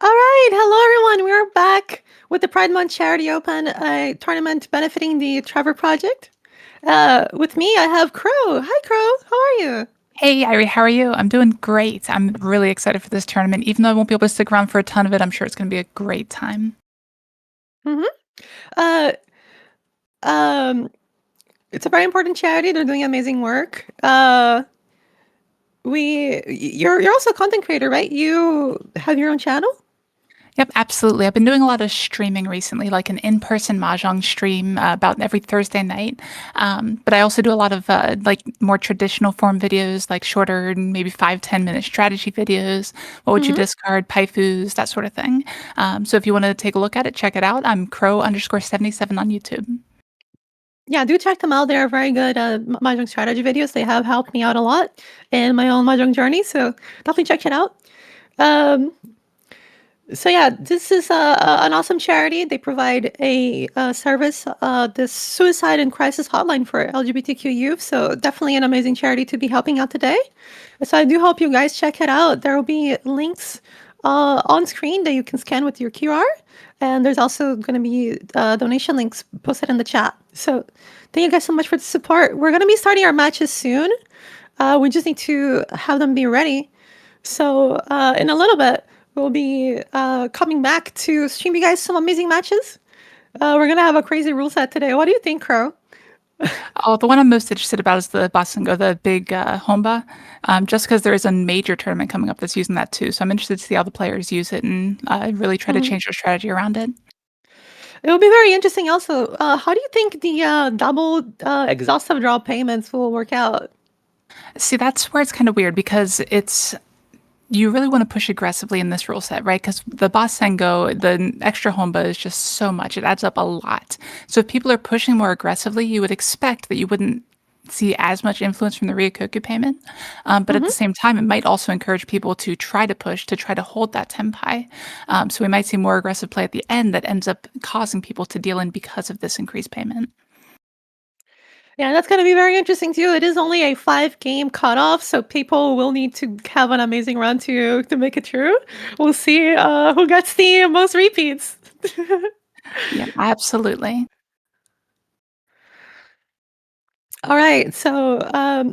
All right, hello everyone. We're back with the Pride Month Charity Open, a tournament benefiting the Trevor Project. With me, I have Crow. Hi, Crow. How are you? Hey, Irie, how are you? I'm doing great. I'm really excited for this tournament. Even though I won't be able to stick around for a ton of it, I'm sure it's going to be a great time. hmm Uh, um, it's a very important charity. They're doing amazing work. You're also a content creator, right? You have your own channel. Yep, absolutely. I've been doing a lot of streaming recently, like an in-person mahjong stream about every Thursday night. But I also do a lot of like more traditional form videos, like shorter, maybe 5, 10 minute strategy videos. What would you hmm discard? Paifus, that sort of thing. So if you want to take a look at it, check it out. I'm crow_77 on YouTube. Yeah, do check them out. They're very good mahjong strategy videos. They have helped me out a lot in my own mahjong journey. So definitely check it out. Um, So yeah, this is an awesome charity. They provide a service, the suicide and crisis hotline for LGBTQ youth. So definitely an amazing charity to be helping out today. So I do hope you guys check it out. There will be links on screen that you can scan with your QR, and there's also going to be donation links posted in the chat. So thank you guys so much for the support. We're going to be starting our matches soon. We just need to have them be ready. So in a little bit, we'll be coming back to stream you guys some amazing matches. We're gonna have a crazy rule set today. What do you think, Crow? Oh, the one I'm most interested about is the Basengo, the big Honba, just because there is a major tournament coming up that's using that too. So I'm interested to see how the players use it and really try to Mhm. change their strategy around it. It will be very interesting. Also, how do you think the double exhaustive draw payments will work out? See, that's where it's kind of weird because it's you really want to push aggressively in this rule set, right? Because the Basengo, the extra Honba is just so much; it adds up a lot. So if people are pushing more aggressively, you would expect that you wouldn't see as much influence from the Ryokoku payment. But at hmm the same time, it might also encourage people to try to push, to try to hold that tempai. So we might see more aggressive play at the end that ends up causing people to deal in because of this increased payment. Yeah, that's gonna be very interesting too. It is only a 5 game cutoff, so people will need to have an amazing run to make it through. We'll see who gets the most repeats. Yeah, absolutely. All right. So,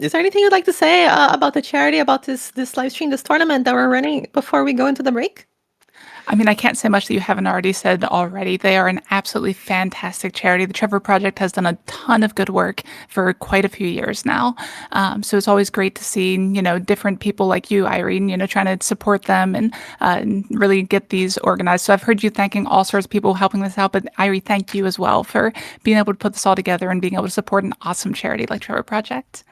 is there anything you'd like to say about the charity, about this live stream, this tournament that we're running before we go into the break? I mean, I can't say much that you haven't already said already. They are an absolutely fantastic charity. The Trevor Project has done a ton of good work for quite a few years now. So it's always great to see, different people like you, Irene, trying to support them and really get these organized. So I've heard you thanking all sorts of people helping this out, but Irene, thank you as well for being able to put this all together and being able to support an awesome charity like Trevor Project.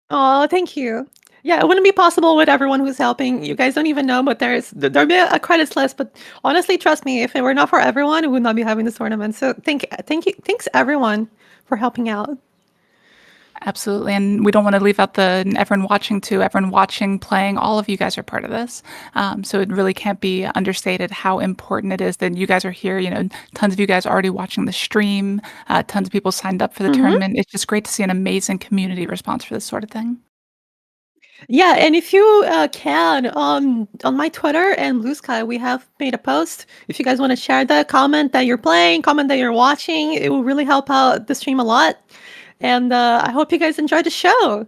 Oh, thank you. Yeah, it wouldn't be possible with everyone who's helping. You guys don't even know, but there'd be a credits list. But honestly, trust me, if it were not for everyone, we would not be having this tournament. So thank you, thanks everyone for helping out. Absolutely. And we don't want to leave out the everyone watching too. Everyone watching, playing, all of you guys are part of this. So it really can't be understated how important it is that you guys are here. Tons of you guys already watching the stream. Tons of people signed up for the hmm tournament. It's just great to see an amazing community response for this sort of thing. Yeah, and if you can, on my Twitter and Blue Sky, we have made a post. If you guys want to share the comment that you're playing, comment that you're watching, it will really help out the stream a lot. And I hope you guys enjoy the show.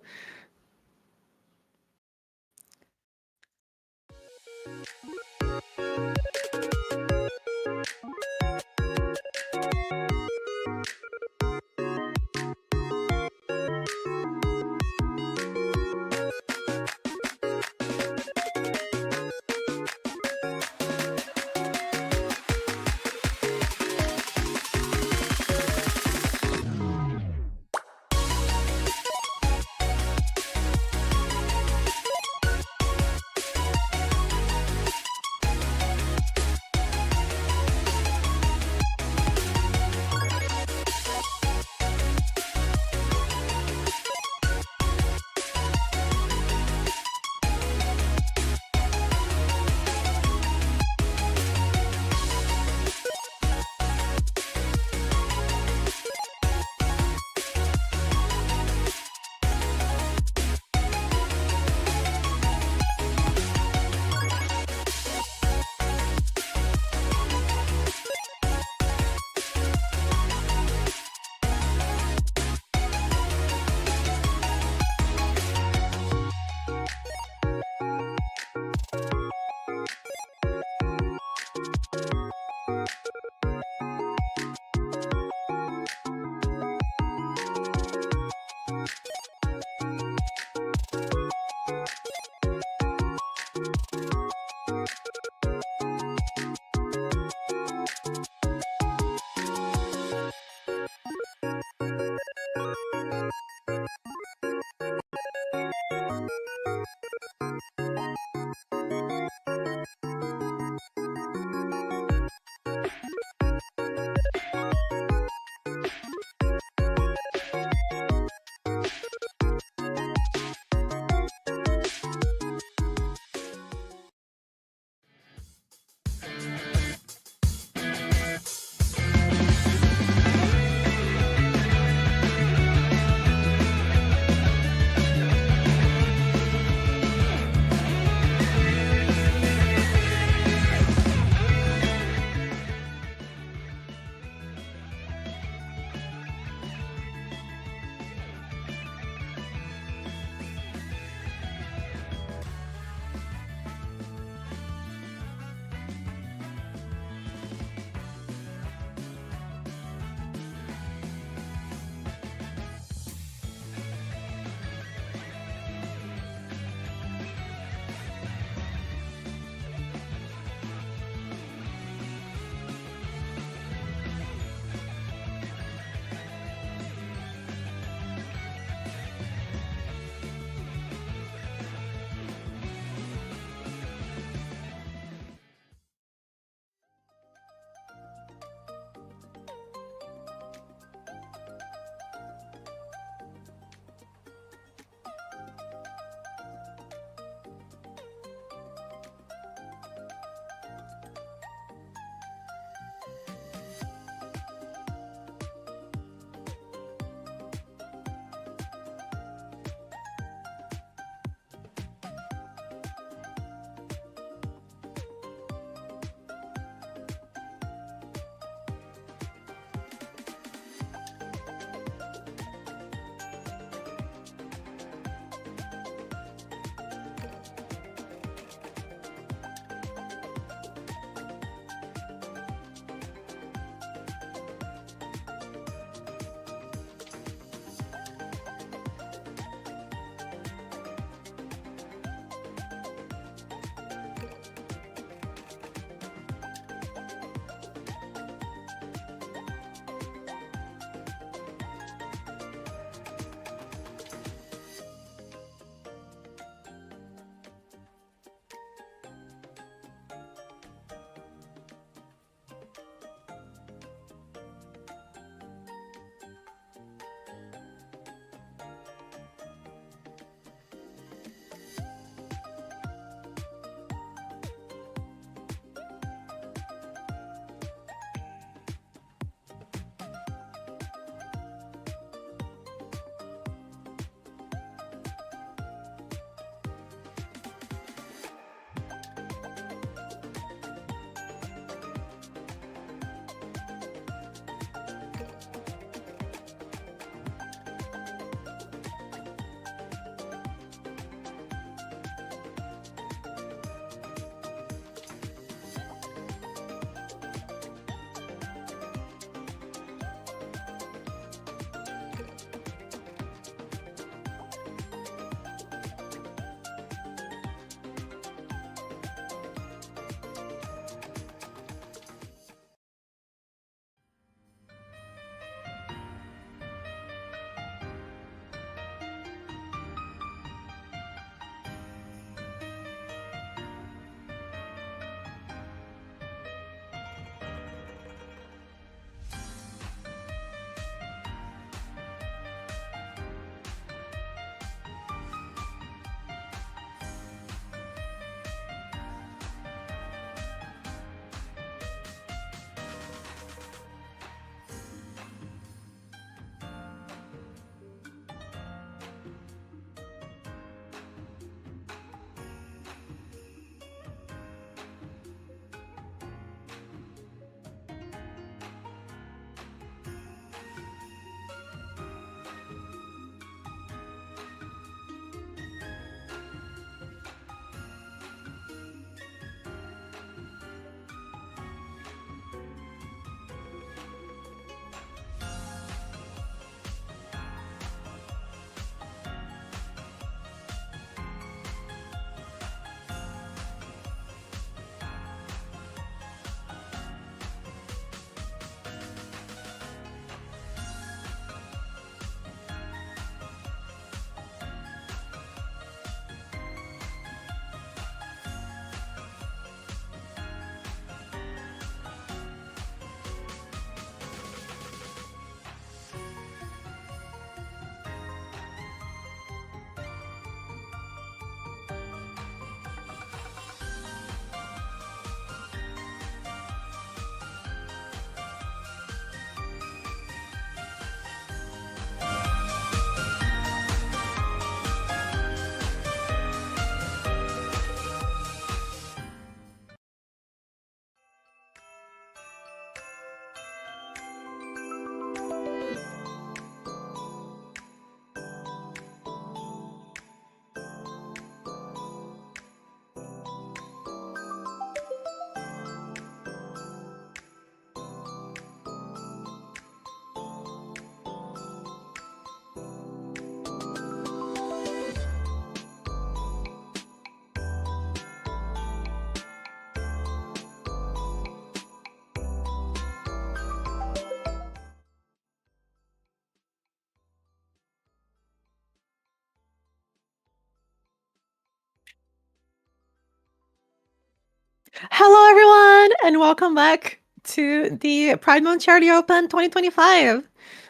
Hello, everyone, and welcome back to the Pride Month Charity Open 2025.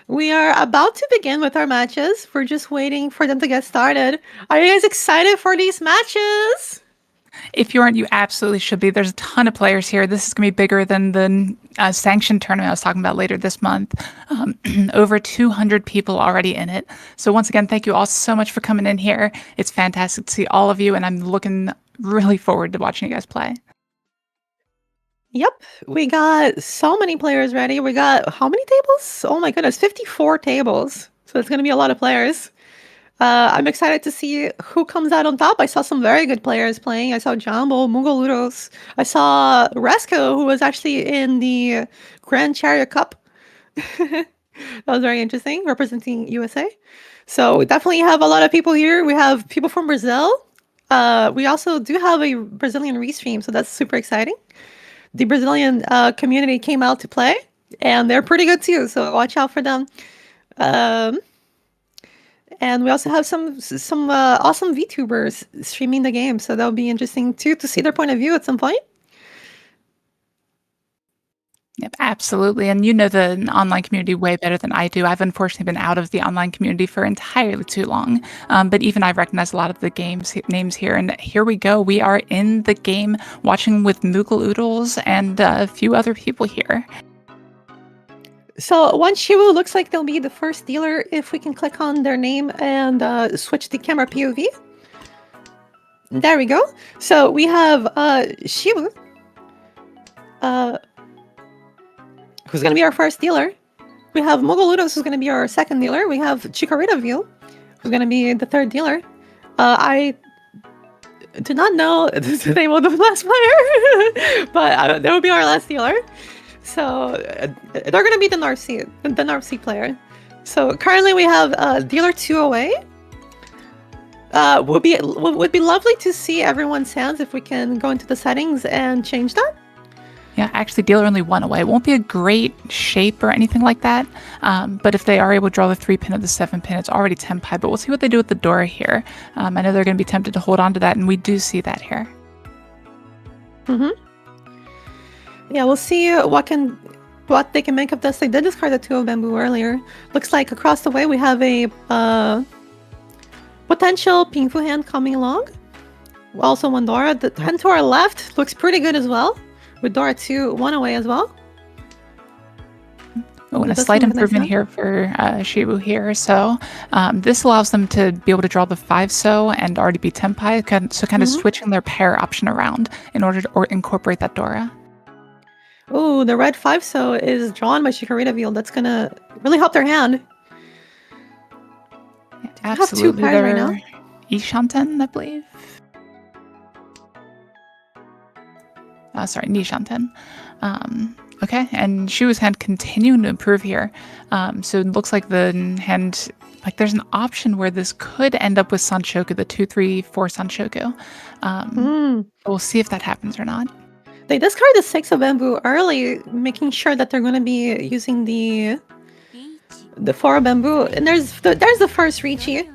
We are about to begin with our matches. We're just waiting for them to get started. Are you guys excited for these matches? If you aren't, you absolutely should be. There's a ton of players here. This is going to be bigger than the sanctioned tournament I was talking about later this month. Over 200 people already in it. So once again, thank you all so much for coming in here. It's fantastic to see all of you, and I'm looking really forward to watching you guys play. Yep, we got so many players ready. We got how many tables? Oh my goodness, 54 tables. So it's going to be a lot of players. I'm excited to see who comes out on top. I saw some very good players playing. I saw Jumbo, Mungoludos. I saw Resco, who was actually in the Grand Chariot Cup. That was very interesting, representing USA. So we definitely have a lot of people here. We have people from Brazil. We also do have a Brazilian restream, so that's super exciting. The Brazilian community came out to play, and they're pretty good too. So watch out for them. And we also have some awesome VTubers streaming the game, so that'll be interesting too to see their point of view at some point. Yep, absolutely. And you know the online community way better than I do. I've unfortunately been out of the online community for entirely too long. But even I recognize a lot of the games names here. And here we go. We are in the game watching with Moogle Oodles and a few other people here. So one Shiwu looks like they'll be the first dealer if we can click on their name and switch the camera POV. There we go. So we have Shiwu, who's going to be our first dealer. We have Mogoludos, who's going to be our second dealer. We have Chikorita View, who's going to be the third dealer. I do not know the name of the last player, but that will be our last dealer. So they're going to be the North Sea player. So currently we have dealer 2 away. Would be lovely to see everyone's hands if we can go into the settings and change that. Yeah, actually, dealer only 1 away. It won't be a great shape or anything like that. But if they are able to draw the 3-pin or the 7-pin, it's already Tenpai. But we'll see what they do with the Dora here. I know they're going to be tempted to hold on to that, and we do see that here. Yeah, we'll see what they can make of this. They did discard the 2 of Bamboo earlier. Looks like across the way we have a potential Pinfu hand coming along. Also one Dora. The hand to our left looks pretty good as well, with Dora 2 1 away as well. Oh, and a slight improvement here for Shibu here. So this allows them to be able to draw the 5-so and already be Tenpai, so kind of switching their pair option around in order to incorporate that Dora. Oh, the red 5-so is drawn by Chikorita Veal. That's going to really help their hand. Yeah, absolutely. Have 2 pairs right now. Ishanten, I believe. Sorry, Nishanten. Okay, and Shu's hand continuing to improve here. So it looks like the hand, like there's an option where this could end up with Sanshoku, the 2-3-4 Sanshoku. We'll see if that happens or not. They discard the 6 of Bamboo early, making sure that they're going to be using the 4 of Bamboo. And there's the first Riichi.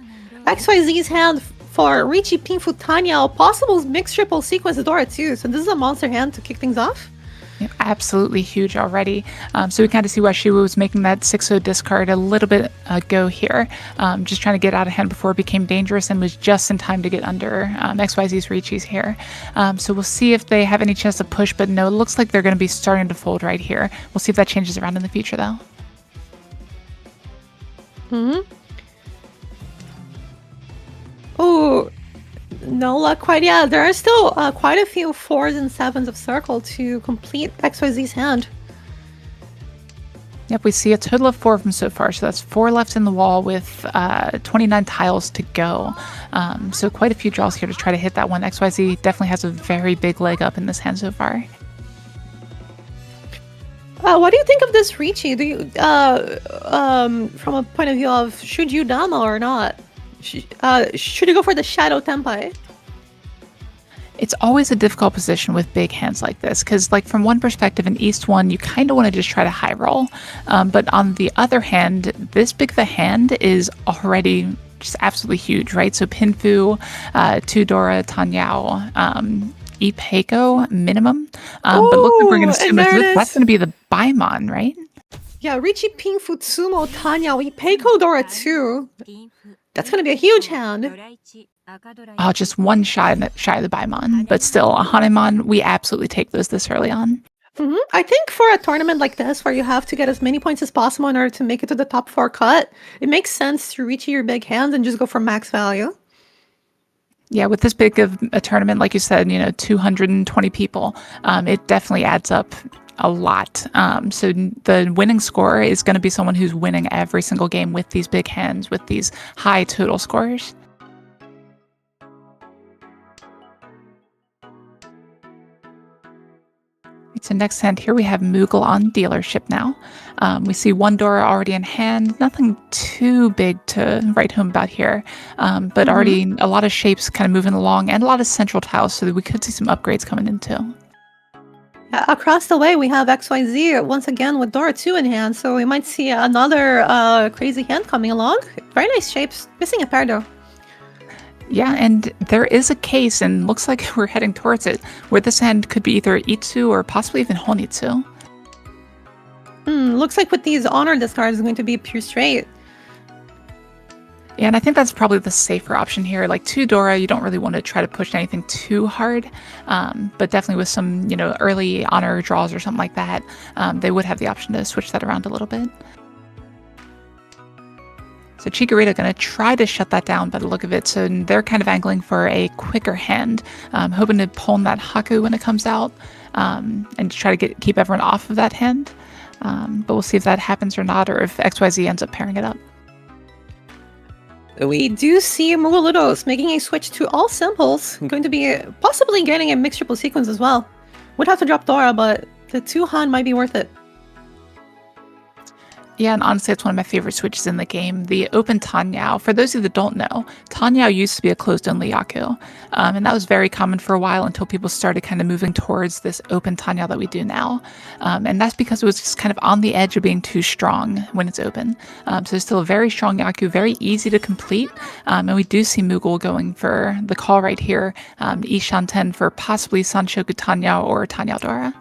XYZ's hand for Riichi, Pinfu, Tanya, possible mixed triple sequence Dora too. So this is a monster hand to kick things off. Yeah, absolutely huge already. So we kind of see why Shiwu was making that 6-0 discard a little bit ago here. Just trying to get out of hand before it became dangerous, and was just in time to get under XYZ's Riichi's here. So we'll see if they have any chance to push, but no, it looks like they're going to be starting to fold right here. We'll see if that changes around in the future though. Oh, no luck quite yet. There are still quite a few 4s and 7s of circle to complete XYZ's hand. Yep, we see a total of 4 of them so far. So that's 4 left in the wall with 29 tiles to go. So quite a few draws here to try to hit that one. XYZ definitely has a very big leg up in this hand so far. What do you think of this Riichi? Do you, from a point of view of should you Dama or not? Should you go for the Shadow Tenpai? It's always a difficult position with big hands like this, because like from one perspective in East 1, you kind of want to just try to high roll. But on the other hand, this big of a hand is already just absolutely huge, right? So Pinfu, 2 Dora, Tanyao, Ipeiko minimum. But it looks like we're going Oh, to assume and there it that's is. going to be the Baimon, right? Yeah, Riichi Ping Futsumo Tanya Ipeiko Dora 2. That's going to be a huge hand. Oh, just one shy of the Baimon. But still, a Hanemon, we absolutely take those this early on. I think for a tournament like this, where you have to get as many points as possible in order to make it to the top 4 cut, it makes sense to reach your big hands and just go for max value. Yeah, with this big of a tournament, like you said, 220 people, it definitely adds up a lot. So the winning score is going to be someone who's winning every single game with these big hands, with these high total scores. So next hand here we have Moogle on dealership now. We see one Dora already in hand, nothing too big to write home about here, but already a lot of shapes kind of moving along and a lot of central tiles, so that we could see some upgrades coming in too. Across the way, we have XYZ once again with Dora 2 in hand, so we might see another crazy hand coming along. Very nice shapes. Missing a pair though. Yeah, and there is a case, and looks like we're heading towards it, where this hand could be either Itsu or possibly even Honitsu. Looks like with these honor discards, it's going to be pure straight. Yeah, and I think that's probably the safer option here. Like 2 Dora, you don't really want to try to push anything too hard, but definitely with some, early honor draws or something like that, they would have the option to switch that around a little bit. So Chikorita going to try to shut that down by the look of it, so they're kind of angling for a quicker hand, hoping to pull in that Haku when it comes out, and try to keep everyone off of that hand. But we'll see if that happens or not, or if XYZ ends up pairing it up. We do see Mugalitos making a switch to all symbols, going to be possibly getting a mixed triple sequence as well. Would have to drop Dora, but the 2 Han might be worth it. Yeah, and honestly, it's one of my favorite switches in the game. The open Tanyao. For those of you that don't know, Tanyao used to be a closed-only Yaku. And that was very common for a while until people started kind of moving towards this open Tanyao that we do now. And that's because it was just kind of on the edge of being too strong when it's open. So it's still a very strong Yaku, very easy to complete. And we do see Moogle going for the call right here, Ishanten for possibly Sanshoku Tanyao or Tanyao Dora.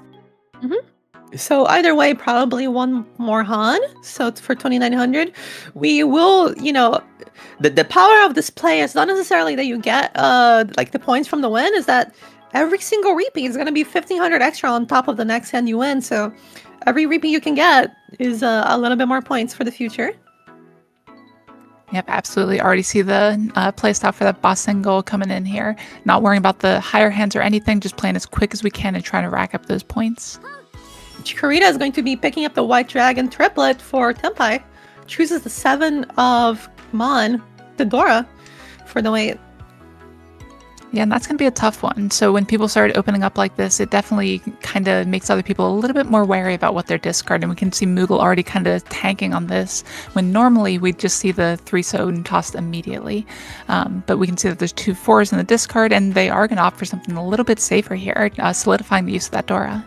So either way, probably one more Han. So it's for 2,900. We will, the power of this play is not necessarily that you get like the points from the win, is that every single repeat is going to be 1,500 extra on top of the next hand you win. So every repeat you can get is a little bit more points for the future. Yep, absolutely. Already see the playstyle for that boss single coming in here. Not worrying about the higher hands or anything, just playing as quick as we can and trying to rack up those points. Chikorita is going to be picking up the White Dragon triplet for Tenpai. Chooses the 7 of Mon, the Dora, for the wait. Yeah, and that's going to be a tough one. So when people start opening up like this, it definitely kind of makes other people a little bit more wary about what they're discarding. We can see Moogle already kind of tanking on this, when normally we'd just see the 3-so tossed immediately. But we can see that there's 2 4s in the discard, and they are going to opt for something a little bit safer here, solidifying the use of that Dora.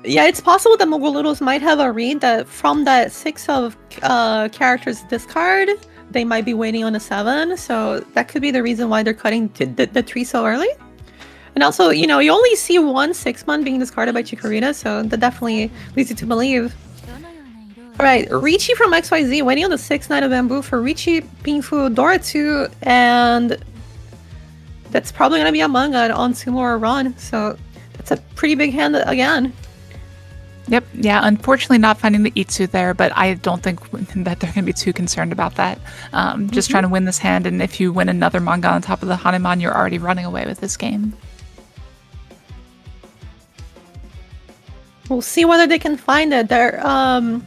Yeah, it's possible that Mugalitos might have a read that from that 6 of characters discard, they might be waiting on a 7. So that could be the reason why they're cutting the 3 so early. And also, you only see one 6-mon being discarded by Chikorita, so that definitely leads you to believe. Alright, Riichi from XYZ waiting on the 6 Knight of Bamboo for Riichi, Pinfu, Dora 2, and that's probably going to be a manga on Sumo or Ron, so that's a pretty big hand again. Yep, yeah, unfortunately not finding the Itsu there, but I don't think that they're going to be too concerned about that. Just trying to win this hand, and if you win another manga on top of the Hanemon, you're already running away with this game. We'll see whether they can find it. There, I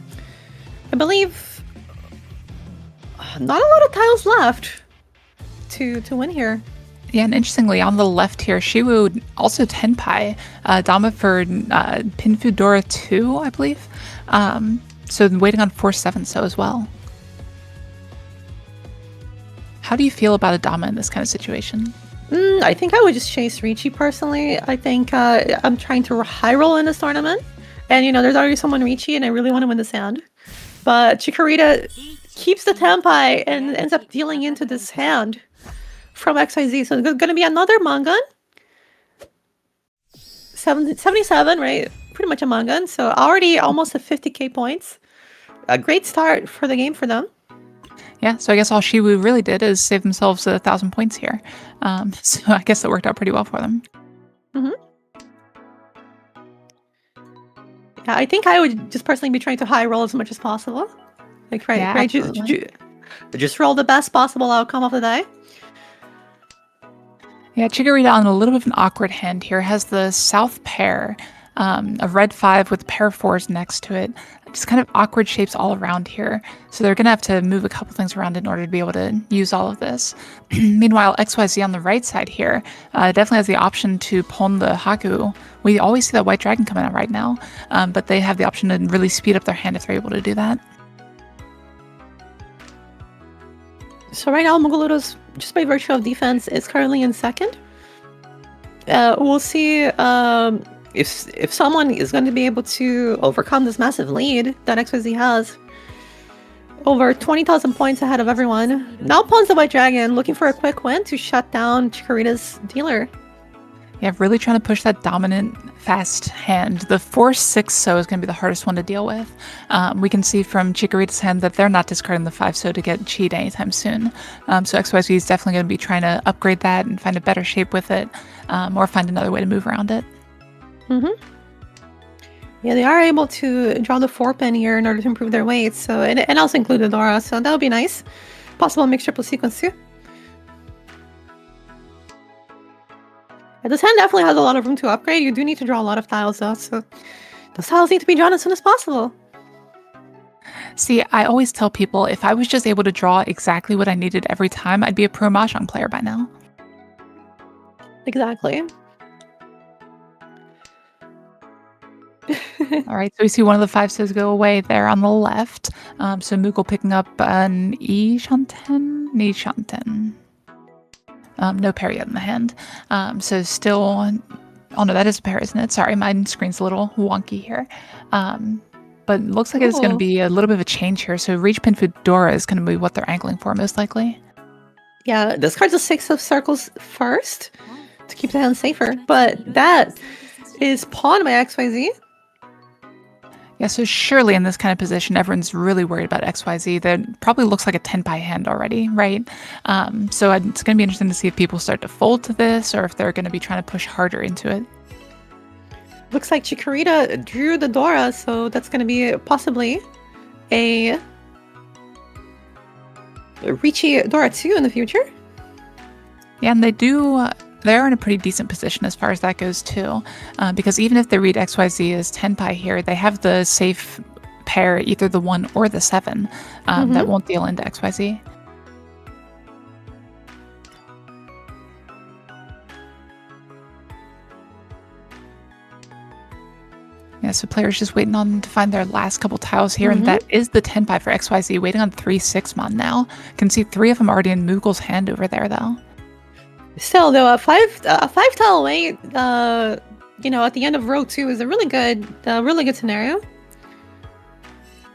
believe not a lot of tiles left to win here. Yeah, and interestingly, on the left here, Shiwu also Tenpai, Dama for Pinfu Dora 2, I believe. So waiting on 4-7 so as well. How do you feel about a Dama in this kind of situation? I think I would just chase Riichi personally. I think I'm trying to high roll in this tournament. And, there's already someone Riichi, and I really want to win this hand. But Chikorita keeps the Tenpai and ends up dealing into this hand from XYZ. So there's going to be another Mangan. 77, right? Pretty much among us. So already almost at 50k points. A great start for the game for them. Yeah, so I guess all Shiwu really did is save themselves 1,000 points here. So I guess it worked out pretty well for them. Hmm. Yeah, I think I would just personally be trying to high roll as much as possible. Like, right, Yeah, right. absolutely. Just roll the best possible outcome of the day. Yeah, Chikorita on a little bit of an awkward hand here has the south pair, a red 5 with pair 4s next to it. Just kind of awkward shapes all around here. So they're going to have to move a couple things around in order to be able to use all of this. Meanwhile, XYZ on the right side here definitely has the option to pwn the Haku. We always see that white dragon coming out right now, but they have the option to really speed up their hand if they're able to do that. So right now, Mugaludos, just by virtue of defense, is currently in second. We'll see if someone is going to be able to overcome this massive lead that XYZ has. Over 20,000 points ahead of everyone. Now pawns the White Dragon, looking for a quick win to shut down Chikorita's dealer. Yeah, really trying to push that dominant, fast hand. The 4-6 so is going to be the hardest one to deal with. We can see from Chikorita's hand that they're not discarding the 5 so to get cheat anytime soon. So XYZ is definitely going to be trying to upgrade that and find a better shape with it, or find another way to move around it. Yeah, they are able to draw the 4-pin here in order to improve their weight. So and also include the Dora, so that would be nice. Possible mixed triple sequence too. Yeah, this hand definitely has a lot of room to upgrade. You do need to draw a lot of tiles though, so those tiles need to be drawn as soon as possible. See, I always tell people if I was just able to draw exactly what I needed every time, I'd be a pro Mahjong player by now. Exactly. All right, so we see one of the 5 says go away there on the left. So Moogle picking up an E Shanten. No pair yet in the hand. So still, oh no, that is a pair, isn't it? Sorry, my screen's a little wonky here. But it looks like it's going to be a little bit of a change here. So Riichi Pin Fedora is going to be what they're angling for most likely. Yeah, this card's a 6 of circles first to keep the hand safer, but that is pawned by XYZ. Yeah, so surely in this kind of position, everyone's really worried about XYZ. That probably looks like a 10-pie hand already, right? So it's going to be interesting to see if people start to fold to this or if they're going to be trying to push harder into it. Looks like Chikorita drew the Dora, so that's going to be possibly a Riichi Dora 2 in the future. Yeah, and they're in a pretty decent position as far as that goes too, because even if they read XYZ as 10-pie here, they have the safe pair, either the 1 or the 7, that won't deal into XYZ. Yeah, so players just waiting on to find their last couple tiles here, and that is the 10-pie for XYZ, waiting on 3-6 mon now. Can see 3 of them already in Moogle's hand over there though. Still, though, a five tile wait, you know, at the end of row 2 is a really good scenario.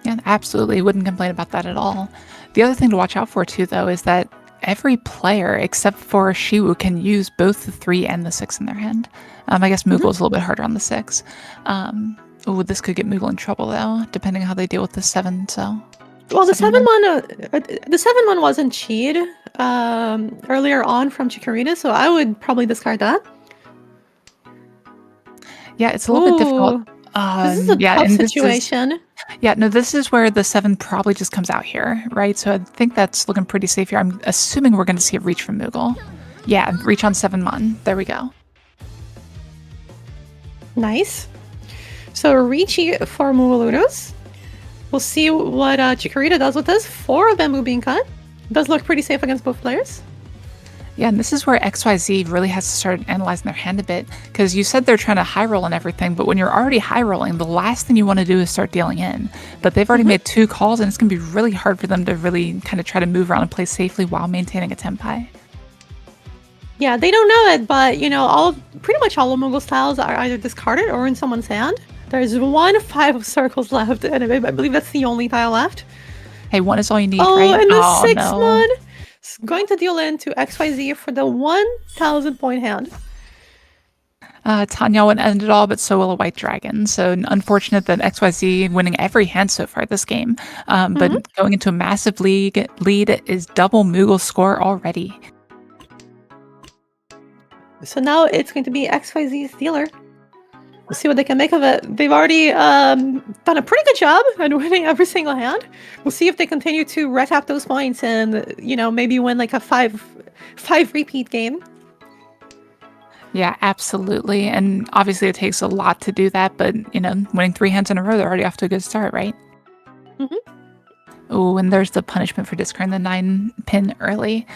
Yeah, absolutely. Wouldn't complain about that at all. The other thing to watch out for too, though, is that every player except for Shiwu can use both the 3 and the 6 in their hand. I guess Moogle's a little bit harder on the 6. Oh, this could get Moogle in trouble though, depending on how they deal with the 7. So. Well, the 7 one wasn't cheat earlier on from Chikorita, so I would probably discard that. Yeah, it's a little bit difficult. This is a tough situation. This is where the 7 probably just comes out here, right? So I think that's looking pretty safe here. I'm assuming we're going to see a reach from Moogle. Yeah, reach on 7 mon. There we go. Nice. So Riichi for Mugaludos. We'll see what Chikorita does with this. 4 of Bamboo being cut. Does look pretty safe against both players. Yeah, and this is where XYZ really has to start analyzing their hand a bit, because you said they're trying to high roll and everything, but when you're already high rolling, the last thing you want to do is start dealing in. But they've already made 2 calls, and it's going to be really hard for them to really kind of try to move around and play safely while maintaining a 10-pie. Yeah, they don't know it, but you know, pretty much all of Moogle styles are either discarded or in someone's hand. There's 1 5 of circles left, and I believe that's the only tile left. Hey, 1 is all you need, right? And the 6 mon is going to deal into XYZ for the 1,000 point hand. Tanya won't end it all, but so will a white dragon. So unfortunate that XYZ winning every hand so far this game. But Mhm. going into a massive lead is double Moogle's score already. So now it's going to be XYZ's dealer. We'll see what they can make of it. They've already done a pretty good job at winning every single hand. We'll see if they continue to rack up those points and, maybe win like a five repeat game. Yeah, absolutely. And obviously it takes a lot to do that, but winning 3 hands in a row, they're already off to a good start, right? Mhm. Oh, and there's the punishment for discarding the 9-pin early,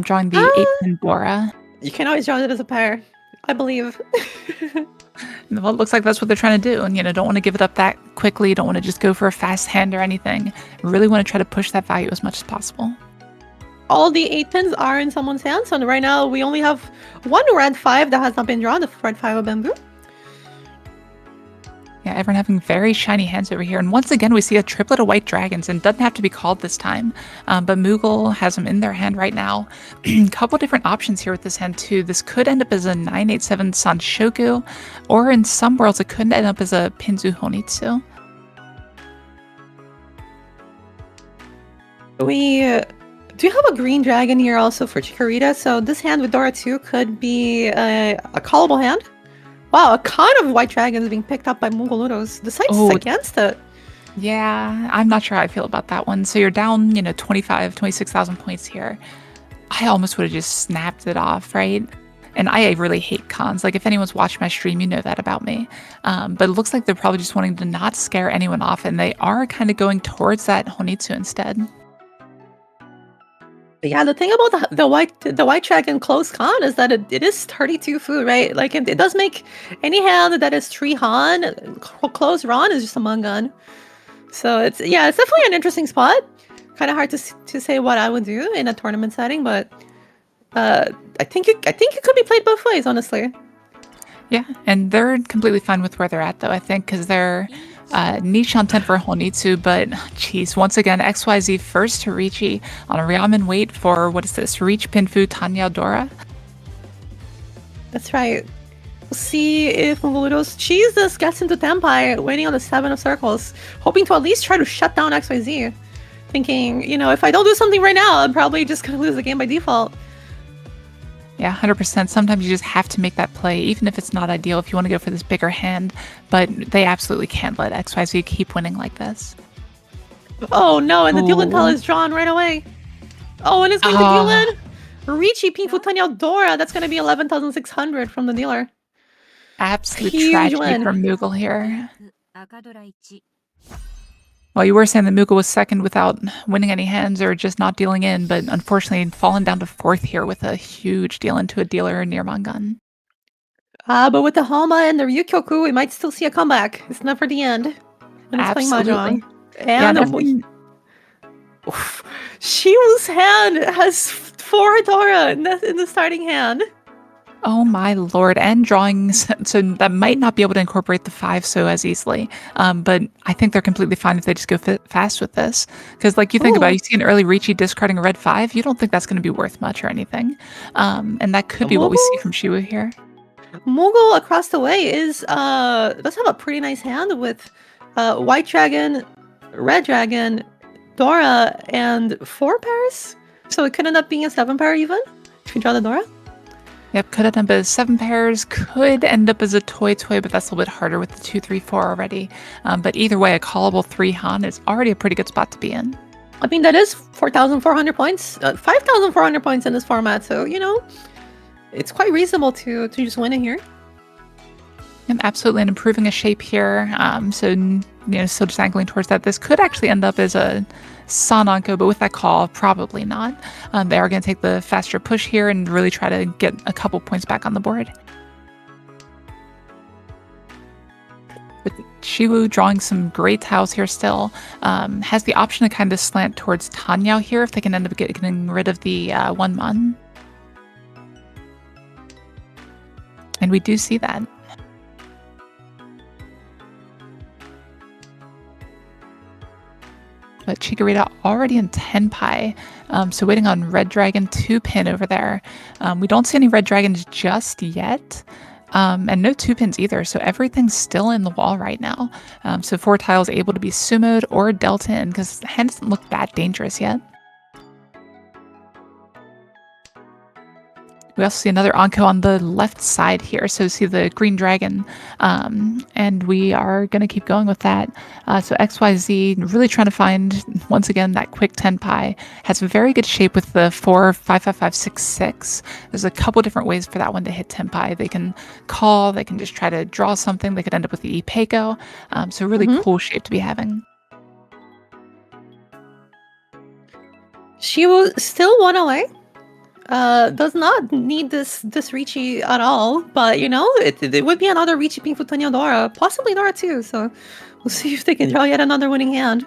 drawing the Ah, 8-pin Bora. you can always draw it as a pair, I believe. Well, it looks like that's what they're trying to do. And, don't want to give it up that quickly. Don't want to just go for a fast hand or anything. Really want to try to push that value as much as possible. All the 8 pins are in someone's hands, and right now we only have one red 5 that has not been drawn, the red 5 of bamboo. Yeah, everyone having very shiny hands over here. And once again, we see a triplet of white dragons, and doesn't have to be called this time. But Moogle has them in their hand right now. A couple different options here with this hand, too. This could end up as a 987 Sanshoku, or in some worlds, it could end up as a Pinzu Honitsu. We do have a green dragon here also for Chikorita, so this hand with Dora 2 could be a callable hand. Wow, a ton of white dragons being picked up by Mugoludos. The site's Oh, against it. yeah, I'm not sure how I feel about that one. So you're down, 26,000 points here. I almost would have just snapped it off, right? And I really hate cons. Like, if anyone's watched my stream, you know that about me. But it looks like they're probably just wanting to not scare anyone off, and they are kind of going towards that Honitsu instead. Yeah, the thing about the white dragon close con is that it is 32 food, right? Like it does make any hand that is 3 Han close Ron is just a Mungun. So it's definitely an interesting spot. Kind of hard to say what I would do in a tournament setting, but I think it could be played both ways, honestly. Yeah, and they're completely fine with where they're at, though, I think, because they're niche on 10 for Honitsu, but geez, once again, XYZ first to Riichi on a Ryamen wait for, what is this, Reach Pinfu Tanya Dora? That's right. We'll see if Mugoludos Jesus gets into Tenpai, waiting on the 7 of circles, hoping to at least try to shut down XYZ. Thinking, if I don't do something right now, I'm probably just going to lose the game by default. Yeah, 100%. Sometimes you just have to make that play, even if it's not ideal if you want to go for this bigger hand. But they absolutely can't let XYZ keep winning like this. Oh no, and the deal intel Ooh. is drawn right away. Oh, and it's going to deal in Riichi Pinfu Tanya Dora. That's going to be 11,600 from the dealer. Absolute Huge tragedy win. for Moogle here. Well, you were saying that Moogle was second without winning any hands or just not dealing in, but unfortunately fallen down to fourth here with a huge deal into a dealer near Mangan. But with the Hama and the Ryukyoku, we might still see a comeback. It's never the end when it's playing Absolutely. Mahjong. Yeah, And Shiwu's hand has 4 Dora in the starting hand. oh my lord, and drawings, so that might not be able to incorporate the 5 so as easily. But I think they're completely fine if they just go fast with this. Because like you think about it, you see an early Riichi discarding a red 5, you don't think that's going to be worth much or anything. And that could be what we see from Shiwu here. Moogle across the way does have a pretty nice hand with white dragon, red dragon, Dora, and 4 pairs. So it could end up being a 7 pair even if you draw the Dora. Yep, could end up as 7 pairs, could end up as a toy, but that's a little bit harder with the 2, 3, 4 already. But either way, a callable 3 Han is already a pretty good spot to be in. I mean, that is 4,400 points, 5,400 points in this format, so, it's quite reasonable to just win it here. Yep, absolutely, and improving a shape here. So, still just angling towards that. This could actually end up as a Sananko, but with that call, probably not. They are going to take the faster push here and really try to get a couple points back on the board. With Shiwu drawing some great tiles here still, has the option to kind of slant towards Tanya here if they can end up getting rid of the 1-mon. And we do see that. But Chikorita already in Tenpai, so waiting on Red Dragon 2 pin over there. We don't see any Red Dragons just yet, And no two pins either, so everything's still in the wall right now. So 4 tiles able to be sumoed or dealt in because the hand doesn't look that dangerous yet. We also see another Anko on the left side here. So see the green dragon. And we are going to keep going with that. So XYZ, really trying to find, once again, that quick 10 pie. Has a very good shape with the 4, 5, 5, 5, 6, 6. There's a couple different ways for that one to hit 10 pie. They can call, they can just try to draw something. They could end up with the Ipeiko. So really cool shape to be having. She will still one away. Does not need this Riichi at all, but it would be another Riichi Ping Futonio Dora, possibly Dora too. So we'll see if they can draw yet another winning hand.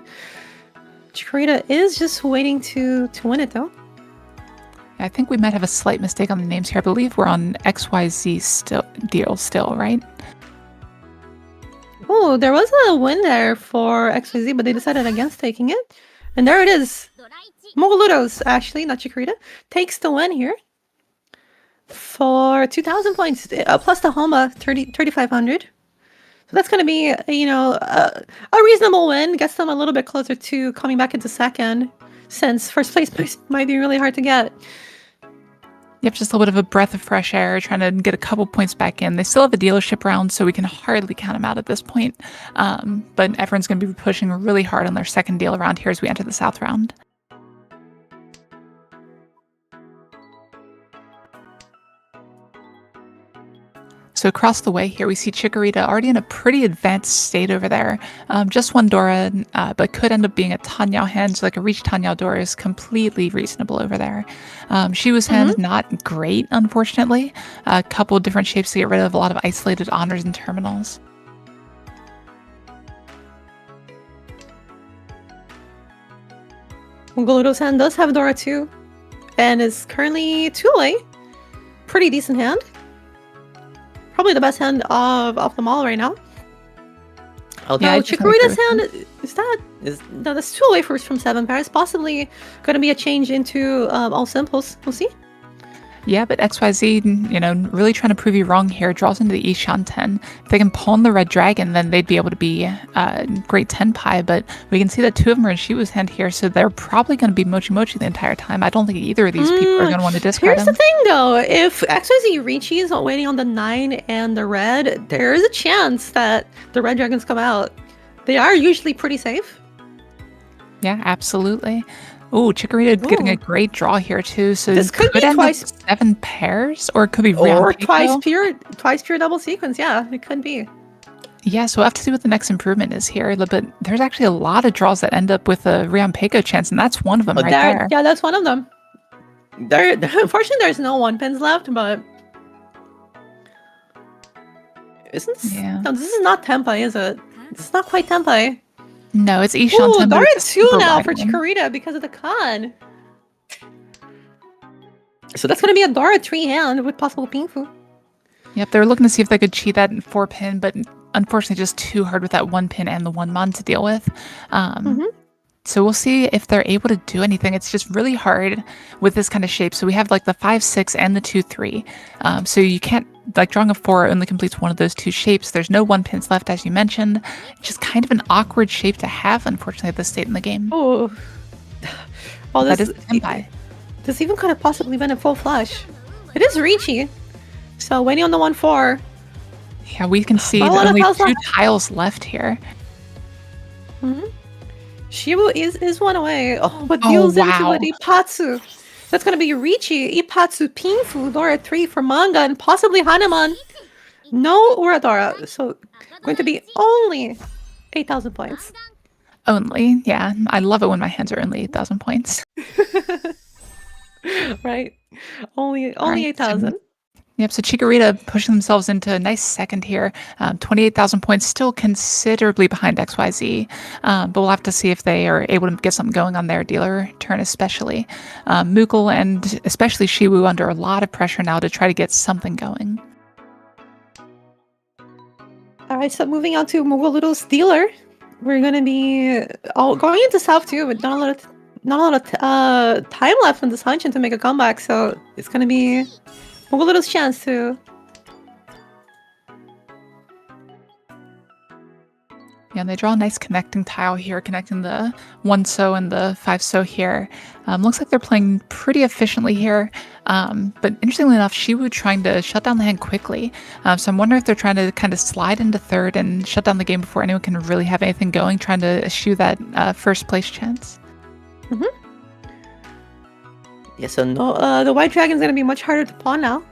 Chikorita is just waiting to win it though. I think we might have a slight mistake on the names here. I believe we're on XYZ still, right? Oh, there was a win there for XYZ, but they decided against taking it. And there it is. Mogoludos, actually, not Chikorita, takes the win here for 2,000 points, plus the Homa, 3,500. So that's going to be, a reasonable win. Gets them a little bit closer to coming back into second, since first place might be really hard to get. Yep, just a little bit of a breath of fresh air, trying to get a couple points back in. They still have a dealership round, so we can hardly count them out at this point. But everyone's going to be pushing really hard on their second deal round here as we enter the South round. So across the way here, we see Chikorita already in a pretty advanced state over there. Just one Dora, but could end up being a Tanyao hand, so like a Riichi Tanyao Dora is completely reasonable over there. Shiwu's hand, not great, unfortunately. A couple different shapes to get rid of, a lot of isolated honors and terminals. Goludo's hand does have Dora too, and is currently 2-way. Pretty decent hand. Probably the best hand of them all right now. Although Chikorita's hand that's 2-way from 7 pairs. Possibly going to be a change into all simples. We'll see. Yeah, but XYZ, really trying to prove you wrong here, draws into the Ishanten. If they can pull in the Red Dragon, then they'd be able to be great 10 pie, but we can see that 2 of them are in Shiwu's hand here, so they're probably going to be Mochi Mochi the entire time. I don't think either of these people are going to want to discard Here's them. the thing, though. If XYZ Riichi is not waiting on the 9 and the red, there is a chance that the Red Dragons come out. They are usually pretty safe. Yeah, absolutely. Oh, Chikorita getting a great draw here too. So this could be twice 7 pairs, or it could be or twice pure double sequence. Yeah, it could be. Yeah, so we'll have to see what the next improvement is here. But there's actually a lot of draws that end up with a Rianpeiko chance, and that's one of them there. Yeah, that's one of them. Unfortunately, there's no 1-pins left, but isn't this? Yeah. No, this is not Tenpai, is it? This is not quite Tenpai. No, it's Ishanten. Dora 2 now for Chikorita because of the con. So that's going to be a Dora 3 hand with possible Pingfu. Yep, they were looking to see if they could cheat that 4-pin, but unfortunately just too hard with that 1-pin and the 1-mon to deal with. So we'll see if they're able to do anything. It's just really hard with this kind of shape. So we have like the 5, 6 and the 2, 3. So you can't, like drawing a 4 only completes one of those 2 shapes. There's no 1-pins left, as you mentioned. It's just kind of an awkward shape to have, unfortunately, at this state in the game. Oh, well, that is Tenpai. This even could have possibly been a full flush. It is Riichi. So waiting on the 1-4. Yeah, we can see only 2 tiles left here. Shiwu is 1 away. Oh, but deals into an Ipatsu. That's going to be Riichi, Ipatsu, Pingfu, Dora 3 for manga, and possibly Hanuman. No Uradora. So going to be only 8,000 points. Only, yeah. I love it when my hands are only 8,000 points. Right. Only 8,000. Yep, so Chikorita pushing themselves into a nice second here. 28,000 points, still considerably behind XYZ. But we'll have to see if they are able to get something going on their dealer turn, especially. Mukul and especially Shiwu under a lot of pressure now to try to get something going. All right, so moving on to Mogoludo's dealer. We're going to be going into South too, but not a lot of time left in this Hanshin to make a comeback. So it's going to be Mogoludo's chance to Yeah, and they draw a nice connecting tile here, connecting the 1 so and the 5 so here. Looks like they're playing pretty efficiently here. But interestingly enough, Shiwu trying to shut down the hand quickly. So I'm wondering if they're trying to kind of slide into third and shut down the game before anyone can really have anything going, trying to eschew that first place chance. Mm-hmm. Yeah, so no, the white dragon's gonna be much harder to pawn now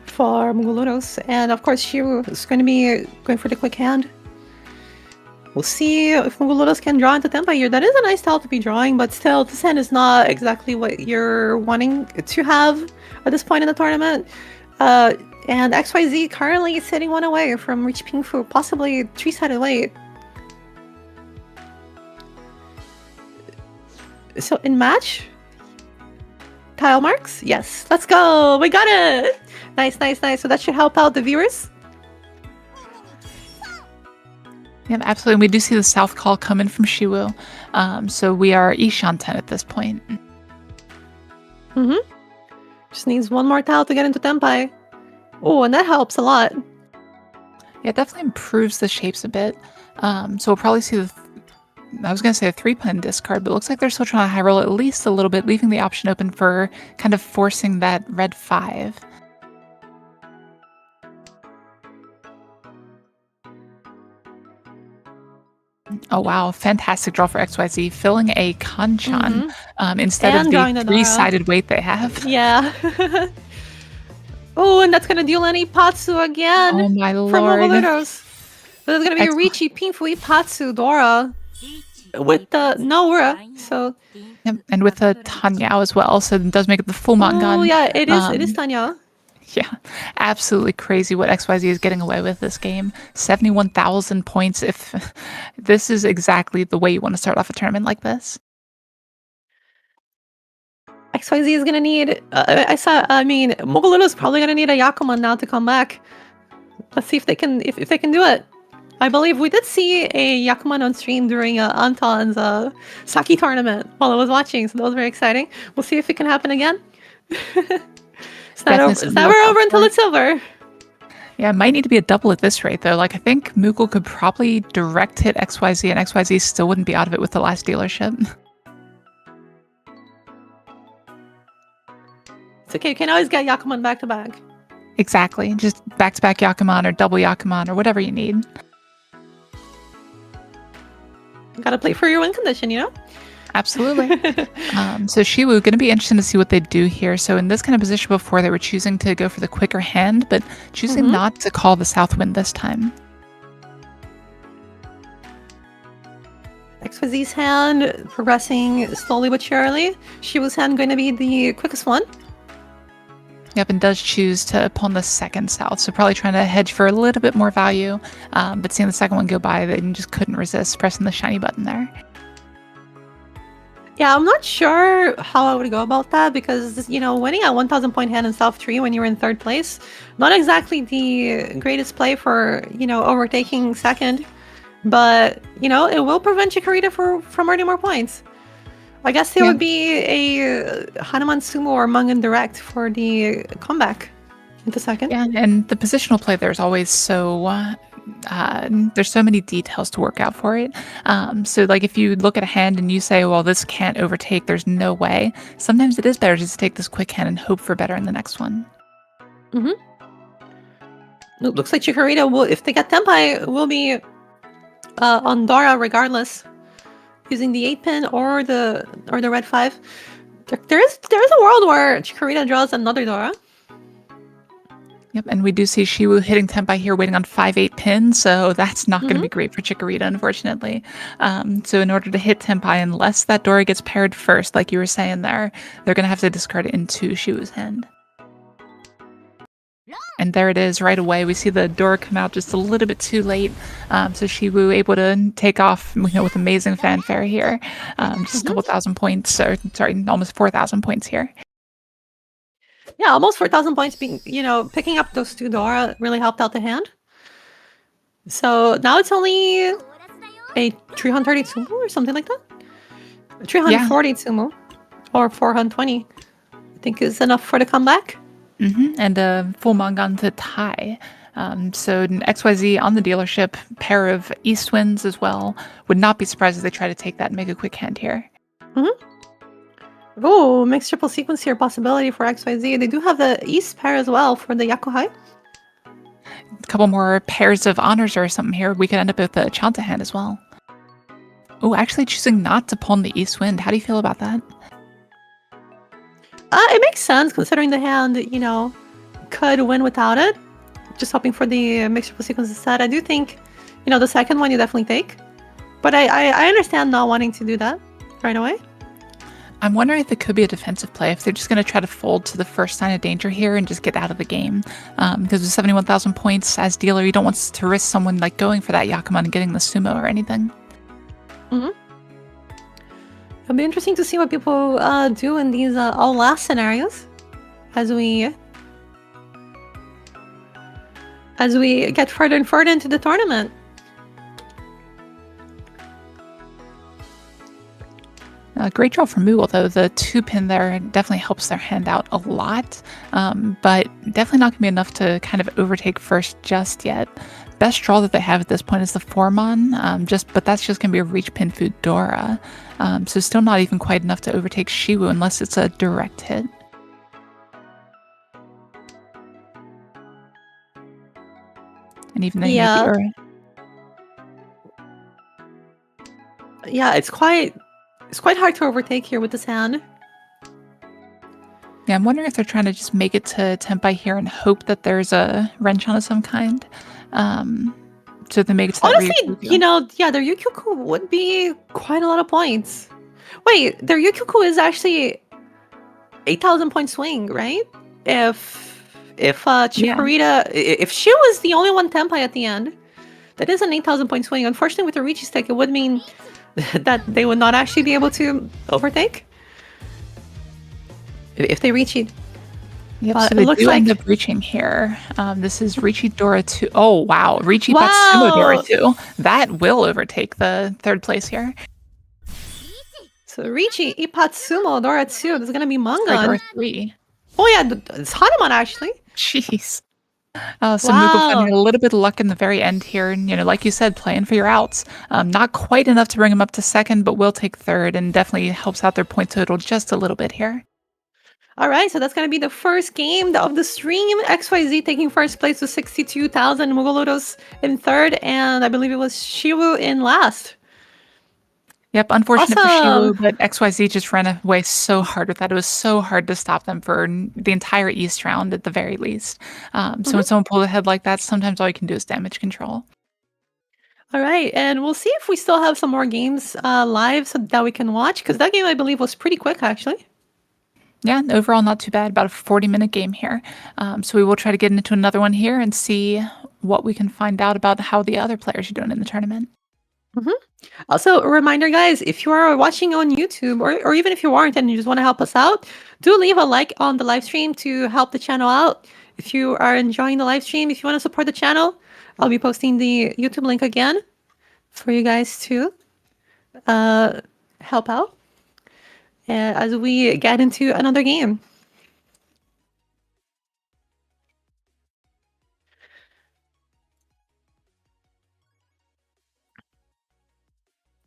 for Muguludos, and of course Shiru is going to be going for the quick hand. We'll see if Muguludos can draw into Tempa here. That is a nice tile to be drawing, but still, this hand is not exactly what you're wanting to have at this point in the tournament. And XYZ currently sitting one away from Riichi Pingfu, possibly 3-sided weight. So in match, tile marks? Yes, let's go! We got it! Nice, nice, nice. So that should help out the viewers. Yeah, absolutely. And we do see the south call coming from Shiwu. So we are Ishan 10 at this point. Mm-hmm. Just needs one more tile to get into Tenpai. Oh, and that helps a lot. Yeah, it definitely improves the shapes a bit. So we'll probably see I was going to say a 3-pin discard, but it looks like they're still trying to high roll at least a little bit, leaving the option open for kind of forcing that red 5. Oh wow, fantastic draw for XYZ, filling a Kanchan instead And of drawing the the Dora. 3-sided weight they have. Yeah. Oh, and that's gonna deal any Patsu again Oh my from lord. Mobiludos. There's gonna be Riichi, Pinfui, Patsu, Dora with the Naura. So Yep, and with a Tanyao as well, so it does make it the full Mangan. oh yeah, it is Tanya. Yeah, absolutely crazy what XYZ is getting away with this game. 71,000 points. If this is exactly the way you want to start off a tournament like this. XYZ is gonna need. I mean, Mobiludos is probably gonna need a Yakuman now to come back. Let's see if they can. If they can do it. I believe we did see a Yakuman on stream during Anton's Saki tournament while I was watching, so that was very exciting. We'll see if it can happen again. It's never over until it's over. Yeah, it might need to be a double at this rate, though. Like, I think Moogle could probably direct hit XYZ, and XYZ still wouldn't be out of it with the last dealership. It's okay, you can always get Yakuman back to back. Exactly. Just back-to-back Yakuman or double Yakuman or whatever you need. You gotta play for your win condition, you know? Absolutely. So Shiwu, going to be interesting to see what they do here. So in this kind of position before, they were choosing to go for the quicker hand, but choosing not to call the south wind this time. XYZ's hand progressing slowly but surely. Shiwu's hand going to be the quickest one. Yep, and does choose to pawn the second south, so probably trying to hedge for a little bit more value. But seeing the second one go by, they just couldn't resist pressing the shiny button there. Yeah, I'm not sure how I would go about that because, you know, winning a 1,000 point hand in South 3 when you're in third place, not exactly the greatest play for, you know, overtaking second, but, you know, it will prevent Chikorita from earning more points. I guess it would be a Hanuman Sumo or Mungan Direct for the comeback into second. Yeah, and the positional play there is always so... there's so many details to work out for it. So like if you look at a hand and you say, well, this can't overtake, there's no way. Sometimes it is better just to take this quick hand and hope for better in the next one. It looks like Chikorita will, if they get Tenpai, will be on Dora regardless, using the 8-pin or the red 5. There is a world where Chikorita draws another Dora. Yep, and we do see Shiwu hitting Tenpai here, waiting on 5-8 pins, so that's not going to be great for Chikorita, unfortunately. So in order to hit Tenpai, unless that Dora gets paired first, like you were saying there, they're going to have to discard it into Shiwu's hand. And there it is, right away. We see the Dora come out just a little bit too late. So Shiwu able to take off, you know, with amazing fanfare here. Just a couple thousand points, or sorry, almost 4,000 points here. Yeah, almost 4,000 points being, you know, picking up those two Dora really helped out the hand. So now it's only a 330 Tsumu or something like that. 340 Tsumu or 420, I think is enough for the comeback. And a full Mangan to tie. So an XYZ on the dealership, pair of East Winds as well. Would not be surprised if they try to take that and make a quick hand here. Mhm. Ooh, mixed triple sequence here possibility for XYZ. They do have the East pair as well for the Yakuhai. A couple more pairs of honors or something here. We could end up with a Chanta hand as well. Oh, actually choosing not to pawn the East Wind. How do you feel about that? It makes sense considering the hand, could win without it. Just hoping for the mixed triple sequence instead. I do think, the second one you definitely take. But I understand not wanting to do that right away. I'm wondering if it could be a defensive play, if they're just going to try to fold to the first sign of danger here and just get out of the game. Because with 71,000 points as dealer, you don't want to risk someone like going for that Yakuman and getting the sumo or anything. Hmm. It'll be interesting to see what people do in these all last scenarios as we get further and further into the tournament. Great draw for Moogle, though. The 2-pin there definitely helps their hand out a lot, but definitely not going to be enough to kind of overtake first just yet. Best draw that they have at this point is the 4-mon, but that's just going to be a reach pin food Dora. So still not even quite enough to overtake Shiwu unless it's a direct hit. And even then, you get the Yeah, Ura. yeah, it's quite hard to overtake here with this hand. Yeah, I'm wondering if they're trying to just make it to Tenpai here and hope that there's a wrench on of some kind. So they make it to that Honestly, Ryukyu. yeah, their Yukyuku would be quite a lot of points. Wait, their Yukyuku is actually 8,000 point swing, right? If Yeah. if she was the only one Tenpai at the end, that is an 8,000 point swing. Unfortunately, with the Riichi stick, it would mean that they would not actually be able to overtake if they reach it. Yep, But so it they looks do end like up reaching here. This is Riichi Dora 2. Oh, wow. Riichi Patsumo Dora wow. 2. That will overtake the third place here. So Riichi, Ipatsumo, Dora 2. This is gonna be Sorry, Dora Mangan. 3. Oh yeah, it's Hanuman actually. Jeez. So Mughal finding Wow. a little bit of luck in the very end here. And, like you said, playing for your outs. Not quite enough to bring them up to second, but will take third and definitely helps out their point total just a little bit here. All right, so that's gonna be the first game of the stream. XYZ taking first place with 62,000, Mugolotos in third, and I believe it was Shiwu in last. Yep, unfortunate for Awesome. Shiwu, but XYZ just ran away so hard with that. It was so hard to stop them for the entire East round at the very least. So Mhm. when someone pulls ahead like that, sometimes all you can do is damage control. All right, and we'll see if we still have some more games live so that we can watch, because that game I believe was pretty quick actually. Yeah, overall not too bad. About a 40-minute game here. So we will try to get into another one here and see what we can find out about how the other players are doing in the tournament. Mhm. Also, a reminder, guys, if you are watching on YouTube, or even if you aren't and you just want to help us out, do leave a like on the live stream to help the channel out. If you are enjoying the live stream, if you want to support the channel, I'll be posting the YouTube link again for you guys to uh, help out as we get into another game.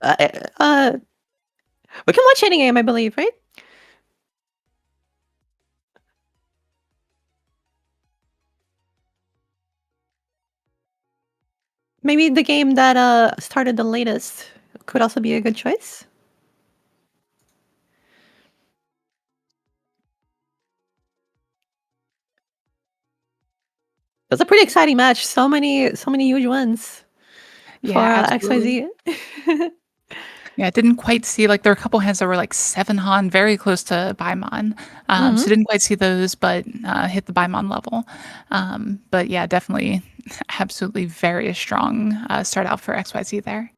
Uh, uh, we can watch any game, I believe, right? Maybe the game that started the latest could also be a good choice. It was a pretty exciting match. So many huge wins for Yeah, absolutely. XYZ. Yeah, I didn't quite see like there were a couple hands that were like 7 Han, very close to Baimon. So Mhm. didn't quite see those, but hit the Baimon level. But yeah, definitely, absolutely very strong start out for XYZ there.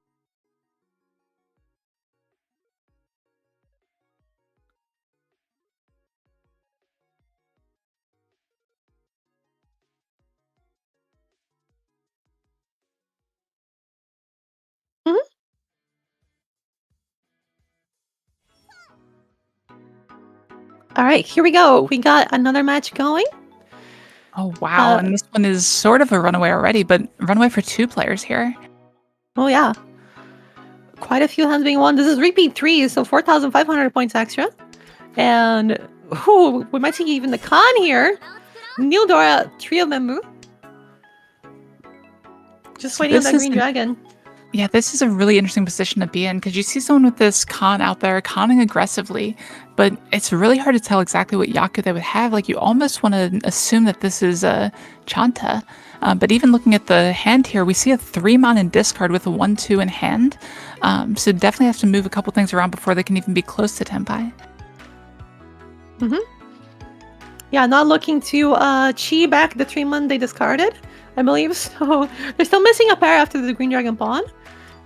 Mhm. All right, here we go. We got another match going. Oh, wow, Uh, and this one is sort of a runaway already, but runaway for 2 players here. oh yeah, quite a few hands being won. This is repeat three, so 4,500 points extra. And ooh, we might see even the Khan here. New Dora, trio Membu. Just So waiting on this that is green dragon. Yeah, this is a really interesting position to be in because you see someone with this con out there conning aggressively, but it's really hard to tell exactly what Yaku they would have. Like you almost want to assume that this is a Chanta. But even looking at the hand here, we see a 3-mon in discard with a 1-2 in hand. So definitely have to move a couple things around before they can even be close to Tenpai. Yeah, not looking to chi back the 3-mon they discarded, I believe. So they're still missing a pair after the green dragon pawn.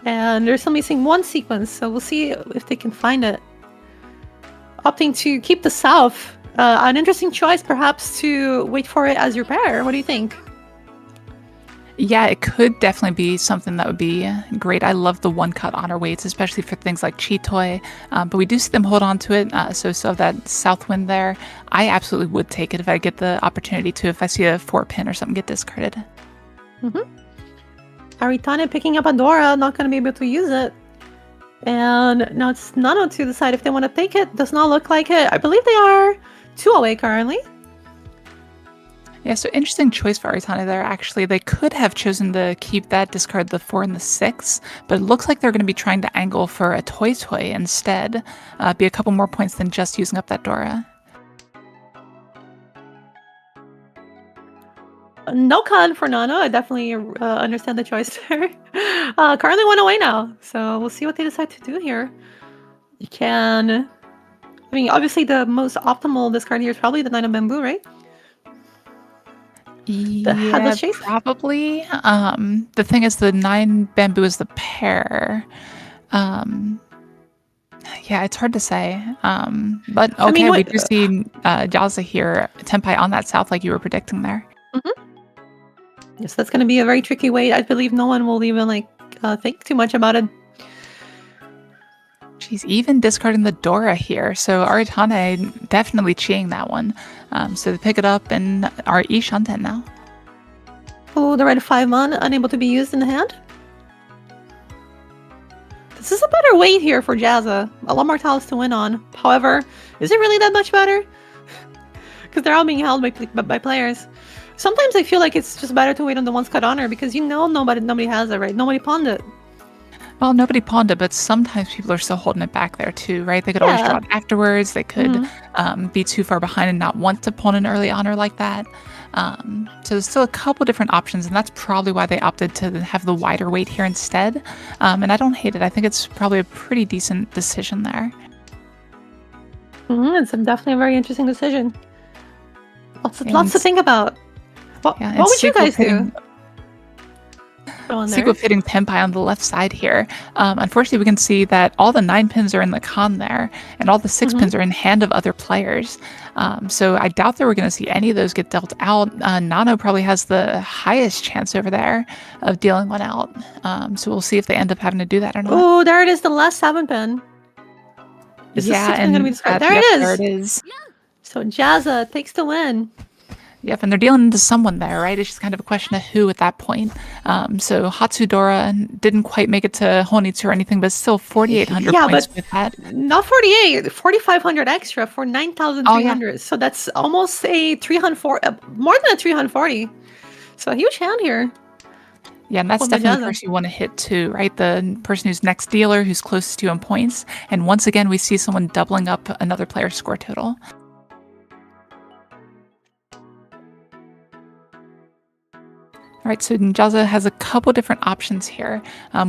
And they're still missing one sequence, so we'll see if they can find it. Opting to keep the south. An interesting choice, perhaps, to wait for it as your pair. What do you think? Yeah, it could definitely be something that would be great. I love the one-cut honor weights, especially for things like Chitoi. But we do see them hold on to it, so still have that south wind there. I absolutely would take it if I get the opportunity to, if I see a 4-pin or something get discarded. Aritane picking up Adora, not going to be able to use it. And now it's Nano to decide if they want to take it. Does not look like it. I believe they are 2 away currently. Yeah, so interesting choice for Aritane there, actually. They could have chosen to keep that, discard the 4 and the 6, but it looks like they're going to be trying to angle for a Toy Toy instead. Be a couple more points than just using up that Dora. No con for Nano. I definitely understand the choice there. Currently 1 away now. So we'll see what they decide to do here. You can... I mean, obviously the most optimal discard here is probably the 9 of Bamboo, right? The Yeah, Headless Chase? probably. The thing is, the 9 bamboo is the pair. Yeah, it's hard to say. But okay, I mean, we what... do see Jaza here, Tenpai on that south, like you were predicting there. Yes, that's going to be a very tricky way. I believe no one will even think too much about it. She's even discarding the Dora here, so Aritane definitely cheating that one. So they pick it up and are Shanten now. Oh, the red 5-mon, unable to be used in the hand. This is a better weight here for Jazza. A lot more tiles to win on. However, is it really that much better? Because they're all being held by players. Sometimes I feel like it's just better to wait on the one's cut honor because you know nobody has it, right? Nobody pawned it. Well, nobody pawned it, but sometimes people are still holding it back there too, right? They could always draw it afterwards. They could be too far behind and not want to pawn an early honor like that. So there's still a couple different options, and that's probably why they opted to have the wider weight here instead. And I don't hate it. I think it's probably a pretty decent decision there. It's definitely a very interesting decision. Lots to think about. What would you guys do? Sequel fitting Tenpai on the left side here. Unfortunately, we can see that all the 9 pins are in the con there, and all the 6 pins are in hand of other players. So I doubt that we're going to see any of those get dealt out. Nano probably has the highest chance over there of dealing one out. So we'll see if they end up having to do that or not. Oh, there it is, the last 7 pin. Is yeah, and going to be discarded? There it is. So Jazza takes the win. Yep, and they're dealing into someone there, right? It's just kind of a question of who at that point. So Hatsudora didn't quite make it to Honitsu or anything, but still 4,800 points with that. Not 48, 4,500 extra for 9,300. Yeah. So that's almost a 340, more than a 340. So a huge hand here. Yeah, and that's definitely the person you want to hit too, right? The person who's next dealer, who's closest to you in points. And once again, we see someone doubling up another player's score total. All right, so Ninjaza has a couple different options here.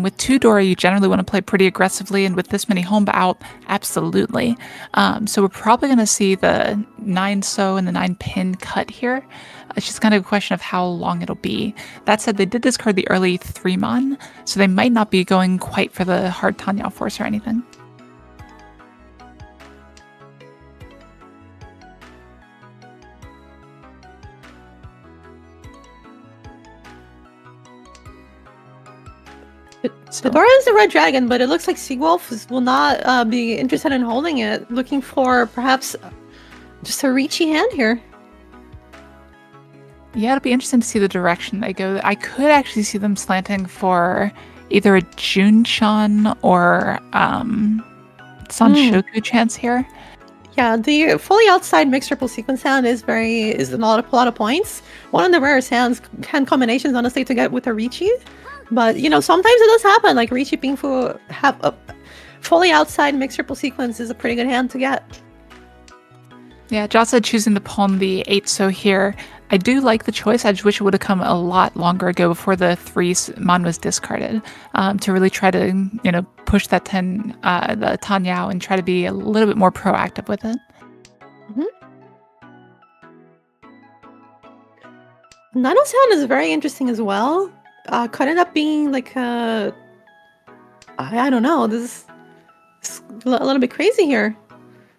With 2 Dora, you generally want to play pretty aggressively, and with this many home out, absolutely. So we're probably going to see the 9 so and the 9 pin cut here. It's just kind of a question of how long it'll be. That said, they did discard the early 3-mon, so they might not be going quite for the hard Tanyao force or anything. So Dora is the red dragon, but it looks like Seawolf will not be interested in holding it. Looking for perhaps just a Riichi hand here. Yeah, it'll be interesting to see the direction they go. I could actually see them slanting for either a Junshan or Mm. Sanshoku chance here. Yeah, the fully outside mixed triple sequence sound is a lot of points. One of the rare hand combinations, honestly, to get with a Riichi. But sometimes it does happen. Like Riichi Pingfu have a fully outside mixed triple sequence is a pretty good hand to get. Yeah, Jasa choosing to pawn the 8-so here. I do like the choice. I just wish it would have come a lot longer ago before the 3 Mon was discarded to really try to, push that 10, the Tan Yao and try to be a little bit more proactive with it. Mhm. Nano sound is very interesting as well. Could end up being like I don't know. This is a little bit crazy here.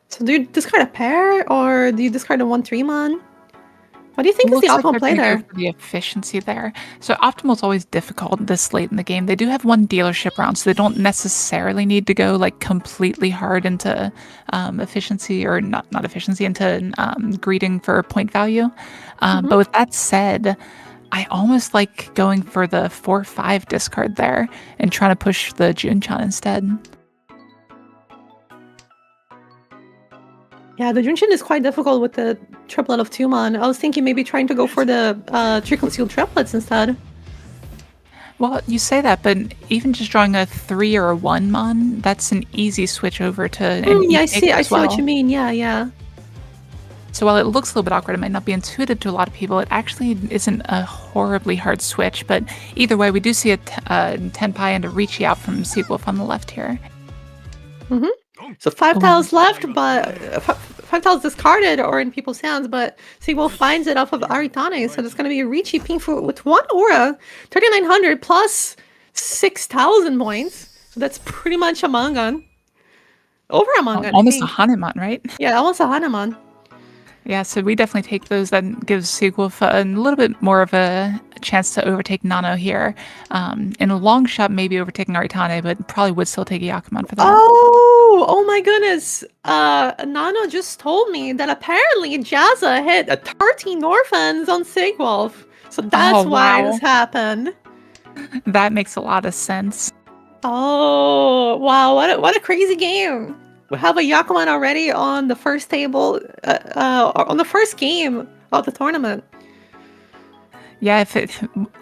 So do you discard a pair or do you discard a 1/3 mon? What do you think is the Looks like optimal they're play going to go there? for the efficiency there. So optimal is always difficult this late in the game. They do have one dealership round, so they don't necessarily need to go like completely hard into efficiency or not efficiency into greeting for point value. Mhm. But with that said, I almost like going for the 4/5 discard there and trying to push the Junchan instead. Yeah, the Junshin is quite difficult with the triplet of 2 mon. I was thinking maybe trying to go for the trickle seal triplets instead. Well, you say that, but even just drawing a 3 or a 1 mon, that's an easy switch over to an Yeah, e-take I as see what you well. mean. Yeah, yeah. So while it looks a little bit awkward, it might not be intuitive to a lot of people. It actually isn't a horribly hard switch, but either way, we do see a Tenpai and a Riichi out from Seawolf on the left here. Mhm. So 5 Oh, tiles left, but 5 tiles discarded or in people's hands, but Seagull finds it off of Aritane, so there's going to be a Riichi Pingfu with 1 aura, 3,900 plus 6,000 points. So that's pretty much a Mangan. Over a Mangan, I almost a think. Hanuman, right? Yeah, almost a Hanuman. Yeah, so we definitely take those. That gives Seawolf a little bit more of a chance to overtake Nano here. In a long shot, maybe overtaking Aritane, but probably would still take Yakuman for that. Oh my goodness. Nano just told me that apparently Jazza hit a 13 orphans on Sigwolf. So Oh, that's why this wow. happened. That makes a lot of sense. Oh, wow, what a crazy game. We have a Yakuman already on the first table, on the first game of the tournament. Yeah,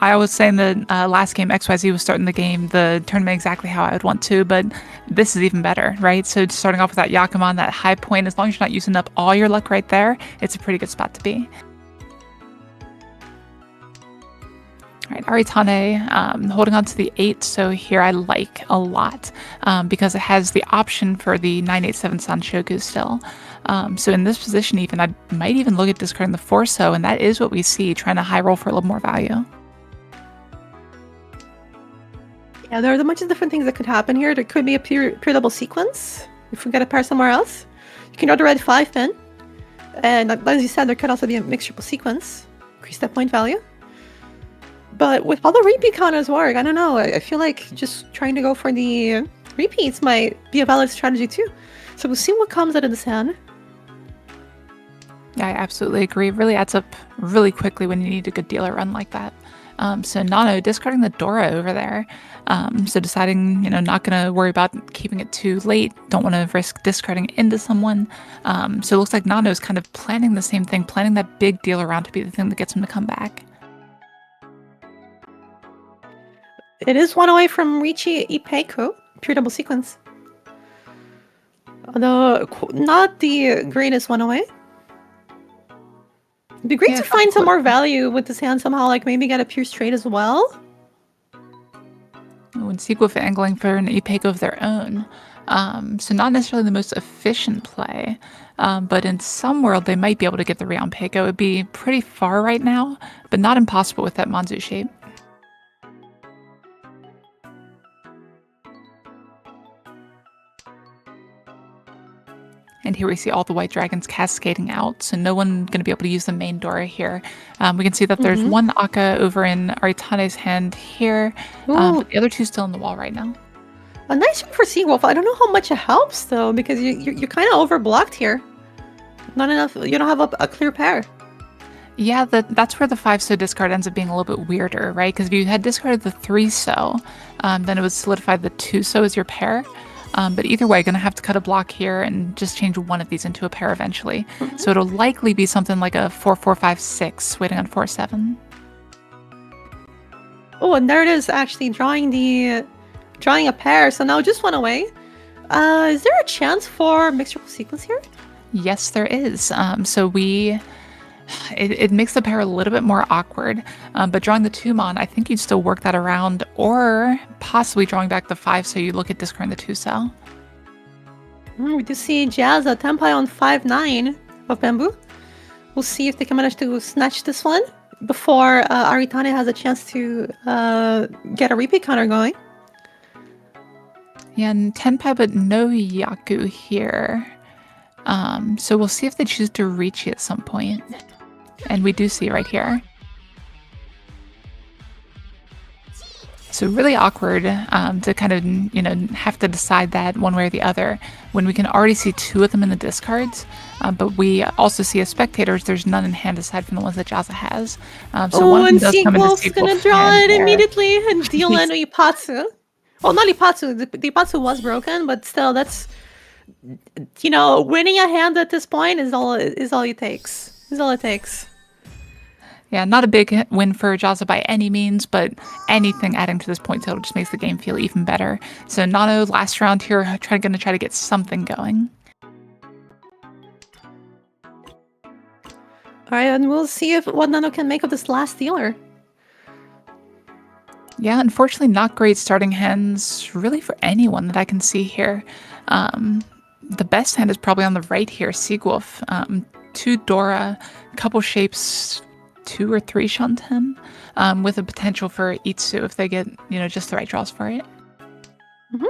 I was saying the last game XYZ was starting the tournament exactly how I would want to, but this is even better, right? So starting off with that Yakuman, that high point, as long as you're not using up all your luck right there, it's a pretty good spot to be. All right, Aritane holding on to the 8, so here I like a lot because it has the option for the 987 Sanshoku still. So in this position even, I might even look at discarding the 4-so, and that is what we see, trying to high roll for a little more value. Yeah, there are a bunch of different things that could happen here. There could be a pure double sequence if we get a pair somewhere else. You can draw the red 5 pin, and as you said, there could also be a mixed triple sequence, increase that point value. But with all the repeat counters work, I don't know. I feel like just trying to go for the repeats might be a valid strategy too. So we'll see what comes out of this hand. Yeah, I absolutely agree. It really adds up really quickly when you need a good dealer run like that. So Nano discarding the Dora over there. So deciding, not going to worry about keeping it too late. Don't want to risk discarding into someone. So it looks like Nano is kind of planning the same thing, planning that big dealer round to be the thing that gets him to come back. It is one away from Riichi Ipeiko, pure double sequence. Although not the greatest one away. It'd be great Yeah, to find some more value with this hand somehow, like maybe get a pure straight as well. when Sequif angling for an e-peg of their own. So not necessarily the most efficient play, but in some world they might be able to get the Rion Pego. It would be pretty far right now, but not impossible with that Manzu shape. And here we see all the white dragons cascading out, so no one going to be able to use the main Dora here. We can see that there's one Akka over in Aritane's hand here, but the other two still on the wall right now. A nice one for Seawolf. I don't know how much it helps though, because you're kind of overblocked here. Not enough. You don't have a clear pair. Yeah, that's where the 5-so discard ends up being a little bit weirder, right? Because if you had discarded the 3-so, then it would solidify the 2-so as your pair. But either way, gonna have to cut a block here and just change one of these into a pair eventually. Mhm. So it'll likely be something like a 4-4-5-6, waiting on 4-7. Oh, and there it is, actually drawing a pair. So now just one away. Is there a chance for mixed sequence here? Yes, there is. It makes the pair a little bit more awkward, but drawing the 2-mon, I think you'd still work that around, or possibly drawing back the 5, so you look at discarding the 2-cell. We do see Jazza Tenpai on 5-9 of Bamboo. We'll see if they can manage to snatch this one before Aritane has a chance to get a repeat counter going. Yeah, and Tenpai, but no Yaku here. So we'll see if they choose to Riichi at some point. And we do see right here. So really awkward to kind of, have to decide that one way or the other when we can already see 2 of them in the discards. But we also see as spectators, there's none in hand aside from the ones that Jazza has. So one of them And does come into Sequel's gonna Sequel's draw hand it there. immediately and deal in Ipatsu. Well, not Ipatsu. The Ipatsu was broken, but still, that's winning a hand at this point is all it takes. Is all it takes. Yeah, not a big win for Jazza by any means, but anything adding to this point total just makes the game feel even better. So Nano, last round here, gonna try to get something going. All right, and we'll see what Nano can make of this last dealer. Yeah, unfortunately, not great starting hands really for anyone that I can see here. The best hand is probably on the right here, Seagwolf. 2 Dora, couple shapes, 2 or 3 Shanten, with a potential for Itsu if they get, just the right draws for it. Mhm.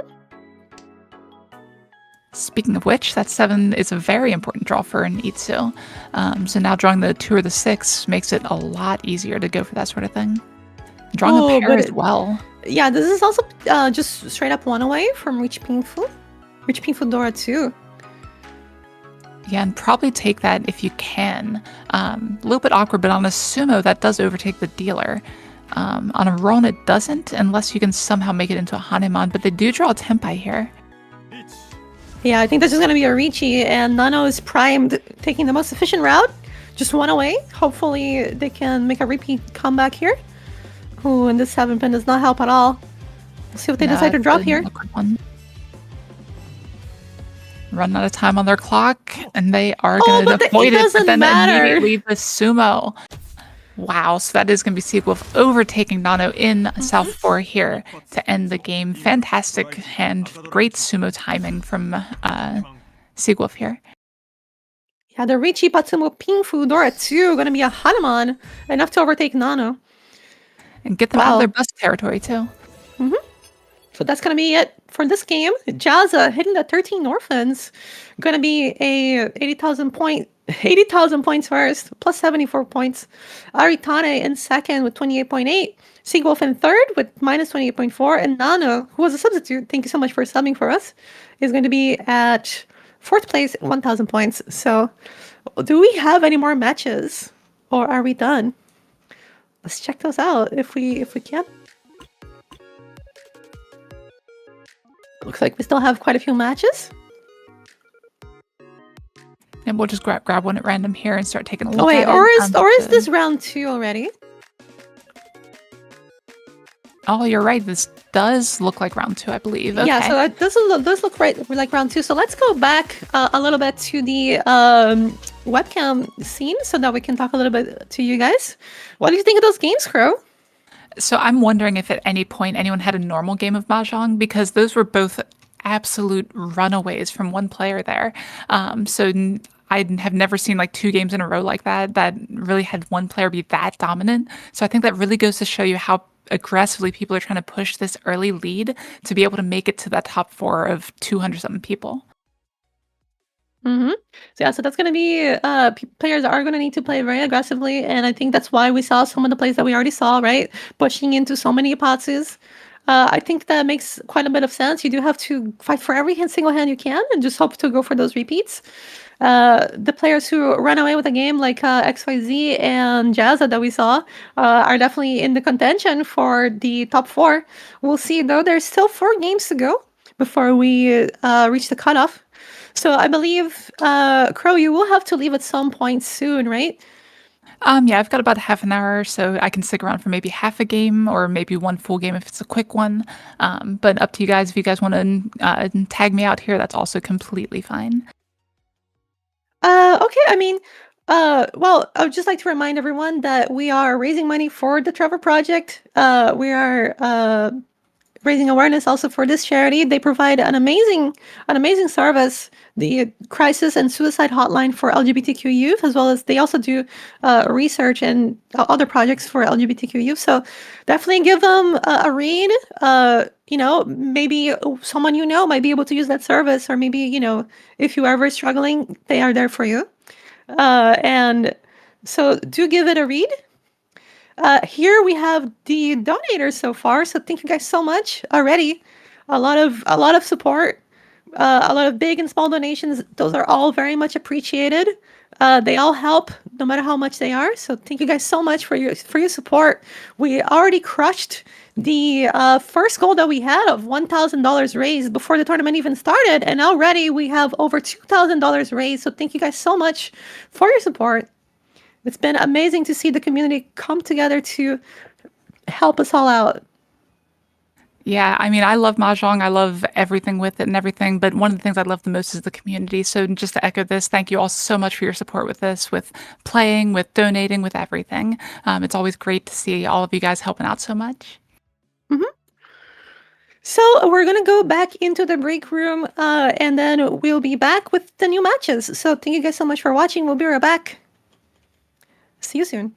Speaking of which, that 7 is a very important draw for an Itsu. So now drawing the 2 or the 6 makes it a lot easier to go for that sort of thing. Drawing a pair as well. Yeah, this is also just straight up one away from Riichi Pinfu Dora too. Yeah, and probably take that if you can. A little bit awkward, but on a sumo, that does overtake the dealer. On a Ron, it doesn't, unless you can somehow make it into a Hanemon, but they do draw a Tenpai here. Yeah, I think this is going to be a Riichi, and Nano is primed, taking the most efficient route. Just one away. Hopefully they can make a repeat comeback here. Ooh, and this 7-pin does not help at all. We'll see what they decide to drop here. Run out of time on their clock, and they are going to avoid it, but then immediately the sumo. Wow, so that is going to be Seagwolf overtaking Nano in South 4 here to end the game. Fantastic hand, great sumo timing from Seagwolf here. Yeah, the Riichi Patsumo Pinfu Dora 2 going to be a Hanuman, enough to overtake Nano. And get them out of their bus territory, too. Mm-hmm. So that's going to be it for this game. Jazza hitting the 13 orphans. Going to be a 80,000 points first, plus 74 points. Aritane in second with 28.8. Seagwolf in third with minus 28.4. And Nano, who was a substitute, thank you so much for subbing for us, is going to be at fourth place at 1,000 points. So do we have any more matches? Or are we done? Let's check those out if we can. Looks like we still have quite a few matches. And we'll just grab one at random here and start taking a look at it. Or is this round 2 already? Oh, you're right. This does look like round 2, I believe. Okay. Yeah, so that does look right like round 2. So let's go back a little bit to the webcam scene so that we can talk a little bit to you guys. What do you think of those games, Crow? So I'm wondering if at any point anyone had a normal game of Mahjong, because those were both absolute runaways from one player there. So I have never seen like 2 games in a row like that really had one player be that dominant. So I think that really goes to show you how aggressively people are trying to push this early lead to be able to make it to that top 4 of 200-something people. Mm-hmm. So that's going to be players are going to need to play very aggressively, and I think that's why we saw some of the plays that we already saw, right? Pushing into so many Ipatsus. I think that makes quite a bit of sense. You do have to fight for every single hand you can and just hope to go for those repeats. The players who run away with a game like XYZ and Jazza that we saw are definitely in the contention for the top four. We'll see, though. There's still 4 games to go before we reach the cutoff. So I believe, Crow, you will have to leave at some point soon, right? Yeah, I've got about half an hour, so I can stick around for maybe half a game or maybe one full game if it's a quick one. But up to you guys. If you guys want to tag me out here, that's also completely fine. Okay. I mean, well, I would just like to remind everyone that we are raising money for the Trevor Project. We are raising awareness also for this charity. They provide an amazing service, the crisis and suicide hotline for LGBTQ youth, as well as they also do research and other projects for LGBTQ youth. So definitely give them a read. Maybe someone you know might be able to use that service, or maybe if you're ever struggling, they are there for you. And so do give it a read. Here we have the donators so far, so thank you guys so much already. A lot of support, a lot of big and small donations. Those are all very much appreciated. They all help, no matter how much they are. So thank you guys so much for your support. We already crushed the first goal that we had of $1,000 raised before the tournament even started, and already we have over $2,000 raised. So thank you guys so much for your support. It's been amazing to see the community come together to help us all out. Yeah, I mean, I love Mahjong. I love everything with it and everything. But one of the things I love the most is the community. So just to echo this, thank you all so much for your support with this, with playing, with donating, with everything. It's always great to see all of you guys helping out so much. Mhm. So we're gonna go back into the break room, and then we'll be back with the new matches. So thank you guys so much for watching. We'll be right back. See you soon.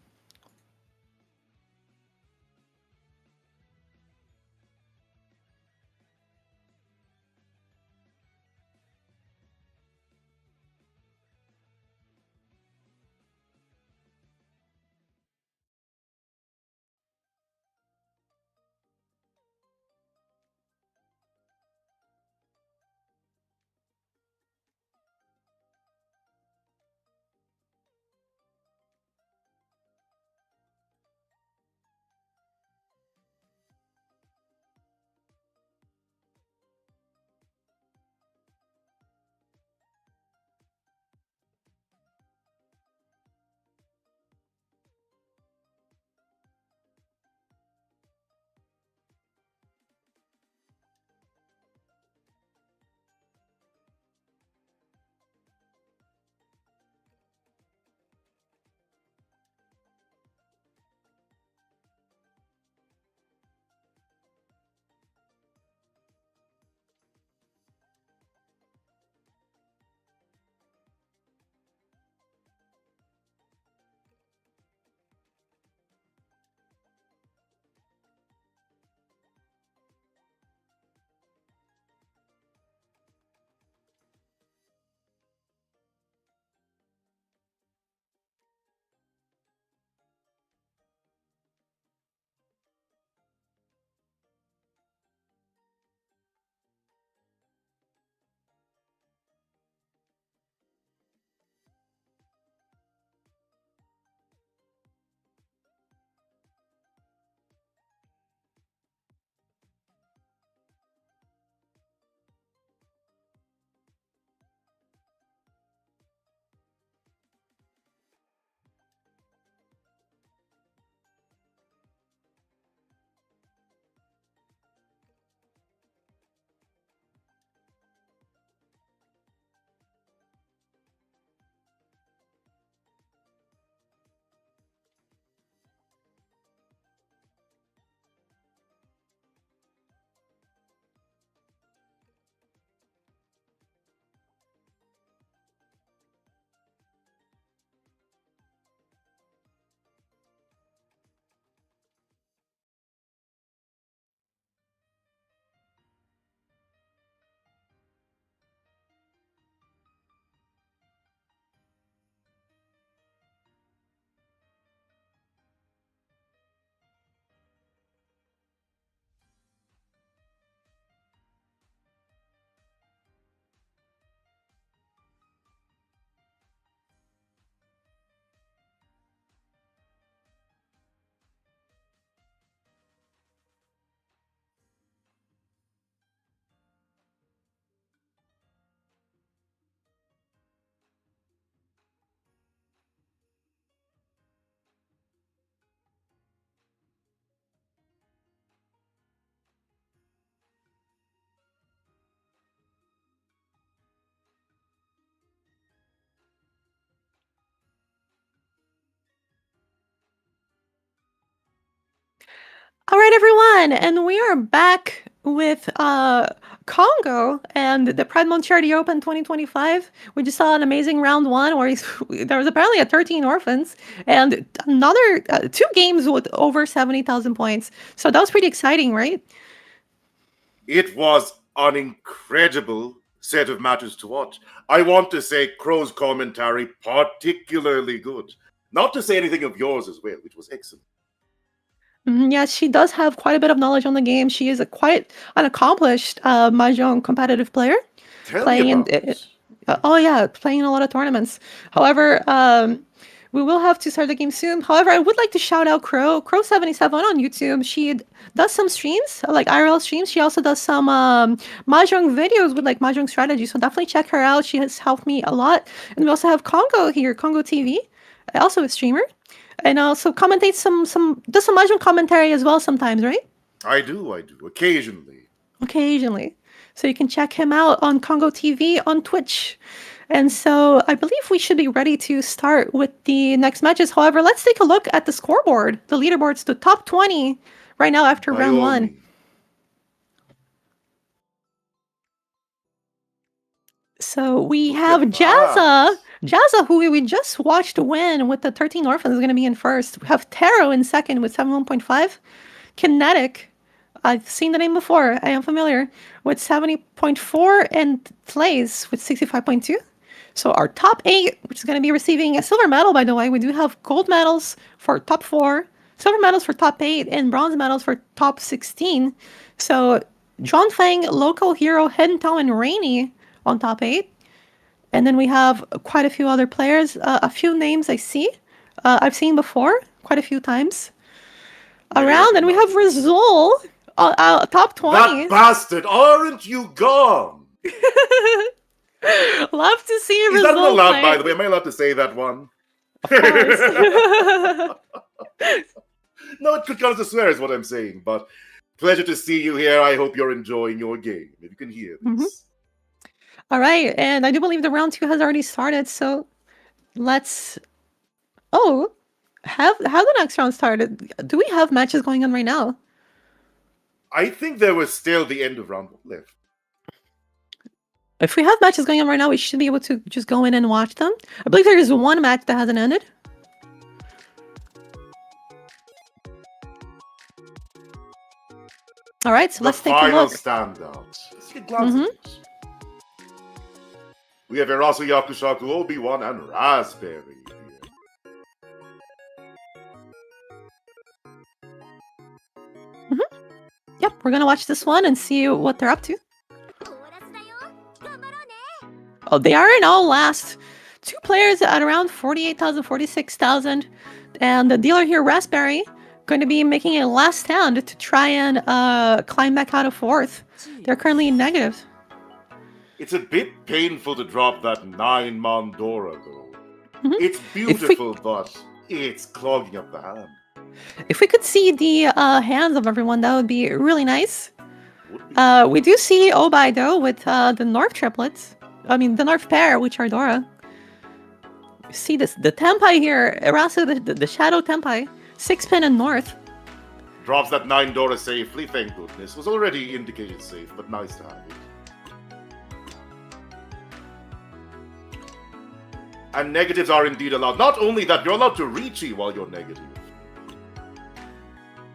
All right, everyone, and we are back with Congo and the Pride Month Charity Open 2025. We just saw an amazing round one where there was apparently a 13 orphans and another two games with over 70,000 points. So that was pretty exciting, right? It was an incredible set of matches to watch. I want to say Crow's commentary particularly good. Not to say anything of yours as well, which was excellent. Yeah, she does have quite a bit of knowledge on the game. She is a quite an accomplished mahjong competitive player, Tell playing me in about it. oh yeah, playing in a lot of tournaments. However, we will have to start the game soon. However, I would like to shout out Crow77 on YouTube. She does some streams, like IRL streams. She also does some mahjong videos with like mahjong strategy. So definitely check her out. She has helped me a lot. And we also have Congo here, Congo TV, also a streamer, and also commentates does some mahjong commentary as well sometimes, right? I do, occasionally. Occasionally. So you can check him out on Congo TV on Twitch. And so I believe we should be ready to start with the next matches. However, let's take a look at the scoreboard, the leaderboards, the top 20 right now after By round all one. means. So we Look have at that. Jazza, who we just watched win with the 13 orphans, is going to be in first. We have Taro in second with 71.5. Kinetic, I've seen the name before. I am familiar with 70.4, and Plays with 65.2. So our top 8, which is going to be receiving a silver medal, by the way. We do have gold medals for top 4, silver medals for top 8, and bronze medals for top 16. So John Fang, Local Hero, Hen Tao, and Rainy on top 8. And then we have quite a few other players. A few names I see. I've seen before quite a few times around. And we have Rizul, top 20. That bastard, aren't you gone? Love to see Is Rizul that allowed, play. by the way? Am I allowed to say that one? Of course. No, it could count as a swear is what I'm saying, but pleasure to see you here. I hope you're enjoying your game. If you can hear this. All right, and I do believe the round 2 has already started, so let's... Oh, have the next round started. Do we have matches going on right now? I think there was still the end of round 1 left. If we have matches going on right now, we should be able to just go in and watch them. I believe there is one match that hasn't ended. All right, so let's take a Final look. standout. Let's take a glance at it. We have Erasu Yakushaku, Obi-Wan, and Raspberry here. Yep, we're gonna watch this one and see what they're up to. Oh, they are in all last. 2 players at around 48,000, 46,000. And the dealer here, Raspberry, going to be making a last stand to try and climb back out of 4th. They're currently in negatives. It's a bit painful to drop that 9 Mandora, though. It's beautiful, but it's clogging up the hand. If we could see the hands of everyone, that would be really nice. We do see Obai, though, with the North triplets. I mean, the North pair, which are Dora. See this, the Tenpai here, Erasu, the Shadow Tenpai, 6-pin and North. Drops that 9 Dora safely, thank goodness. Was already indicated safe, but nice to have it. And negatives are indeed allowed. Not only that, you're allowed to Riichi while you're negative.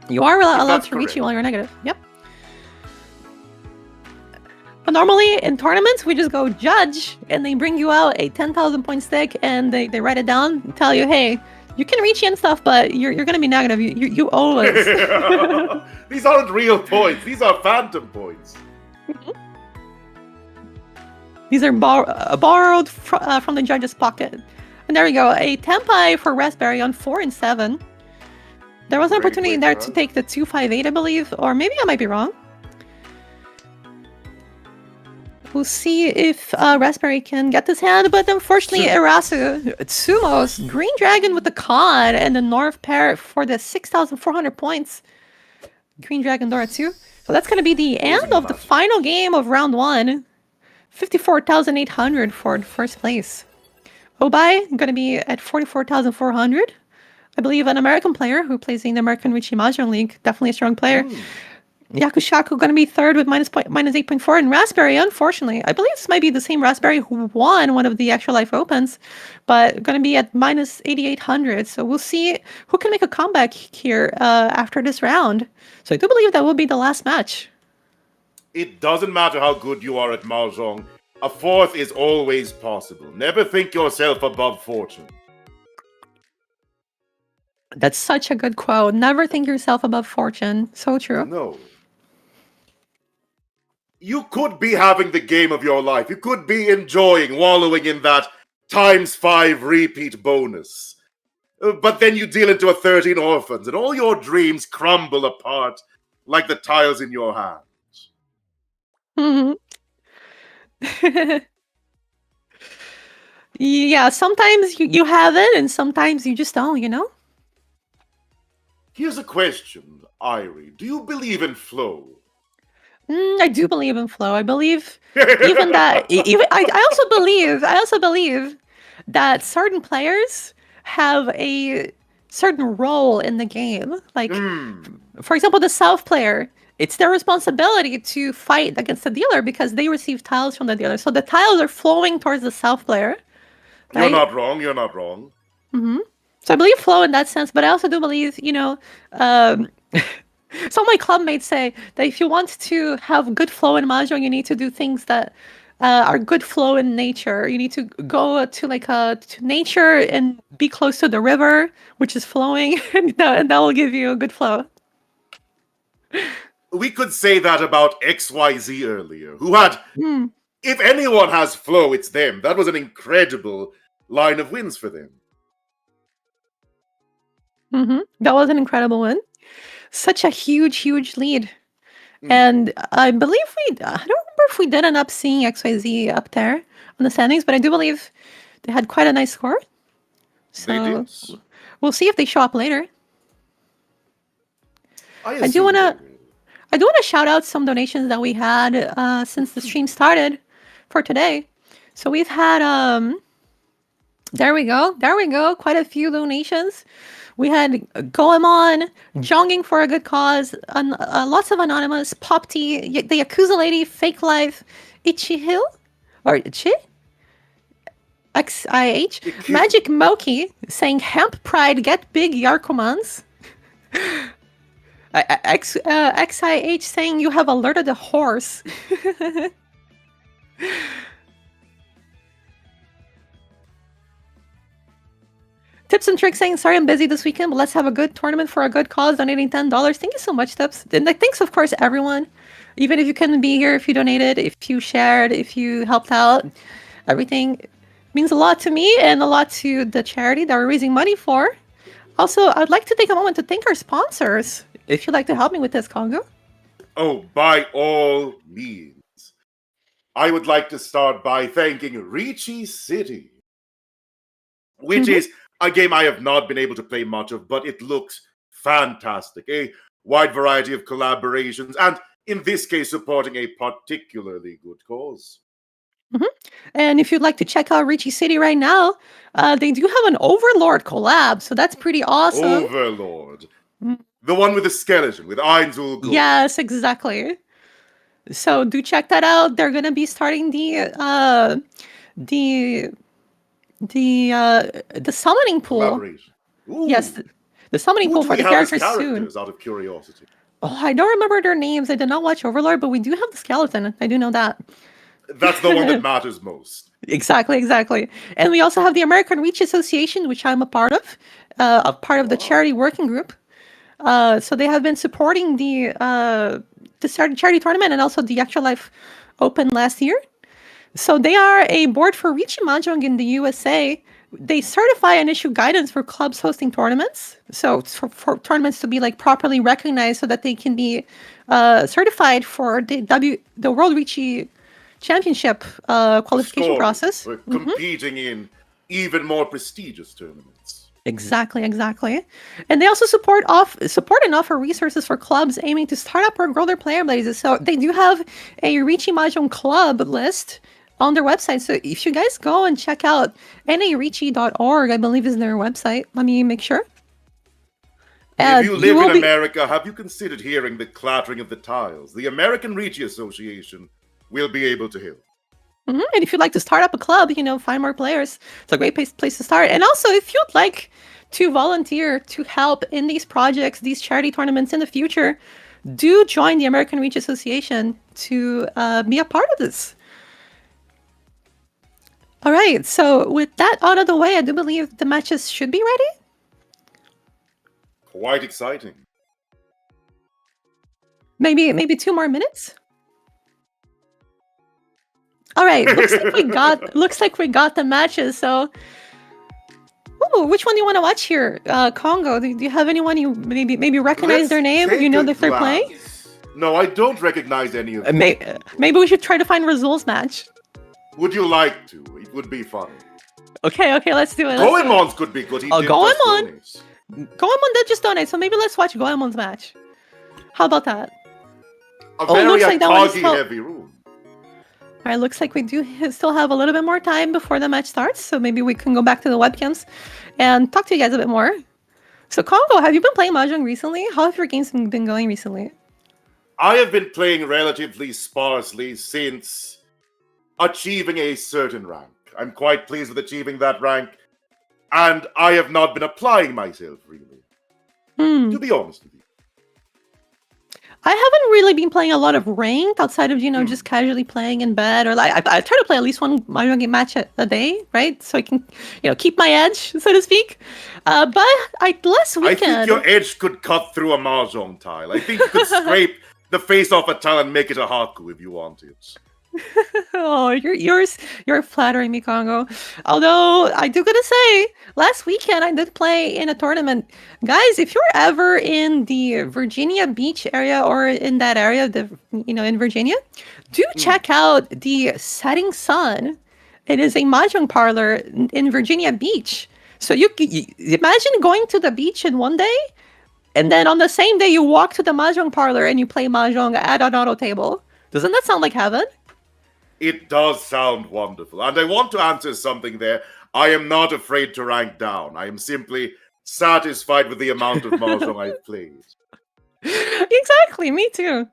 You are allowed to reach you while you're negative. Yep. But normally in tournaments, we just go judge, and they bring you out a 10,000 point stick, and they write it down and tell you, hey, you can reach and stuff, but you're going to be negative. You owe us. These aren't real points. These are phantom points. These are borrowed from the judge's pocket. And there we go. A Tenpai for Raspberry on 4 and 7. There was an opportunity there to take the 258, I believe. Or maybe I might be wrong. We'll see if Raspberry can get this hand. But unfortunately, Erasu, Sumo's Green Dragon with the Con and the North pair for the 6,400 points. Green Dragon Dora 2. So that's going to be the end of the final game of round 1. 54,800 for first place. Obai going to be at 44,400. I believe an American player who plays in the American Riichi Mahjong League, definitely a strong player. Yakushaku going to be third with minus 8.4, and Raspberry, unfortunately, I believe this might be the same Raspberry who won one of the Actual Life Opens, but going to be at minus 8,800. So we'll see who can make a comeback here after this round. So I do believe that will be the last match. It doesn't matter how good you are at Mahjong, a fourth is always possible. Never think yourself above fortune. That's such a good quote. Never think yourself above fortune. So true. No. You could be having the game of your life. You could be enjoying, wallowing in that ×5 repeat bonus. But then you deal into a 13 orphans, and all your dreams crumble apart like the tiles in your hands. Yeah, sometimes you have it, and sometimes you just don't, you know? Here's a question, Irie. Do you believe in flow? I do believe in flow. I believe even that. I also believe that certain players have a certain role in the game. Like, for example, the South player. It's their responsibility to fight against the dealer because they receive tiles from the dealer. So the tiles are flowing towards the South player. Right? You're not wrong. You're not wrong. So I believe flow in that sense, but I also do believe, some of my clubmates say that if you want to have good flow in Mahjong, you need to do things that are good flow in nature. You need to go to to nature and be close to the river, which is flowing, and that will give you a good flow. We could say that about XYZ earlier, who had, if anyone has flow, it's them. That was an incredible line of wins for them. That was an incredible win. Such a huge lead. And I believe I don't remember if we did end up seeing XYZ up there on the standings, but I do believe they had quite a nice score. So They did. we'll see if they show up later. I do want to shout out some donations that we had since the stream started for today. So we've had there we go, quite a few donations. We had Goemon, Jonging for a Good Cause, lots of anonymous, Pop Tea, the Yakuza Lady, Fake Life, Ichihil, or Ichi, XIH, Magic Moki saying Hemp Pride, get big Yarkomans. XIH saying you have alerted a horse. Tips and Tricks saying, sorry I'm busy this weekend, but let's have a good tournament for a good cause, donating $10. Thank you so much, Tips. And thanks, of course, everyone. Even if you couldn't be here, if you donated, if you shared, if you helped out, everything means a lot to me and a lot to the charity that we're raising money for. Also, I'd like to take a moment to thank our sponsors. If you'd like to help me with this, Congo. Oh, by all means. I would like to start by thanking Riichi City, which is a game I have not been able to play much of, but it looks fantastic. A wide variety of collaborations, and in this case, supporting a particularly good cause. And if you'd like to check out Riichi City right now, they do have an Overlord collab, so that's pretty awesome. Overlord. The one with the skeleton, with Ainzul Ghul. Yes, exactly. So do check that out. They're gonna be starting the summoning pool. Collaboration. Ooh. Yes, the summoning pool Who do for we the have as characters soon. characters, out of curiosity? Oh, I don't remember their names. I did not watch Overlord, but we do have the skeleton. I do know that. That's the one that matters most. Exactly. And we also have the American Riichi Association, which I'm a part of the charity working group. So they have been supporting the charity tournament and also the Actual Life Open last year. So they are a board for Riichi Mahjong in the USA. They certify and issue guidance for clubs hosting tournaments. So for tournaments to be like properly recognized so that they can be certified for the World Riichi Championship qualification process. We're competing in even more prestigious tournaments. Exactly. And they also support and offer resources for clubs aiming to start up or grow their player bases. So they do have a Riichi Mahjong club list on their website. So if you guys go and check out nariichi.org, I believe is their website. Let me make sure. If you You live will in be. America, have you considered hearing the clattering of the tiles? The American Riichi Association will be able to help. And if you'd like to start up a club, find more players, it's a great place to start. And also, if you'd like to volunteer to help in these projects, these charity tournaments in the future, do join the American Reach Association to be a part of this. All right, so with that out of the way, I do believe the matches should be ready. Quite exciting. Maybe 2 more minutes. All right, looks like we got the matches. So, which one do you want to watch here? Congo. Do you have anyone you maybe recognize their name? You know if they're playing? No, I don't recognize any of them. Maybe we should try to find Rizul's match. Would you like to? It would be fun. Okay, let's do it. Goemon's could be good. Goemon did just donate, so maybe let's watch Goemon's match. How about that? A very looks like that one is heavy room. All right, looks like we do still have a little bit more time before the match starts, so maybe we can go back to the webcams and talk to you guys a bit more. So, Congo, have you been playing Mahjong recently? How have your games been going recently? I have been playing relatively sparsely since achieving a certain rank. I'm quite pleased with achieving that rank, and I have not been applying myself, really. To be honest with you. I haven't really been playing a lot of ranked outside of, just casually playing in bed, or I try to play at least one Mahjong game match a day, right? So I can, keep my edge, so to speak. But last weekend... I think your edge could cut through a Mahjong tile. I think you could scrape the face off a tile and make it a Haku if you wanted. Oh, you're flattering me, Congo. Although I do gotta say, last weekend I did play in a tournament. Guys, if you're ever in the Virginia Beach area or in that area, in Virginia, do check out the Setting Sun. It is a mahjong parlor in Virginia Beach. So you imagine going to the beach in one day, and then on the same day you walk to the mahjong parlor and you play mahjong at an auto table. Doesn't that sound like heaven? It does sound wonderful. And I want to answer something there. I am not afraid to rank down. I am simply satisfied with the amount of Mahjong I've played. Exactly, me too.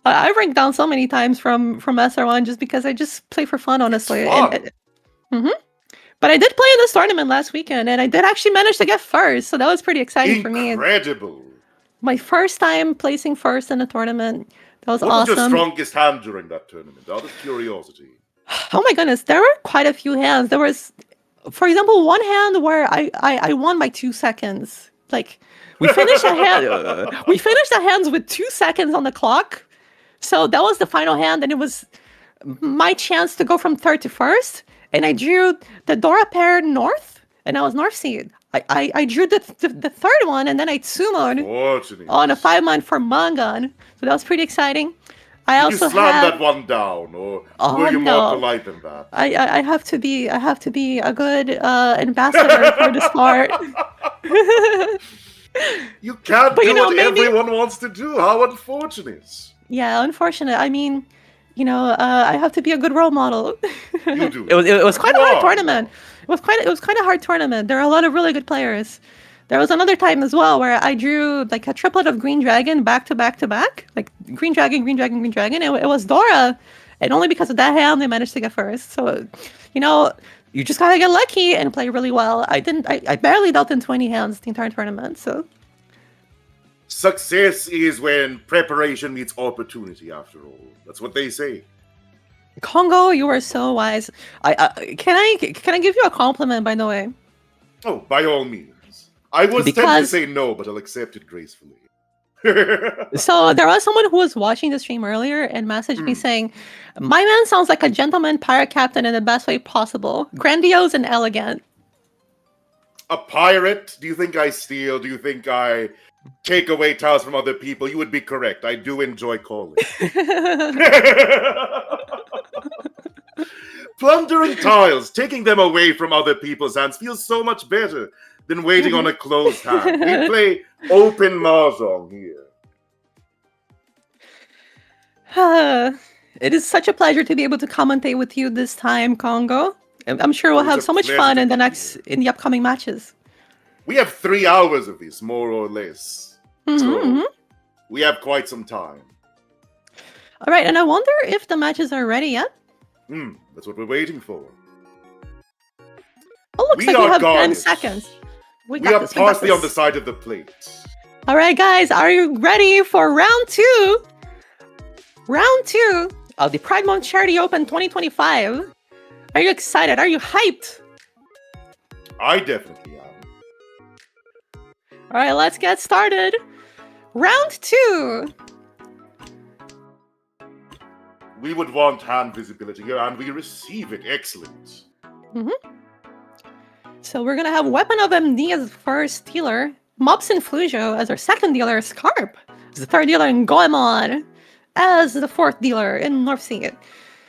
I ranked down so many times from SR1 just because I just play for fun, honestly. But I did play in this tournament last weekend, and I did actually manage to get first, so that was pretty exciting for me. Incredible! My first time placing first in a tournament. That was awesome. What was your strongest hand during that tournament? Out of curiosity. Oh my goodness, there were quite a few hands. There was, for example, one hand where I won by 2 seconds. Like we finished a hand. We finished the hands with 2 seconds on the clock. So that was the final hand, and it was my chance to go from third to first. And I drew the Dora pair north, and I was north seed. I drew the third one, and then I summoned on a 5-man for Mangan. So that was pretty exciting. Did you slam that one down, or were you more polite than that? I have to be a good ambassador for the sport. You can't do what everyone wants to do. How unfortunate. Yeah, unfortunate. I mean, I have to be a good role model. You do. It was quite a hard tournament. It was quite a hard tournament. There are a lot of really good players. There was another time as well where I drew like a triplet of Green Dragon back to back to back, like Green Dragon, Green Dragon, Green Dragon. It was Dora, and only because of that hand they managed to get first. So, you just gotta get lucky and play really well. I barely dealt in 20 hands the entire tournament. So. Success is when preparation meets opportunity, after all. That's what they say. Congo, you are so wise. Can I give you a compliment, by the way? Oh, by all means. I was tempted to say no, but I'll accept it gracefully. So there was someone who was watching the stream earlier and messaged me saying, "My man sounds like a gentleman pirate captain in the best way possible. Grandiose and elegant." A pirate? Do you think I steal? Do you think I take away tiles from other people? You would be correct. I do enjoy calling. Plundering tiles, taking them away from other people's hands feels so much better than waiting on a closed hand. We play open mahjong here. It is such a pleasure to be able to commentate with you this time, Congo. I'm sure we'll have so much fun in the upcoming matches. We have 3 hours of this, more or less. So we have quite some time. All right, and I wonder if the matches are ready yet. That's what we're waiting for. Oh, looks like we have 10 seconds. We are partially on the side of the plate. All right, guys, are you ready for round 2? Round 2 of the Pride Month Charity Open 2025. Are you excited? Are you hyped? I definitely am. All right, let's get started. Round 2. We would want hand visibility here, and we receive it. Excellent. So we're going to have Weapon of MD as the first dealer, Mops and Flujo as our second dealer, Scarp as the third dealer, and Goemon as the fourth dealer in North Sea.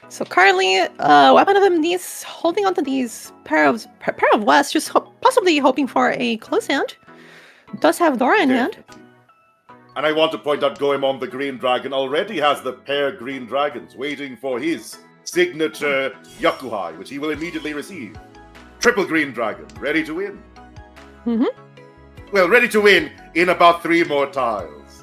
So currently, Weapon of MD is holding onto these pair of West, just possibly hoping for a close hand. Does have Dora in hand. And I want to point out Goemon the Green Dragon already has the pair Green Dragons waiting for his signature Yakuhai, which he will immediately receive. Triple Green Dragon, ready to win. Well, ready to win in about 3 more tiles.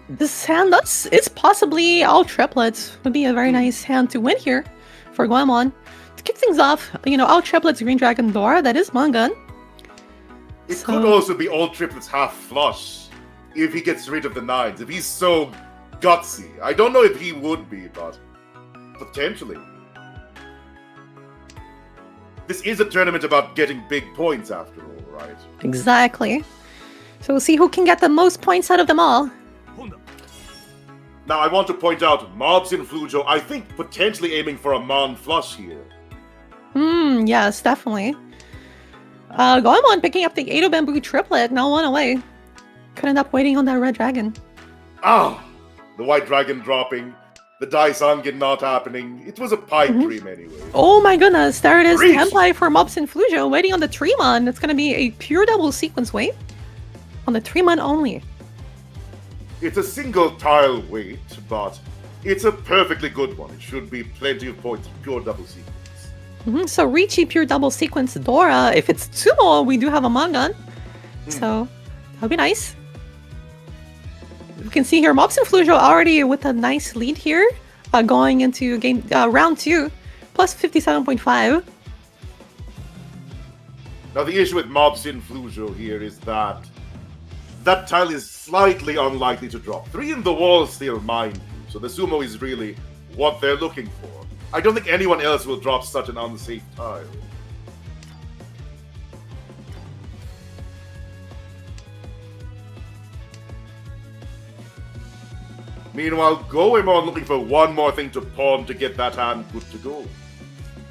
This hand, it's possibly all triplets. Would be a very nice hand to win here for Goemon. To kick things off, all triplets, Green Dragon, Dora, that is Mangan. It could also be all triplets half flush if he gets rid of the 9s. If he's so gutsy. I don't know if he would be, but potentially. This is a tournament about getting big points after all, right? Exactly. So we'll see who can get the most points out of them all. Now, I want to point out Mobs in Flujo, I think potentially aiming for a Mon flush here. Yes, definitely. Goemon picking up the Edo Bamboo triplet, now 1 away. Could end up waiting on that red dragon. The white dragon dropping. The Daisangin not happening. It was a pipe dream anyway. Oh my goodness, there it is. Riichi. Tempai for Mobs and Flujo, waiting on the Tremon. It's going to be a pure double sequence wait. On the Tremon only. It's a single tile wait, but it's a perfectly good one. It should be plenty of points, pure double sequence. So Riichi, pure double sequence Dora. If it's Tsumo, we do have a Mangan. So that'll be nice. You can see here, Mobs and Flujo already with a nice lead here, going into game round 2, plus 57.5. Now the issue with Mobs in Flujo here is that that tile is slightly unlikely to drop. 3 in the wall still, mind you, so the Sumo is really what they're looking for. I don't think anyone else will drop such an unsafe tile. Meanwhile, Goemon looking for one more thing to pawn to get that hand good to go.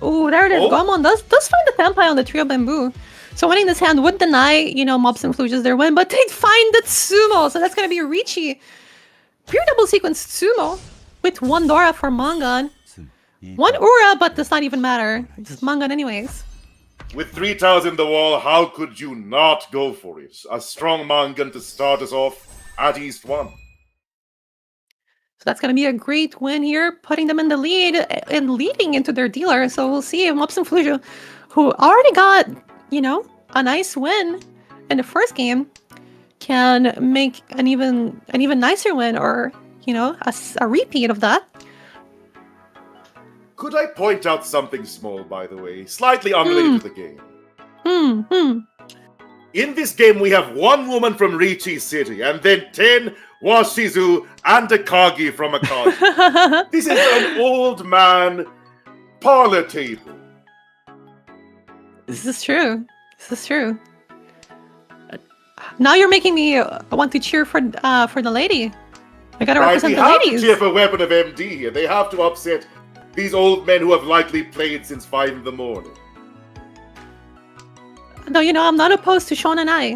Oh, there it is. Goemon does find the Tempai on the Trio Bamboo. So winning this hand would deny, Mobs and Flujo's their win, but they'd find the Tsumo. So that's going to be Riichi. Pure double sequence Tsumo with 1 Dora for Mangan. 1 Ura, but does not even matter. It's Mangan anyways. With 3 tiles in the wall, how could you not go for it? A strong Mangan to start us off at East 1. So that's going to be a great win here, putting them in the lead and leading into their dealer. So we'll see if Mobs and Flujo, who already got, a nice win in the first game, can make an even nicer win, or, a repeat of that. Could I point out something small, by the way, slightly unrelated to the game? In this game, we have 1 woman from Riichi City, and then 10 Washizu and Akagi from Akagi. This is an old man parlor table. This is true. Now you're making me want to cheer for the lady. I gotta represent the ladies. We have to cheer for Weapon of MD here. They have to upset these old men who have likely played since 5 in the morning. No, I'm not opposed to Sean and I.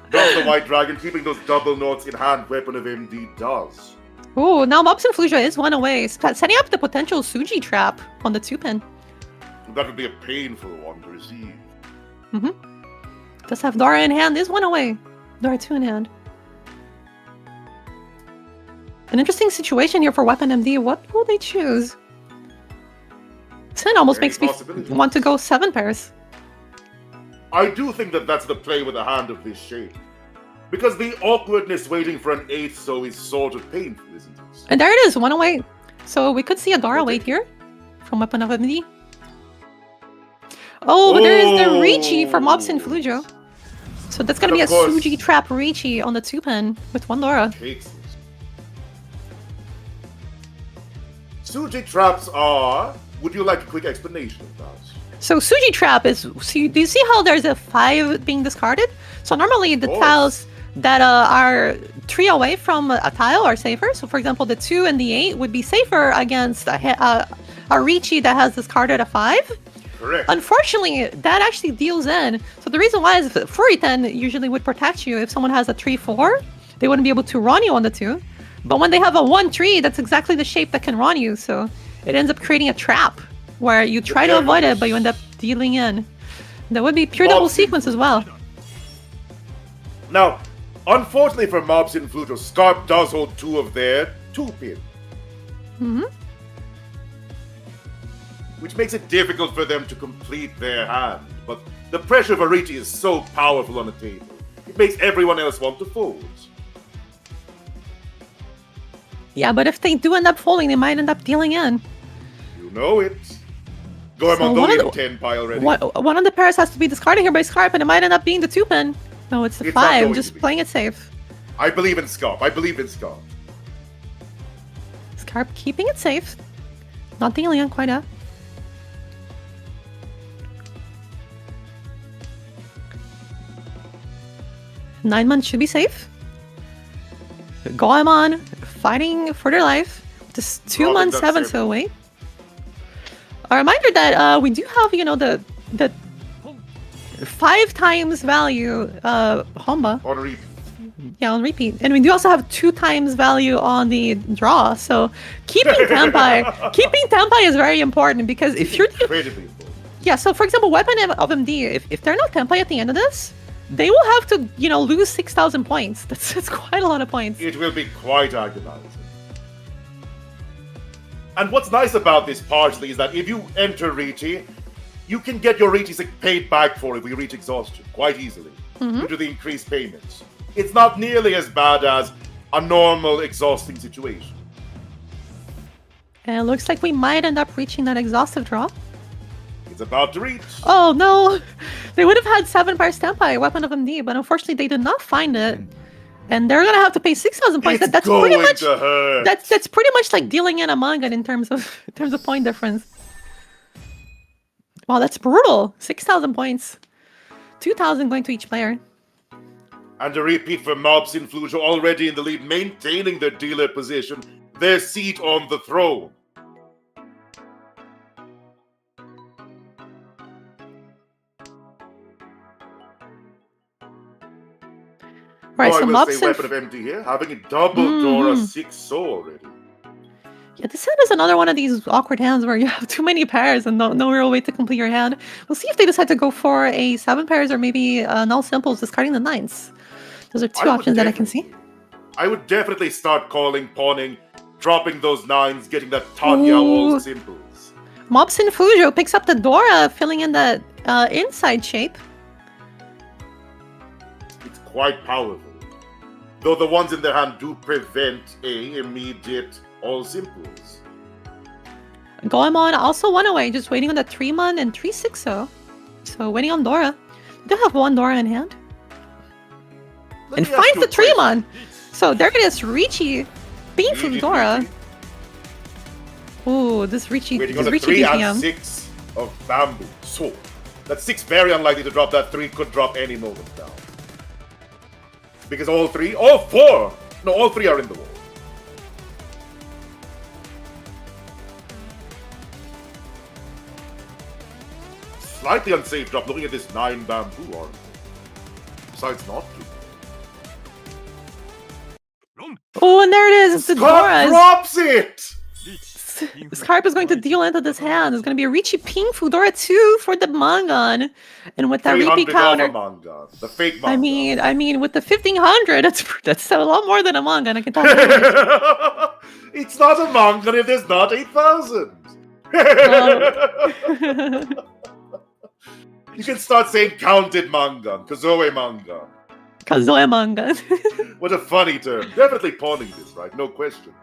Drop the white dragon, keeping those double notes in hand, Weapon of MD does. Oh, now Mobs and Flujo is 1 away, setting up the potential Suji trap on the 2-pin. That would be a painful one to receive. Does have Dora in hand, is 1 away. Dora 2 in hand. An interesting situation here for Weapon MD. What will they choose? 10 almost Any makes me possibility. want to go 7 pairs. I do think that that's the play with a hand of this shape. Because the awkwardness waiting for an 8th so is sort of painful, isn't it? And there it is, 1 away. So we could see a Dora Okay. wait here from Weapon of MD. Oh, but there is the Riichi for Mobson Flujo. So that's gonna And be a of course- Suji Trap Riichi on the 2-pin with 1 Dora. Takes it. Suji traps are... Would you like a quick explanation of that? So Suji Trap is... So do you see how there's a 5 being discarded? So normally the course. tiles that are 3 away from a tile are safer. So for example, the 2 and the 8 would be safer against a Riichi that has discarded a 5. Correct. Unfortunately, that actually deals in. So the reason why is that Furry 10 usually would protect you. If someone has a 3-4, they wouldn't be able to run you on the 2. But when they have a 1-3, that's exactly the shape that can run you. So it ends up creating a trap where you try to avoid it, but you end up dealing in. That would be pure double Mobs sequence as well. Now, unfortunately for Mobs in Flujo, Scarp does hold 2 of their 2-pin. Mm-hmm. Which makes it difficult for them to complete their hand. But the pressure of Riichi is so powerful on the table. It makes everyone else want to fold. Yeah, but if they do end up folding, they might end up dealing in. You know it. Goemon, So don't one of leave the- 10 pile ready. One of the pairs has to be discarded here by Scarp, and it might end up being the 2-pin. No, it's the It's not 5, going just to be. playing it safe. I believe in Scarp. I believe in Scarp. Scarp keeping it safe. Not dealing in quite yet. Nine months should be safe. Goemon fighting for their life. Just 2 Dropping months, that 7 seven. to wait. A reminder that we do have, the 5 times value Homba. On repeat. Yeah, on repeat. And we do also have 2 times value on the draw. So keeping Tempai is very important because if you're Incredibly important. yeah, so for example, Weapon of MD, if they're not Tempai at the end of this, they will have to, lose 6,000 points. That's quite a lot of points. It will be quite agonizing. And what's nice about this partially is that if you enter Riichi, you can get your Riichi paid back for if we reach exhaustion quite easily due to the increased payments. It's not nearly as bad as a normal exhausting situation. And it looks like we might end up reaching that exhaustive draw. It's about to reach. Oh no! They would have had 7 pairs Tempai, Weapon of MD, but unfortunately they did not find it. And they're gonna have to pay 6,000 points. It's That's going pretty much to hurt. that's pretty much like dealing in a manga in terms of point difference. Wow, that's brutal. 6,000 points. 2,000 going to each player. And a repeat for Mobs in Flujo already in the lead, maintaining their dealer position, their seat on the throne. Right, I so will Mobs say and Weapon of MD here, having a double Dora 6 so already. yeah, this hand is another one of these awkward hands where you have too many pairs and no real way to complete your hand. We'll see if they decide to go for a 7 pairs or maybe null simples, discarding the 9s. Those are 2 I would options that I can see. I would definitely start calling, pawning, dropping those 9s, getting that Tanya all Ooh. simples. Mobson Fujo picks up the Dora, filling in the inside shape. It's quite powerful. Though the ones in their hand do prevent a immediate all simples. Goemon also 1 away, just waiting on the 3-mon and 3-6-0. So waiting on Dora. They do have 1 Dora in hand. Let And me ask finds you the a question. 3-mon. So there it is, Riichi being from Riichi, Dora. Riichi. Ooh, this Riichi Waiting on the Riichi 3 and DPM. 6 of bamboo. So, that 6 very unlikely to drop. That 3 could drop any moment now. Because all 3 are in the wall. Slightly unsafe drop looking at this 9 bamboo arm. Besides not to. Oh, and there it is, it's the Scott Doras. drops it! Yes! Scarp is going to deal into this hand. It's going to be a Riichi Ping Fudora 2 for the Mangan. And with that repeat 300 counter... off a manga. The fake manga. I mean, with the 1500, that's a lot more than a manga, I can tell you that much. It's not a manga if there's not 8,000. You can start saying counted manga, Kazoe manga. Kazoe manga. What a funny term. Definitely pawning this, right? No question.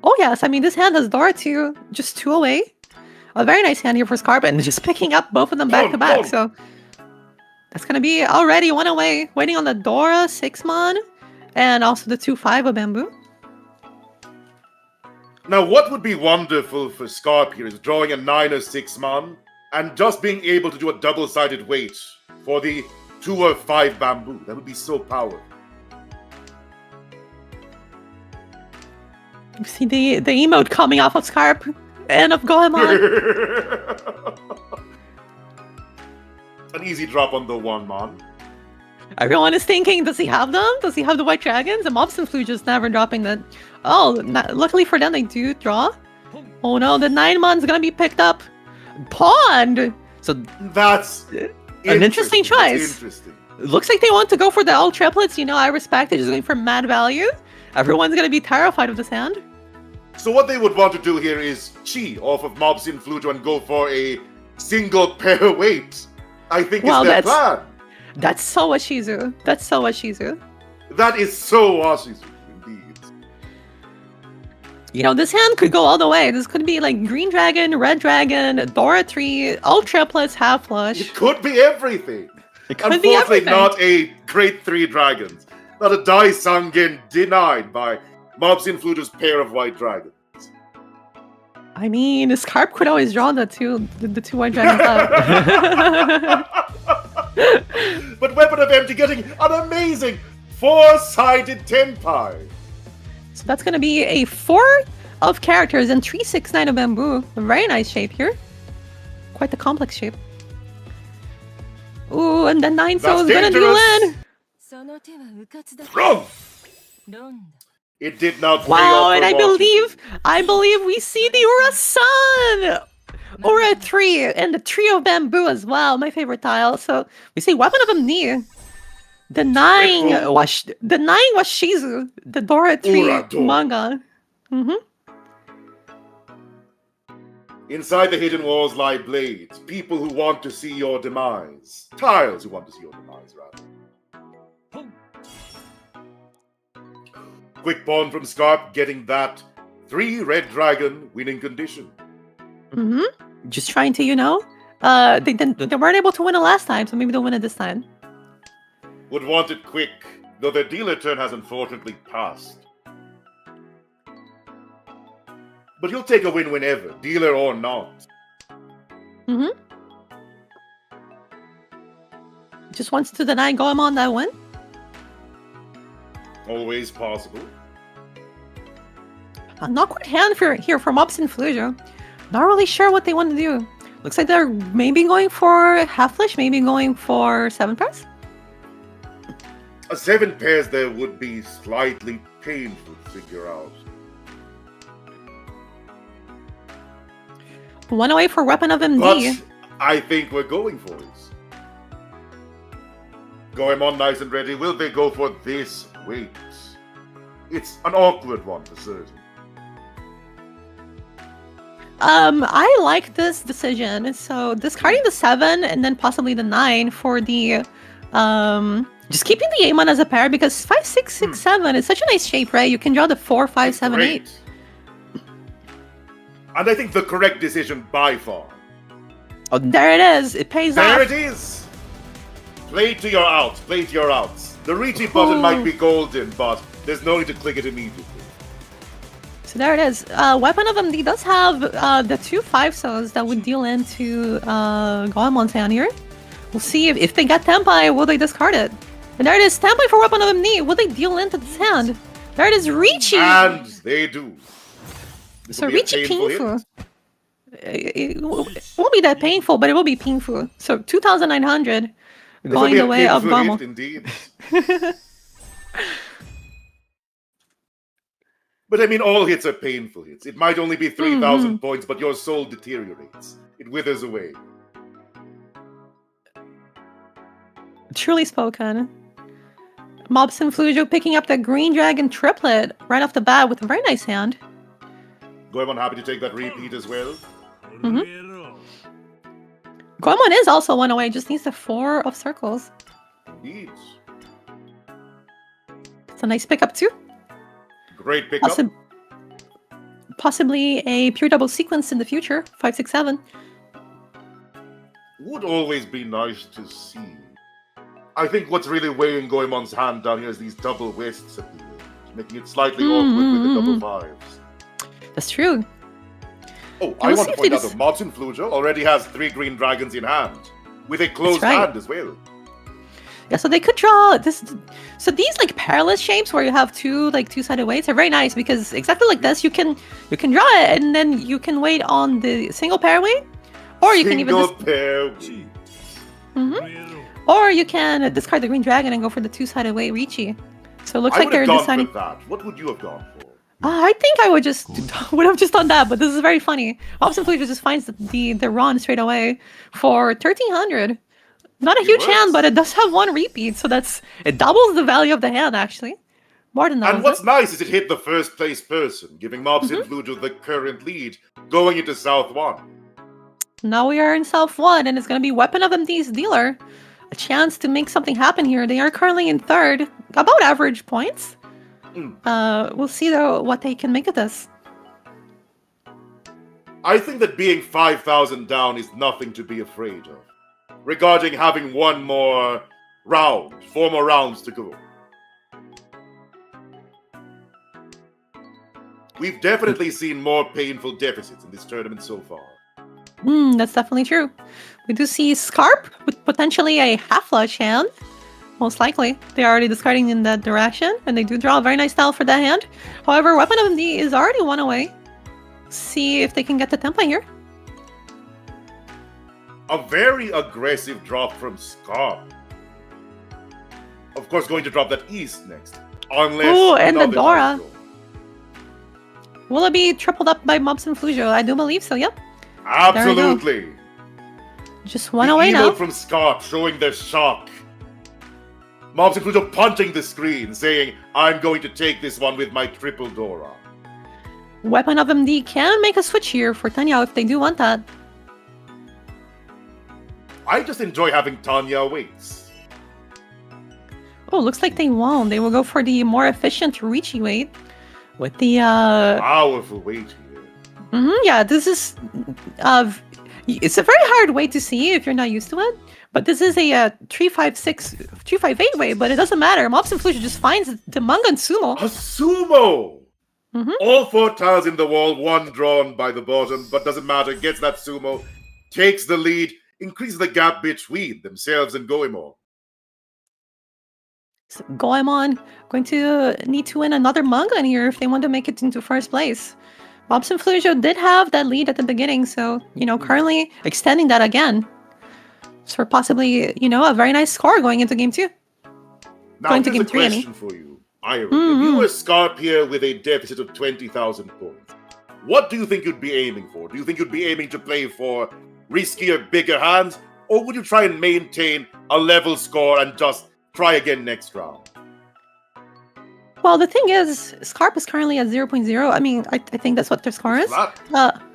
Oh yes, I mean, this hand has Dora 2, just 2 away. A very nice hand here for Scarp, and just picking up both of them back to back, so... That's going to be already 1 away, waiting on the Dora 6-mon, and also the 2-5 of Bamboo. Now, what would be wonderful for Scarp here is drawing a 9 or 6-mon, and just being able to do a double-sided weight for the 2 or 5 Bamboo. That would be so powerful. You see the emote coming off of Scarp and of Goemon. An easy drop on the 1-mon. Everyone is thinking, does he have them? Does he have the white dragons? And Mobson Flu just never dropping that. Oh, luckily for them, they do draw. Oh no, the 9-mon's gonna be picked up. Pawned! So that's an interesting choice. Interesting. Looks like they want to go for the all triplets. You know, I respect it. Just going for mad value. Everyone's gonna be terrified of this hand. So what they would want to do here is chi off of Mobson Flujo and go for a single pair weight. I think is their plan. That's so Washizu. That's so Washizu. That is so Washizu, indeed. You know, this hand could go all the way. This could be like Green Dragon, Red Dragon, Dora 3, all triplets, half flush. It could be everything. It could Unfortunately, be everything. not a great 3 dragons. Not a Dai Sangen denied by Mobson Flujo's pair of white dragons. I mean, Scarp could always draw the 2 white dragons out. But Weapon of Empty getting an amazing 4-sided Tenpai. So that's going to be a 4 of characters and 369 of Bamboo. A very nice shape here. Quite the complex shape. Ooh, and the 9 so is going to deal in. Wrong! It did not pay Wow, off and for I believe we see the Ura-san! Ura 3 and the trio of Bamboo as well, my favorite tile. So we see Weapon of Amni. The 9 was Shizu, the Dora 3 manga. Inside the hidden walls lie blades, people who want to see your demise. Tiles who want to see your demise, rather. Quick pawn from Scarp, getting that 3 red dragon winning condition. Just trying to, you know, they weren't able to win it last time, so maybe they'll win it this time. Would want it quick, though their dealer turn has unfortunately passed. But he'll take a win whenever, dealer or not. Just wants to deny Goemon that win. Always possible. Not quite hand here for Mobson Flujo. Not really sure what they want to do. Looks like they're maybe going for half flush, maybe going for 7 pairs. A 7 pairs there would be slightly painful to figure out. 1 away for Weapon of MD. But I think we're going for it. Goemon nice and ready. Will they go for this weight? It's an awkward one for certain. I like this decision. So discarding the 7 and then possibly the 9 for the just keeping the Amon as a pair, because 5, 6, 6, 7 is such a nice shape, right? You can draw the 4, 5, 7, 8. And I think the correct decision by far. Oh, there it is. It pays off. There it is. Play to your outs. Play to your outs. The Riichi button might be golden, but there's no need to click it immediately. So there it is. Weapon of MD does have the 2 5-sos that would deal into Goemon's hand here. We'll see if they get Tenpai, will they discard it? And there it is, Tenpai for Weapon of MD. Will they deal into this hand? There it is, Riichi! And they do. So Riichi painful. It won't be that painful, but it will be painful. So 2,900 going the way of Goemon. Indeed. But I mean, all hits are painful hits. It might only be 3,000 points, but your soul deteriorates. It withers away. Truly spoken. Mobson Flujo picking up the green dragon triplet right off the bat with a very nice hand. Goemon happy to take that repeat as well. Goemon is also one away, just needs the 4 of circles. Indeed. It's a nice pickup too. Great pickup. Possibly a pure double sequence in the future, 5, 6, 7. Would always be nice to see. I think what's really weighing Goemon's hand down here is these double waists at the end, making it slightly awkward with the double fives. That's true. Oh, I want to point out that Mobson Flujo already has 3 green dragons in hand, with a closed hand as well. Yeah, so they could draw this. So these like perilous shapes where you have 2 like 2-sided weights are very nice because exactly like this you can draw it and then you can wait on the single pair weight, or you can even or you can discard the green dragon and go for the 2-sided weight Riichi. So it looks like they're deciding. For that. What would you have gone for? I think I would have just done that, but this is very funny. Mobson Flujo just finds the run straight away for 1,300. Not a huge hand, but it does have 1 repeat, so it doubles the value of the hand actually. More than that. And what's nice is it hit the first place person, giving Mobson Flujo the current lead going into South 1. Now we are in South 1, and it's going to be Weapon of MD's dealer. A chance to make something happen here. They are currently in 3rd, about average points. We'll see though what they can make of this. I think that being 5,000 down is nothing to be afraid of. Regarding having 1 more round, 4 more rounds to go. We've definitely seen more painful deficits in this tournament so far. That's definitely true. We do see Scarp with potentially a half-flush hand. Most likely. They're already discarding in that direction, and they do draw a very nice style for that hand. However, Weapon of MD is already 1 away. See if they can get the tempo here. A very aggressive drop from Scarp. Of course, going to drop that East next. Unless and the Dora. Will it be tripled up by Mobson Flujo? I do believe so, yep. Absolutely. Just 1 away now. From Scarp showing their shock. Mobson Flujo punching the screen, saying, I'm going to take this one with my triple Dora. Weapon of MD can make a switch here for Tanya if they do want that. I just enjoy having Tanya weights. Oh, looks like they won't. They will go for the more efficient Riichi weight with the powerful weight here. Yeah, this is it's a very hard way to see if you're not used to it. But this is a 358 weight, but it doesn't matter. Mobson Flujo just finds the Mangan Sumo. A sumo! All 4 tiles in the wall, 1 drawn by the bottom, but doesn't matter. Gets that sumo, takes the lead, increases the gap between themselves and Goemon. So Goemon going to need to win another Mangan here if they want to make it into 1st place. Mobson Flujo did have that lead at the beginning, so, currently extending that again. For possibly, a very nice score going into game 2. Now, here's a question for you, Iron. If you were Scarp here with a deficit of 20,000 points, what do you think you'd be aiming for? Do you think you'd be aiming to play for riskier, bigger hands? Or would you try and maintain a level score and just try again next round? Well, the thing is, Scarp is currently at 0.0. I mean, I think that's what their score is.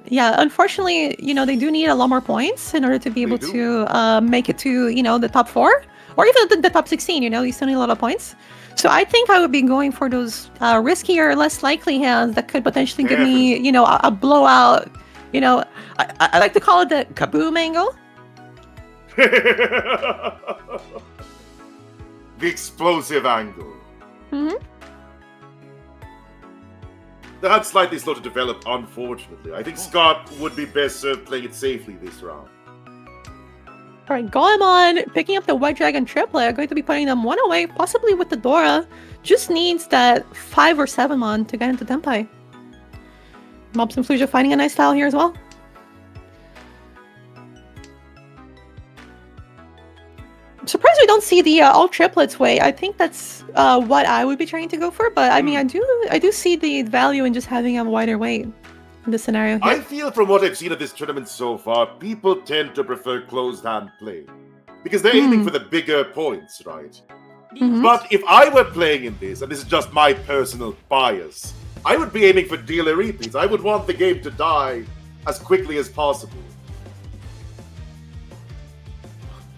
Yeah, unfortunately, they do need a lot more points in order to be able to make it to, the top 4. Or even the top 16, you still need a lot of points. So I think I would be going for those riskier, less likely hands that could potentially give me, a blowout. I like to call it the kaboom angle. The explosive angle. The hand's slightly slow to develop, unfortunately. I think Scarp would be best served playing it safely this round. Alright, Goemon picking up the White Dragon triplet, going to be putting them 1 away, possibly with the Dora. Just needs that 5 or 7 mon to get into Tenpai. Mobson Flujo finding a nice style here as well. surprised we don't see the all triplets way. I think that's what I would be trying to go for. But I mean, I do see the value in just having a wider weight in this scenario here. I feel from what I've seen of this tournament so far, people tend to prefer closed hand play because they're aiming for the bigger points, right? But if I were playing in this, and this is just my personal bias, I would be aiming for dealer repeats. I would want the game to die as quickly as possible.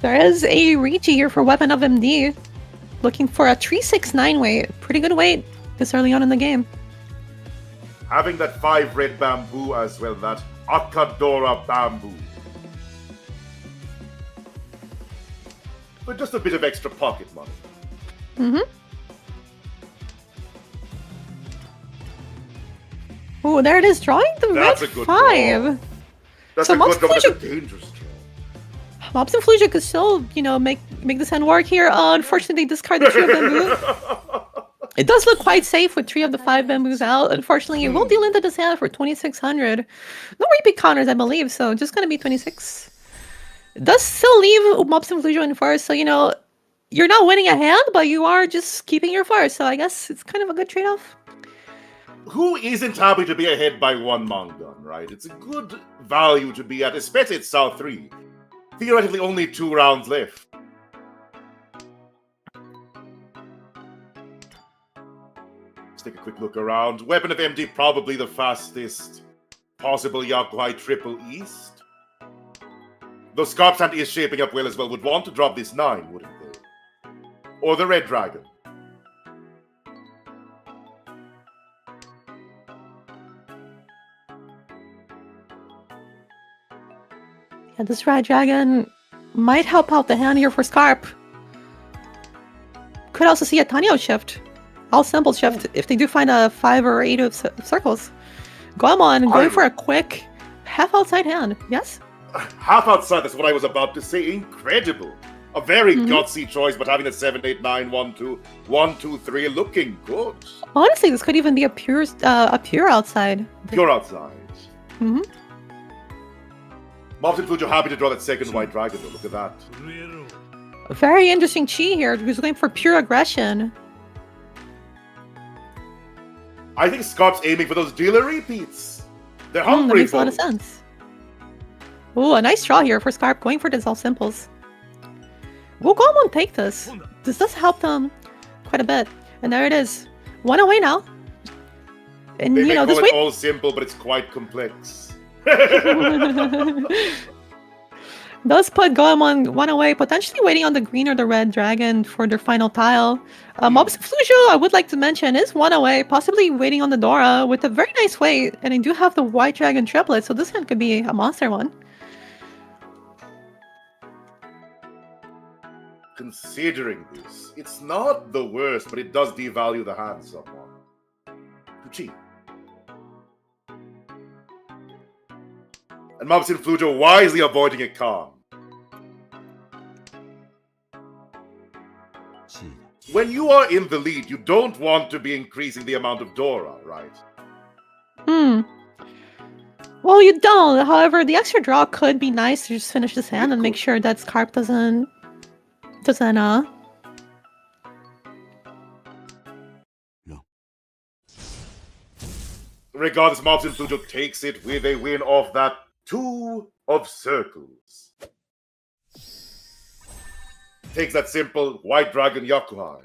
There is a Riichi here for Weapon of MD, looking for a 369 weight. Pretty good weight this early on in the game. Having that 5 red bamboo as well, that Akadora bamboo. But just a bit of extra pocket money. Oh, there it is, drawing the That's red a good 5. draw. That's So a good draw, that's a dangerous draw. Mobs and Fluja could still, you know, make this hand work here. Unfortunately, they discard the 3 of bamboo. It does look quite safe with 3 of the 5 bamboos out. Unfortunately, it will deal into this hand for 2,600. No repeat counters, I believe, so just gonna be 26. It does still leave Mobs and Fluja in first, so, you know, you're not winning a hand, but you are just keeping your first, so I guess it's kind of a good trade-off. Who isn't happy to be ahead by 1 Mongun, right? It's a good value to be at, especially at South 3. Theoretically, only 2 rounds left. Let's take a quick look around. Weapon of MD, probably the fastest possible Yakuhai Triple East. Though Scarp's hand is shaping up well as well, would want to drop this 9, wouldn't they? Or the Red Dragon. Yeah, this Red Dragon might help out the hand here for Scarp. Could also see a Tanio shift. All simple shift if they do find a 5 or 8 of circles. Goemon going for a quick half outside hand. Yes? Half outside, that's what I was about to say. Incredible. A very gutsy choice, but having a 7, 8, 9, 1, 2, 1, 2, 3 looking good. Honestly, this could even be a pure outside. Pure outside. Mobs and Fujo happy to draw that second white dragon though. Look at that. Very interesting chi here. He's going for pure aggression. I think Scarp's aiming for those dealer repeats. They're That hungry makes a for lot of sense. Ooh, a nice draw here for Scarp, going for this all simples. Will Goemon take this? This does help them quite a bit. And there it is. 1 away now. And They you may know, call this it way all simple, but it's quite complex. does put Goemon 1 away, potentially waiting on the green or the red dragon for their final tile. Mobs Flujo, I would like to mention, is 1 away, possibly waiting on the Dora with a very nice weight. And I do have the white dragon triplet, so this hand could be a monster one. Considering this, it's not the worst, but it does devalue the hand somewhat. Too cheap. And Mobs and Flujo wisely avoiding a con. When you are in the lead, you don't want to be increasing the amount of Dora, right? Well, you don't. However, the extra draw could be nice to just finish this hand and make sure that Scarp doesn't No. Regardless, Mobs and Flujo takes it with a win off that 2 of circles. Takes that simple white dragon Yakuhai.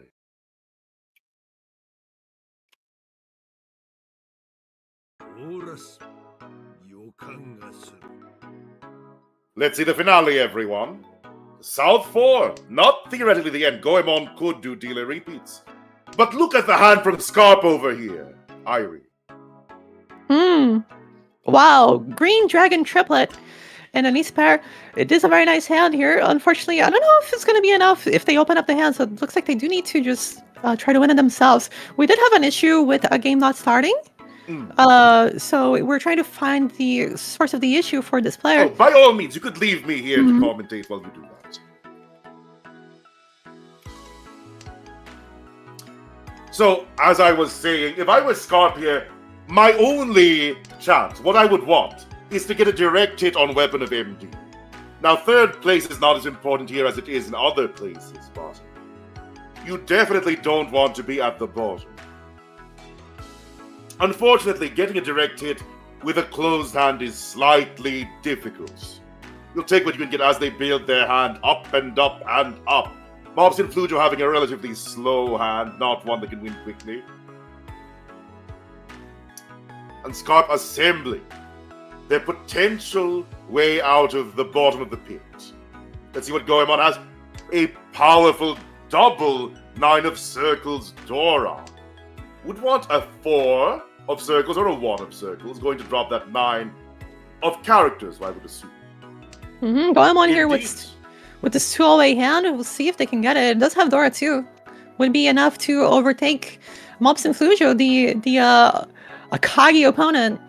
Let's see the finale, everyone. South 4, not theoretically the end. Goemon could do dealer repeats. But look at the hand from Scarp over here, Irie. Wow, green dragon triplet and an East pair. It is a very nice hand here. Unfortunately, I don't know if it's going to be enough if they open up the hand, so it looks like they do need to just try to win it themselves. We did have an issue with a game not starting. So we're trying to find the source of the issue for this player. Oh, by all means, you could leave me here to commentate while you do that. So, as I was saying, if I was Scarp here, my only chance, what I would want, is to get a direct hit on Weapon of MD. Now, third place is not as important here as it is in other places, but you definitely don't want to be at the bottom. Unfortunately, getting a direct hit with a closed hand is slightly difficult. You'll take what you can get as they build their hand up and up and up. Mobs and Flujo having a relatively slow hand, not one that can win quickly. And Scarp assembling their potential way out of the bottom of the pit. Let's see what Goemon has. A powerful double 9 of circles Dora. Would want a 4 of circles or a 1 of circles. Going to drop that 9 of characters, I would assume. Goemon here with this 2-away hand. We'll see if they can get it. It does have Dora too. Would be enough to overtake Mobs and Flujo, the Akagi opponent.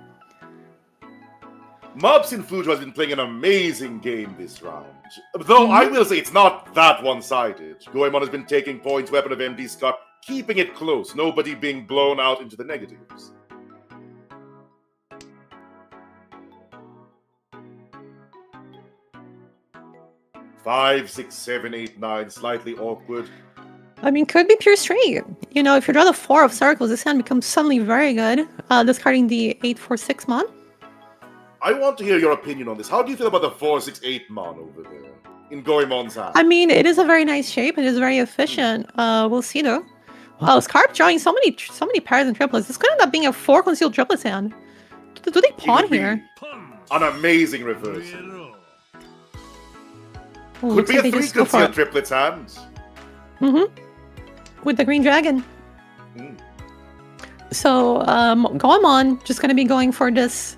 Mobs in Flujo has been playing an amazing game this round. Though I will say it's not that one-sided. Goemon has been taking points, Weapon of MD Scarp, keeping it close, nobody being blown out into the negatives. Five, 6, 7, 8, 9, slightly awkward. I mean, could be pure straight. You know, if you draw the 4 of circles, this hand becomes suddenly very good. Discarding the 8-4-6 mon. I want to hear your opinion on this. How do you feel about the 4-6-8 mon over there in Goemon's hand? I mean, it is a very nice shape. It is very efficient. We'll see though. Wow, Scarp drawing so many pairs and triplets. This could end up being a 4 concealed triplets hand. Do they pawn here? An amazing reversal. Ooh, Could be a 3 concealed triplets hand. With the green dragon. So, Goemon just gonna be going for this,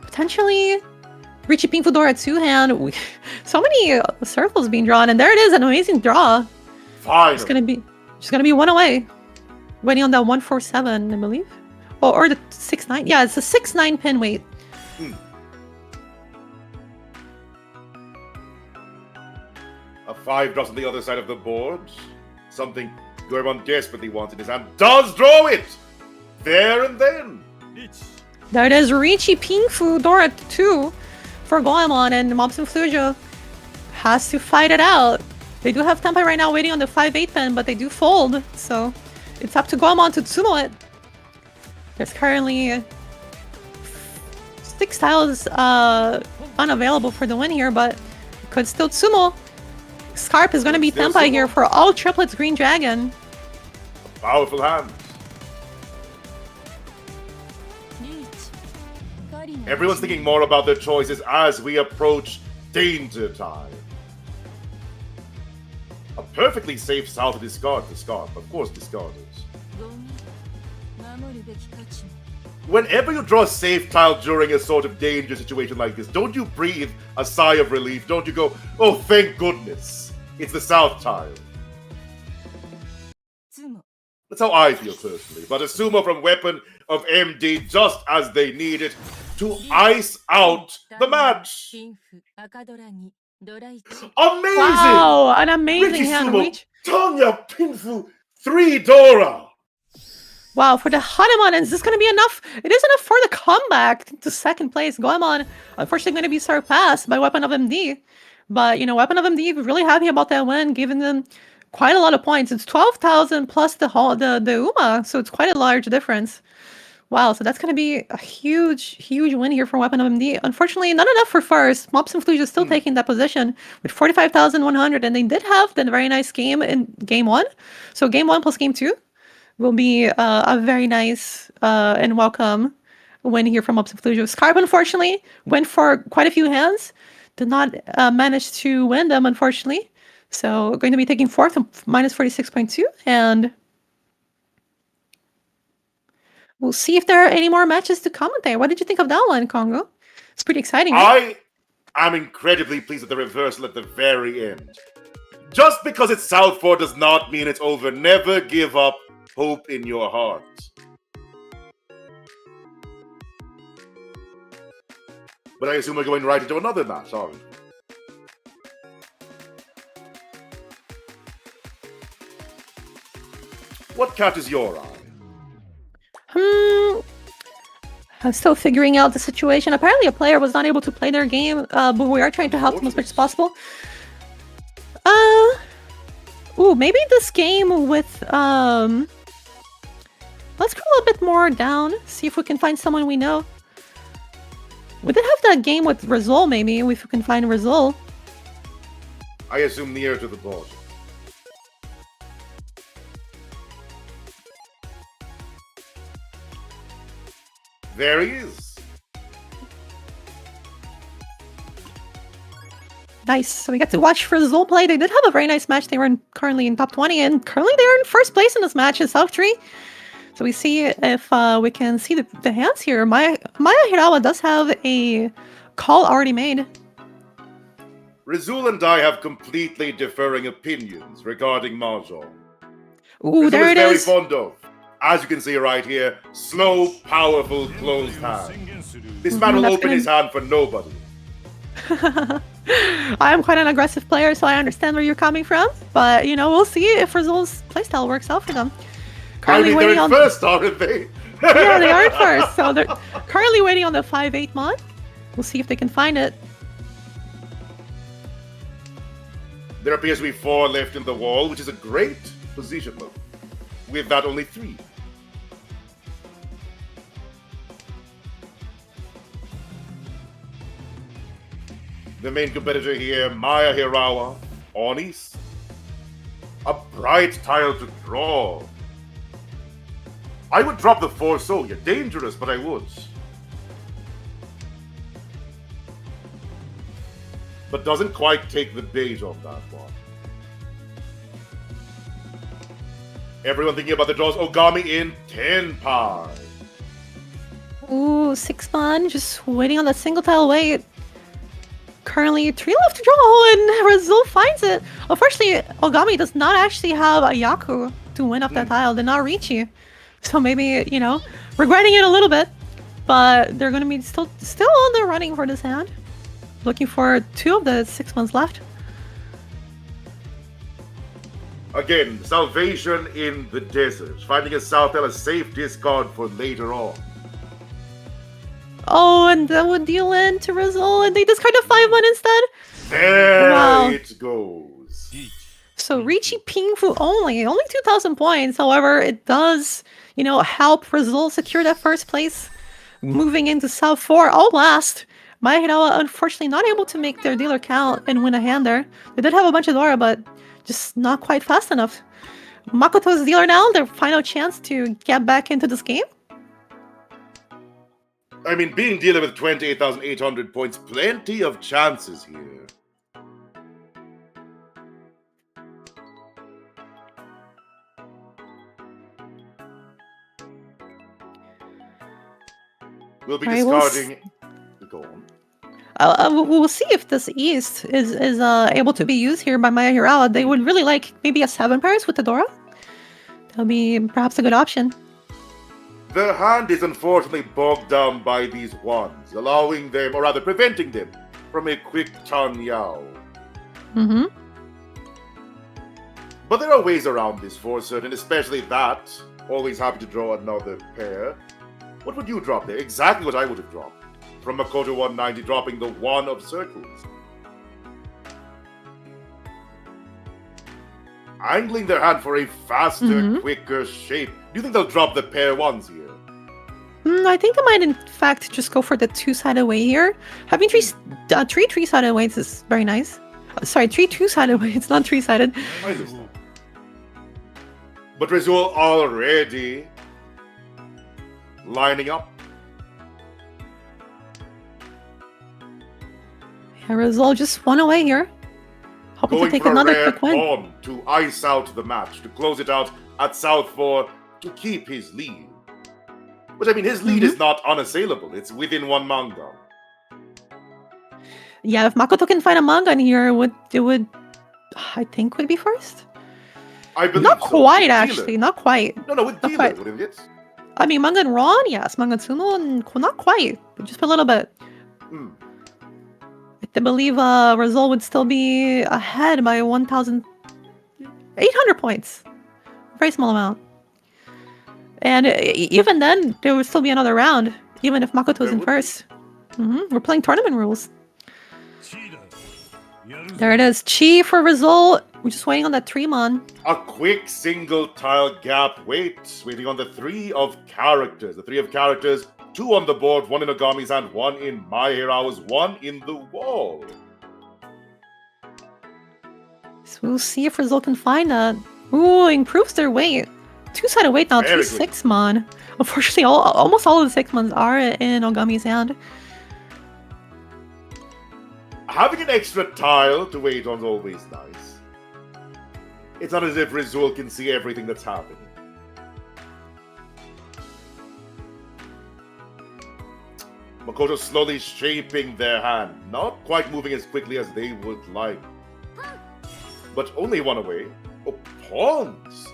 potentially Riichi Ping Fudora 2 hand. So many circles being drawn, and there it is, an amazing draw. Fine. It's gonna be 1 away. Waiting on that 1-4-7, I believe. Or the 6-9. Yeah, it's a 6-9 pin weight. A 5 drops on the other side of the board. Something Goemon desperately wants in his hand. Does draw it! There and then. There it is, Riichi Ping Fudora 2 for Goemon, and Mobs and Flujo has to fight it out. They do have Tempai right now waiting on the 5-8 pin, but they do fold, so it's up to Goemon to tsumo it. There's currently 6 tiles unavailable for the win here, but could still tsumo. Scarp is going to be Tempai here for all triplets Green Dragon. Powerful hand. Everyone's thinking more about their choices as we approach danger time. A perfectly safe style to discard the Scarp. Of course, discard it. Whenever you draw a safe tile during a sort of danger situation like this, don't you breathe a sigh of relief? Don't you go, oh, thank goodness, it's the south tile? That's how I feel personally. But a sumo from Weapon of MD just as they need it to ice out the match. Amazing! Wow, an amazing Riichi hand. sumo, Tanya Pinfu, 3 Dora. Wow, for the Hanuman, is this going to be enough? It is enough for the comeback to second place. Goemon, unfortunately, going to be surpassed by Weapon of MD. But, you know, Weapon of MD, really happy about that win, giving them quite a lot of points. It's 12,000 plus the UMA, so it's quite a large difference. Wow, so that's going to be a huge win here for Weapon of MD. Unfortunately, not enough for first. Mobs and Fluge is still taking that position with 45,100, and they did have the very nice game in Game 1. So Game 1 plus Game 2 will be a very nice and welcome win here from Mobs and Fluge. Scarp, unfortunately, went for quite a few hands. Did not manage to win them, unfortunately. So going to be taking fourth, minus 46.2, and we'll see if there are any more matches to comment there. What did you think of that one, Congo? It's pretty exciting, right? I am incredibly pleased with the reversal at the very end. Just because it's Southport does not mean it's over. Never give up hope in your heart. But I assume we're going right into another match, aren't we? What catches your eye? I'm still figuring out the situation. Apparently, a player was not able to play their game, but we are trying to help them as much as possible. Ooh, maybe this game with, let's go a bit more down, see if we can find someone we know. We did have that game with Rizal, maybe, if we can find Rizal. I assume near to the border. There he is. Nice. So we got to watch Rizal play. They did have a very nice match. They were currently in top 20, and currently they're in first place in this match in South 3. So we see if we can see the hands here. Maya Hirawa does have a call already made. Rizul and I have completely differing opinions regarding Mahjong. Ooh, Rizul there it very is. fond of, as you can see right here, slow, powerful, closed hand. This man will that's open gonna- his hand for nobody. I am quite an aggressive player, so I understand where you're coming from. But, you know, we'll see if Rizal's playstyle works out for them. I mean, they're waiting in on first, aren't they? Yeah, they are at first. So they're currently waiting on the 5-8 mod. We'll see if they can find it. There appears to be 4 left in the wall, which is a great position move. With that, only 3. The main competitor here, Maya Hirawa, on East. A bright tile to draw. I would drop the 4 Soya. Dangerous, but I would. But doesn't quite take the bait on that one. Everyone thinking about the draws. Ogami in 10 pi. Ooh, 6-man, just waiting on that single tile wait. Currently 3 left to draw, and Rizal finds it. Unfortunately, Ogami does not actually have a Yaku to win off that tile. Did not Riichi. So maybe, you know, regretting it a little bit. But they're going to be still on the running for this hand. Looking for 2 of the 6 ones left. Again, salvation in the desert. Finding a South L a safe discard for later on. Oh, and that would deal in to Rizal, and they discard a 5-1 instead. There Wow. it goes. So Riichi Pingfu only 2,000 points. However, it does, you know, help Rizal secure that first place. Moving into South 4, all last. Maya Hirawa unfortunately not able to make their dealer count and win a hand there. They did have a bunch of Dora, but just not quite fast enough. Makoto's dealer now, their final chance to get back into this game. I mean, being dealer with 28,800 points, plenty of chances here. We'll be Alright, we'll discarding. Go on. We'll see if this East is able to be used here by Maya Hirawa. They would really like maybe a 7 pairs with the Dora. That'll be perhaps a good option. The hand is unfortunately bogged down by these ones, allowing them, or rather preventing them, from a quick Chan Yao. Mm-hmm. But there are ways around this for certain, especially that. Always happy to draw another pair. What would you drop there? Exactly what I would have dropped. From Makoto 190, dropping the 1 of circles. Angling their hand for a faster, quicker shape. Do you think they'll drop the pair ones here? I think they might, in fact, just go for the 2-sided way here. Having 3 3-sided weights is very nice. Sorry, 3 2-sided weights, not 3-sided. I understand. But Rizul already lining up. Yeah, Rizal just 1 away here. Hoping to Going take for a another rare quick win. pawn to ice out the match, to close it out at South 4 to keep his lead. But I mean, his lead is not unassailable. It's within 1 manga. Yeah, if Makoto can find a manga in here, it would, I think, would be first. I believe Not so. quite, With dealer. actually. Not quite. No, with Not dealer, quite. wouldn't it? I mean, manga and Ron, yes. Manga and Sumo, and not quite. But just a little bit. Hmm. I believe Rizal would still be ahead by 1,800 points. Very small amount. And even then, there would still be another round. even if Makoto's There in would be. first. We're playing tournament rules. There it is. Chi for result. We're just waiting on that Tremon. A quick single tile gap waiting on the 3 of characters. The 3 of characters, 2 on the board, 1 in Ogami's hand, 1 in My Hero's, 1 in the wall. So we'll see if result can find that. Ooh, improves their weight. 2-sided weight now, Very 2 good. 6-mon. Unfortunately, almost all of the 6-mons are in Ogami's hand. Having an extra tile to wait on is always nice. It's not as if Rizul can see everything that's happening. Makoto slowly shaping their hand, not quite moving as quickly as they would like. But only 1 away. Oh, pawns!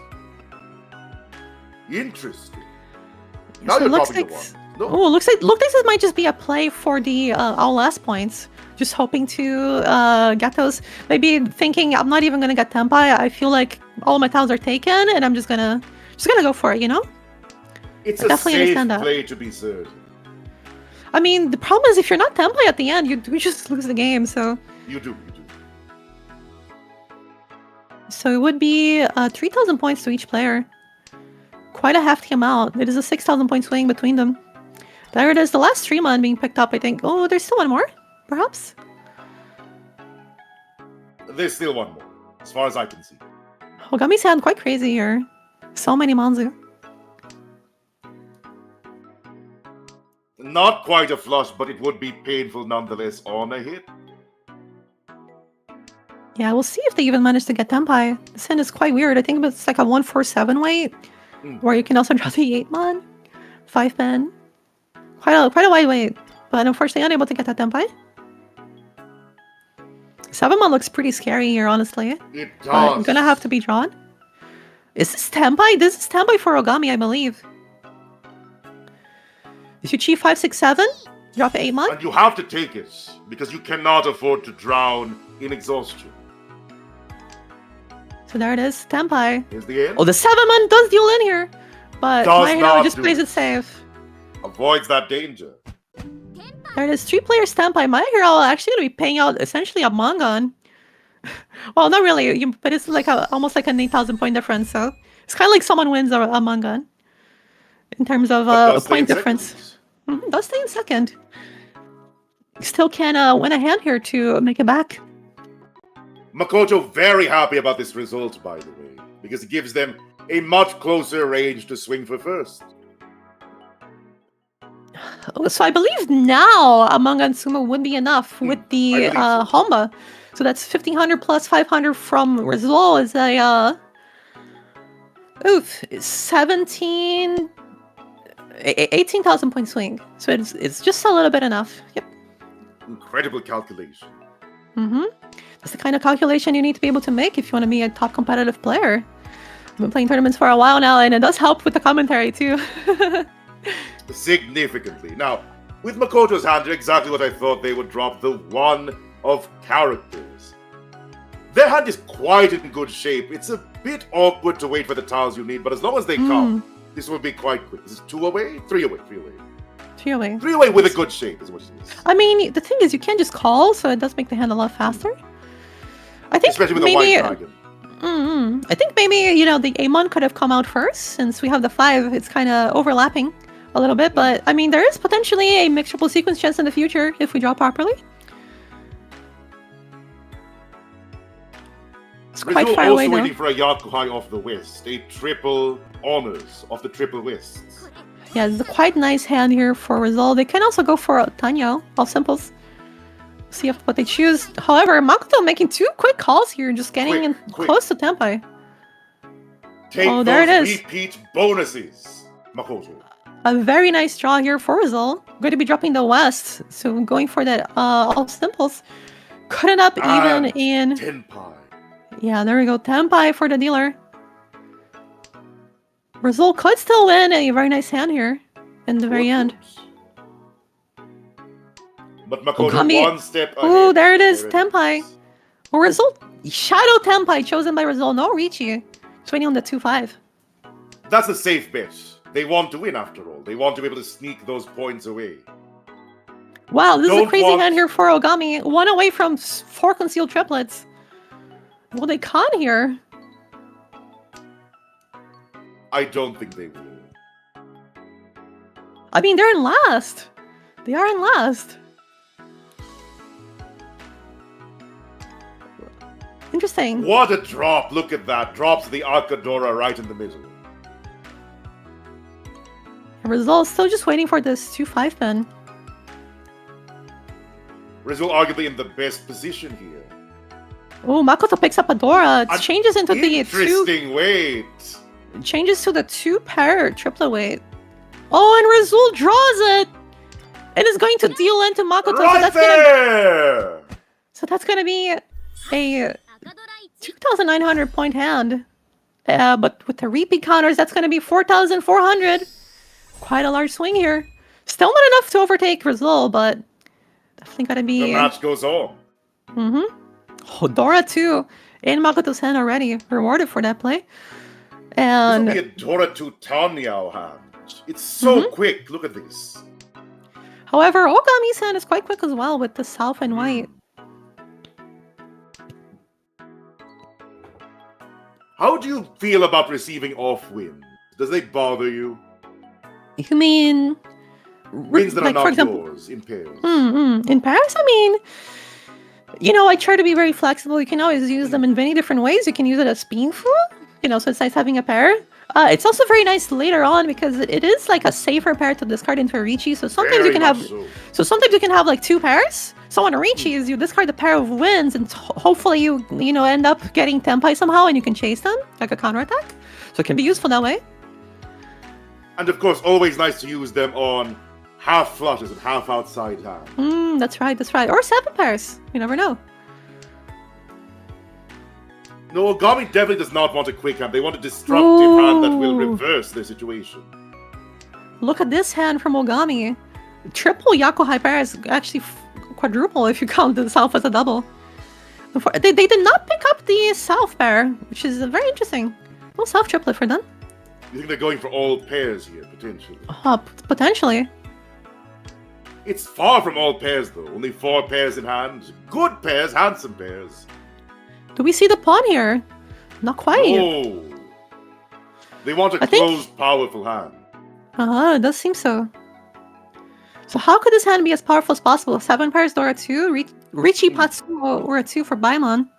Interesting. Now So you're it looks dropping like... the 1. No. Oh, looks like this might just be a play for the all last points. Just hoping to get those. Maybe thinking I'm not even gonna get Tenpai. I feel like all my tiles are taken, and I'm just gonna go for it. You know? It's I a definitely safe understand that. play to be certain. I mean, the problem is if you're not Tenpai at the end, you just lose the game. So You do. it would be 3,000 points to each player. Quite a hefty amount. It is a 6,000 point swing between them. There it is. The last Tremon being picked up. I think. Oh, there's still 1 more. Perhaps? There's still 1 more, as far as I can see. Ogami's hand quite crazy here. So many Manzu. Not quite a flush, but it would be painful nonetheless on a hit. Yeah, we'll see if they even manage to get Tenpai. This hand is quite weird. I think it's like a 147 weight, where you can also draw the 8-mon, 5-pen. Quite a wide weight, but unfortunately unable to get that Tenpai. 7-mon looks pretty scary here, honestly. It does. But gonna have to be drawn. Is this Tenpai? This is Tenpai for Ogami, I believe. If you chief 5, 6, 7, drop 8-mon. And you have to take it, because you cannot afford to drown in exhaustion. So there it is, Tenpai. Here's the end. Oh, the 7-mon does deal in here, but Does my hero not just do plays it. it safe. Avoids that danger. There it is, 3-player Tenpai. My hero actually gonna be paying out essentially a Mangan. Well, not really, but it's like almost like an 8,000 point difference. So it's kind of like someone wins a Mangan in terms of But does stay point in difference. second. Does stay in second. Still can win a hand here to make it back. Makoto very happy about this result, by the way, because it gives them a much closer range to swing for first. So I believe now a Mangan Sumo would be enough with I the believe so. Honba. So that's 1,500 plus 500 from Rizal is a 18,000 point swing. So it's just a little bit enough. Yep. Incredible calculation. That's the kind of calculation you need to be able to make if you want to be a top competitive player. I've been playing tournaments for a while now, and it does help with the commentary too. Significantly. Now, with Makoto's hand, exactly what I thought they would drop, the 1 of characters. Their hand is quite in good shape. It's a bit awkward to wait for the tiles you need, but as long as they come, this will be quite quick. This is 2 away? 3 away. 3 away. 3 away with a good shape is what it is. I mean, the thing is, you can't just call, so it does make the hand a lot faster. I think Especially with maybe, a white dragon. I think maybe, the Amon could have come out first, since we have the 5. It's kind of overlapping a little bit, but I mean, there is potentially a mixed triple sequence chance in the future if we draw properly. It's quite Rizul far also away though. waiting for a Yakuhai off the West, a triple honors of the triple Wists. Yeah, it's a quite nice hand here for Rizal. They can also go for Tanyo, all simples. See what they choose. However, Makoto making 2 quick calls here, just getting Quick. close to Tenpai. Take Oh, there those it is. repeat bonuses, Makoto. A very nice draw here for Rizal. Going to be dropping the West, so going for that all simples. Couldn't up even And in... Tenpai. Yeah, there we go. Tenpai for the dealer. Rizal could still win a very nice hand here in the very end. But Makoto Okami- 1 step ahead. Oh, there it is, There it Tenpai. is. Well, Rizal, Shadow Tenpai chosen by Rizal. No Riichi. Just waiting on the 2-5. That's a safe bet. They want to win after all. They want to be able to sneak those points away. Wow, this is a Don't crazy want- hand here for Ogami. 1 away from 4 concealed triplets. Will they con here? I don't think they will. I mean, they're in last. They are in last. Interesting. What a drop! Look at that. Drops the Arcadora right in the middle. Rizal still just waiting for this 2-5 pin. Rizal arguably in the best position here. Oh, Makoto picks up a Dora. It An changes into the 2. Interesting weight. Changes to the 2-pair triplet weight. Oh, and Rizal draws it! And is going to deal into Makoto. Right there! So that's gonna be a 2,900 point hand. But with the repeat counters, that's gonna be 4,400. Quite a large swing here. Still not enough to overtake Rizal, but definitely gonna be... The match goes on. Oh, Dora 2 in Makoto's hand already. Rewarded for that play. And... This will be a Dora to Tanyao hand. It's so quick. Look at this. However, Ogami's hand is quite quick as well with the south and white. How do you feel about receiving off wins? Does they bother you? You mean... Wins that like, are for not example, yours in pairs. In Paris, I mean... You know, I try to be very flexible. You can always use them in many different ways. You can use it as Beanfu. You know, so it's nice having a pair. It's also very nice later on because it is like a safer pair to discard into a Riichi. So sometimes you Very can have... much so. So sometimes you can have like 2 pairs. So on a Riichi is you discard the pair of wins and hopefully you know end up getting Tenpai somehow and you can chase them like a counterattack. So it can be useful that way. And of course, always nice to use them on half flushes and half outside hand. That's right, that's right. Or 7 pairs. You never know. No, Ogami definitely does not want a quick hand. They want a destructive hand that will reverse their situation. Look at this hand from Ogami. Triple Yakuhai pair is actually quadruple if you count the south as a double. They did not pick up the south pair, which is very interesting. No south triplet for them. You think they're going for all pairs here, potentially? Potentially. It's far from all pairs, though. Only 4 pairs in hand. Good pairs, handsome pairs. Do we see the pawn here? Not quite. Oh. They want a closed, powerful hand. It does seem so. So how could this hand be as powerful as possible? 7 pairs Dora 2, Riichi Patsuo or a 2 for Baimon.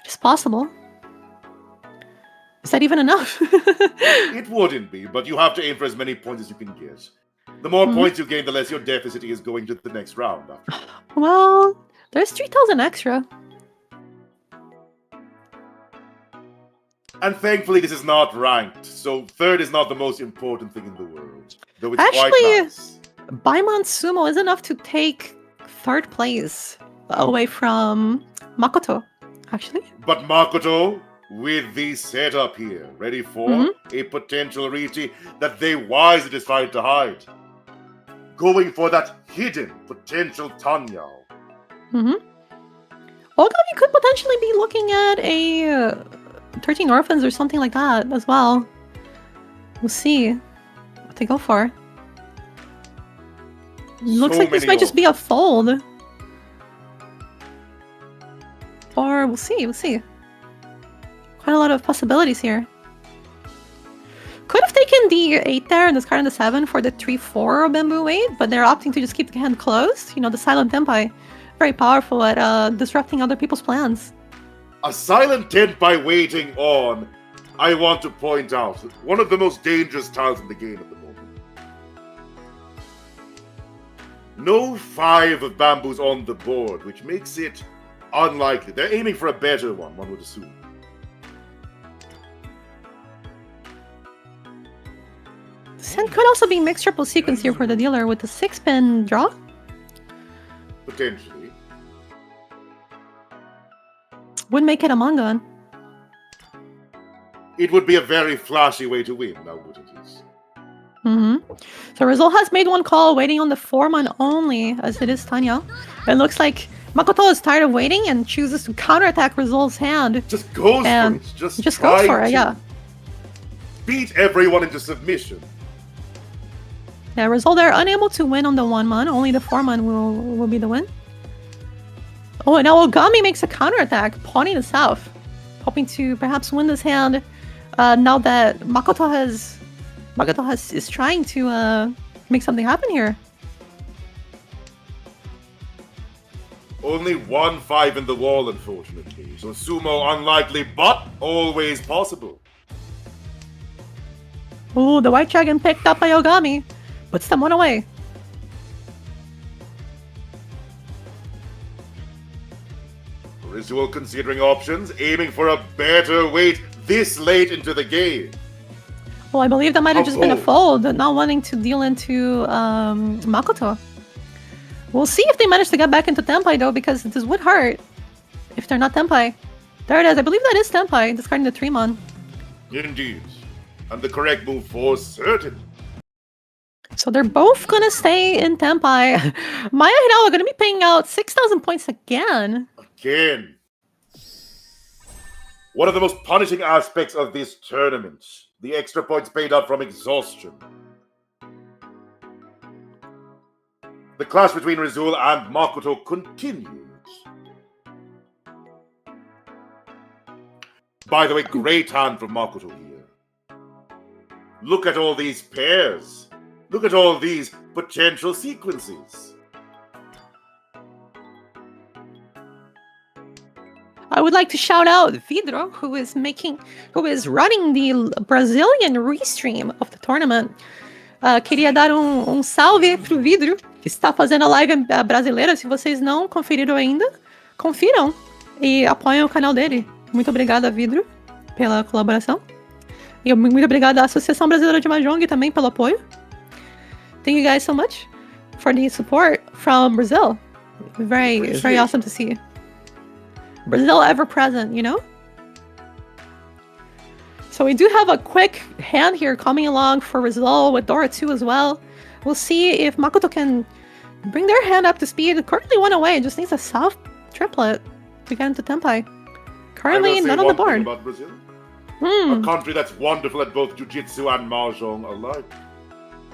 It's possible. Is that even enough? It wouldn't be, but you have to aim for as many points as you can get. The more points you gain, the less your deficit is going to the next round. Well, there's 3,000 extra. And thankfully, this is not ranked, so 3rd is not the most important thing in the world. Though it's Actually, quite nice. Baimon Sumo is enough to take 3rd place away from Makoto, actually. But Makoto, with the setup here, ready for a potential Riichi that they wisely decided to hide. Going for that hidden potential Tanyao. Ogami could potentially be looking at a 13 Orphans or something like that as well. We'll see what they go for. Looks like this might just be a fold. Or we'll see, Quite a lot of possibilities here. Could have taken the 8 there and discarded the 7 for the 3-4 bamboo weight, but they're opting to just keep the hand closed. You know, the silent Tenpai. Very powerful at disrupting other people's plans. A silent Tenpai waiting on, I want to point out, one of the most dangerous tiles in the game at the moment. No 5 of bamboos on the board, which makes it unlikely. They're aiming for a better one would assume. This hand could also be mixed triple sequence here for the dealer with the 6-pin draw. Potentially. Would make it a Mongon. It would be a very flashy way to win, now wouldn't it? So Rizal has made 1 call, waiting on the 4-man only, as it is Tanya. It looks like Makoto is tired of waiting and chooses to counterattack Rizal's hand. Just goes for it. Just goes for it, yeah. beat everyone into submission. Yeah, result they're unable to win on the 1-mon. Only the 4-mon will be the win. Oh, and now Ogami makes a counterattack, pawning the south. Hoping to perhaps win this hand now that Makoto is trying to make something happen here. Only 1-5 in the wall, unfortunately. So sumo unlikely, but always possible. Oh, the white dragon picked up by Ogami. Puts them one away. Ritual considering options, aiming for a better weight this late into the game. Well, I believe that might have just been a fold, not wanting to deal into Makoto. We'll see if they manage to get back into Tenpai, though, because this would hurt if they're not Tenpai. There it is. I believe that is Tenpai, discarding the 3-mon. Indeed. And the correct move for certain. So they're both gonna stay in Tenpai. Maya and Hinawa are gonna be paying out 6,000 points again. Again. One of the most punishing aspects of this tournament. The extra points paid out from exhaustion. The clash between Rizul and Makoto continues. By the way, great hand from Makoto here. Look at all these pairs. Look at all these potential sequences. I would like to shout out Vidro, who is running the Brazilian restream of the tournament. Queria dar salve pro Vidro, que está fazendo a live brasileira. Se vocês não conferiram ainda, confiram e apoiem o canal dele. Muito obrigada, Vidro, pela colaboração. E muito obrigada à Associação Brasileira de Mahjong também pelo apoio. Thank you guys so much for the support from Brazil. Very awesome to see. Brazil ever present, you know? So we do have a quick hand here coming along for Rizal with Dora 2 as well. We'll see if Makoto can bring their hand up to speed. Currently one away, just needs a soft triplet to get into Tenpai. Currently not on the board. About Brazil. A country that's wonderful at both jiu-jitsu and mahjong alike.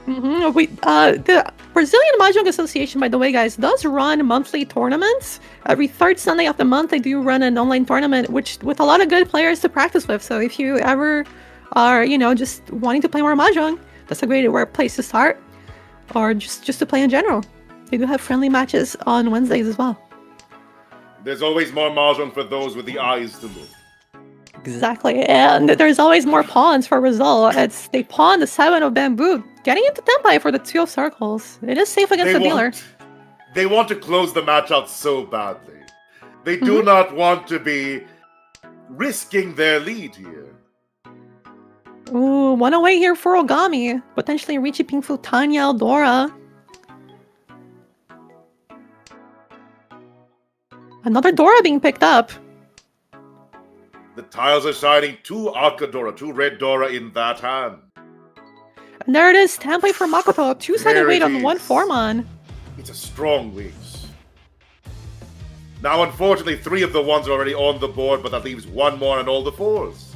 The Brazilian Mahjong Association, by the way, guys, does run monthly tournaments. Every third Sunday of the month, they do run an online tournament, which with a lot of good players to practice with. So if you ever are, just wanting to play more Mahjong, that's a great place to start. Or just to play in general. They do have friendly matches on Wednesdays as well. There's always more mahjong for those with the eyes to look. Exactly, and there's always more pawns for Rizal. They pawn the 7 of bamboo, getting into Tenpai for the 2 of circles. It is safe against the dealer. They want to close the match out so badly. They do not want to be risking their lead here. Ooh, one away here for Ogami. Potentially Riichi Pingfu, Tanya, Eldora. Another Dora being picked up. The tiles are shining, 2 Akadora, 2 red Dora in that hand. And there it is, Tenpai for Makoto. 2-sided weight on 1 4-mon. It's a strong weight. Now, unfortunately, 3 of the 1s are already on the board, but that leaves 1 more on all the 4s.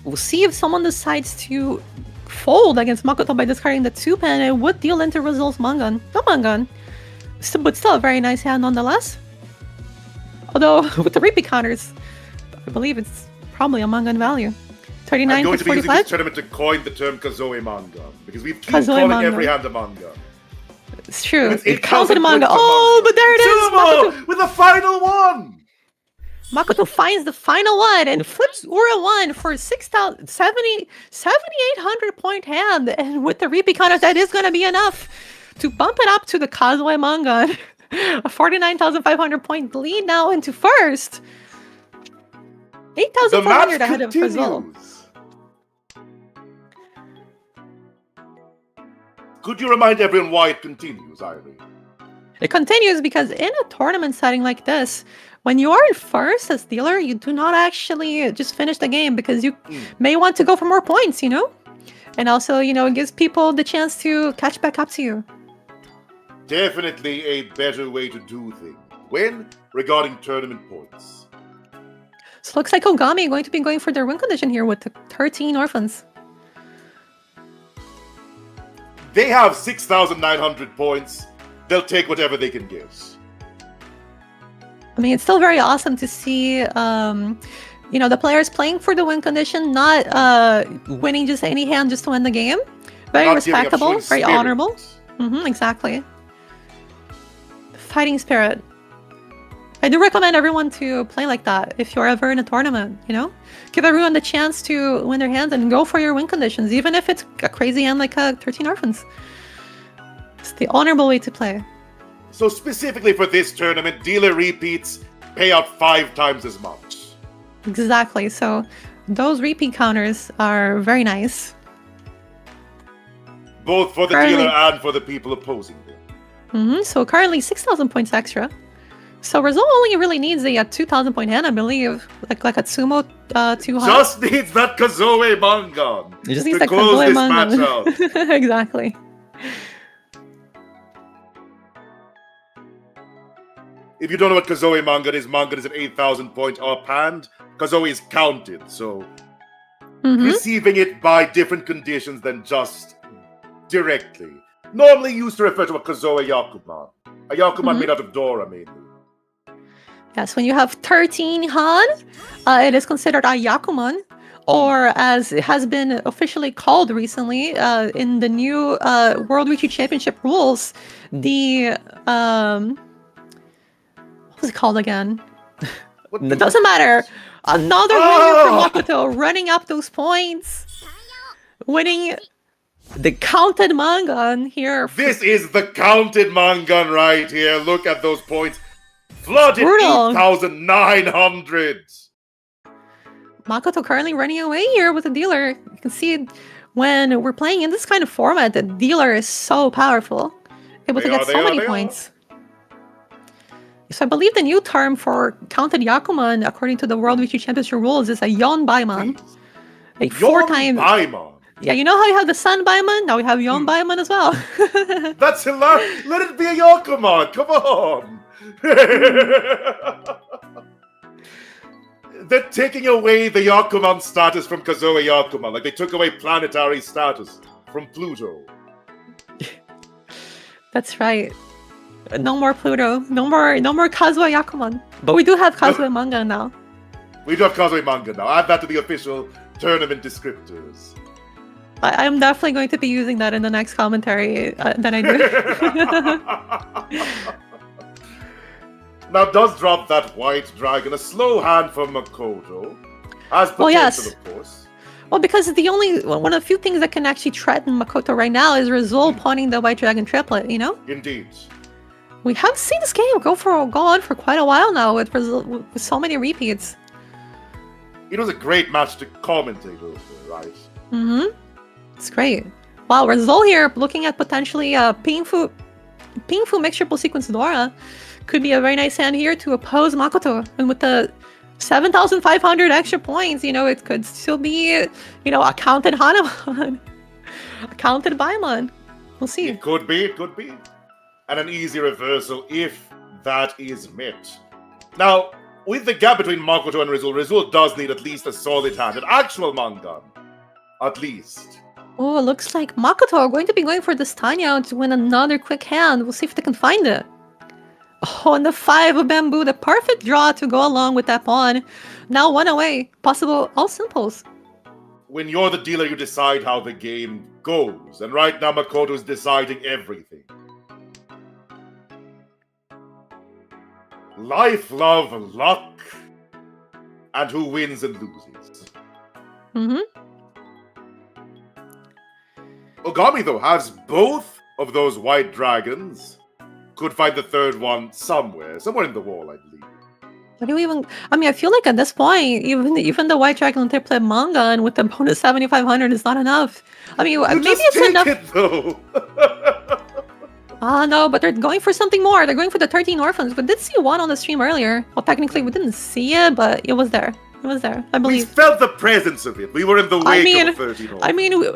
We'll see if someone decides to fold against Makoto by discarding the 2-pen. It would deal into Rizal's Mangan. No Mangan. But still a very nice hand nonetheless. Although, with the repeat counters, I believe it's probably a Mangan value. 39 I'm going to be using 45. this tournament to coin the term Kazoe Manga, because we've keep Kazoe calling manga. every hand a manga. It's true. It's It counts in 8,000 manga. points for Oh, manga. but there it is. Sumo with the final one! Makoto finds the final one and flips Ura 1 for 7,800 point hand. And with the repeat counters, that is going to be enough to bump it up to the Kazuo Manga. A 49,500 point lead now into first. 8,400 ahead of Brazil. Could you remind everyone why it continues, Irene? It continues because in a tournament setting like this, when you are in first as dealer, you do not actually just finish the game because you may want to go for more points, And also, it gives people the chance to catch back up to you. Definitely a better way to do things. When? Regarding tournament points. So looks like Ogami going to be going for their win condition here with the 13 orphans. They have 6,900 points. They'll take whatever they can get. I mean, it's still very awesome to see, the players playing for the win condition, not winning just any hand just to win the game. Very Not giving up respectable, full very spirit. honorable. Exactly. Fighting spirit. I do recommend everyone to play like that if you're ever in a tournament, Give everyone the chance to win their hands and go for your win conditions, even if it's a crazy hand like 13 orphans. It's the honorable way to play. So specifically for this tournament, dealer repeats pay out 5 times as much. Exactly. So those repeat counters are very nice. Both for the Currently- dealer and for the people opposing them. So currently 6,000 points extra. So Rizal only really needs a 2,000 point hand, I believe, like a Sumo 2 high. Just needs that Kazoe Mangan It just needs to that close Kazoe this manga. match out. Exactly. If you don't know what Kazoe Mangan is an 8,000 point up hand. Kazoe is counted, so receiving it by different conditions than just directly. Normally used to refer to a Kazoe Yakuman. A Yakuman made out of Dora, mainly. Yes, when you have 13 Han, it is considered a Yakuman, or as it has been officially called recently in the new World Riichi Championship rules, the what was it called again? It doesn't matter. Another winner for Makoto, running up those points, winning the counted Mangan here. This is the counted Mangan right here. Look at those points. Flooded Brutal. 8,900. Makoto currently running away here with the dealer. You can see when we're playing in this kind of format, the dealer is so powerful, able to get so many points. So I believe the new term for counted Yakuman, according to the World Riichi Championship rules, is a Yon Baiman. A 4-time. Baiman. Yeah, you know how you have the Sun Baiman? Now we have Yon Baiman as well. That's hilarious. Let it be a Yakuman. Come on. They're taking away the Yakuman status from Kazoe Yakuman, like they took away planetary status from Pluto. That's right. No more Pluto. No more Kazuo Yakuman. But we do have Kazuo manga now. We do have Kazoe manga now. Add that to the official tournament descriptors. I'm definitely going to be using that in the next commentary that I do. Now, does drop that white dragon, a slow hand for Makoto. Has potential, yes. of course. Well, because one of the few things that can actually threaten Makoto right now is Rizal pawning the white dragon triplet, Indeed. We have seen this game go on for quite a while now with so many repeats. It was a great match to commentate over, right? It's great. Wow, Rizal here looking at potentially Pinfu mixed triple sequence Dora. Could be a very nice hand here to oppose Makoto. And with the 7,500 extra points, it could still be, a counted Hanuman. A counted Baimon. We'll see. It could be. And an easy reversal if that is met. Now, with the gap between Makoto and Rizal does need at least a solid hand, an actual Mangan. At least. Oh, it looks like Makoto are going to be going for this Tanya to win another quick hand. We'll see if they can find it. Oh, and the 5 of bamboo, the perfect draw to go along with that pawn. Now 1 away. Possible all simples. When you're the dealer, you decide how the game goes. And right now, Makoto is deciding everything. Life, love, luck, and who wins and loses. Ogami, though, has both of those white dragons. Could find the third one somewhere in the wall, I believe. What do we even? I mean, I feel like at this point, even the white dragon triplet manga and with the bonus 7,500 is not enough. I mean, maybe it's enough. It, though. No, but they're going for something more. They're going for the 13 orphans. We did see one on the stream earlier. Well, technically, we didn't see it, but it was there. It was there, I We believe. felt the presence of it. We were in the wake of 13 orphans. I mean, we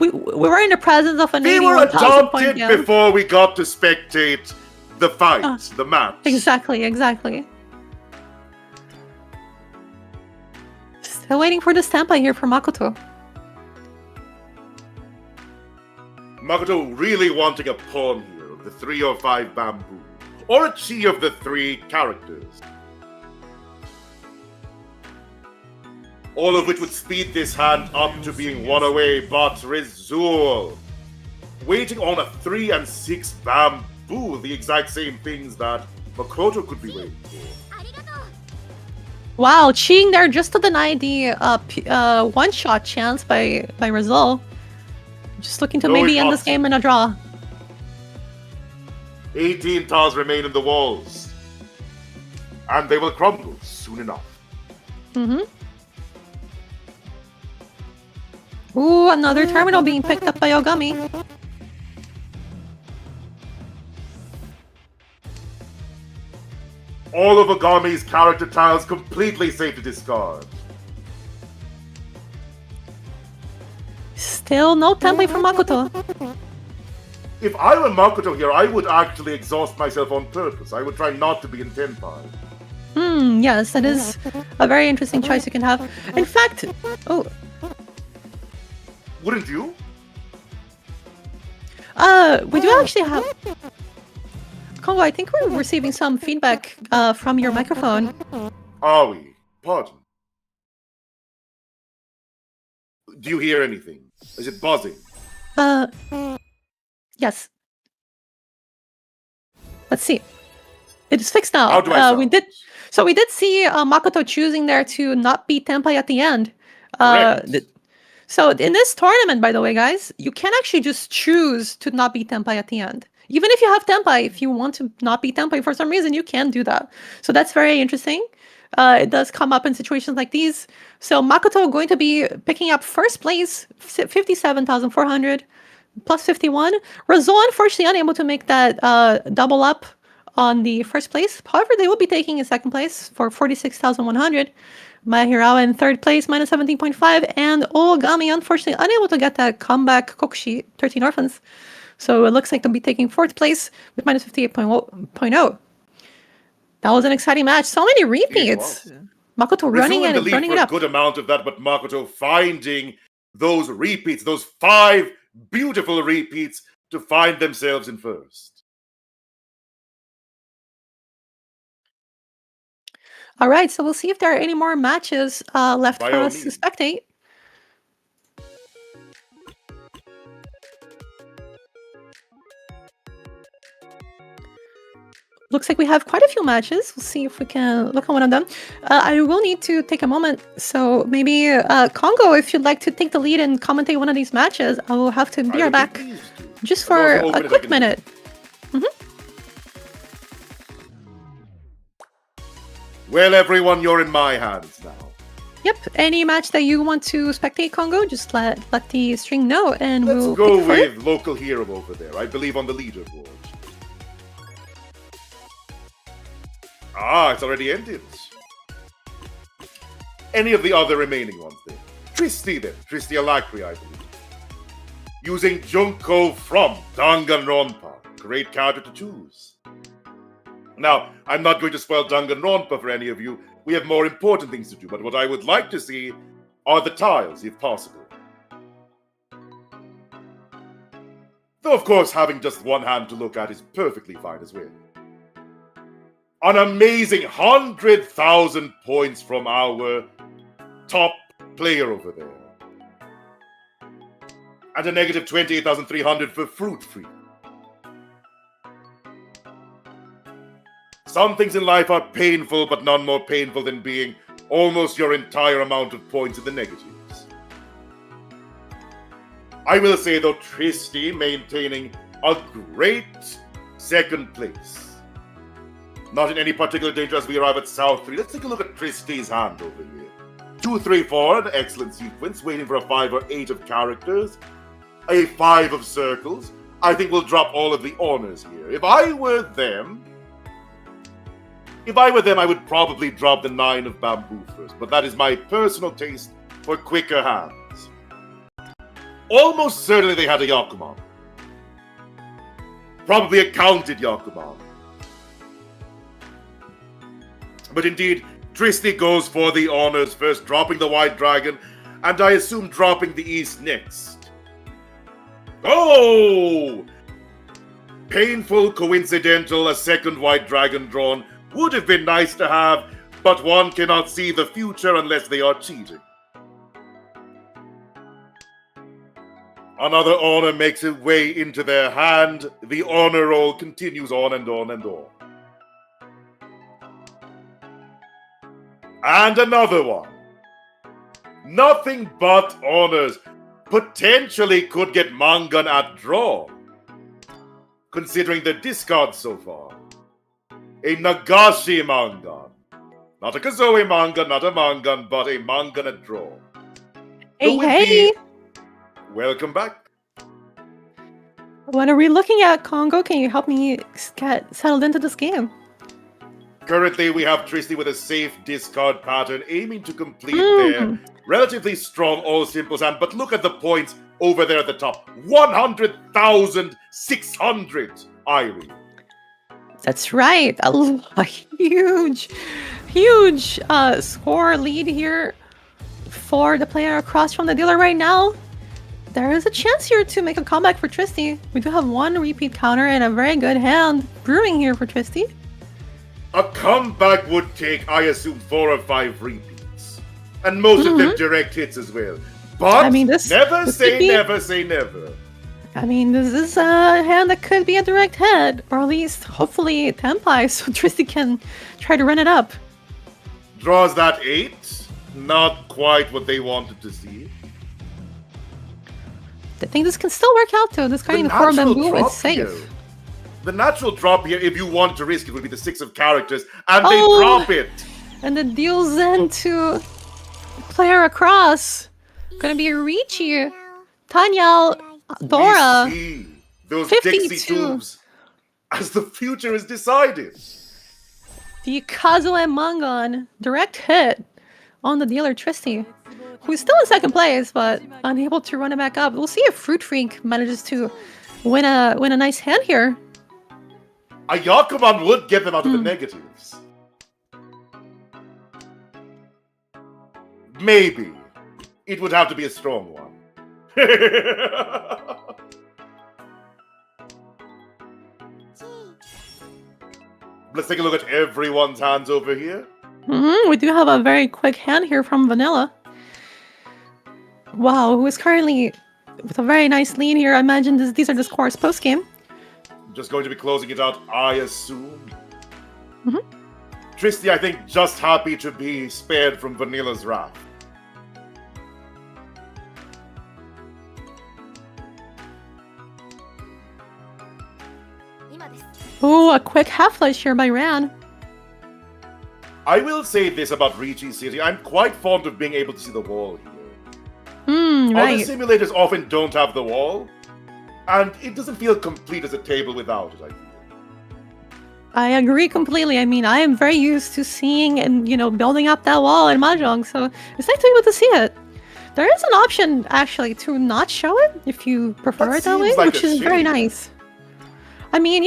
were in the presence of an We were 81,000 point adopted game. before we got to spectate the fight, the match. Exactly. Still waiting for the Stampa here for Makoto. Makoto really wanting a pawn here of the 3 or 5 bamboo, or a chi of the 3 characters. All of which would speed this hand up to being won away, but Rizul waiting on a 3 and 6 bamboo, the exact same things that Makoto could be waiting for. Wow, cheating there just to deny the one-shot chance by Rizul. Just looking to maybe end this game in a draw. 18 tiles remain in the walls. And they will crumble soon enough. Mm-hmm. Ooh, another terminal being picked up by Ogami. All of Ogami's character tiles completely safe to discard. Still no template for Makoto. If I were Makoto here, I would actually exhaust myself on purpose. I would try not to be in 10-5. Yes, that is a very interesting choice you can have. In fact, Wouldn't you? we do actually have... Kongo, I think we're receiving some feedback from your microphone. Are we? Pardon. Do you hear anything? Is it buzzing? Yes. Let's see. It is fixed now. How do I sound? We did see Makoto choosing there to not beat Tenpai at the end. So in this tournament, by the way, guys, you can actually just choose to not beat Tenpai at the end. Even if you have Tenpai, if you want to not beat Tenpai for some reason, you can do that. So that's very interesting. It does come up in situations like these. So Makoto going to be picking up first place, 57,400 plus 51. Rizul unfortunately unable to make that double up on the first place. However, they will be taking a second place for 46,100. Mahirawa in third place, minus 17.5. And Ogami unfortunately unable to get that comeback Kokushi, 13 orphans. So it looks like they'll be taking fourth place with minus 58.0. That was an exciting match. So many repeats. Makoto running it and running it up. A good amount of that, but Makoto finding those repeats, those 5 beautiful repeats to find themselves in first. All right, so we'll see if there are any more matches left for us to spectate. Looks like we have quite a few matches. We'll see if we can look at one of them. I will need to take a moment. So maybe Kongo, if you'd like to take the lead and commentate one of these matches, I will have to be right back just for a quick minute. Well, everyone, you're in my hands now. Yep. Any match that you want to spectate, Kongo, just let the string know, and Let's we'll go pick for it. with local hero over there. I believe on the leaderboard. Ah, it's already ended. Any of the other remaining ones then? Tristy then. Tristy Alakri, I believe. Using Junko from Danganronpa. Great character to choose. Now, I'm not going to spoil Danganronpa for any of you. We have more important things to do, but what I would like to see are the tiles, if possible. Though, of course, having just one hand to look at is perfectly fine as well. An amazing 100,000 points from our top player over there. And a negative 28,300 for Fruit Free. Some things in life are painful, but none more painful than being almost your entire amount of points in the negatives. I will say, though, Tristy maintaining a great second place. Not in any particular danger as we arrive at South 3. Let's take a look at Tristy's hand over here. 2, 3, 4, an excellent sequence, waiting for a 5 or 8 of characters. A 5 of circles. I think we'll drop all of the honors here. If I were them, I would probably drop the 9 of bamboo first, but that is my personal taste for quicker hands. Almost certainly they had a Yakuman. Probably a counted Yakuman. But indeed, Tristy goes for the honors first, dropping the White Dragon, and I assume dropping the East next. Oh! Painful, coincidental, a second White Dragon drawn would have been nice to have, but one cannot see the future unless they are cheating. Another honor makes its way into their hand. The honor roll continues on and on and on. And another one. Nothing but honors. Potentially could get Mangan at draw. Considering the discard so far. A Nagashi Mangan. Not a Kazoe Mangan, not a Mangan, but a Mangan at draw. Hey, hey! Welcome back. What are we looking at, Congo? Can you help me get settled into this game? Currently, we have Tristy with a safe discard pattern, aiming to complete their relatively strong all simples hand. But look at the points over there at the top. 100,600, Airin. That's right. A huge score lead here for the player across from the dealer right now. There is a chance here to make a comeback for Tristy. We do have one repeat counter and a very good hand brewing here for Tristy. A comeback would take, I assume, 4 or 5 repeats. And most of them direct hits as well. But I mean, never say never say never. I mean, this is a hand that could be a direct hit, or at least, hopefully, Tenpai, so Tristy can try to run it up. Draws that 8. Not quite what they wanted to see. I think this can still work out, though. This kind of 4 bamboo is safe. Here. The natural drop here, if you want to risk it, would be the 6 of characters, and they drop it. And it deals into player across. Gonna be Riichi, Tanya, Dora. We see those 52. Dixie tubes as the future is decided. The Kazuo Mangan direct hit on the dealer Tristy, who's still in second place, but unable to run it back up. We'll see if Fruit Freak manages to win a nice hand here. A Yakuman would get them out of the negatives. Maybe. It would have to be a strong one. Let's take a look at everyone's hands over here. We do have a very quick hand here from Vanilla. Wow, who is currently with a very nice lead here. I imagine these are the scores post-game. Just going to be closing it out, I assume. Tristy, I think, just happy to be spared from Vanilla's wrath. Ooh, a quick half-flash here by Ran. I will say this about Riichi City. I'm quite fond of being able to see the wall here. Right. Other simulators often don't have the wall, and it doesn't feel complete as a table without it, I feel. I agree completely. I mean, I am very used to seeing and, building up that wall in Mahjong, so it's nice to be able to see it. There is an option, actually, to not show it, if you prefer it that way, like which is very nice. I mean,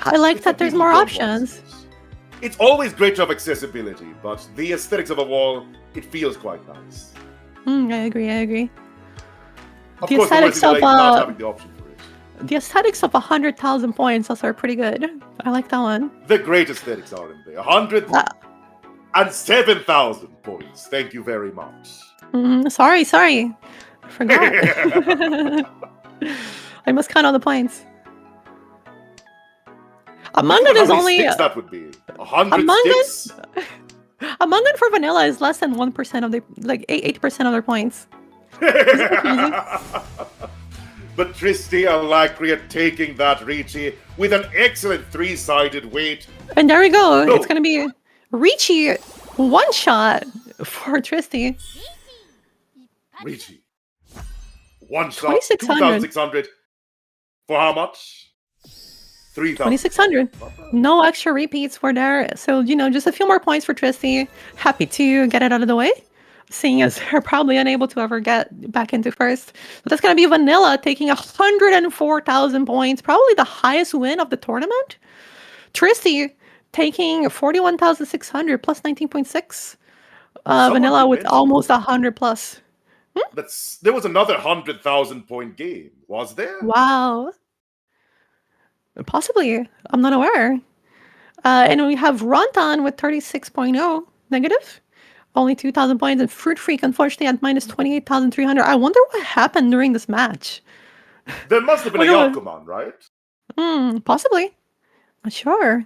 I like that there's more options. It's always great to have accessibility, but the aesthetics of a wall, it feels quite nice. I agree. Of The course, aesthetics the of not having the option for it. the aesthetics of 100,000 points also are pretty good. I like that one. The great aesthetics are in there. 107,000 points. Thank you very much. Sorry. I forgot. I must count all the points. Among It is only... sticks that would be? 100 Among It? sticks? Among It for vanilla is less than 1% of the 8% of their points. But Tristy Alacria taking that Riichi with an excellent 3-sided weight. And there we go. No. It's gonna be Riichi one shot for Tristy. Riichi. One shot. 2,600. 2,600. For how much? 3,000. 2,600. No extra repeats were there. So, just a few more points for Tristy. Happy to get it out of the way, seeing as they're probably unable to ever get back into first. But that's going to be Vanilla taking 104,000 points, probably the highest win of the tournament. Tristy taking 41,600 plus 19.6. Someone Vanilla did with mention almost 100 plus. there was another 100,000 point game, was there? Wow. Possibly. I'm not aware. And we have Ronton with 36.0 negative. Only 2,000 points. And Fruit Freak, unfortunately, at minus 28,300. I wonder what happened during this match. There must have been a Wonder what- Yakuman, right? Possibly. Not sure.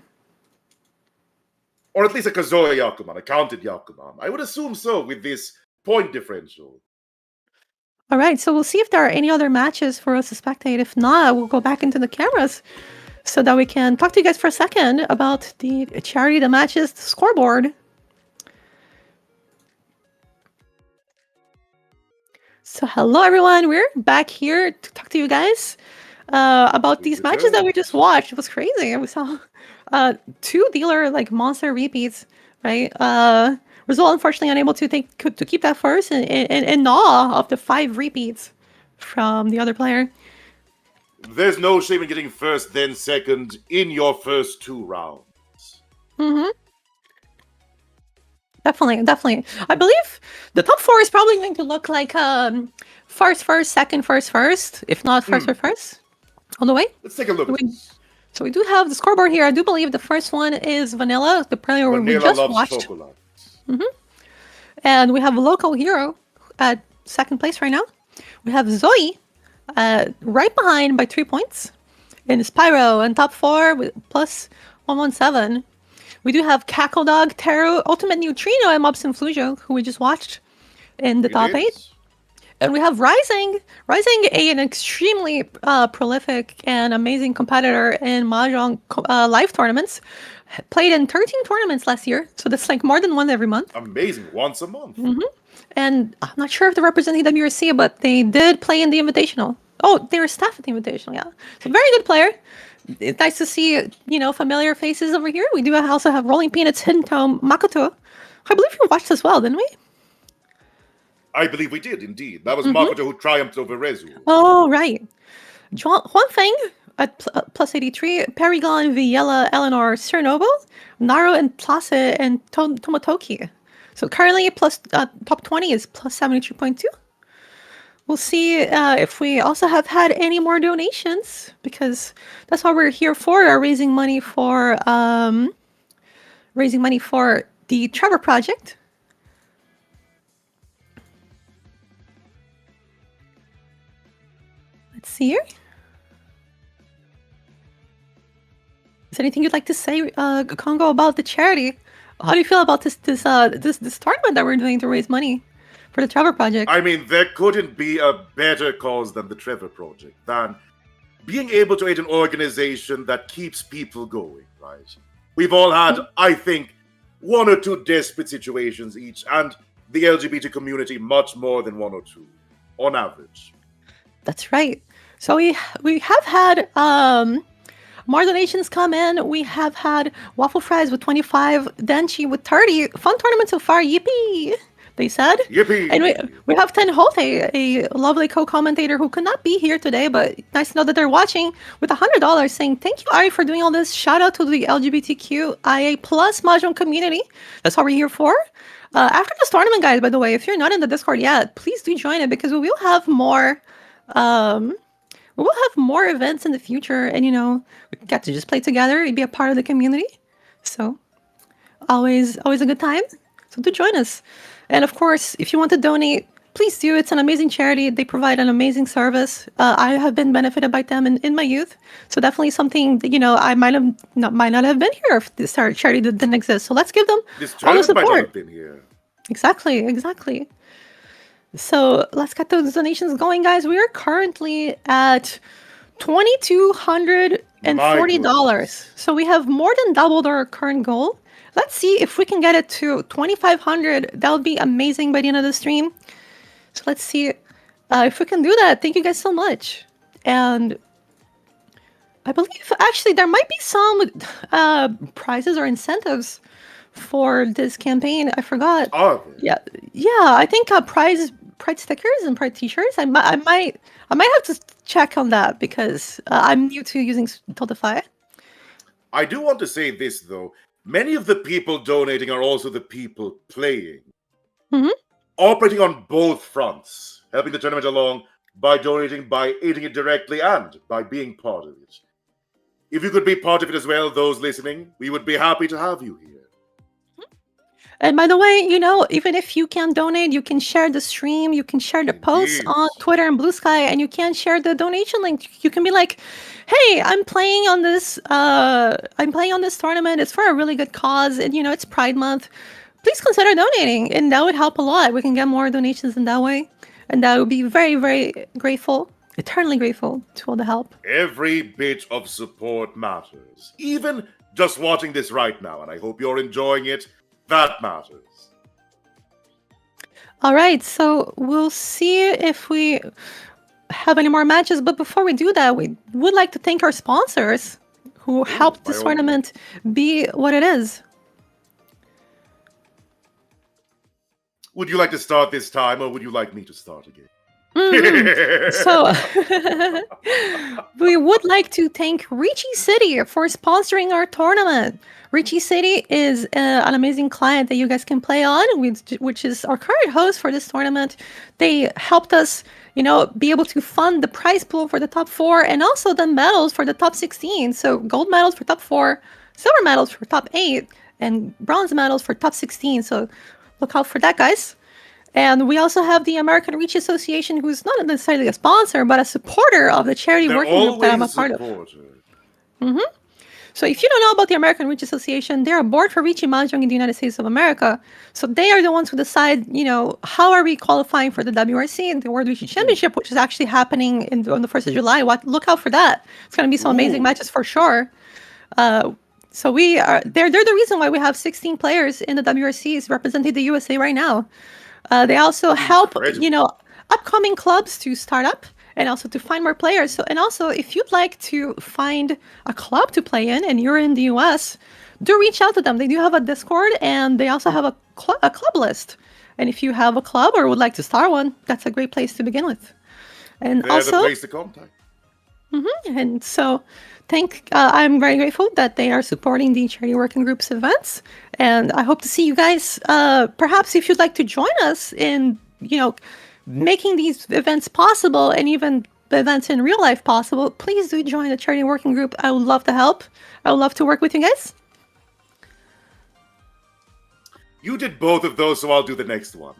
Or at least a Kazuya Yakuman, a counted Yakuman. I would assume so with this point differential. All right, so we'll see if there are any other matches for us to spectate. If not, we'll go back into the cameras so that we can talk to you guys for a second about the charity, the matches, the scoreboard. So hello, everyone. We're back here to talk to you guys about these matches that we just watched. It was crazy. We saw two dealer like monster repeats, right? Result unfortunately unable to keep that first, and in awe of the 5 repeats from the other player. There's no shame in getting first, then second in your first 2 rounds. Mm-hmm. Definitely. I believe the top 4 is probably going to look like first, second, first, if not first, all the way. Let's take a look at this. So we do have the scoreboard here. I do believe the first one is Vanilla, the player we Vanilla just loves watched. chocolate. And we have Local Hero at second place right now. We have Zoe right behind by 3 points. And Spyro in top 4 with plus 117. We do have Cackle Dog, Taro, Ultimate Neutrino, and Mobson Flujo, who we just watched in the top 8. And we have Rising, an extremely prolific and amazing competitor in Mahjong live tournaments. Played in 13 tournaments last year, so that's like more than one every month. Amazing, once a month. And I'm not sure if they represent the WRC, but they did play in the Invitational. Oh, they were staff at the Invitational, yeah. So very good player. It's nice to see, familiar faces over here. We do also have Rolling Peanuts, Hidden Tome, Makoto. I believe we watched as well, didn't we? I believe we did, indeed. That was Makoto who triumphed over Rezu. Oh, right. One thing at plus 83, Paragon, Viella, Eleanor, Cernobo, Naro, and Placid, and Tomotoki. So currently, plus top 20 is plus 72.2. We'll see if we also have had any more donations, because that's what we're here for, raising money for the Trevor Project. Let's see here. Is there anything you'd like to say, Congo, about the charity? How do you feel about this tournament that we're doing to raise money for the Trevor Project? I mean, there couldn't be a better cause than the Trevor Project, than being able to aid an organization that keeps people going, right? We've all had, I think, 1 or 2 desperate situations each, and the LGBT community much more than 1 or 2, on average. That's right. So we have had more donations come in. We have had Waffle Fries with 25, Denchi with 30. Fun tournament so far. Yippee! They said. Yippee! And we have Ten Hote, a lovely co-commentator who could not be here today, but nice to know that they're watching, with $100 saying, "Thank you, Ari, for doing all this. Shout out to the LGBTQIA plus Mahjong community." That's what we're here for. After this tournament, guys, by the way, if you're not in the Discord yet, please do join it, because we will have more events in the future, and we get to just play together and be a part of the community. So always a good time. So do join us. And of course, if you want to donate, please do. It's an amazing charity. They provide an amazing service. I have been benefited by them in my youth. So definitely something that, I might not have been here if this charity didn't exist. So let's give them all the support. Might not have been here. Exactly. So let's get those donations going, guys. We are currently at $2,240. So we have more than doubled our current goal. Let's see if we can get it to 2,500. That would be amazing by the end of the stream. So let's see if we can do that. Thank you guys so much. And I believe actually there might be some prizes or incentives for this campaign. I forgot. Oh, yeah. I think prize stickers and prize t-shirts. I might have to check on that, because I'm new to using Totify. I do want to say this, though. Many of the people donating are also the people playing. Mhm. Operating on both fronts, helping the tournament along by donating, by aiding it directly, and by being part of it. If you could be part of it as well, those listening, we would be happy to have you here. And by the way, even if you can't donate, you can share the stream, you can share the posts Indeed. on Twitter and Blue Sky, and you can share the donation link. You can be like, "Hey, I'm playing on this. I'm playing on this tournament. It's for a really good cause, and it's Pride Month. Please consider donating, and that would help a lot. We can get more donations in that way, and that would be very, very grateful, eternally grateful to all the help." Every bit of support matters. Even just watching this right now, and I hope you're enjoying it, that matters. All right, so we'll see if we have any more matches. But before we do that, we would like to thank our sponsors who helped by this all tournament be what it is. Would you like to start this time, or would you like me to start again? So we would like to thank Riichi City for sponsoring our tournament. Riichi City is an amazing client that you guys can play on, which is our current host for this tournament. They helped us, be able to fund the prize pool for the top 4 and also the medals for the top 16. So gold medals for top 4, silver medals for top 8, and bronze medals for top 16. So look out for that, guys. And we also have the American Riichi Association, who's not necessarily a sponsor, but a supporter of the charity They're working group that I'm a always part of. supporters. So if you don't know about the American Riichi Association, they're a board for Riichi Mahjong in the United States of America. So they are the ones who decide, how are we qualifying for the WRC and the World Riichi Championship, which is actually happening on the 1st of July. Look out for that. It's going to be some amazing matches for sure. So they're the reason why we have 16 players in the WRCs representing the USA right now. They also help, upcoming clubs to start up and also to find more players. So, and also, if you'd like to find a club to play in and you're in the US, do reach out to them. They do have a Discord, and they also have a club list. And if you have a club or would like to start one, that's a great place to begin with. And They're also, the place to contact. and so I'm very grateful that they are supporting the charity working group's events, and I hope to see you guys, perhaps if you'd like to join us in, making these events possible, and even the events in real life possible. Please do join the charity working group. I would love to help. I would love to work with you guys. You did both of those, so I'll do the next one.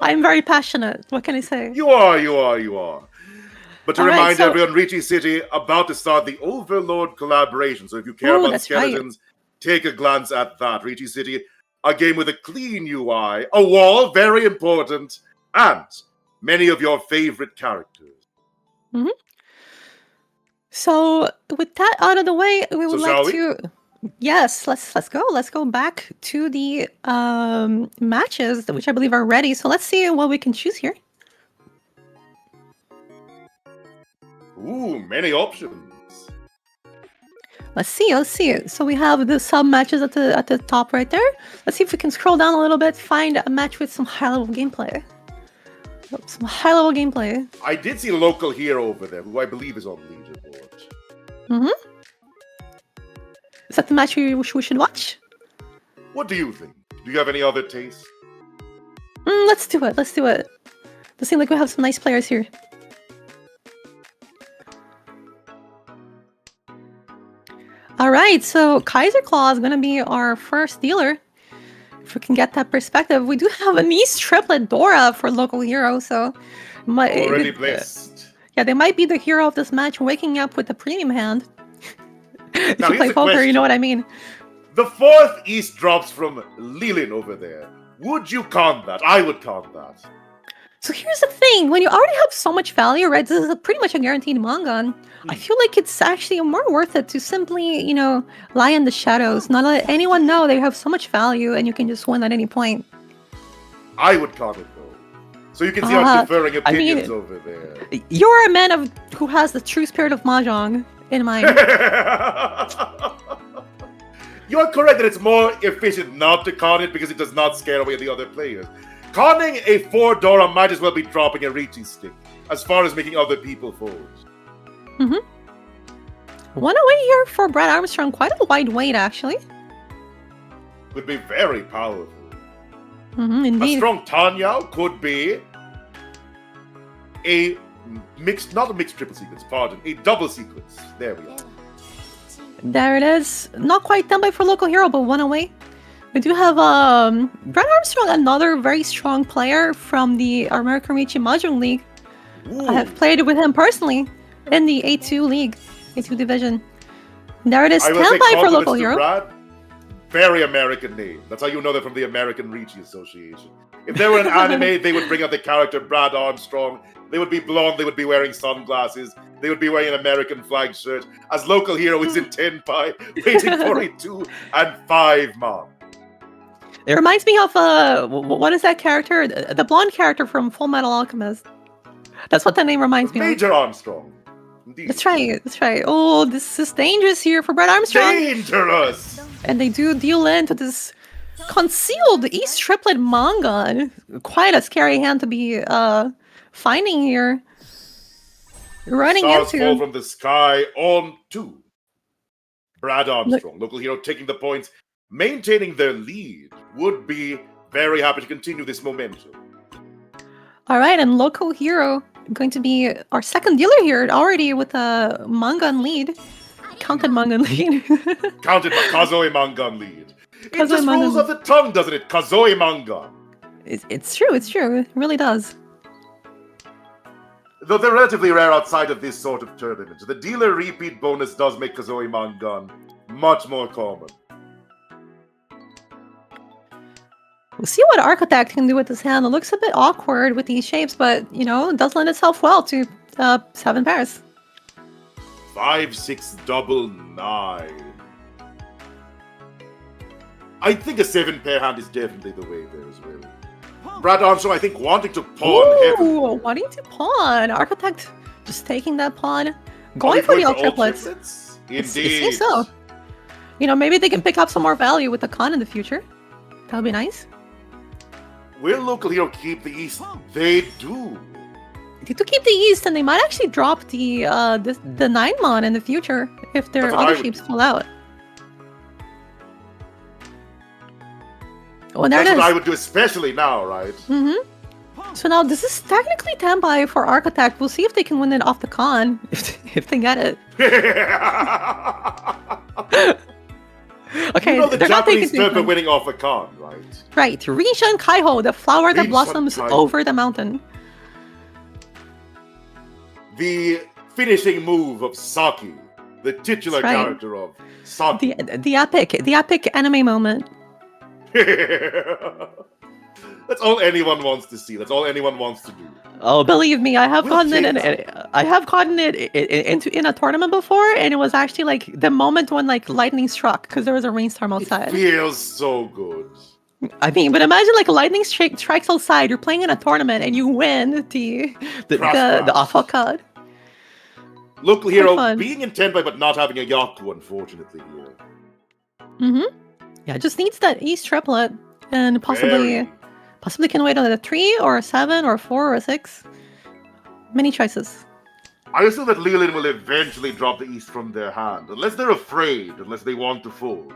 I'm very passionate. What can I say? You are. But to All right, remind so- everyone, Riichi City about to start the Overlord collaboration. So if you care Ooh, about that's right. skeletons, take a glance at that. Riichi City, a game with a clean UI, a wall, very important, and many of your favorite characters. So with that out of the way, we would shall like we? to. Yes, let's go. Let's go back to the matches, which I believe are ready. So let's see what we can choose here. Ooh, many options. Let's see. So we have the sub matches at the top right there. Let's see if we can scroll down a little bit, find a match with some high level gameplay. I did see a local hero over there, who I believe is on the leaderboard. Is that the match we should watch? What do you think? Do you have any other taste? Let's do it. Does seem like we have some nice players here. All right, so Kaiser Claw is going to be our first dealer. If we can get that perspective. We do have a niece triplet Dora for local hero, so... Already blessed. Yeah, they might be the hero of this match, waking up with a premium hand. If Now, you play here's a poker, you question. know what I mean. The fourth East drops from Lilin over there. Would you count that? I would count that. So here's the thing, when you already have so much value, right, this is pretty much a guaranteed manga, and I feel like it's actually more worth it to simply, lie in the shadows, not let anyone know they have so much value and you can just win at any point. I would count it, though. So you can see our differing opinions over there. You're a man who has the true spirit of Mahjong in mind. You are correct that it's more efficient not to con it because it does not scare away the other players. Conning a 4 Dora might as well be dropping a Riichi stick, as far as making other people fold. One away here for Brad Armstrong. Quite a wide weight, actually. Could be very powerful. A Indeed. strong Tanya could be a mixed, not a mixed triple sequence, pardon, a double sequence. There we are. There it is. Not quite done by for local hero, but one away. We do have Brad Armstrong, another very strong player from the American Riichi Mahjong League. I have played with him personally in the A2 league, A2 division. There it is, I will say standby for compliments local to hero. Brad. Very American name. That's how you know they're from the American Riichi Association. If they were an anime, they would bring out the character Brad Armstrong. They would be blonde, they would be wearing sunglasses, they would be wearing an American flag shirt. As local hero is in Tenpai, waiting for a 2 and 5 man. It reminds me of what is that character? The blonde character from Full Metal Alchemist. That's what the name reminds me of. Major Armstrong. Indeed. That's right. That's right. Oh, this is dangerous here for Brad Armstrong. Dangerous! And they do deal into this concealed East Triplet manga. Quite a scary hand to be finding here. Running Stars fall into. from the sky on 2. Brad Armstrong, local hero, taking the points, maintaining their lead. Would be very happy to continue this momentum. All right, and local hero going to be our second dealer here already with a Mangan lead. Counted Mangan lead. Counted by Kazoi Mangan lead. It Kazoi just Mangan rolls lead. off the tongue, doesn't it? Kazoi Mangan. It's true. It's true. It really does. Though they're relatively rare outside of this sort of tournament, the dealer repeat bonus does make Kazoi Mangan much more common. We'll see what Architect can do with this hand. It looks a bit awkward with these shapes, but, you know, it does lend itself well to 7 pairs. 5, 6, double 9. I think a 7-pair hand is definitely the way there as well. Brad Armstrong, I think, wanting to pawn heavily. Ooh, wanting to pawn. Architect just taking that pawn. Going for the all triplets. Indeed. It seems so. You know, maybe they can pick up some more value with the con in the future. That would be nice. Will local hero keep the East? They do. They do keep the East, and they might actually drop the 9-mon in the future if their That's what I other would shapes do. fall out. Oh, and there That's it what I is. would do, especially now, right? So now this is technically Tenpai for Architect. We'll see if they can win it off the con, if they get it. Okay, You know the they're not Japanese taking term for the winning off a con, right? right. Rishan Kaiho, the flower that Rishan blossoms Kaiho. over the mountain. The finishing move of Saki, the titular That's right. character of Saki. The epic anime moment. That's all anyone wants to see. That's all anyone wants to do. Oh, believe me, I have We'll gotten take it. I have gotten it in a tournament before, and it was actually like the moment when like lightning struck because there was a rainstorm outside. Feels so good. I mean, but imagine like a lightning strikes outside. You're playing in a tournament and you win the Crash. awful card. Local hero fun. being in Tenpai but not having a Yaku, unfortunately, here. Yeah, it just needs that East triplet, and Very. possibly can wait on a 3 or a 7 or a 4 or a 6. Many choices. I assume that Leland will eventually drop the East from their hand, unless they're afraid, unless they want to fold.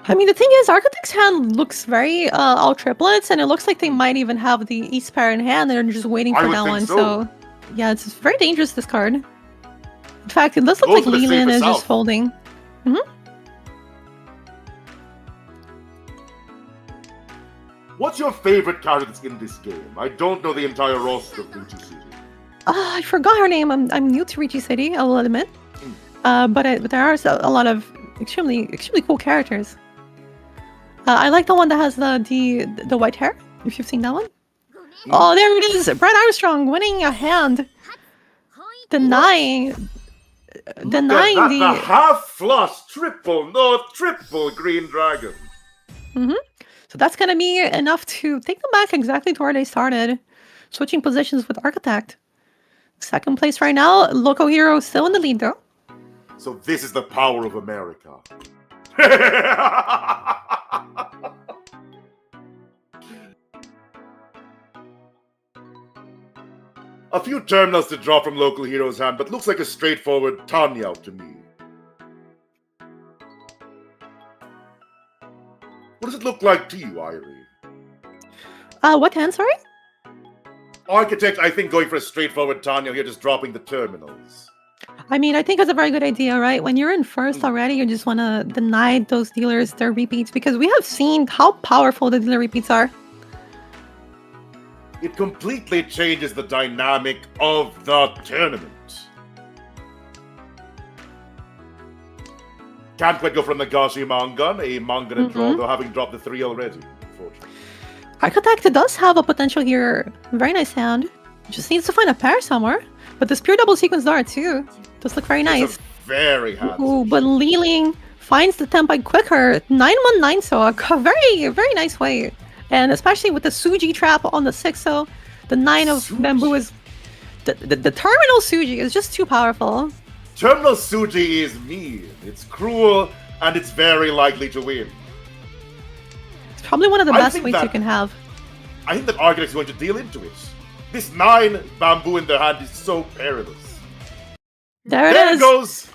I mean, the thing is, Architect's hand looks very all triplets, and it looks like they might even have the East pair in hand, and they're just waiting I for would that think one. so. So, yeah, it's very dangerous, this card. In fact, it does look Go like for the Leland safer is south. just folding. What's your favorite character that's in this game? I don't know the entire roster of Riichi City. I forgot her name. I'm new to Riichi City, I will admit. But there are a lot of extremely cool characters. I like the one that has the white hair. If you've seen that one. Oh, there it is. Brad Armstrong winning a hand, denying The half flush, triple, no triple green dragon. So that's gonna be enough to take them back exactly to where they started, switching positions with Architect. Second place right now. Loco Hero still in the lead though. So this is the power of America. A few terminals to draw from local hero's hand, but looks like a straightforward Tanya to me. it look like to you, Irene? What hand, sorry? Architect, I think going for a straightforward Tanya here, just dropping the terminals. I mean, I think it's a very good idea, right? When you're in first already, you just want to deny those dealers their repeats because we have seen how powerful the dealer repeats are. It completely changes the dynamic of the tournament. Can't quite go from Nagashi Mangan, a Mangan and draw, though having dropped the 3 already, unfortunately. Architect does have a potential here. Very nice hand. Just needs to find a pair somewhere. But this pure double sequence Dart too does look very nice. It's a very handsome. Ooh, but Liling finds the tempo quicker. 919 so a very, very nice way. And especially with the Suji trap on the 6-0, the 9 of Suji. bamboo is... The terminal Suji is just too powerful. Terminal Suji is mean, it's cruel, and it's very likely to win. It's probably one of the I best think ways that- you can have. I think that Architect is going to deal into it. This 9 bamboo in their hand is so perilous. There it There is. it goes!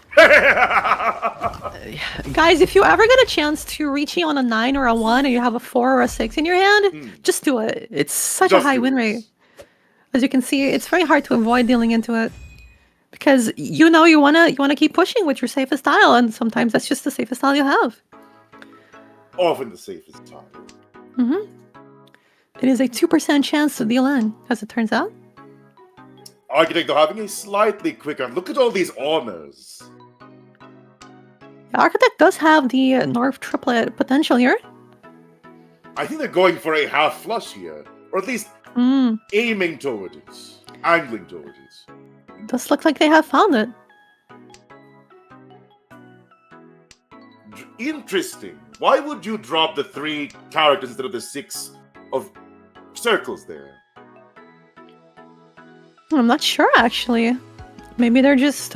Guys, if you ever get a chance to Riichi on a 9 or a 1 and you have a 4 or a 6 in your hand, just do it. It's such a Just high do win it. rate. As you can see, it's very hard to avoid dealing into it. Because you know you wanna keep pushing with your safest style, and sometimes that's just the safest style you have. Often the safest time. It is a 2% chance to deal in, as it turns out. Architect, though, having a slightly quicker. Look at all these honors. The Architect does have the North triplet potential here. I think they're going for a half flush here, or at least aiming toward it, angling toward it. Does look like they have found it. Interesting. Why would you drop the 3 characters instead of the 6 of circles there? I'm not sure, actually. Maybe they're just,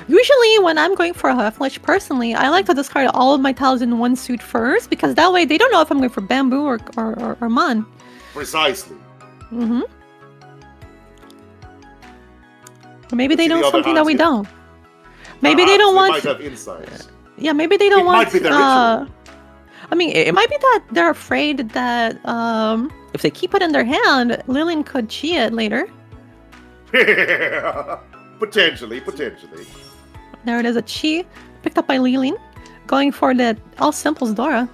Usually, when I'm going for a half flush, personally, I like to discard all of my tiles in one suit first, because that way they don't know if I'm going for bamboo or Mon. Precisely. Or maybe they see the know other something that hands we here? don't. Maybe they don't Perhaps want... might have insights. Yeah, maybe they don't It want... might be their ritual. I mean, it might be that they're afraid that if they keep it in their hand, Lillian could cheat it later. Potentially. There it is, a chi picked up by Lillian, going for the all simples Dora.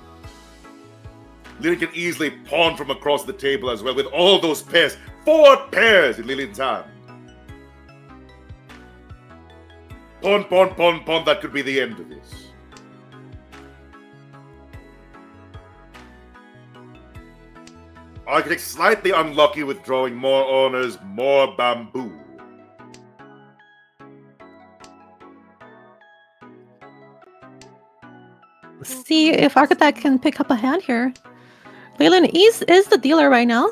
Lillian can easily pawn from across the table as well with all those pairs. 4 pairs in Lillian's hand. Pawn. That could be the end of this. Architect slightly unlucky with drawing more honors, more bamboo. See if Architect can pick up a hand here. Lillian is the dealer right now.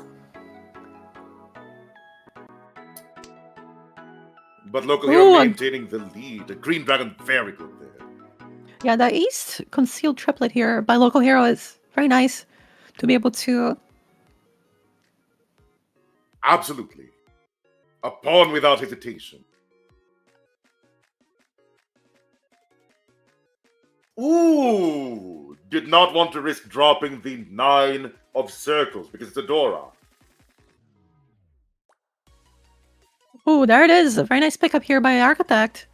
But local Ooh, hero maintaining the lead. The green dragon very good there. Yeah, the East concealed triplet here by local hero is very nice to be able to... Absolutely. A pawn without hesitation. Ooh! Did not want to risk dropping the 9 of circles because it's a Dora. Ooh, there it is. A very nice pickup here by Architect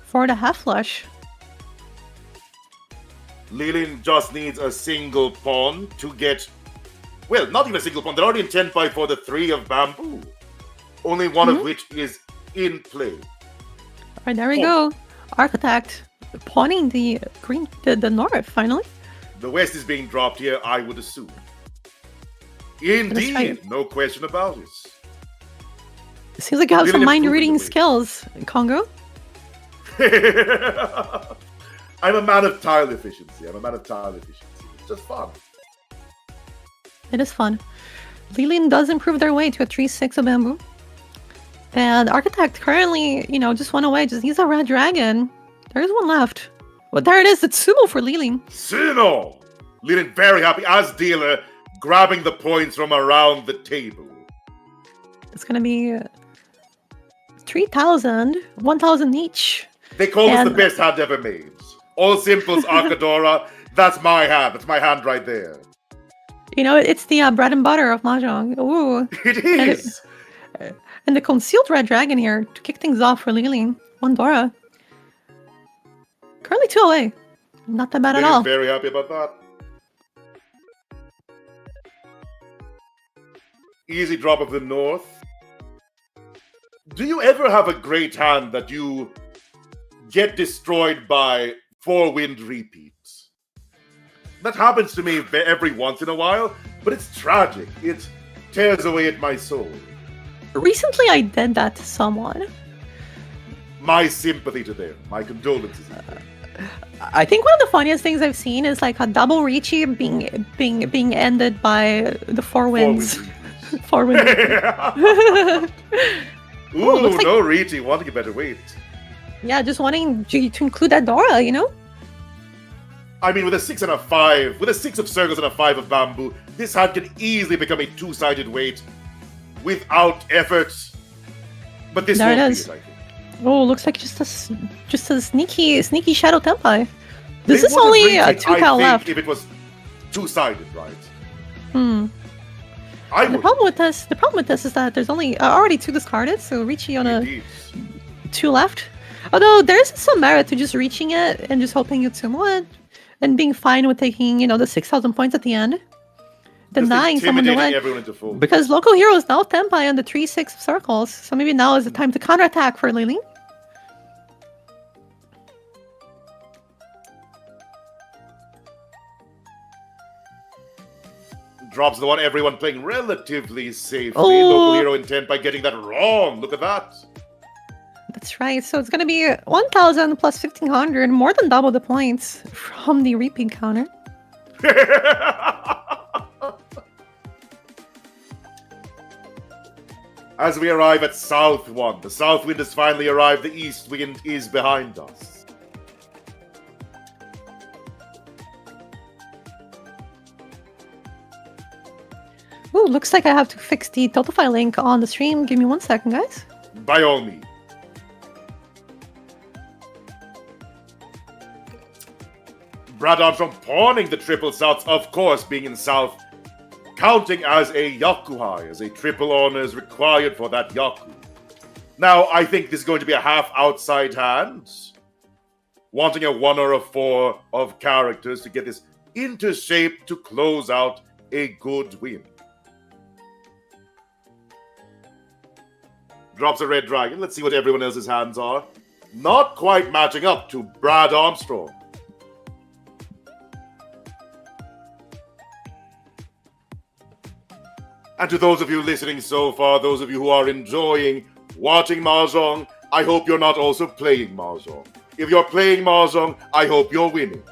for the half flush. Lilin just needs a single pawn to get... Well, not even a single pawn. They're already in 10-5 for the 3 of bamboo. Only one of which is in play. Alright, there we go. Architect pawning the green, the north, finally. The west is being dropped here, I would assume. Indeed, right. no question about it. It seems like you have Really some mind improving reading the way. skills, Congo. I'm a man of tile efficiency. It's just fun. It is fun. Lillian does improve their way to a 3-6 of bamboo. And Architect currently, just one away, just needs a red dragon. There is one left. Well, there it is. It's Sumo for Lillian. Sino! Lilin very happy as dealer, grabbing the points from around the table. It's going to be 3,000, 1,000 each. They call this And- the best hand ever made. All simples, Akadora. That's my hand. That's my hand right there. You know, it's the bread and butter of Mahjong. Ooh. It is. And the concealed red dragon here to kick things off for Lily. One Dora. Currently 2 away. Not that bad at all. Very happy about that. Easy drop of the north. Do you ever have a great hand that you get destroyed by 4-wind repeats? That happens to me every once in a while, but it's tragic. It tears away at my soul. Recently, I did that to someone. My sympathy to them. My condolences. I think one of the funniest things I've seen is like a double Riichi being ended by the 4 winds. 4 winds. Ooh, like, no Riichi, wanting a better weight. Yeah, just wanting to include that Dora, you know? I mean, with a 6 and a 5, with a 6 of circles and a 5 of bamboo, this hand can easily become a 2-sided weight without effort. But this there won't it is. be it, I think. Oh, looks like just a sneaky shadow tempai. This is only 2 cal left. If it was 2-sided, right? The problem with this is that there's only already 2 discarded, so Riichi on a 2 left. Although there is some merit to just reaching it and just hoping it's someone and being fine with taking, you know, the 6,000 points at the end. Denying someone to win. Because local hero is now tempai on the 3-6 circles, so maybe now is the time to counterattack for Lily. Drops the one everyone playing relatively safely. Local hero intent by getting that wrong. Look at that. That's right. So it's going to be 1,000 plus 1,500, more than double the points from the repeat counter. As we arrive at South 1, the South Wind has finally arrived. The East Wind is behind us. Ooh, looks like I have to fix the Totify link on the stream. Give me 1 second, guys. By all means. Brad Armstrong pawning the triple Souths, of course, being in South, counting as a Yakuhai, as a triple honor is required for that Yaku. Now, I think this is going to be a half outside hand. Wanting a 1 or a 4 of characters to get this into shape to close out a good win. Drops a red dragon. Let's see what everyone else's hands are. Not quite matching up to Brad Armstrong. And to those of you listening so far, those of you who are enjoying watching Mahjong, I hope you're not also playing Mahjong. If you're playing Mahjong, I hope you're winning.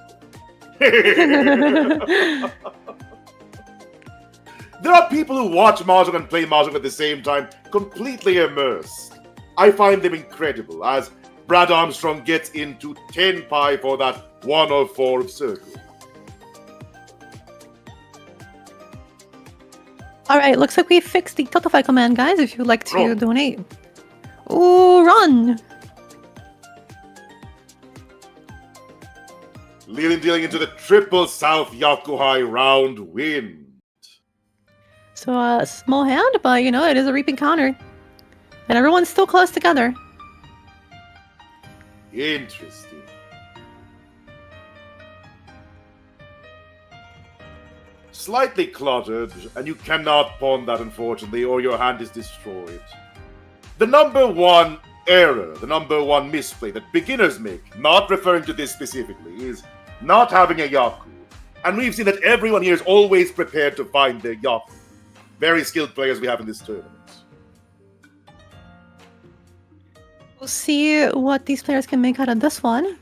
There are people who watch Mahjong and play Mahjong at the same time, completely immersed. I find them incredible, as Brad Armstrong gets into 10 pi for that 1 or 4 of circle. Alright, looks like we fixed the Totify command, guys, if you'd like to donate. Ooh, run! Leland dealing into the triple South Yakuhai round win. So, a small hand, but, you know, it is a reaping counter. And everyone's still close together. Interesting. Slightly cluttered, and you cannot pawn that, unfortunately, or your hand is destroyed. The number 1 error, the number 1 misplay that beginners make, not referring to this specifically, is not having a Yaku. And we've seen that everyone here is always prepared to find their Yaku. Very skilled players we have in this tournament. We'll see what these players can make out of this one.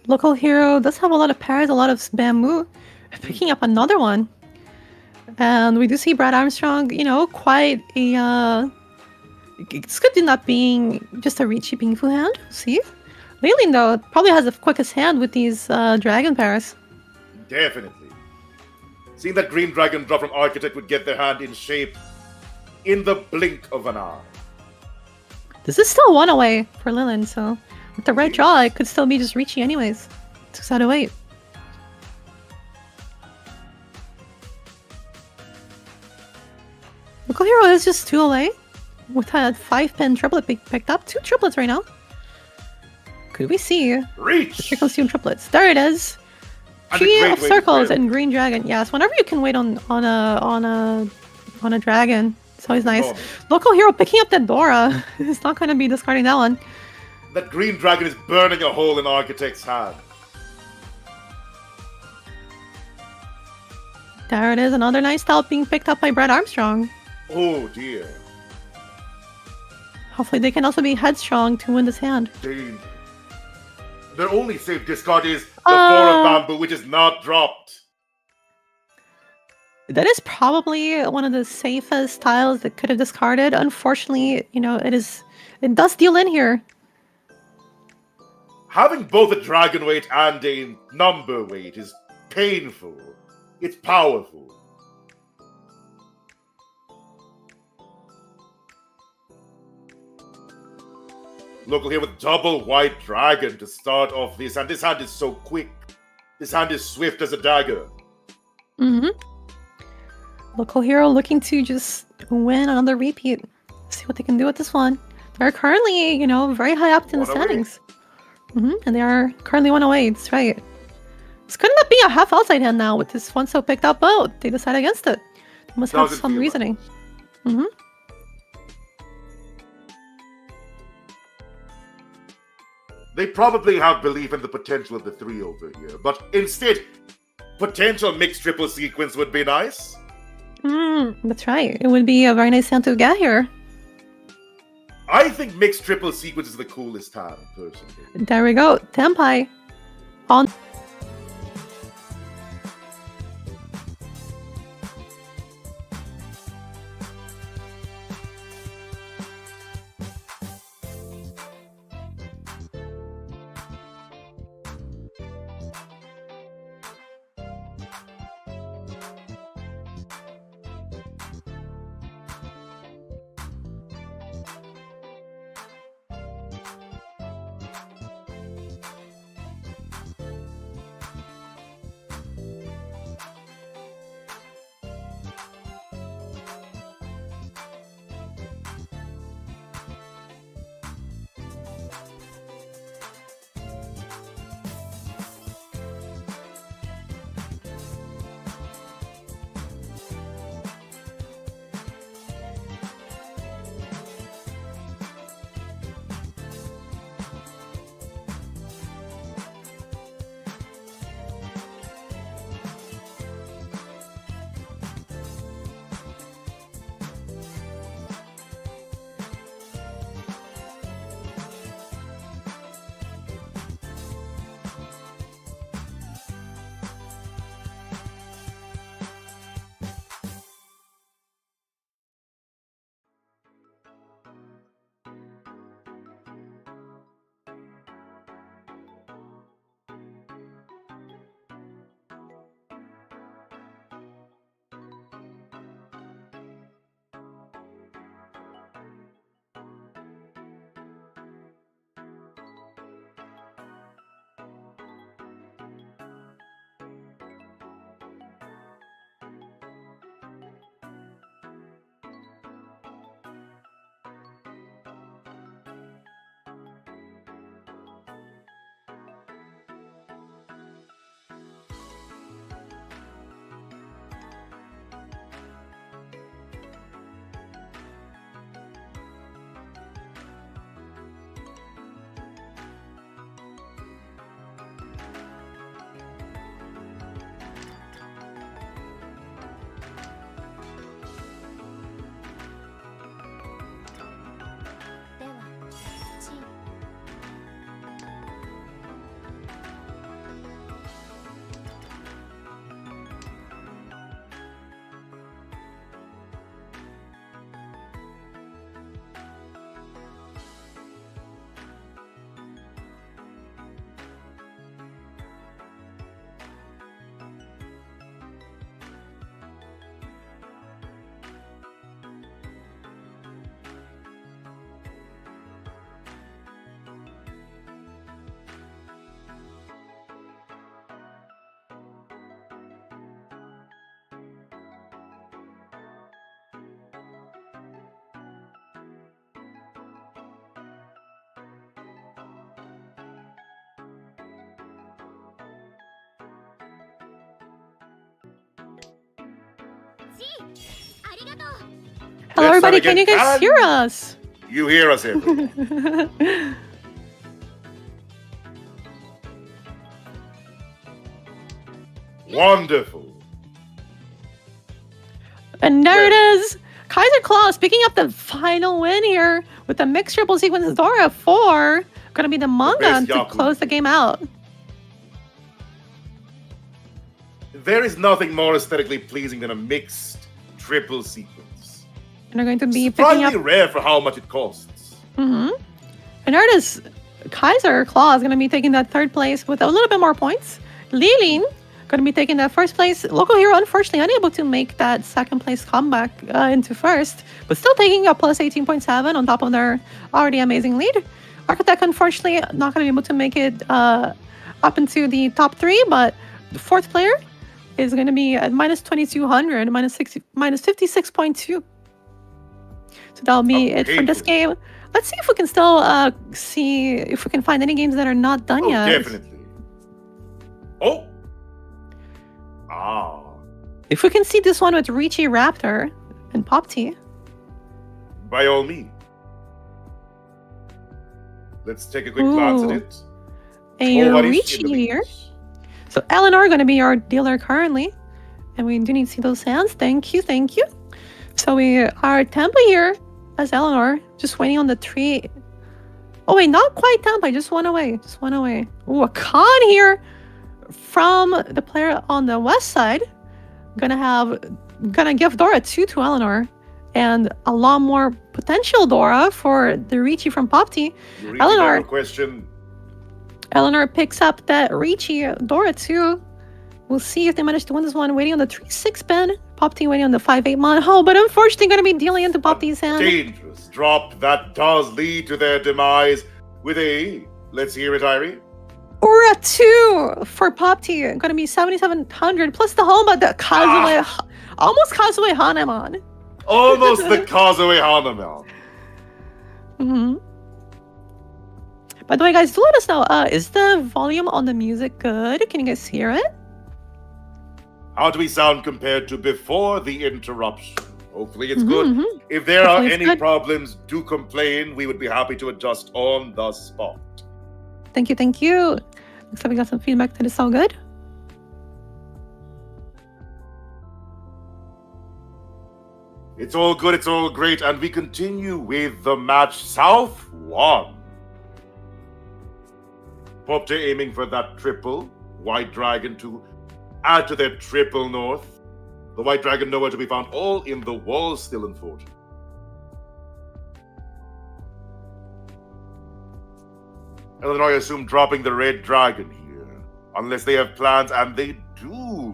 Local hero does have a lot of pairs, a lot of bamboo. Picking up another one. And we do see Brad Armstrong, you know, quite a... it's good in not being just a Riichi Bingfu hand. See? Lilin, though, probably has the quickest hand with these dragon pairs. Definitely. Seeing that green dragon drop from Architect would get their hand in shape in the blink of an eye. This is still 1 away for Lilin, so with the right draw, it could still be just Riichi anyways. 6 out of 8. Local hero is just 2 away. With a 5-pin triplet picked up. 2 triplets right now. Could we see the Reach! consume triplets? There it is. And a Tree great of way to circles play. and green dragon. Yes, whenever you can wait on a dragon, it's always nice. Enormous. Local hero picking up that Dora. It's not going to be discarding that one. That green dragon is burning a hole in Architect's hand. There it is. Another nice stout being picked up by Brett Armstrong. Oh dear. Hopefully they can also be headstrong to win this hand. Danger. Their only safe discard is the 4 of bamboo, which is not dropped. That is probably one of the safest tiles that could have discarded. Unfortunately, it does deal in here. Having both a dragon weight and a number weight is painful. It's powerful. Local here with double white dragon to start off this, and this hand is so quick. This hand is swift as a dagger. Mm-hmm. Local hero looking to just win another repeat. See what they can do with this one. They're currently, very high up in the 1 away. standings. And they are currently 1 away. That's right. This couldn't be a half outside hand now with this one so picked up. Oh, they decide against it. They must have Doesn't some feel like reasoning. They probably have belief in the potential of the 3 over here, but instead, potential mixed triple sequence would be nice. That's right. It would be a very nice hand to get here. I think mixed triple sequence is the coolest hand, personally. There we go. Tempai on. Hello, Let's start everybody. Can again. you guys hear us? You hear us, everyone. Wonderful. And there it Well. is. Kaiser Claus picking up the final win here with the mixed triple sequence Dora 4. Gonna be the best manga to Yaku. close the game out. There is nothing more aesthetically pleasing than a mixed triple sequence. And they're going to be picking Surprisingly up. rare for how much it costs. And there it is. Kaiser Claus gonna be taking that third place with a little bit more points. Lilin gonna be taking that first place. Local Hero unfortunately unable to make that second place comeback into first, but still taking a plus 18.7 on top of their already amazing lead. Architect unfortunately not gonna be able to make it up into the top 3, but the fourth player is gonna be at minus 2200, minus 56.2. So that'll be it for this game. Let's see if we can still see if we can find any games that are not done yet. Definitely. Oh. Ah. If we can see this one with Riichi Raptor and Pop T. By all means. Let's take a quick glance at it. A Riichi here. So Eleanor going to be our dealer currently. And we do need to see those hands. Thank you, thank you. So we are Tampa here as Eleanor, just waiting on the tree. Oh wait, not quite Tampa, just one away. Ooh, a con here from the player on the west side. Gonna give Dora 2 to Eleanor. And a lot more potential Dora for the Riichi from Popti. Eleanor picks up that Riichi Dora 2. We'll see if they manage to win this one. Waiting on the 3-6 pin. Popti waiting on the 5-8 mon. Oh, but unfortunately going to be dealing into Popti's hand. Dangerous drop that does lead to their demise with a... Let's hear it, Irie. Or a 2 for Popti. Going to be 7,700 plus the home, but the Kazue... Almost Kazue Hanemon. Almost the Kazue Hanemon. By the way, guys, do let us know. Is the volume on the music good? Can you guys hear it? How do we sound compared to before the interruption? Hopefully it's good. If there are any problems, do complain. We would be happy to adjust on the spot. Thank you, thank you. Looks like we got some feedback that is all good. It's all good, it's all great, and we continue with the match South 1. Popte aiming for that triple. White Dragon to add to their triple north. The White Dragon nowhere to be found, all in the walls still, unfortunately. Illinois, I assume, dropping the Red Dragon here. Unless they have plans, and they do.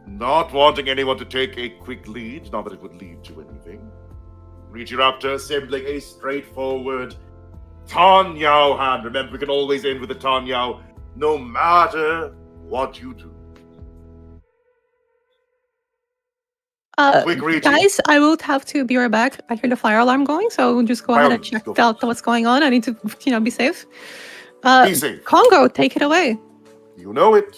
Not wanting anyone to take a quick lead, not that it would lead to anything. Riichi Raptor assembling a straightforward Tanyao hand. Remember, we can always end with a Tanyao, no matter what you do. Quick Riichi. Guys, I will have to be right back. I hear the fire alarm going, so we'll just go ahead and check out what's going on. I need to, be safe. Be safe. Congo, take it away. You know it.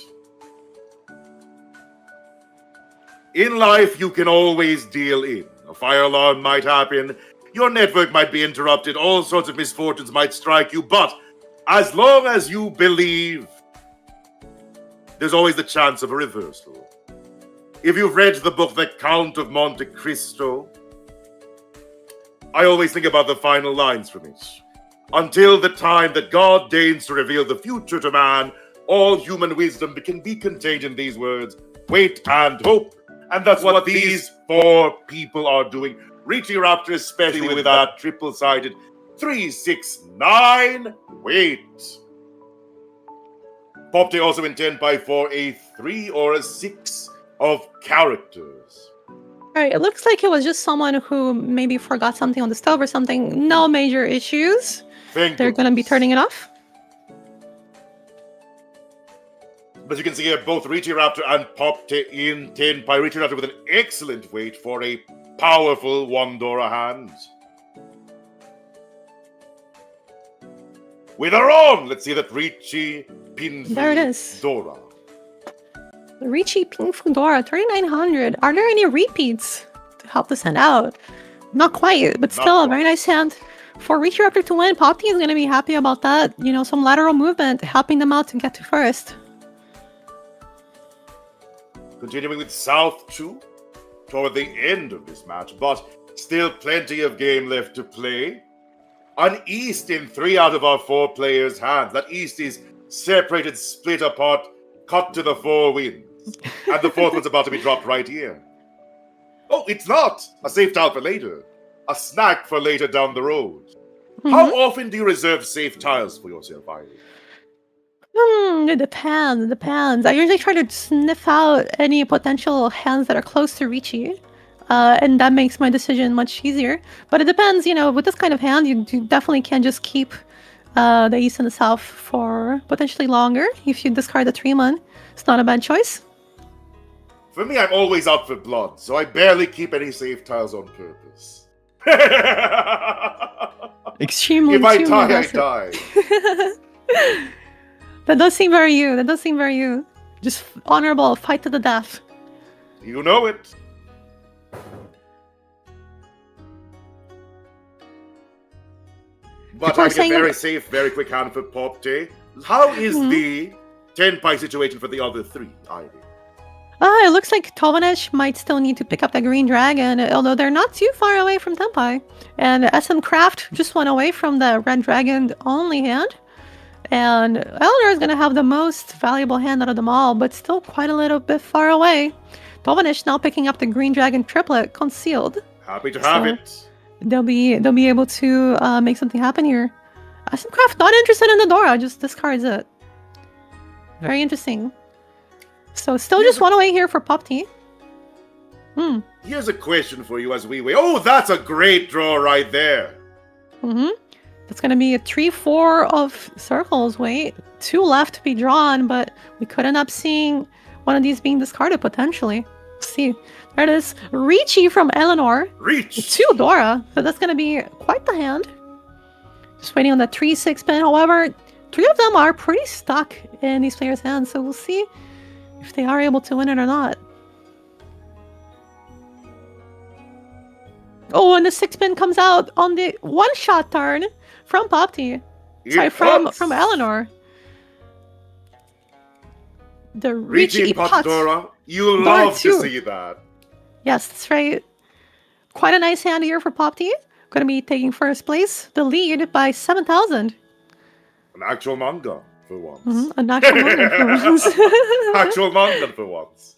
In life, you can always deal in. A fire alarm might happen, your network might be interrupted, all sorts of misfortunes might strike you, but as long as you believe, there's always the chance of a reversal. If you've read the book The Count of Monte Cristo, I always think about the final lines from it. Until the time that God deigns to reveal the future to man, all human wisdom can be contained in these words, wait and hope. And that's what these 4 people are doing. Riichi Raptor, especially with that triple-sided 3-6-9. Wait. Popte also intend by 4 a 3 or a 6 of characters. Alright, it looks like it was just someone who maybe forgot something on the stove or something. No major issues. They're going to be turning it off. But you can see here, both Riichi Raptor and Popte intend by Riichi Raptor with an excellent wait for a powerful Wandora hand. With her on, let's see that Riichi pins there it is. Dora. Riichi Pink Fudora, 3,900. Are there any repeats to help this hand out? Not quite, but still a very nice hand. For Riichi Raptor to win, Popti is going to be happy about that. You know, some lateral movement, helping them out to get to first. Continuing with South 2, toward the end of this match, but still plenty of game left to play. An East in 3 out of our 4 players' hands. That East is separated, split apart, cut to the 4 wins. And the 4th one's about to be dropped right here. Oh, it's not! A safe tile for later. A snack for later down the road. How often do you reserve safe tiles for yourself, Irie? It depends. I usually try to sniff out any potential hands that are close to Riichi. And that makes my decision much easier. But it depends, you know, with this kind of hand, you definitely can just keep the East and the South for potentially longer. If you discard the 3-man, it's not a bad choice. For me, I'm always out for blood, so I barely keep any safe tiles on purpose. Extremely, if I extremely die, aggressive. I die. That does seem very you. Just honorable, fight to the death. You know it. But People are I get saying very that- safe, very quick hand for Popte. How is the 10-pie situation for the other 3, Ivy? It looks like Tovanesh might still need to pick up the Green Dragon, although they're not too far away from Tenpai. And SM Craft just went away from the Red Dragon only hand. And Eleanor is going to have the most valuable hand out of them all, but still quite a little bit far away. Tovanesh now picking up the Green Dragon triplet, concealed. Happy to have it. They'll be able to make something happen here. SM Craft not interested in the Dora, just discards it. Very interesting. So still just one away here for Popti. Here's a question for you as we wait. Oh, that's a great draw right there. That's going to be a 3-4 of circles. Wait, 2 left to be drawn, but we could end up seeing one of these being discarded potentially. Let's see. There it is. Riichi from Eleanor. Reach! 2 Dora. So that's going to be quite the hand. Just waiting on the 3-6 pin. However, 3 of them are pretty stuck in these players' hands. So we'll see if they are able to win it or not. Oh, and the 6 pin comes out on the 1-shot turn from Popti. Sorry, from Eleanor. The Riichi pot. Dora. You Dora love to too. see that. Yes, that's right. Quite a nice hand here for Popti. Going to be taking first place, the lead by 7,000. An actual manga for once. An actual moment for once. Actual manga for once.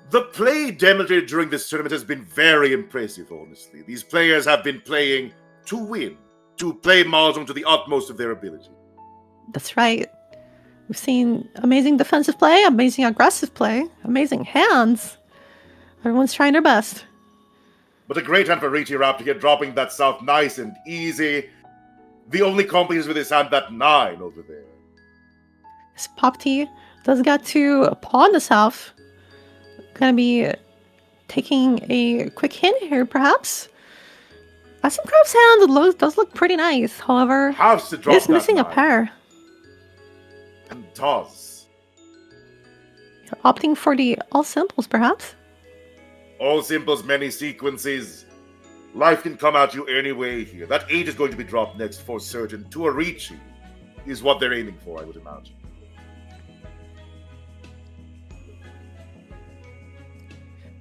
The play demonstrated during this tournament has been very impressive, honestly. These players have been playing to win, to play Mahjong to the utmost of their ability. That's right. We've seen amazing defensive play, amazing aggressive play, amazing hands. Everyone's trying their best. But a great hand for Riichi Raptor here, dropping that South nice and easy. The only companies with his hand, that 9 over there. This Popti does get to pawn the South. Gonna be taking a quick hint here, perhaps. SM Craft's hand does look pretty nice, however, Has to drop it's that missing a 9. pair. And does. Opting for the all simples, perhaps. All simples, many sequences. Life can come at you any way here. That 8 is going to be dropped next for certain. To a Riichi is what they're aiming for, I would imagine.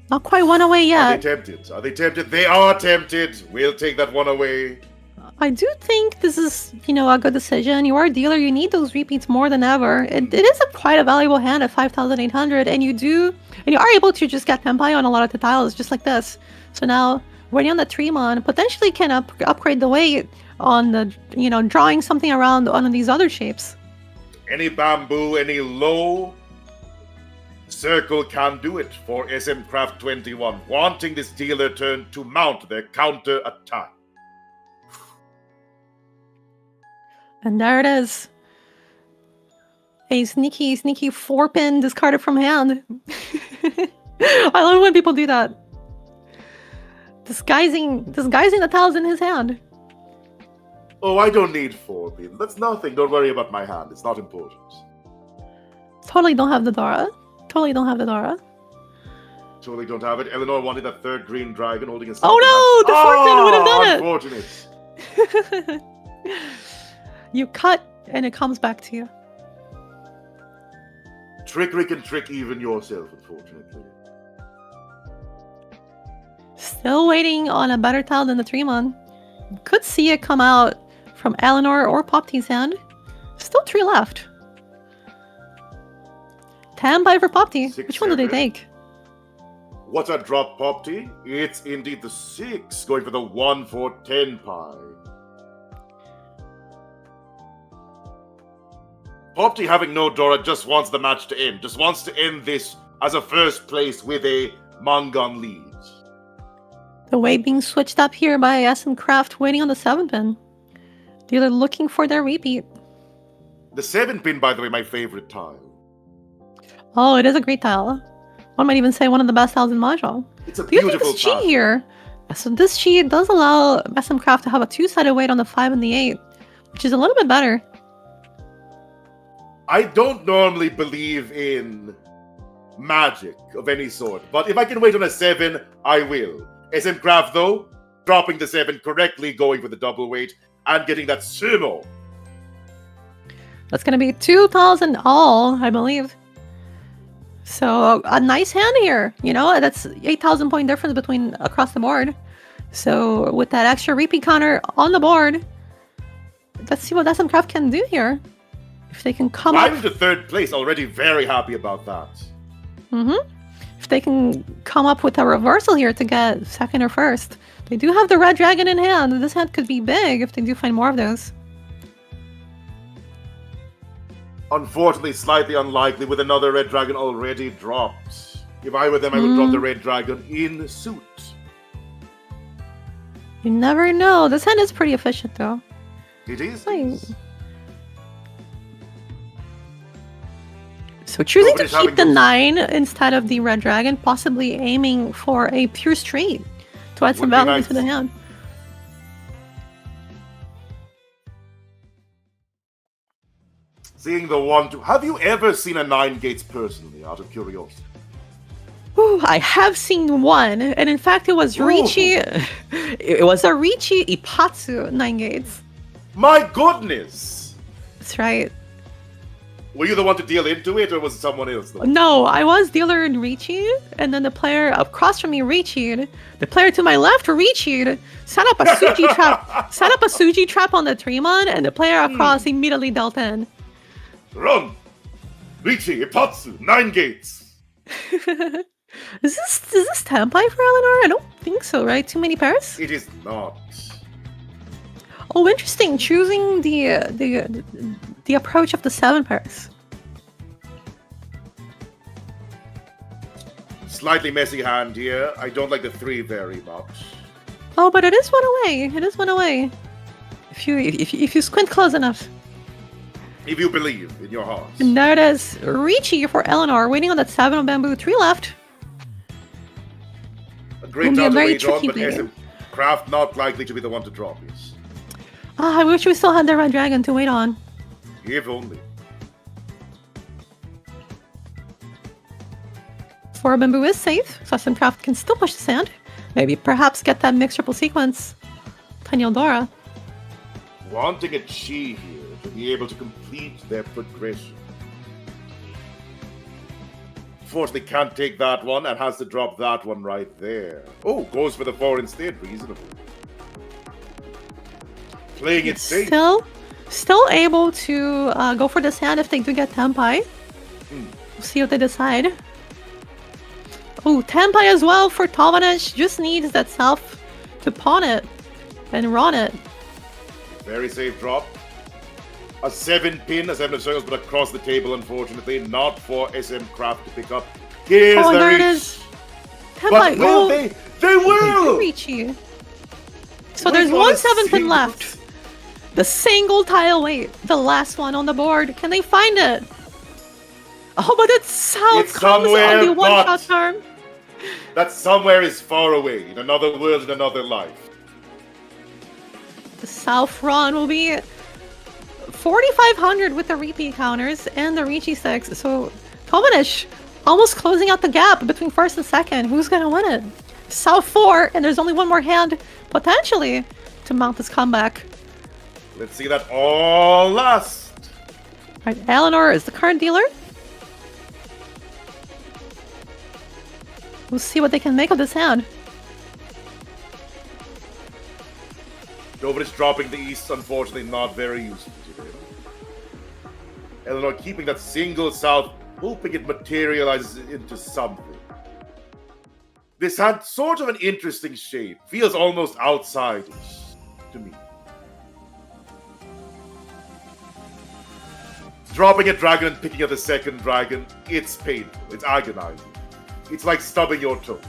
Not quite one away Are yet. they tempted? Are they tempted? They are tempted. We'll take that one away. I do think this is, a good decision. You are a dealer, you need those repeats more than ever. It is quite a valuable hand at 5,800, and you are able to just get Tenpai on a lot of the tiles, just like this. So now, waiting on the 3-mon, potentially can upgrade the weight on the, drawing something around one of these other shapes. Any bamboo, any low circle can do it for SM Craft 21, wanting this dealer turn to mount their counter attack. And there it is. A sneaky 4-pin discarded from hand. I love when people do that. Disguising the tiles in his hand. Oh, I don't need 4 pin. That's nothing. Don't worry about my hand. It's not important. Totally don't have the Dora. Totally don't have the Dora. Totally don't have it. Eleanor wanted a third green dragon holding a Oh no! The fourth pin would have done it! Unfortunate. You cut and it comes back to you. Trickery can trick even yourself, unfortunately. Still waiting on a better tile than the 3-mon. Could see it come out from Eleanor or Popty's hand. Still 3 left. 10 by for Popty. Six, Which one do they seven. take? What's a drop, Popty? It's indeed the 6, going for the 1 for 10 pie. Popty, having no Dora, just wants the match to end. Just wants to end this as a first place with a Mongon lead. The weight being switched up here by SM Craft, waiting on the 7 pin. They're looking for their repeat. The 7 pin, by the way, my favorite tile. Oh, it is a great tile. One might even say one of the best tiles in Mahjong. It's a Do you think beautiful this cheat tile. here? So this cheat does allow SM Craft to have a 2-sided weight on the 5 and the 8, which is a little bit better. I don't normally believe in magic of any sort, but if I can wait on a 7, I will. SM Craft, though, dropping the 7 correctly, going for the double weight, and getting that sumo. That's going to be 2 tiles in all, I believe. So a nice hand here, you know, that's 8,000 point difference between across the board. So with that extra repeat counter on the board, let's see what SM Craft can do here. If they can come up... Climbing to 3rd place, already very happy about that. If they can come up with a reversal here to get 2nd or 1st. They do have the red dragon in hand. This hand could be big if they do find more of those. Unfortunately, slightly unlikely with another red dragon already dropped. If I were them, I would drop the red dragon in suit. You never know. This hand is pretty efficient though. It is. Nice. So choosing Nobody's to keep having the those- 9 instead of the red dragon, possibly aiming for a pure straight to add some Would be value nice. to the hand. Seeing the 1-2. Have you ever seen a 9 gates personally, out of curiosity? Ooh, I have seen one, and in fact it was Ooh. Riichi. It was a Riichi Ipatsu 9 gates. My goodness! That's right. Were you the one to deal into it, or was it someone else? Though? No, I was dealer in Riichi, and then the player across from me Riichi'd. The player to my left Riichi'd, set up a Suji trap, set up a Suji trap on the 3-mon, and the player across immediately dealt in. Run! Riichi, Ipatsu, 9 gates! Is this Tenpai for Eleanor? I don't think so, right? Too many pairs? It is not. Oh, interesting. Choosing the approach of the 7 pairs. Slightly messy hand here. I don't like the 3 very much. Oh, but it is one away. It is one away. If you squint close enough. If you believe in your heart. And there it is. Riichi for Eleanor, waiting on that 7 on bamboo. 3 left. A great Will be a time to very wait on, tricky but game. SM Craft not likely to be the one to drop this. Ah, I wish we still had the red dragon to wait on. If only. 4 bamboo is safe, so SM Craft can still push the sand. Maybe perhaps get that mixed triple sequence. Daniel Dora. Wanting a chi here to be able to complete their progression. Fortunately, can't take that one and has to drop that one right there. Oh, goes for the 4 instead. Reasonable. Playing it safe. Still able to go for this hand if they do get Tenpai. We'll see what they decide. Oh, Tenpai as well for Tovanesh. Just needs that self to pawn it and run it. Very safe drop. A 7 pin, a 7 of circles, but across the table, unfortunately. Not for SM Craft to pick up. Here's Oh, the there it reach. is. Tenpai, But will they? They will! Riichi. So Wait there's on one a 7 pin single- left. The single tile weight. The last one on the board. Can they find it? Oh, but it's south It's comes on somewhere, the one-shot but- charm. That somewhere is far away, in another world, in another life. The south run will be 4,500 with the repeat counters and the Riichi sticks. So Tomanish almost closing out the gap between first and second. Who's gonna win it? South 4, and there's only one more hand potentially to mount this comeback. Let's see that all last. Right, Eleanor is the current dealer. We'll see what they can make of this hand. Nobody's dropping the East, unfortunately, not very useful today. Eleanor keeping that single South, hoping it materializes into something. This had sort of an interesting shape. Feels almost outside-ish to me. Dropping a dragon and picking up a second dragon, it's painful. It's agonizing. It's like stubbing your toe.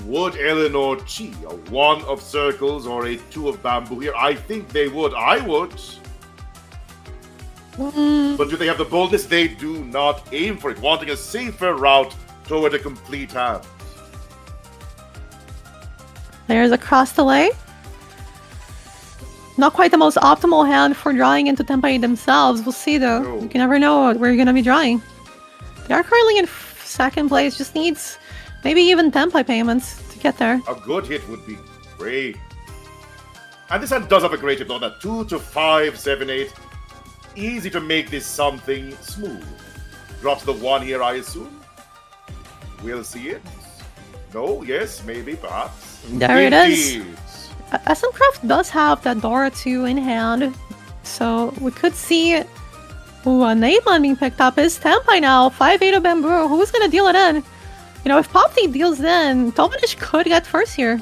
Would Eleanor cheat a 1 of circles or a 2 of bamboo here? I think they would. I would. But do they have the boldness? They do not. Aim for it, wanting a safer route toward a complete hand. There's a cross delay. Not quite the most optimal hand for drawing into Tenpai themselves. We'll see though. No. You can never know where you're going to be drawing. They are currently in second place. Just needs maybe even Tenpai payments to get there. A good hit would be great. And this hand does have a great hit, though. That 2 to 5, 7, 8. Easy to make this something smooth. Drops the 1 here, I assume. We'll see it. No, yes, maybe, perhaps. There it is. Indeed. SM Craft does have that Dora 2 in hand. So we could see a name line being picked up. Is Tenpai now. 5-8 of Bamboo. Who's going to deal it in? You know, if Popti deals in, Tomanish could get first here.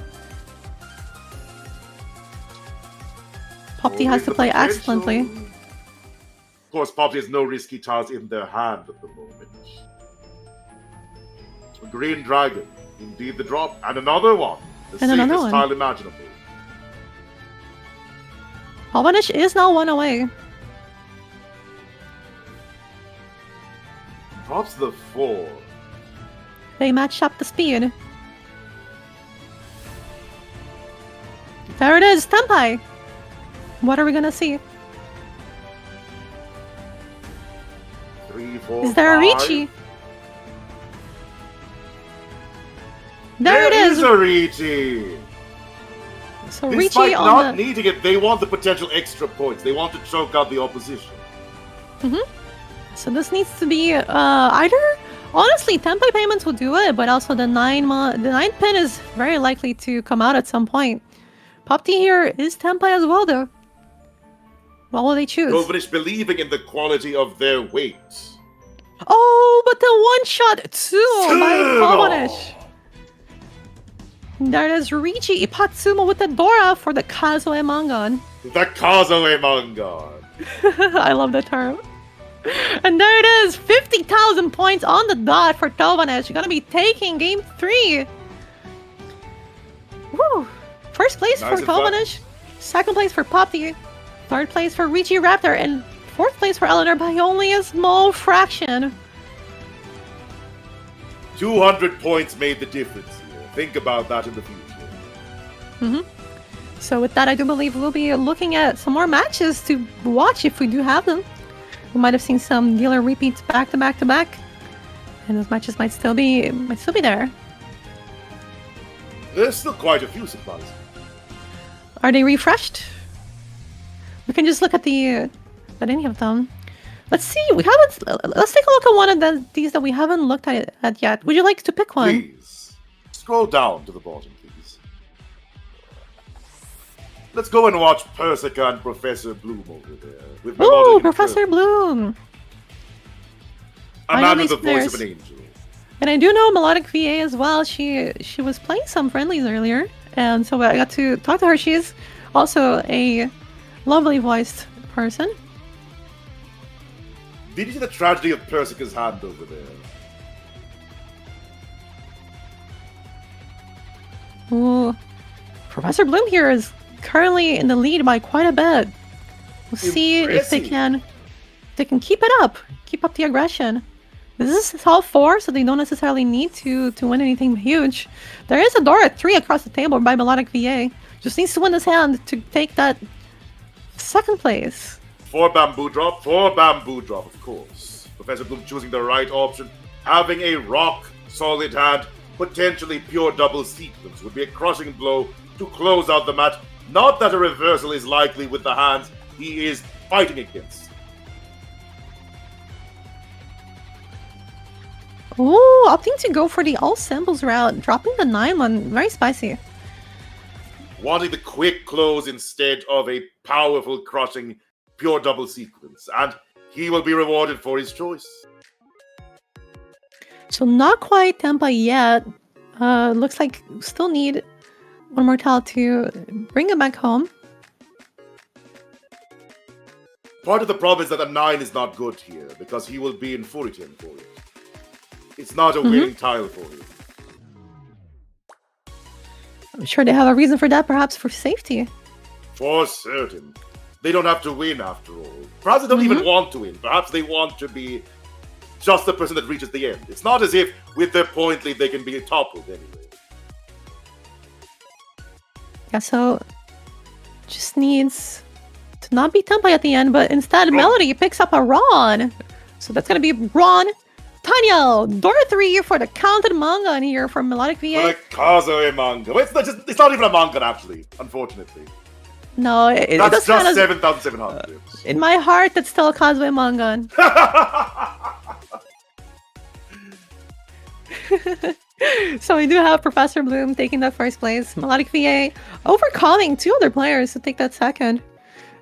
Popti has to play excellently. Of course, Popti has no risky tiles in their hand at the moment. A green dragon, indeed the drop, and another one. The And another safest one. tile imaginable. Tomanish is now 1 away. Drops the 4. They match up the speed. There it is, Tenpai. What are we gonna see? 3, 4, Is there a 5. Riichi? There it is! a Riichi! So Despite Riichi on not the... needing it, they want the potential extra points. They want to choke out the opposition. So this needs to be either... Honestly, Tenpai payments will do it, but also the 9 pin is very likely to come out at some point. Popti here is Tenpai as well, though. What will they choose? Rovanish believing in the quality of their weight. Oh, but the one-shot Tsumo by Tomanish. There is Riichi Ipatsumo with the Dora for the Kazoe Mangan. The Kazoe Mangan. I love the term. And there it is, 50,000 points on the dot for Tomanish. You're gonna be taking game 3. Woo! First place Nice for and fun. Tomanish, second place for Popti, third place for Riichi Raptor, and fourth place for Eleanor by only a small fraction. 200 points made the difference here. Think about that in the future. So with that, I do believe we'll be looking at some more matches to watch if we do have them. We might have seen some dealer repeats back to back to back, and those matches might still be there. There's still quite a few surprises. Are they refreshed? We can just look at any of them. Let's see. Let's take a look at one of these that we haven't looked at yet. Would you like to pick one? Please, scroll down to the bottom, please. Let's go and watch Persica and Professor Bloom over there. With Ooh, melodic Professor Bloom. A I know man with these the voice of players. an angel. And I do know Melodic VA as well. She was playing some friendlies earlier, and so I got to talk to her. She's also a lovely voiced person. Did you see the tragedy of Persica's hand over there? Ooh, Professor Bloom here is currently in the lead by quite a bit. We'll see if they Impressive. can keep it up, keep up the aggression. This is all 4, so they don't necessarily need to win anything huge. There is a door at 3 across the table by Melodic VA. Just needs to win this hand to take that second place. 4 bamboo drop, of course. Professor Bloom choosing the right option, having a rock solid hand, potentially pure double sequence would be a crushing blow to close out the match. Not that a reversal is likely with the hands he is fighting against. Ooh, opting to go for the all symbols route, dropping the 9-1, very spicy. Wanting the quick close instead of a powerful, crushing, pure double sequence. And he will be rewarded for his choice. So not quite Tempa yet. Looks like still need one more tile to bring it back home. Part of the problem is that a 9 is not good here, because he will be in Furitin for it. It's not a winning tile for him. I'm sure they have a reason for that, perhaps for safety. For certain. They don't have to win after all. Perhaps they don't even want to win. Perhaps they want to be just the person that reaches the end. It's not as if with their point lead they can be toppled anyway. Yeah, so just needs to not be Tempai at the end, but instead Melody picks up a Ron. So that's going to be Ron, Tanya, door 3 for the counted manga in here from Melodic VA. But a Kazoe manga. It's not even a manga, actually, unfortunately. No, That's just just 7,700. In my heart, that's still a Kazuya manga. So we do have Professor Bloom taking that first place. Melodic VA overcoming 2 other players to take that second.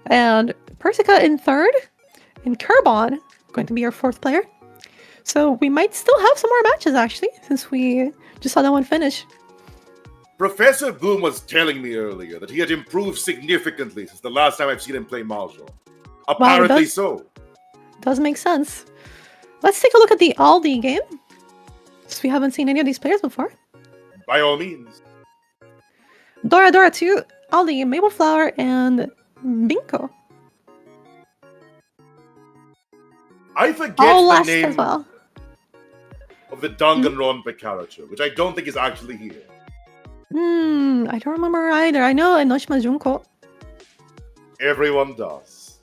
And Persica in third. And Kerbon going to be our 4th player. So we might still have some more matches, actually, since we just saw that one finish. Professor Bloom was telling me earlier that he had improved significantly since the last time I've seen him play Mahjong. Apparently so. Does make sense. Let's take a look at the Aldi game. Since we haven't seen any of these players before. By all means. Dora 2, Aldi, Maple Flower, and Binko. I forget All the last name as well. of the Danganronpa character, which I don't think is actually here. I don't remember either. I know Enoshima Junko. Everyone does.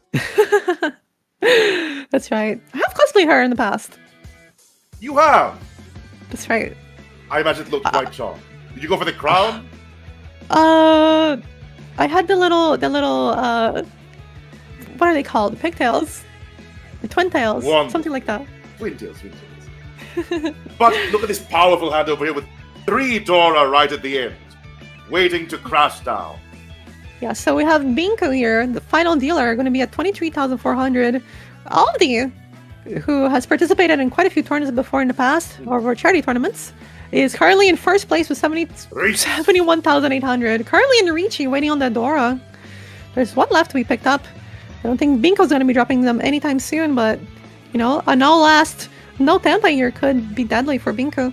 That's right. I have cosplayed her in the past. You have! That's right. I imagine it looked quite charming. Did you go for the crown? I had the little, what are they called? Pigtails? The twin tails? Wonderful. Something like that. Twin tails. But look at this powerful hand over here with 3 Dora right at the end, waiting to crash down. Yeah, so we have Binko here, the final dealer, going to be at 23,400. Aldi, who has participated in quite a few tournaments before in the past, or charity tournaments, is currently in first place with 71,800. Currently in Riichi, waiting on the Dora. There's one left to be picked up. I don't think Binko's going to be dropping them anytime soon, but, you know, a no Tempa here could be deadly for Binko.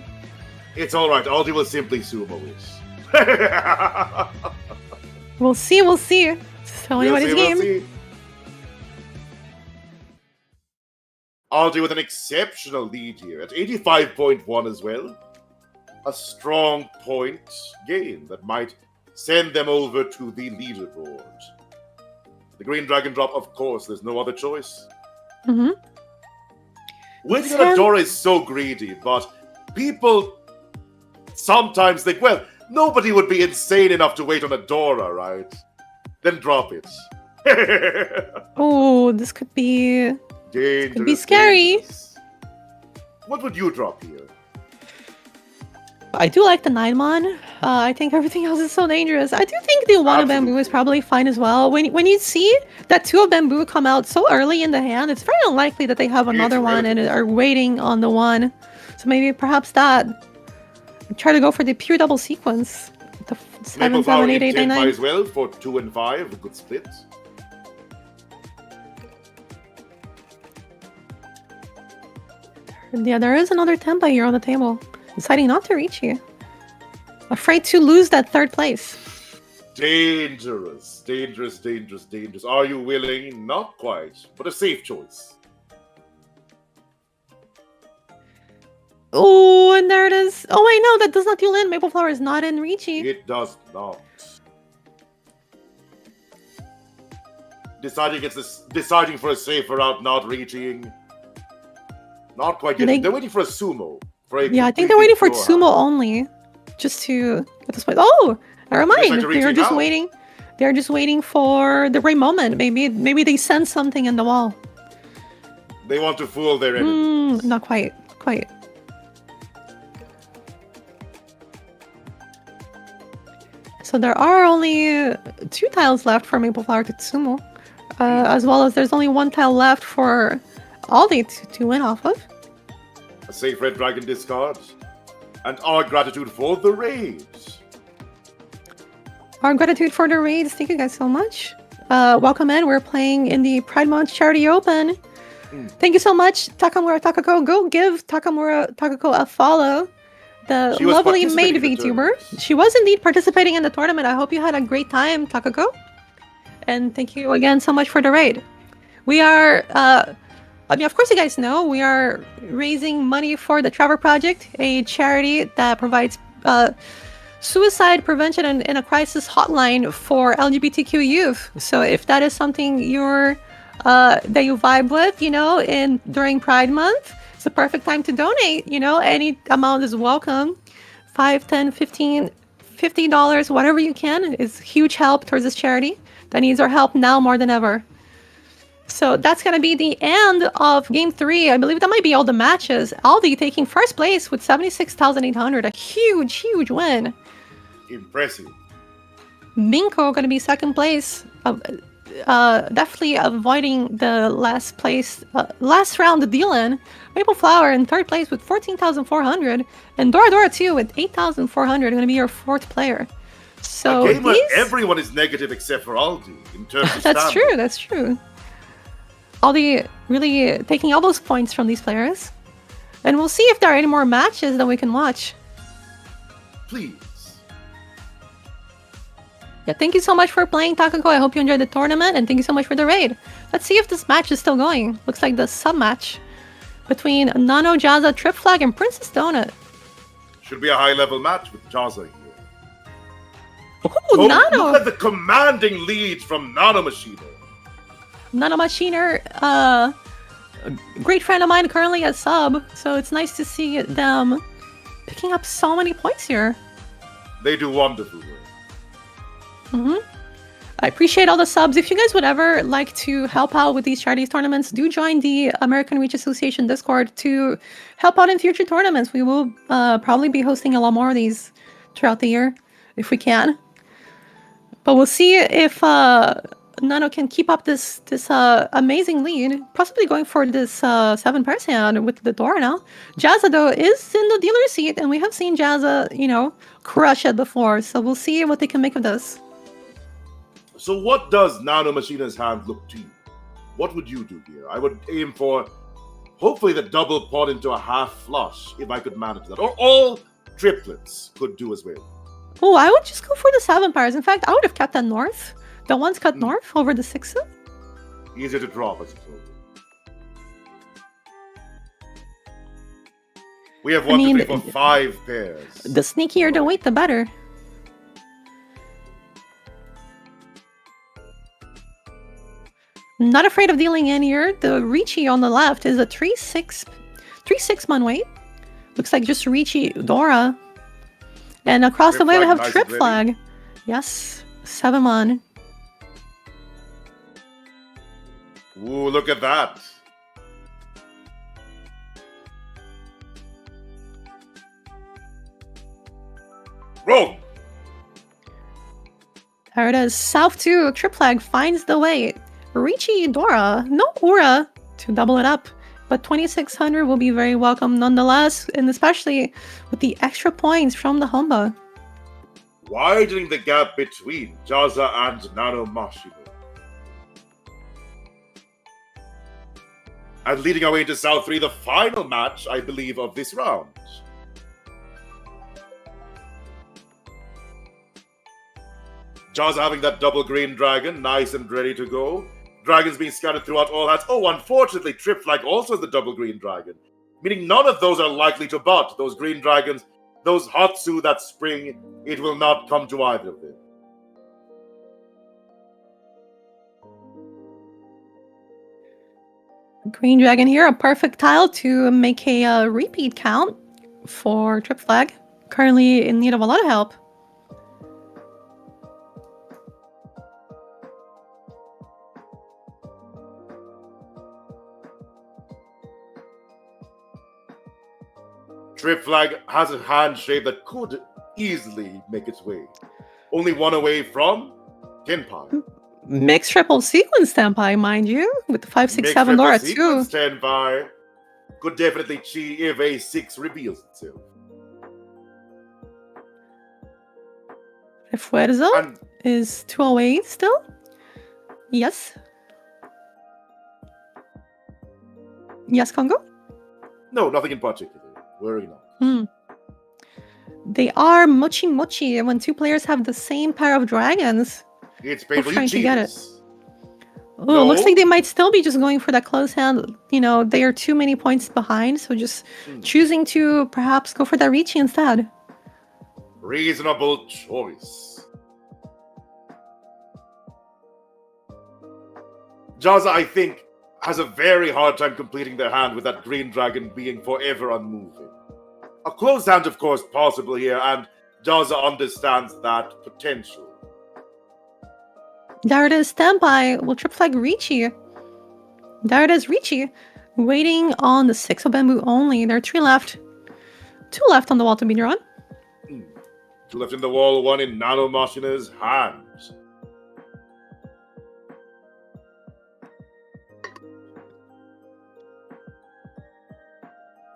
It's alright, Aldi will simply sumo it. We'll see. It's anybody's game. See. Aldi with an exceptional lead here at 85.1 as well. A strong point gain that might send them over to the leaderboard. The green dragon drop, of course, there's no other choice. Waiting on a Dora is so greedy, but people sometimes think, well, nobody would be insane enough to wait on a Dora, right? Then drop it. Oh, this could be... Dangerous. Could be scary. Dangerous. What would you drop here? I do like the 9-mon. I think everything else is so dangerous. I do think the one of Bamboo is probably fine as well. When you see that 2 of Bamboo come out so early in the hand, it's very unlikely that they have another one and are waiting on the one. So maybe perhaps that. Try to go for the pure double sequence. The 7, 7, 8, 8, 9, 9. As well for 2 and 5, a good split. Yeah, there is another Tempa here on the table. Deciding not to reach you. Afraid to lose that 3rd place. Dangerous. Are you willing? Not quite, but a safe choice. Oh, and there it is. Oh, wait, no, that does not deal in. Maple Flower is not in Riichi. It does not. Deciding for a safer route, not reaching. Not quite yet. They're waiting for a sumo. Yeah, I think they're waiting for sumo only. Just to get this place. Oh, never mind. They're just waiting. They're just waiting for the right moment. Maybe they sense something in the wall. They want to fool their enemies. Not quite. Quite. So there are only 2 tiles left for Maple Flower Katsumo. As well as there's only 1 tile left for Aldi to win off of. A safe red dragon discard. And our gratitude for the raids. Our gratitude for the raids. Thank you guys so much. Welcome in. We're playing in the Pride Month Charity Open. Thank you so much, Takamura Takako. Go give Takamura Takako a follow. The lovely maid VTuber. She was indeed participating in the tournament. I hope you had a great time, Takako. And thank you again so much for the raid. We are, of course you guys know, we are raising money for the Trevor Project, a charity that provides suicide prevention and a crisis hotline for LGBTQ youth. So if that is something that you vibe with, during Pride Month, it's the perfect time to donate. Any amount is welcome. $5, $10, $15, $50, whatever you can is huge help towards this charity that needs our help now more than ever. So that's going to be the end of Game 3. I believe that might be all the matches. Aldi taking first place with 76,800. A huge, huge win. Impressive. Minko going to be second place. Definitely avoiding the last round deal in. Maple Flower in third place with 14,400. And Dora Dora too with 8,400. Going to be your fourth player. So a game where everyone is negative except for Aldi in terms of That's true. That's true. Aldi really taking all those points from these players. And we'll see if there are any more matches that we can watch. Please. Yeah, thank you so much for playing, Takako. I hope you enjoyed the tournament, and thank you so much for the raid. Let's see if this match is still going. Looks like the sub-match between Nano, Jazza, Trip Flag, and Princess Donut. Should be a high-level match with Jazza here. Ooh, Nano! Look at the commanding lead from Nano Machiner. Nano Machiner, a great friend of mine, currently at sub, so it's nice to see them picking up so many points here. They do wonderful work. I appreciate all the subs. If you guys would ever like to help out with these charities tournaments, do join the American Reach Association Discord to help out in future tournaments. We will probably be hosting a lot more of these throughout the year, if we can. But we'll see if Nano can keep up this amazing lead, possibly going for this 7-pair hand with the door now. Jazza, though, is in the dealer seat, and we have seen Jazza, crush it before. So we'll see what they can make of this. So what does Nano Machiner's hand look to you? What would you do here? I would aim for, hopefully, the double pot into a half flush, if I could manage that. Or all triplets could do as well. Oh, I would just go for the 7 pairs. In fact, I would have kept that north. The ones cut north over the 6. Easier to drop, I suppose. We have 1, 2, 3, 4, 5 pairs. The sneakier the weight, the better. Not afraid of dealing in here. The Riichi on the left is a 3/6 man weight. Looks like just Riichi Dora. And across the way we have Trip Flag. Yes, 7 man. Ooh, look at that. Roll. There it is. South 2, Trip Flag finds the weight. Riichi Dora, no Aura to double it up. But 2,600 will be very welcome nonetheless, and especially with the extra points from the Honba. Widening the gap between Jazza and Nano Machiner. And leading our way into South 3, the final match, I believe, of this round. Jazza having that double green dragon, nice and ready to go. Dragons being scattered throughout all hats. Oh, unfortunately, Trip Flag also has the double green dragon. meaning none of those are likely to butt. Those green dragons, those Hatsu that spring, it will not come to either of them. Green dragon here, a perfect tile to make a repeat count for Trip Flag. Currently in need of a lot of help. Trip Flag has a hand shape that could easily make its way. Only one away from Tenpai. Mixed triple sequence Tenpai, mind you, with the 5, 6, Mixed 7 triple Dora sequence too. Tenpai could definitely cheat if a 6 reveals itself. Refuerzo And is 2 away still. Yes. Yes, Congo? no, nothing in particular. Worry not. They are mochi mochi when two players have the same pair of dragons. It's painful. You trying to get it. cheaters. Oh, looks No. like they might still be just going for that close hand. You know, they are too many points behind, so just choosing to perhaps go for that Riichi instead. Reasonable choice. Jaza, I think, has a very hard time completing their hand with that green dragon being forever unmoving. A closed hand, of course, possible here, and Jaza understands that potential. There it is, standby. Will Trip Flag Riichi? There it is, Riichi. Waiting on the 6 of bamboo only. There are 3 left. 2 left on the wall to be drawn. 2 left in the wall, 1 in Nanomashina's hands.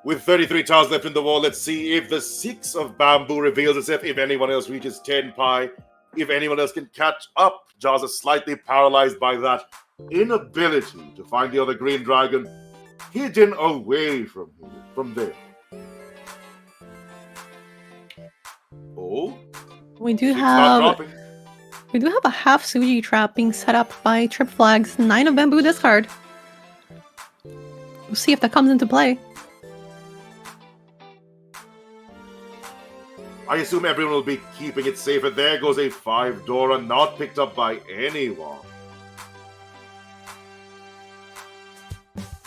With 33 tiles left in the wall, let's see if the 6 of bamboo reveals itself, if anyone else reaches 10 pi, if anyone else can catch up. Jaws is slightly paralyzed by that inability to find the other green dragon hidden away from him, from there. Oh, We do it's not have dropping. a half Suji trap being set up by Trip Flag's 9 of bamboo discard. We'll see if that comes into play. I assume everyone will be keeping it safer. There goes a 5 Dora, not picked up by anyone.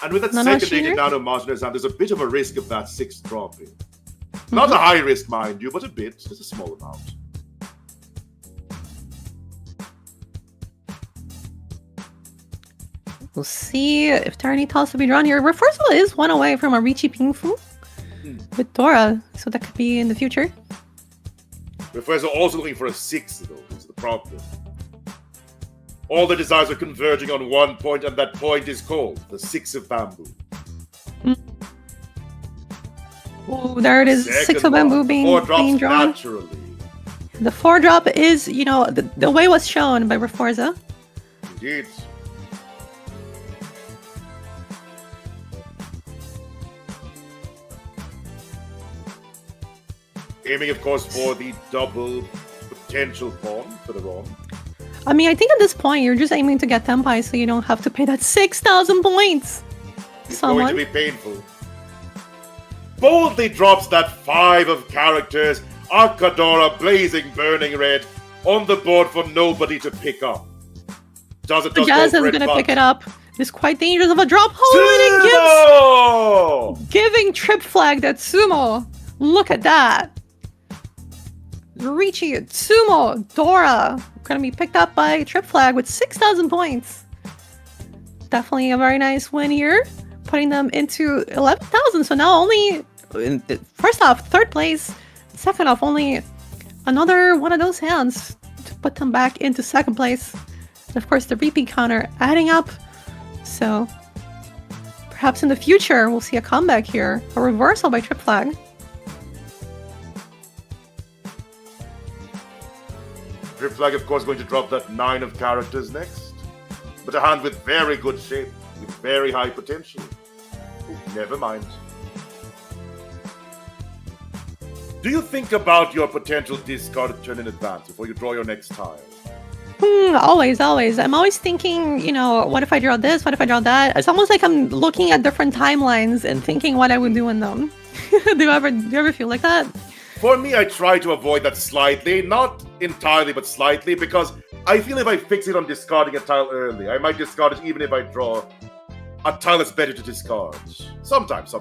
And with that No, second Sheer? dated Nanomashina's hand, there's a bit of a risk of that 6 dropping. Not a high risk, mind you, but a bit, just a small amount. We'll see if there are any tiles to be drawn here. Reversal is 1 away from a Riichi Pingfu with Dora, so that could be in the future. Professor also looking for a 6, though, is the problem. All the desires are converging on one point, and that point is called the 6 of bamboo. Oh, there it is. 6 of bamboo being drawn. Naturally. The 4 drop is, you know, the way was shown by Reforza. Indeed. Aiming, of course, for the double potential pawn for the wrong. I mean, I think at this point you're just aiming to get Tenpai so you don't have to pay that 6,000 points. It's going to be painful. Boldly drops that 5 of characters, Akadora blazing burning red, on the board for nobody to pick up. Jazz Jazz is going to pick it up. It's quite dangerous of a drop. Oh, and it gives... Giving Trip Flag that sumo. Look at that. Riichi, Sumo, Dora, going to be picked up by Trip Flag with 6,000 points. Definitely a very nice win here, putting them into 11,000. So now only, first off, 3rd place. Second off, only another one of those hands to put them back into 2nd place. And of course, the repeat counter adding up. So perhaps in the future, we'll see a comeback here, a reversal by Trip Flag. Trip Flag, of course, going to drop that 9 of characters next. But a hand with very good shape, with very high potential. Ooh, never mind. Do you think about your potential discard turn in advance before you draw your next tile? Always, always. I'm always thinking, what if I draw this? What if I draw that? It's almost like I'm looking at different timelines and thinking what I would do in them. do you ever feel like that? For me, I try to avoid that slightly, not entirely, but slightly, because I feel if I fixate on discarding a tile early, I might discard it even if I draw a tile that's better to discard. Sometimes.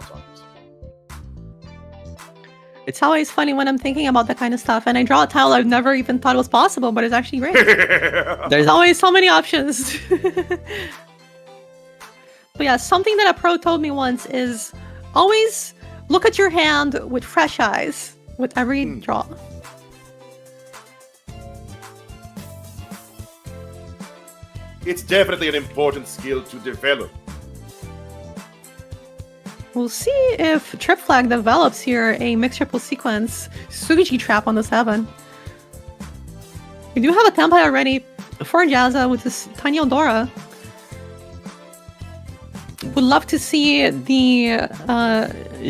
It's always funny when I'm thinking about that kind of stuff and I draw a tile I've never even thought was possible, but it's actually great. There's always so many options. But yeah, something that a pro told me once is always look at your hand with fresh eyes with every draw. It's definitely an important skill to develop. We'll see if Trip Flag develops here a mixed triple sequence Suji trap on the 7. We do have a Tempai already for Jazza with this tiny Eldora. Would love to see the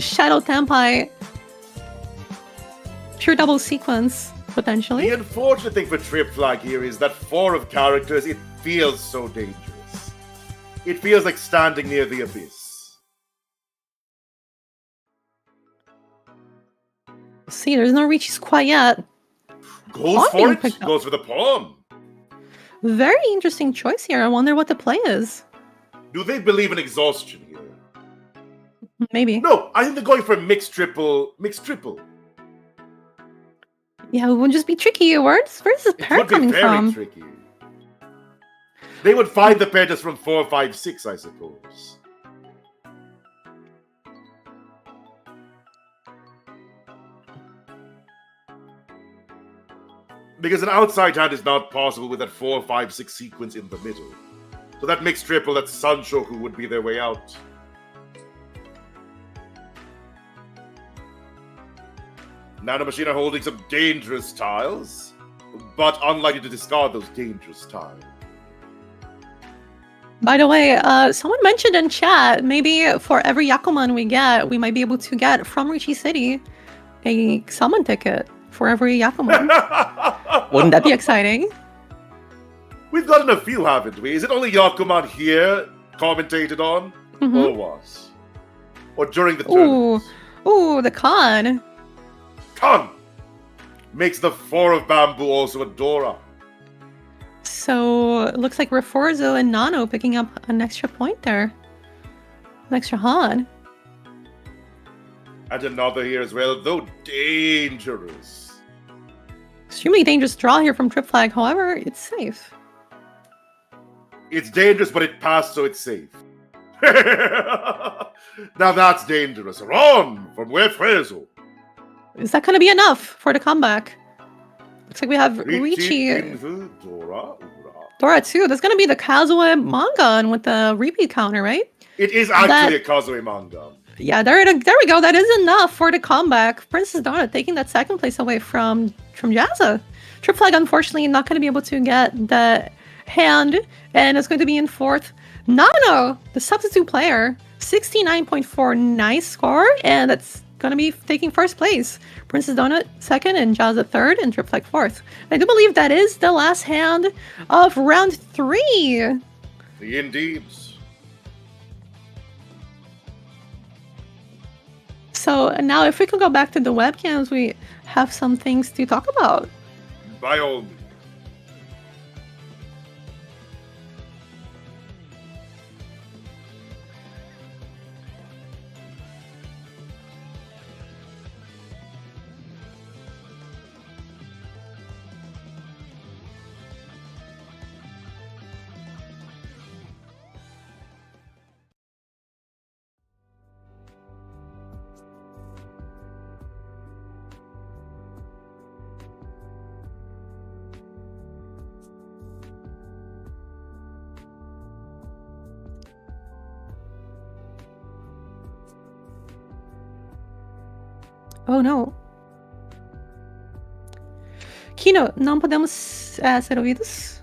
Shadow Tempai pure double sequence, potentially. The unfortunate thing for Trip Flag here is that 4 of characters, it feels so dangerous. It feels like standing near the abyss. See, there's no Riichi's quite yet. Goes for it. Goes for the pawn. Very interesting choice here. I wonder what the play is. Do they believe in exhaustion here? Maybe. No, I think they're going for mixed triple. Yeah, it would just be tricky. Where's this pair coming from? It would be very tricky. They would find the pair just from 4, 5, 6, I suppose. Because an outside hand is not possible with that 4, 5, 6 sequence in the middle. So that mixed triple, that Sunshoku would be their way out. Nanomachine are holding some dangerous tiles, but unlikely to discard those dangerous tiles. By the way, someone mentioned in chat, maybe for every Yakuman we get, we might be able to get from Riichi City a summon ticket for every Yakuman. Wouldn't that be exciting? We've gotten a few, haven't we? Is it only Yakuman here commentated on? Or was? Or during the tournament? Ooh, the Khan. Khan! Makes the 4 of bamboo also a Dora. So, it looks like Reforzo and Nano picking up an extra point there. An extra Han. And another here as well, though dangerous. Extremely dangerous draw here from Trip Flag, however, it's safe. It's dangerous, but it passed, so it's safe. Now that's dangerous. Run from Refrezo. Is that going to be enough for the comeback? Looks like we have Riichi. Dora too. That's going to be the Kazuya Mangan with the repeat counter, right? It is actually a Kazuya Mangan. Yeah, there we go. That is enough for the comeback. Princess Donna taking that second place away from Jazza. Trip Flag, unfortunately, not going to be able to get the hand, and it's going to be in 4th. Nano, the substitute player, 69.4, nice score, and that's going to be taking 1st place. Princess Donut 2nd, and Jazza 3rd, and Trip Flag 4th. I do believe that is the last hand of round 3. Indeed. So now if we can go back to the webcams, we have some things to talk about. By all means. Oh no. Kino, não podemos ser ouvidos?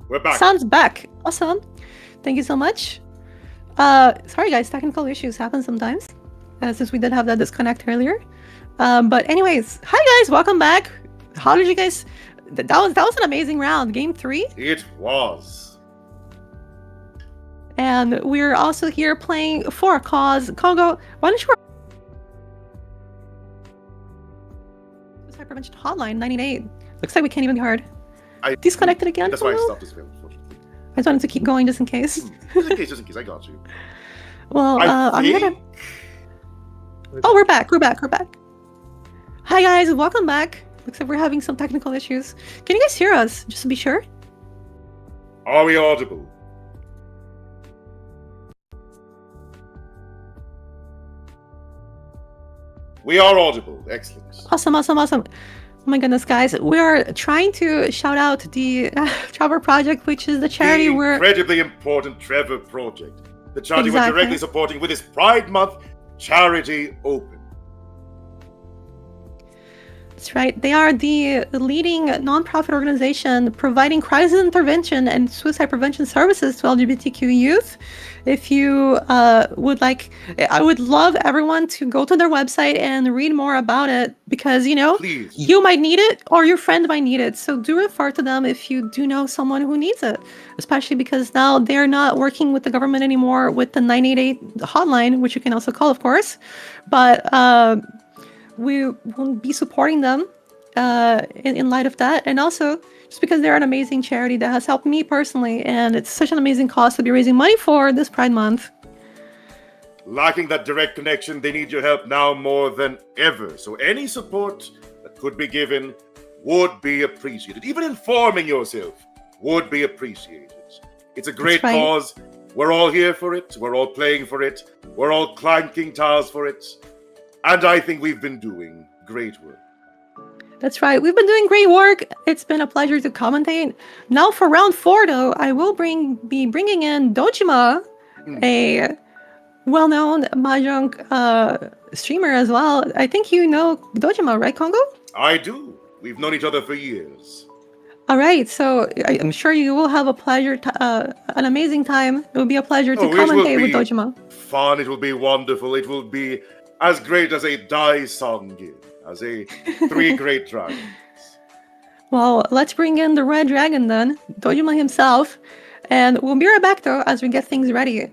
We're back. Sounds back. Awesome. Thank you so much. Sorry guys, technical issues happen sometimes. Since we did have that disconnect earlier. But anyways, hi guys, welcome back. How did you guys? That was an amazing round. Game 3. It was. And we're also here playing for a cause. Congo, why don't you? Suicide Prevention Hotline 98. Looks like we can't even be heard. Disconnected again? That's why I stopped this film, unfortunately. I just wanted to keep going just in case. Just in case, I got you. Well, I'm think... gonna. Oh, we're back. Hi guys, welcome back. Looks like we're having some technical issues. Can you guys hear us? Just to be sure. Are we audible? We are audible. Excellent. Awesome. Oh my goodness, guys. We are trying to shout out the Trevor Project, which is the charity The we're... incredibly important Trevor Project. The charity we're Exactly. directly supporting with this Pride Month Charity Open. That's right. They are the leading nonprofit organization providing crisis intervention and suicide prevention services to LGBTQ youth. If you would like, I would love everyone to go to their website and read more about it because, you know, Please. you might need it or your friend might need it. So do refer to them if you do know someone who needs it, especially because now they're not working with the government anymore with the 988 hotline, which you can also call, of course. But we will be supporting them in light of that. And also, just because they're an amazing charity that has helped me personally. And it's such an amazing cause to be raising money for this Pride Month. Lacking that direct connection, they need your help now more than ever. So any support that could be given would be appreciated. Even informing yourself would be appreciated. It's a great right. cause. We're all here for it. We're all playing for it. We're all clanking tiles for it. And I think we've been doing great work. That's right. We've been doing great work. It's been a pleasure to commentate. Now for round 4, though, I will be bringing in Dojima, a well-known mahjong streamer as well. I think you know Dojima, right, Congo? I do. We've known each other for years. All right. So I'm sure you will have a pleasure, an amazing time. It will be a pleasure to commentate with Dojima. Fun. It will be wonderful. It will be as great as a Dai song game. As a 3 great dragons. Well, let's bring in the Red Dragon then, Dojima himself, and we'll be right back though as we get things ready.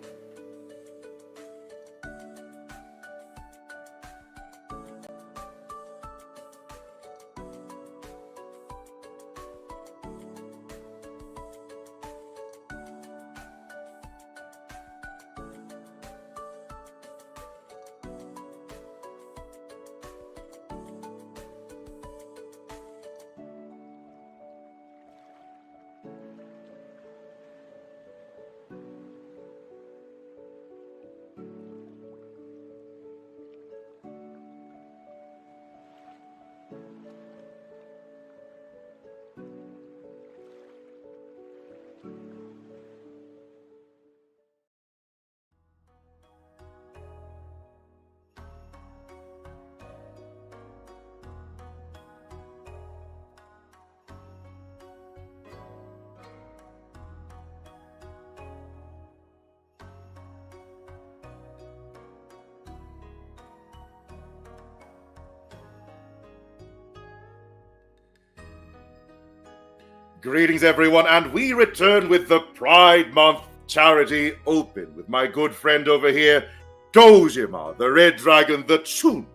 Greetings, everyone, and we return with the Pride Month Charity Open with my good friend over here, Dojima, the Red Dragon, the Chun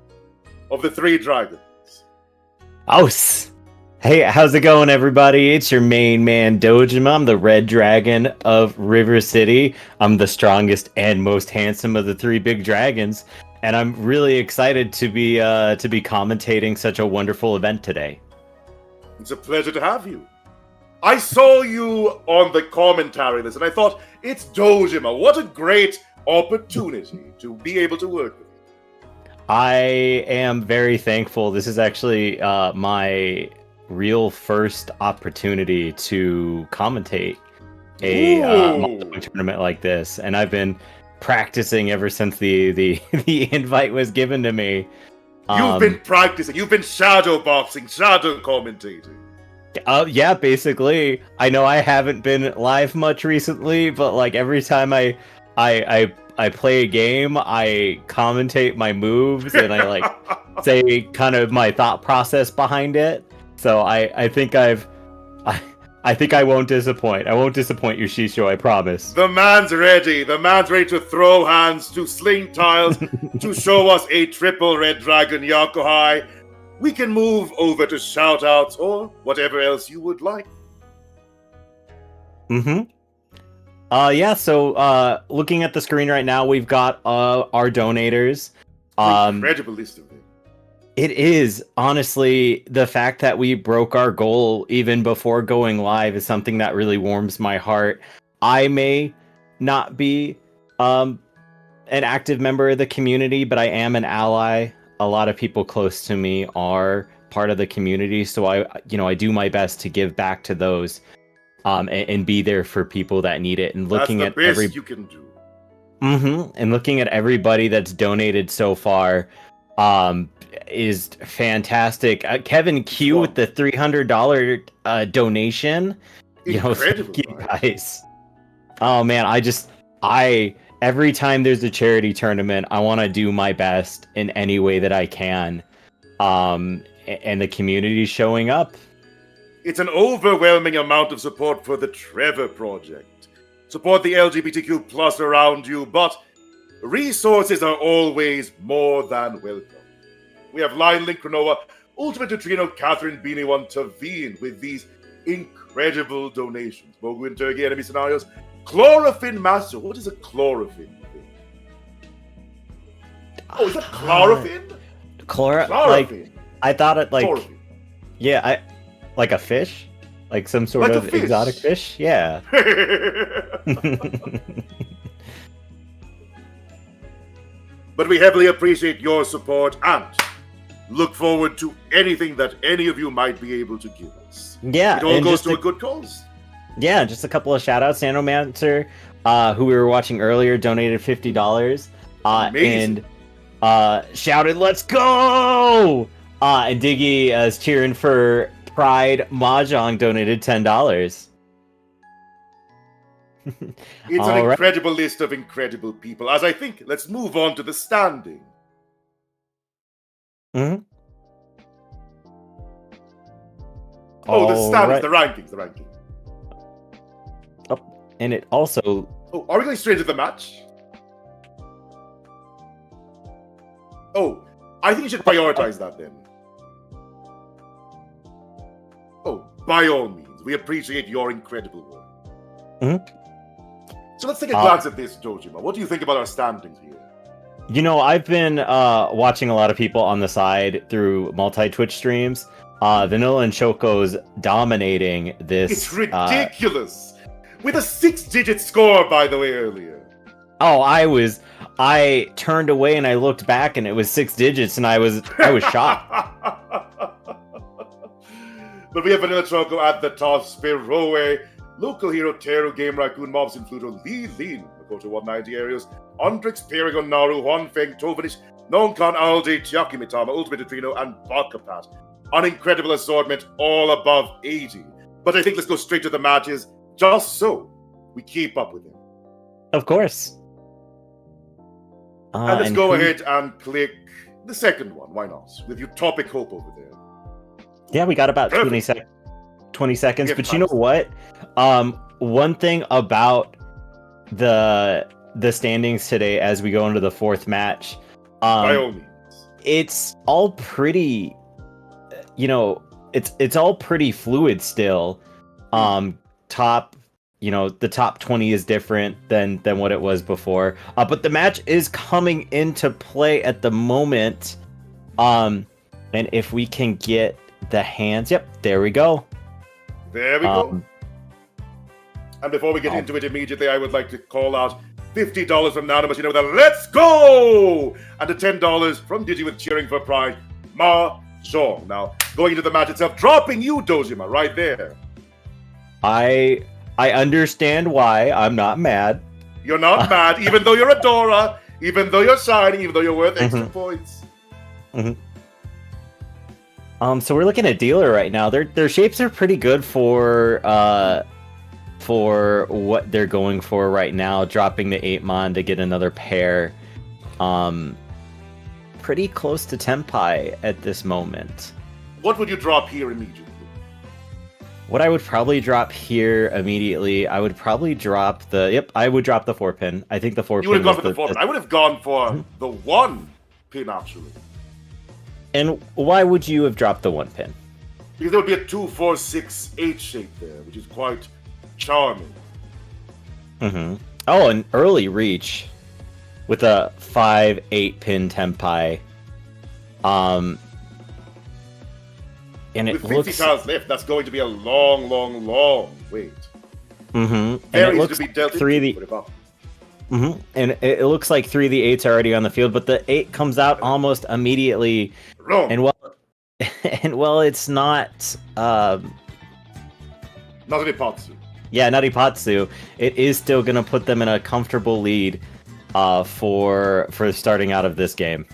of the 3 dragons. Aus! Hey, how's it going, everybody? It's your main man, Dojima. I'm the Red Dragon of River City. I'm the strongest and most handsome of the 3 big dragons, and I'm really excited to be commentating such a wonderful event today. It's a pleasure to have you. I saw you on the commentary list, and I thought, it's Dojima. What a great opportunity to be able to work with you. I am very thankful. This is actually my real first opportunity to commentate a tournament like this, and I've been practicing ever since the invite was given to me. You've been practicing. You've been shadow boxing, shadow commentating. Yeah, basically. I know I haven't been live much recently, but like every time I play a game, I commentate my moves and I like say kind of my thought process behind it. So I think I think I won't disappoint. I won't disappoint you, Shisho, I promise. The man's ready. The man's ready to throw hands, to sling tiles, to show us a triple red dragon Yakuhai. We can move over to shoutouts or whatever else you would like. Mm-hmm. Yeah, so looking at the screen right now, we've got our donators. Incredible list of them. It is, honestly, the fact that we broke our goal even before going live is something that really warms my heart. I may not be an active member of the community, but I am an ally. A lot of people close to me are part of the community, so I do my best to give back to those and be there for people that need it. And looking That's the best you can do. And looking at everybody that's donated so far, is fantastic. Kevin Q with the $300 donation. Incredible, thank you guys. Oh man, every time there's a charity tournament, I want to do my best in any way that I can. And the community's showing up. It's an overwhelming amount of support for the Trevor Project. Support the LGBTQ plus around you, but resources are always more than welcome. We have Lion Link Cronoa, Ultimate Neutrino, Catherine Beanie One, Tavine with these incredible donations. Bogu and Turkey Enemy Scenarios. Chlorophyll Master. What is a chlorophyll thing? Oh, is that chlorophyll? Chlorophyll. I thought it like Chlorophyll. Yeah, like a fish? Like some sort Like a of fish. exotic fish? Yeah. But we heavily appreciate your support and look forward to anything that any of you might be able to give us. Yeah. It all and goes just to a good cause. Yeah, just a couple of shout outs. Sanomancer, who we were watching earlier, donated $50. Amazing. And shouted, "Let's go!" And Diggy is cheering for Pride Mahjong, donated $10. It's All an right. incredible list of incredible people. As I think, let's move on to the standing. Mhm. Oh, the All standings, right. the ranking. And it also Oh, are we going straight to the match? Oh, I think you should prioritize that then. Oh, by all means, we appreciate your incredible work. Mhm. So let's take a glance at this, Dojima. What do you think about our standings here? I've been watching a lot of people on the side through multi-Twitch streams. Vanilla and Choco's dominating this. It's ridiculous! With a 6-digit score, by the way, earlier. I turned away and I looked back and it was 6 digits and I was shocked. But we have Vanilla Choco at the top, Spiroe, Local Hero, Teru, Game Raccoon, Mobson, Fluto, Lee Lin, Makoto 190 Areas, Undrix, Paragon, Naru, Huanfeng, Tovanish, Nonkan, Aldi, Chiaki Mitama, Ultimate Neutrino, and Bakapat. An incredible assortment, all above 80. But I think let's go straight to the matches, just so we keep up with them. Of course. And let's go ahead and click the second one, why not? With Utopic Hope over there. Yeah, we got about Perfect. 20 seconds. Yeah, But you know what? One thing about the standings today as we go into the fourth match, By all means. it's all pretty, it's all pretty fluid still. The top 20 is different than what it was before. But the match is coming into play at the moment. And if we can get the hands, yep, there we go. There we go. And before we get into it immediately, I would like to call out $50 from Anonymous, you know that. Let's go! And the $10 from Digi with Cheering for Pride, Mahjong. Now, going into the match itself, dropping you, Dojima, right there. I understand why. I'm not mad. You're not mad, even though you're a Dora, even though you're shiny, even though you're worth extra points. So we're looking at dealer right now. Their shapes are pretty good for what they're going for right now. Dropping the 8-mon to get another pair. Pretty close to Tenpai at this moment. What would you drop here immediately? What I would probably drop here immediately, I would probably drop the. Yep, I would drop the 4-pin. I think the 4-pin. You would have gone was for the 4-pin. I would have gone for the 1-pin, actually. And why would you have dropped the 1-pin? Because there would be a 2, 4, 6, 8 shape there, which is quite charming. Mm-hmm. Oh, an early reach with a 5-8-pin tempai. And it With 50 looks. tiles left, that's going to be a long, long, long wait. Mm-hmm. And Very it easy looks to be dealt three of into, the. but Mm-hmm. And it looks like 3 of the 8s are already on the field, but the 8 comes out almost immediately. wrong. And well, it's not. Not an Ipatsu. Yeah, not Ipatsu. It is still gonna put them in a comfortable lead, for starting out of this game.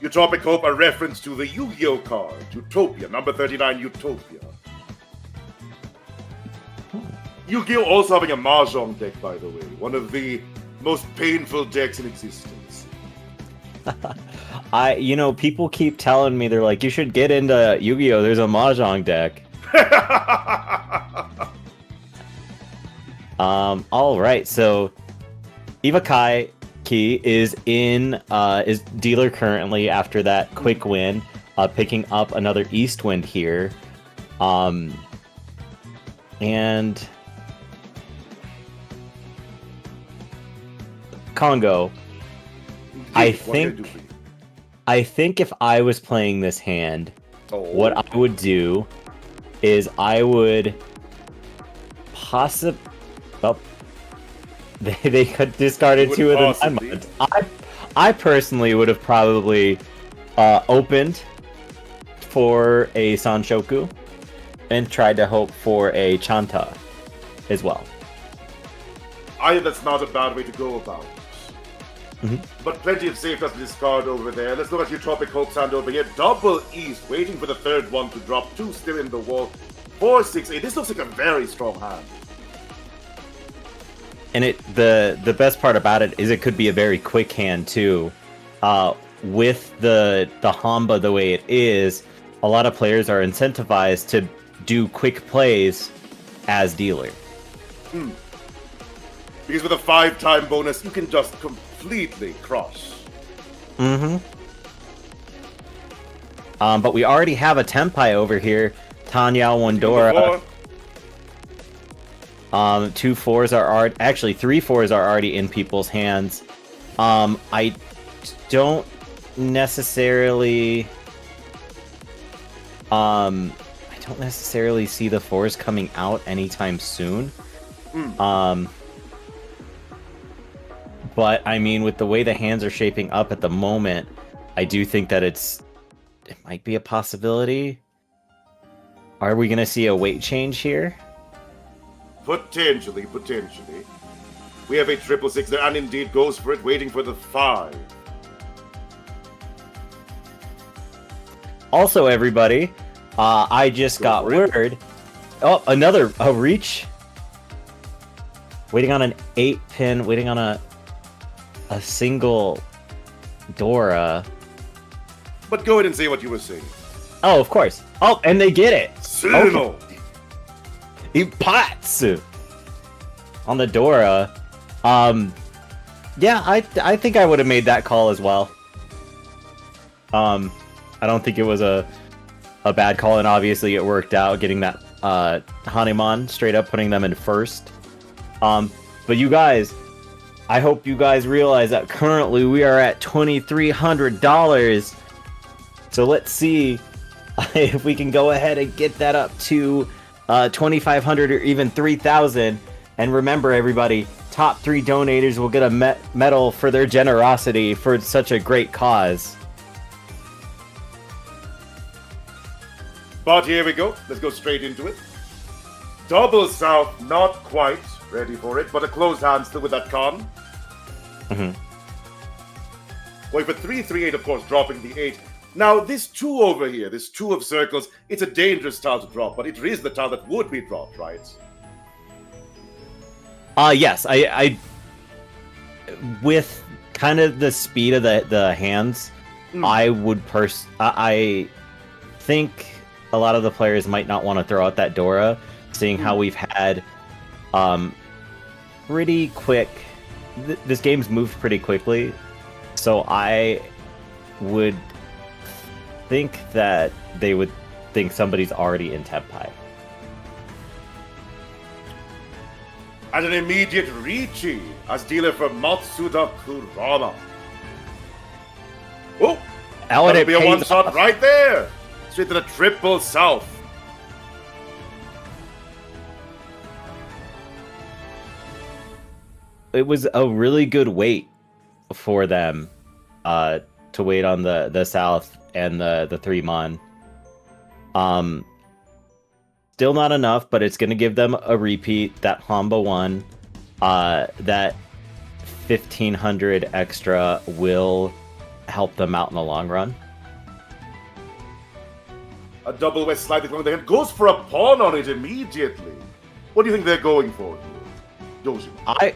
Utopic Hope, a reference to the Yu-Gi-Oh card, Utopia, number 39, Utopia. Yu-Gi-Oh also having a Mahjong deck, by the way. One of the most painful decks in existence. People keep telling me, they're like, you should get into Yu-Gi-Oh! There's a Mahjong deck. All right, so Ivakai Key is is dealer currently after that quick win, picking up another Eastwind here. And Congo. I think if I was playing this hand, what I would do is I would well, they could discarded 2 of the 9 mods. I personally would have probably opened for a Sanshoku and tried to hope for a Chanta as well. That's not a bad way to go about it. Mm-hmm. But plenty of safe to discard over there. Let's look at Utopic Hope's hand over here. Double East, waiting for the third one to drop. 2 still in the wall. 4, 6, 8. This looks like a very strong hand. And the best part about it is it could be a very quick hand too. With the Hamba the way it is, a lot of players are incentivized to do quick plays as dealer. Because with a 5-time bonus, you can just completely crush. Mm-hmm. But we already have a Tenpai over here, Tanya Wondora. 2 4s are actually 3 4s are already in people's hands. I don't necessarily see the 4s coming out anytime soon. But I mean, with the way the hands are shaping up at the moment, I do think that it might be a possibility. Are we gonna see a weight change here? Potentially. We have a 666 there, and indeed goes for it, waiting for the 5. Also, everybody, I just got word. Oh, another Riichi. Waiting on an 8-pin, waiting on a single Dora. But go ahead and say what you were saying. Oh, of course. Oh, and they get it. Single. Ipatsu on the Dora. Yeah, I think I would have made that call as well. I don't think it was a bad call, and obviously it worked out getting that Hanemon straight up, putting them in first. But you guys, I hope you guys realize that currently we are at $2,300. So let's see if we can go ahead and get that up to 2,500 or even 3,000. And remember, everybody, top 3 donators will get a medal for their generosity for such a great cause. But here we go. Let's go straight into it. Double South, not quite ready for it, but a closed hand still with that con. Wait for 338, of course, dropping the 8. Now, this 2 over here, this 2 of circles, it's a dangerous tile to drop, but it is the tile that would be dropped, right? Yes, I with kind of the speed of the hands, I would I think a lot of the players might not want to throw out that Dora, seeing how we've had pretty quick. This game's moved pretty quickly, so I would think that they would think somebody's already in Tenpai. And an immediate Riichi as dealer for Matsuda Kurama. Oh, Oh, and that'll it be a pays one-shot off. right there. Straight to the triple south. It was a really good wait for them to wait on the south and the 3-mon. Still not enough, but it's going to give them a repeat. That Hamba one, that 1,500 extra will help them out in the long run. A double west slide from the hand goes for a pawn on it immediately. What do you think they're going for here, Dojima?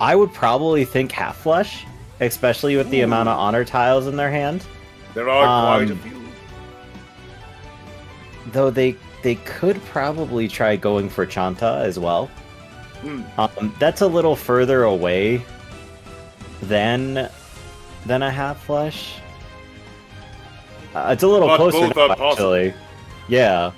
I would probably think half flush, especially with the amount of honor tiles in their hand. There are quite a few. Though they could probably try going for Chanta as well. That's a little further away than a half flush. It's a little But closer both now, are possible. actually. Yeah.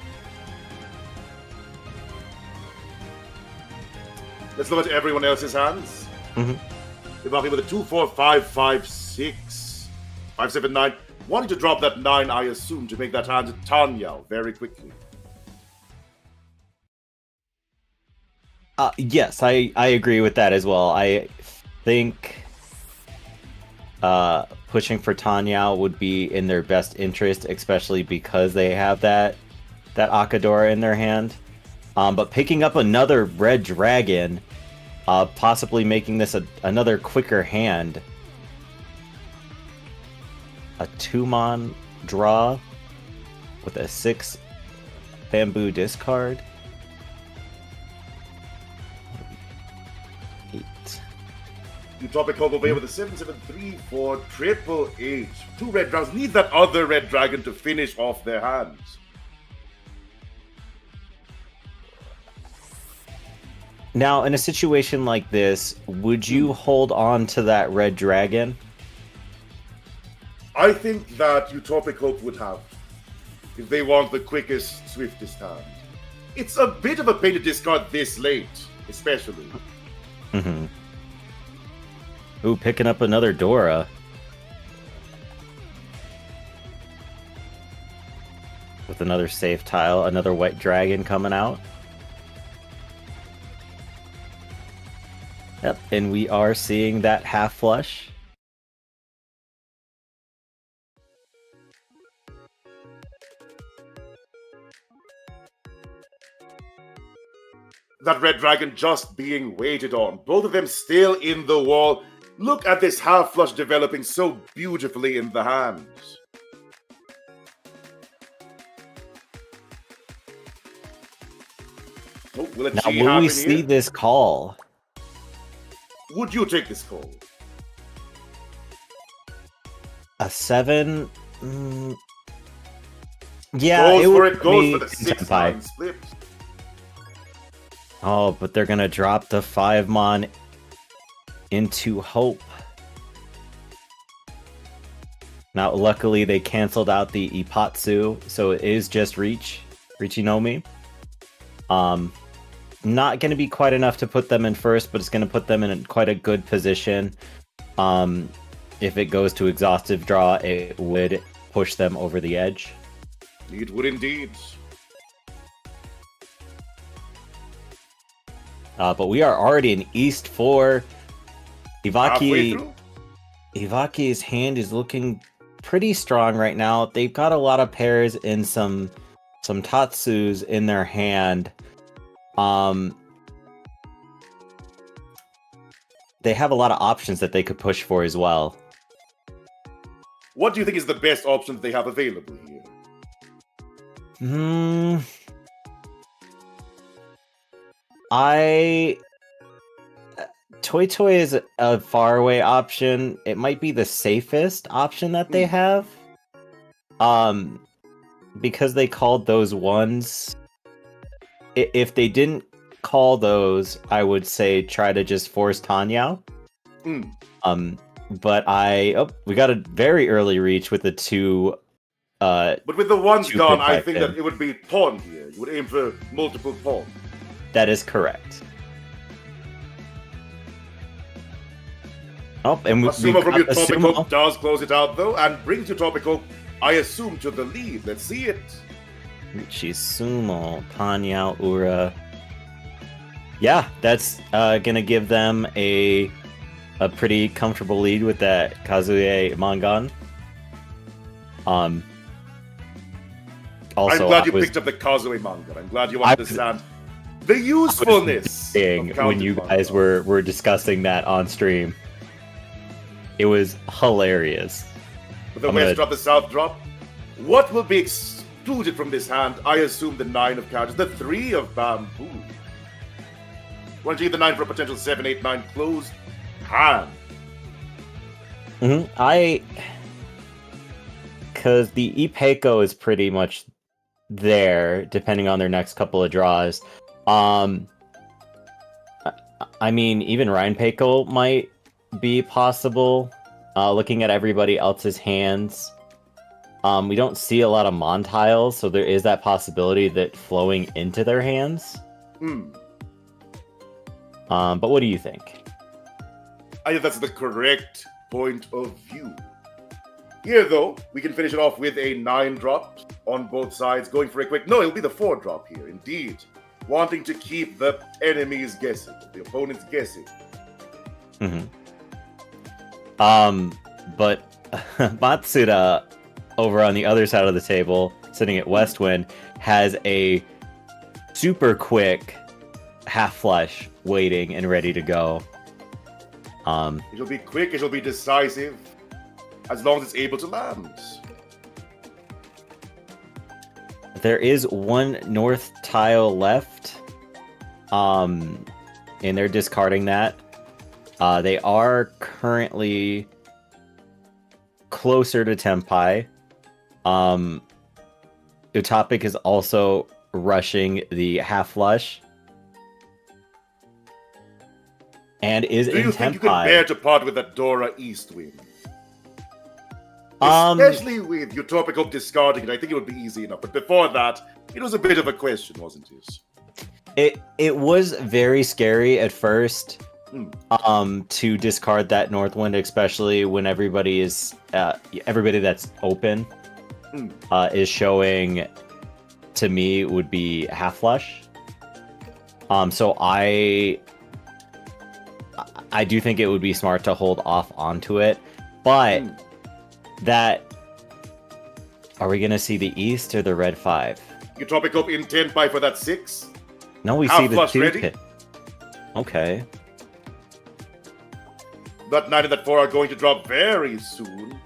Let's look at everyone else's hands. They're rocking with a 2, 4, 5, 5, 6, 5, 7, 9. Wanting to drop that 9, I assume, to make that hand Tanya very quickly. Yes, I agree with that as well. I think pushing for Tanya would be in their best interest, especially because they have that Akadora in their hand. But picking up another red dragon, possibly making this another quicker hand. A 2-mon draw with a 6 bamboo discard. 8. Utopic Hobo Bay with a 7, 7, 3, 4, triple H. 2 red dragons. Need that other red dragon to finish off their hands. Now, in a situation like this, would you hold on to that red dragon? I think that Utopic Hope would have, if they want the quickest, swiftest hand. It's a bit of a pain to discard this late, especially. Ooh, picking up another Dora. With another safe tile, another white dragon coming out. Yep, and we are seeing that half flush. That red dragon just being waited on. Both of them still in the wall. Look at this half flush developing so beautifully in the hands. Oh, will it Now, see will happen we see here? this call? Would you take this call? A 7? Yeah, Goes it for would it, goes be for the in 6-9 Senpai. split. Oh, but they're gonna drop the 5-mon into Hope. Now, luckily, they canceled out the Ipatsu, so it is just Riichi no Mi. Not going to be quite enough to put them in first, but it's going to put them in quite a good position. If it goes to exhaustive draw, it would push them over the edge. It would indeed. But we are already in East 4. Halfway through? Ivaki's hand is looking pretty strong right now. They've got a lot of pairs and some Tatsus in their hand. They have a lot of options that they could push for as well. What do you think is the best option that they have available here? Toy Toy is a faraway option. It might be the safest option that they have. because they called those ones, if they didn't call those, I would say try to just force Tanyao. But we got a very early reach with the two. But with the ones two gone, pin I pipe think in. that it would be pawn here. You would aim for multiple pawn. That is correct. Oh, and we Sumo from got your the topic sumo. hook does close it out though, and brings your topic hook, I assume, to the lead. Let's see it. Riichi, sumo, Tanyao, Ura. Yeah, that's gonna give them a pretty comfortable lead with that Kazuye Mangan. Also, I'm glad you I was picked up the Kazuye manga. I'm glad you I was- understand the usefulness. saying of when you counter guys manga. were discussing that on stream. It was hilarious. With the I'm west gonna- drop, the south drop. What will be excluded from this hand? I assume the 9 of counters, the 3 of bamboo. Want to leave the 9 for a potential 7, 8, 9 closed hand. Because the Ipeiko is pretty much there, depending on their next couple of draws. I mean, even Reinpeiko might be possible. Looking at everybody else's hands, we don't see a lot of Mon tiles, so there is that possibility that flowing into their hands. But what do you think? I think that's the correct point of view. Here, though, we can finish it off with a 9 drop on both sides, going for a quick... No, it'll be the 4 drop here, indeed. Wanting to keep the enemies guessing, the opponents guessing. But Matsuda, over on the other side of the table, sitting at Westwind, has a super quick half flush waiting and ready to go. It'll be quick, it'll be decisive, as long as it's able to land. There is one north tile left, and they're discarding that. They are currently closer to Tenpai. Utopic is also rushing the half flush. And is Do in you think you can Tenpai. bear to part with that Dora Eastwind? Especially with Utopic discarding it, I think it would be easy enough. But before that, it was a bit of a question, wasn't it? It was very scary at first. To discard that Northwind, especially when everybody that's open is showing, to me, would be half flush. So I do think it would be smart to hold off onto it, but are we gonna see the East or the Red 5? Utopic in Tenpai for that 6. No, we Half see the flush 2 ready? pit. Okay. That 9 and that 4 are going to drop very soon.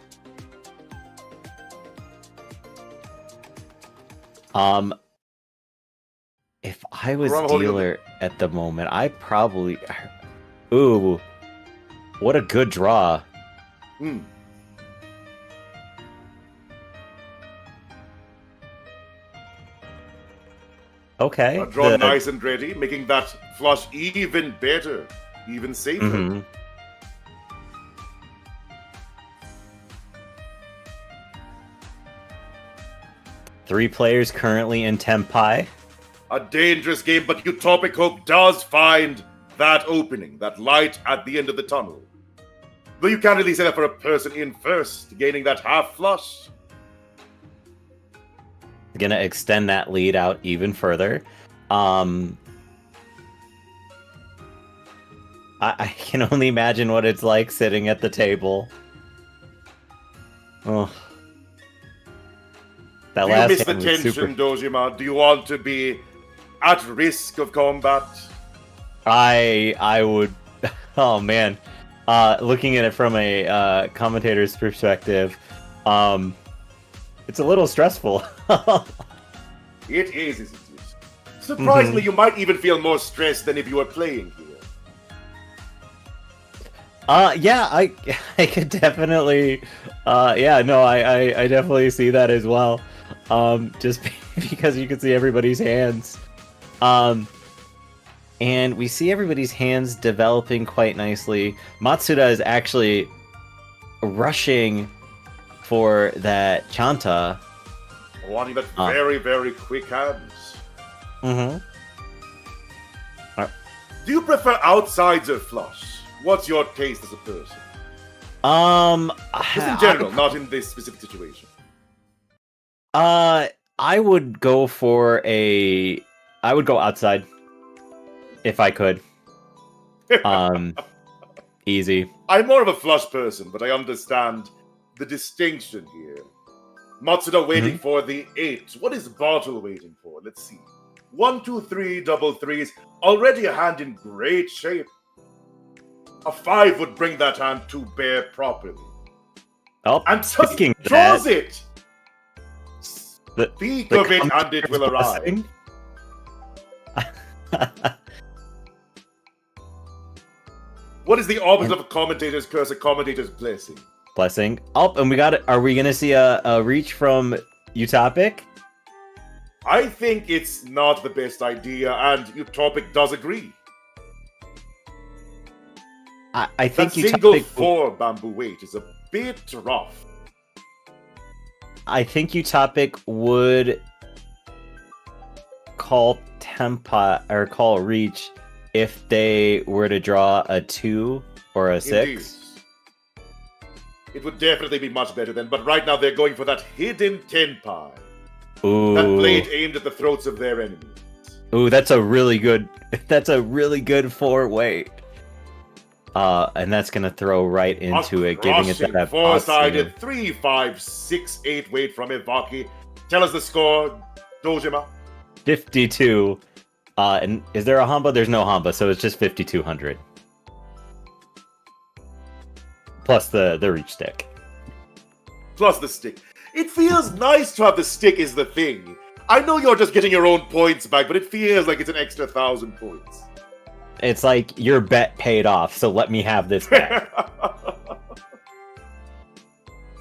If I was Wrong holding dealer at the moment, I probably... Ooh, what a good draw. Okay. Draw nice and ready, making that flush even better, even safer. Mhm. Three players currently in Tenpai. A dangerous game, but Utopic Hope does find that opening, that light at the end of the tunnel. Though you can't really say that for a person in first, gaining that half flush. Gonna extend that lead out even further. I can only imagine what it's like sitting at the table. Oh. That Do you last miss the hand was tension, super... Dojima? Do you want to be at risk of combat? I would... Oh, man. Looking at it from a commentator's perspective, it's a little stressful. It is, isn't it? Surprisingly, you might even feel more stressed than if you were playing here. Yeah, I could definitely... I definitely see that as well. just because you can see everybody's hands. And we see everybody's hands developing quite nicely. Matsuda is actually rushing for that Chanta. Wanting that very, very quick hands. Mm-hmm. Do you prefer outsides or flush? What's your taste as a person? Just in general, not in this specific situation. I would go outside if I could. Easy. I'm more of a flush person, but I understand the distinction here. Matsuda waiting for the 8. What is Bottle waiting for? Let's see. 1, 2, 3, double threes. Already a hand in great shape. A 5 would bring that hand to bear properly. Oh, And just speaking of draws that, it. Speak of it and it will arrive. What is the opposite of a commentator's curse? A commentator's blessing. Blessing. Oh, and we got it. Are we gonna see a reach from Utopic? I think it's not the best idea, and Utopic does agree. I think that single Utopic 4 bamboo weight is a bit rough. I think Utopic would call Tempa or call Reach if they were to draw a 2 or a 6. Indeed. It would definitely be much better then, but right now they're going for that hidden Tenpai. Ooh. That blade aimed at the throats of their enemies. Ooh, that's a really good 4 weight. And that's gonna throw right into it, giving it that 4-sided 3, 5, 6, 8 weight from Ivaki. Tell us the score, Dojima. 52. And is there a Hamba? There's no Hamba, so it's just 5,200. Plus the reach stick. Plus the stick. It feels nice to have the stick is the thing. I know you're just getting your own points back, but it feels like it's an extra 1,000 points. It's like your bet paid off, so let me have this back.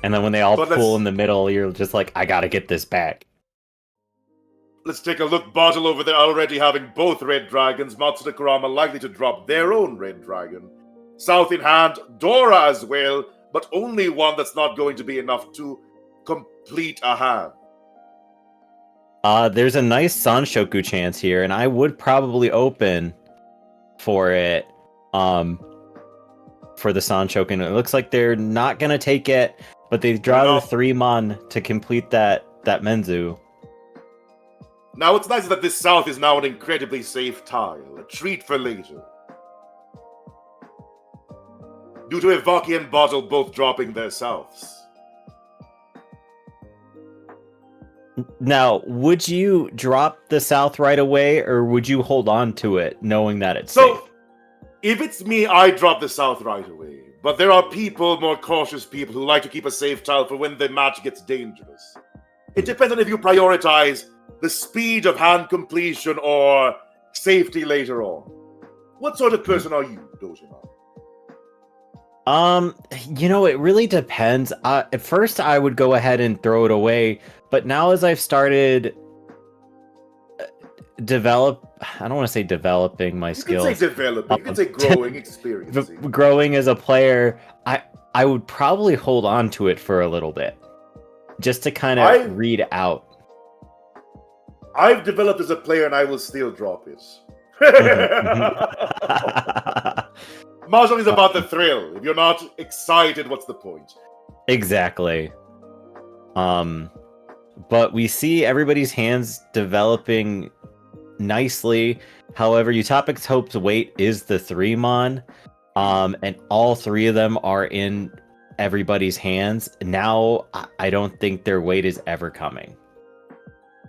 And then when they all pool in the middle, you're just like, I gotta get this back. Let's take a look. Bottle over there already having both red dragons. Matsuda Kurama likely to drop their own red dragon. South in hand, Dora as well, but only one that's not going to be enough to complete a hand. There's a nice Sanshoku chance here, and I would probably open for it, for the Sanshoku. And it looks like they're not gonna take it, but they draw the 3-mon to complete that Menzu. Now, what's nice is that this South is now an incredibly safe tile, a treat for later. Due to Ivaki and Bottle both dropping their Souths. Now, would you drop the South right away, or would you hold on to it, knowing that it's safe? If it's me, I drop the South right away. But there are people, more cautious people, who like to keep a safe tile for when the match gets dangerous. It depends on if you prioritize the speed of hand completion or safety later on. What sort of person are you, Dojima? It really depends. At first, I would go ahead and throw it away, but now as I've started I don't want to say developing my skills. You can say developing. You can say growing, experiencing. Growing as a player, I would probably hold on to it for a little bit, just to kind of read out. I've developed as a player, and I will still drop it. Mahjong is about the thrill. If you're not excited, what's the point? Exactly. But we see everybody's hands developing nicely. However, Utopic's Hope's weight is the 3-mon. And all 3 of them are in everybody's hands. Now, I don't think their weight is ever coming.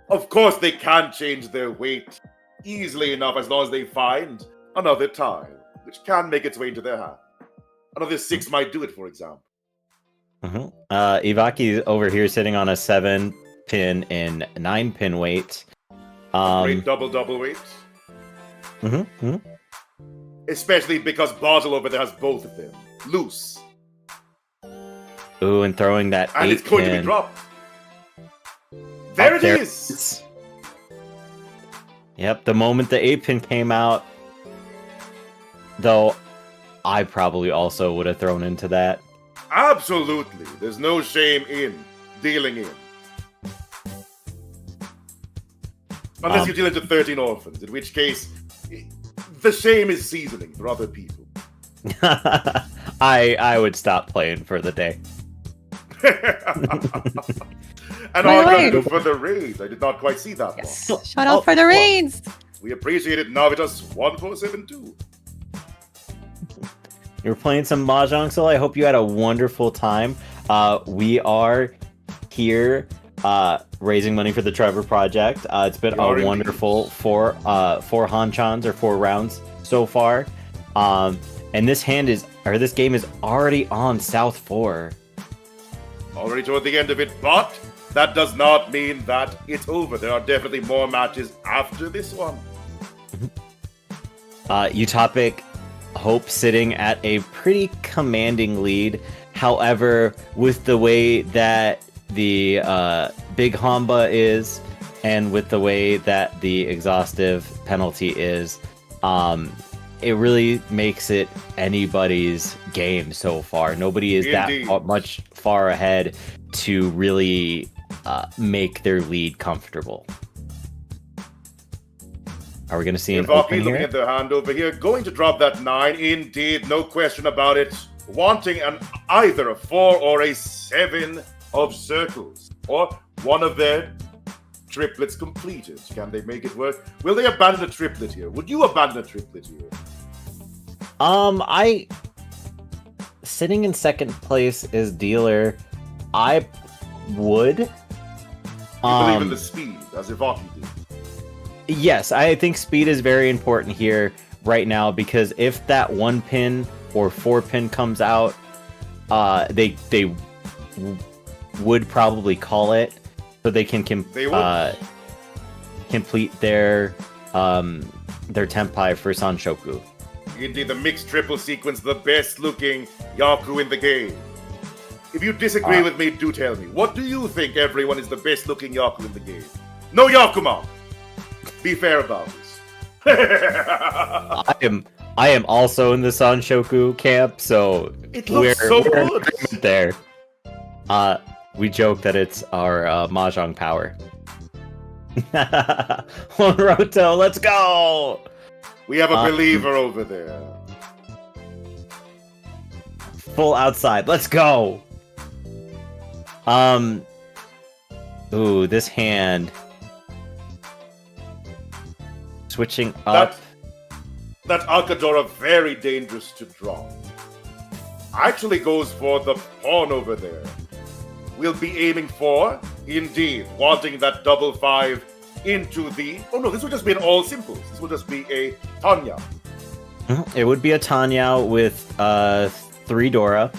Of course, they can change their weight easily enough as long as they find another tile, which can make its way into their hand. Another 6 might do it, for example. Ivaki over here sitting on a 7-pin and 9-pin weight. Great double weight. Especially because Bottle over there has both of them. Loose. Ooh, and throwing that 8-pin. And it's going to be dropped. There Up it there is! Yep, the moment the 8-pin came out, though I probably also would have thrown into that. Absolutely. There's no shame in dealing in. Unless you deal into 13 orphans, in which case, the shame is seasoning for other people. I would stop playing for the day. And Wait, all wait. go for the raid. I did not quite see that Yes. one. Shout out for the raids. We appreciate it. Navitas 1472. You were playing some Mahjong, so I hope you had a wonderful time. We are here raising money for the Trevor Project. It's been We are a indeed. wonderful four Hanchons or 4 rounds so far. And this game is already on South 4. Already toward the end of it, but that does not mean that it's over. There are definitely more matches after this one. Utopic Hope sitting at a pretty commanding lead. However, with the way that the Big Hamba is, and with the way that the exhaustive penalty is, it really makes it anybody's game so far. Nobody is Indeed. that much far ahead to really make their lead comfortable. Are we going to see an Ivaki open looking here? at their hand over here, going to drop that 9. Indeed, no question about it. Wanting either a 4 or a 7 of circles, or one of their triplets completed. Can they make it work? Will they abandon a triplet here? Would you abandon a triplet here? I sitting in second place as dealer, I would. You believe in the speed, as Ivaki did. Yes, I think speed is very important here right now, because if that 1-pin or 4-pin comes out, they would probably call it, so they can complete their Tenpai for Sanshoku. Indeed, the mixed triple sequence, the best looking Yaku in the game. If you disagree with me, do tell me. What do you think, everyone, is the best looking Yaku in the game? No Yakuma! Be fair about this. I am also in the Sanshoku camp, so It looks so we're in good. agreement there. We joke that it's our Mahjong power. Roto, let's go! We have a believer over there. Full outside, let's go! Ooh, this hand. Switching up. That Alcadora very dangerous to draw. Actually goes for the pawn over there. We'll be aiming for, indeed, wanting that double 5 into the... Oh no, this will just be an all simples. This will just be a Tanya. It would be a Tanya with 3 Dora.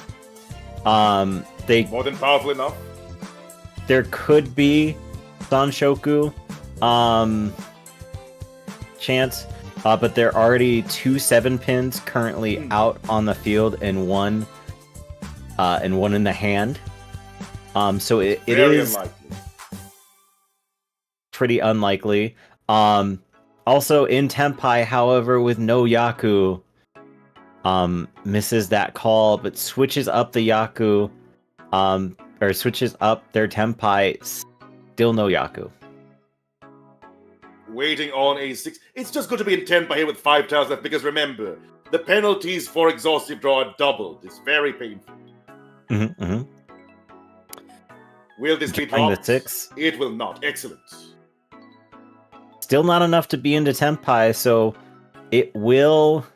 They More than powerful enough. There could be Sanshoku chance, but there are already 2 7-pins currently out on the field and one in the hand. So it Very is unlikely. pretty unlikely. Also in Tenpai, however, with no Yaku, misses that call, but switches up the Yaku, or switches up their Tenpai, still no Yaku. Waiting on a 6. It's just going to be in 10 by here with 5 tiles left, because remember, the penalties for exhaustive draw are doubled. It's very painful. Will this be Drawing the dropped? 6. It will not. Excellent. Still not enough to be into Tenpai, so it will...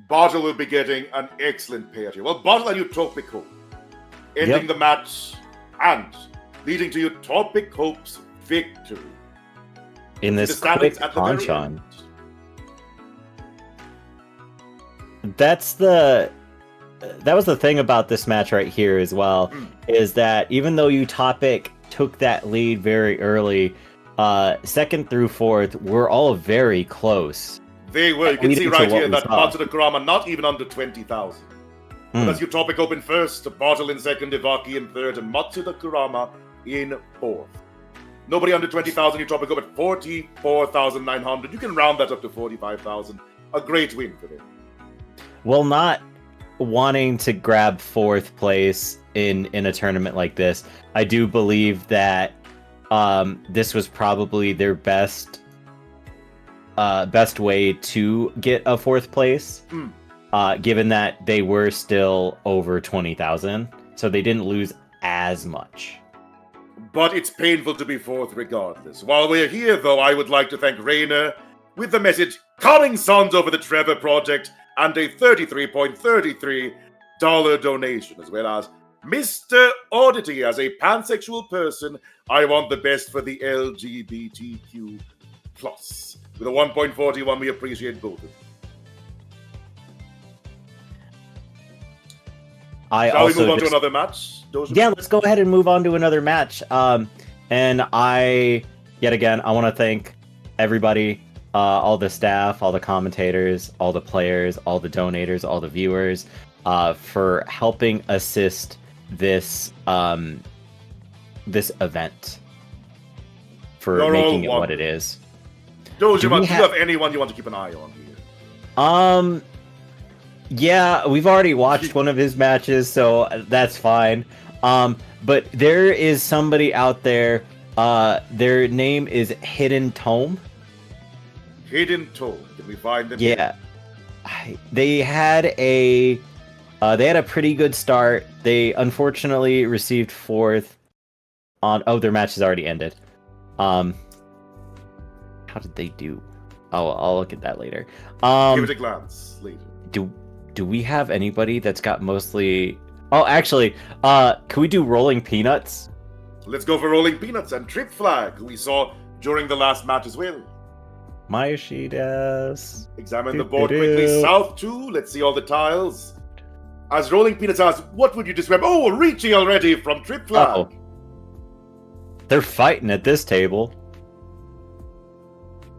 Bartle will be getting an excellent pair here. Well, Bartle and Utopic Hope ending the match and leading to Utopic Hope's victory. in this The standings quick at the very Hanchan. end. That was the thing about this match right here as well, is that even though Utopic took that lead very early, second through fourth were all very close. They were. You can Leading see to right what here we that saw. Matsuda Kurama not even under 20,000. That's Utopic open first, Bartle in second, Ivaki in third, and Matsuda Kurama in fourth. Nobody under 20,000, you drop a go at 44,900. You can round that up to 45,000. A great win for them. Well, not wanting to grab fourth place in a tournament like this, I do believe that this was probably their best way to get a fourth place, given that they were still over 20,000, so they didn't lose as much. But it's painful to be fourth regardless. While we're here, though, I would like to thank Rainer with the message, "Coming sons over the Trevor Project," and a $33.33 donation, as well as Mr. Oddity. As a pansexual person, I want the best for the LGBTQ+. With a 1.41, we appreciate both of you. Shall we move on to another match? Yeah, let's go ahead and move on to another match. And yet again, I want to thank everybody, all the staff, all the commentators, all the players, all the donators, all the viewers, for helping assist this this event, for making it what it is. Dojima, do you have anyone you want to keep an eye on here? Yeah, we've already watched one of his matches, so that's fine. But there is somebody out there. Their name is Hidden Tome. Hidden Tome. Can we find them? Yeah, they had a pretty good start. They unfortunately received fourth on. Oh, their match has already ended. How did they do? I'll look at that later. Give it a glance later. Do we have anybody that's got mostly? Oh, actually, can we do Rolling Peanuts? Let's go for Rolling Peanuts and Trip Flag, who we saw during the last match as well. Mayashidas. Examine the board quickly. South 2. Let's see all the tiles. As Rolling Peanuts asks, what would you describe? Oh, Riichi already from Trip Flag. Uh-oh. They're fighting at this table.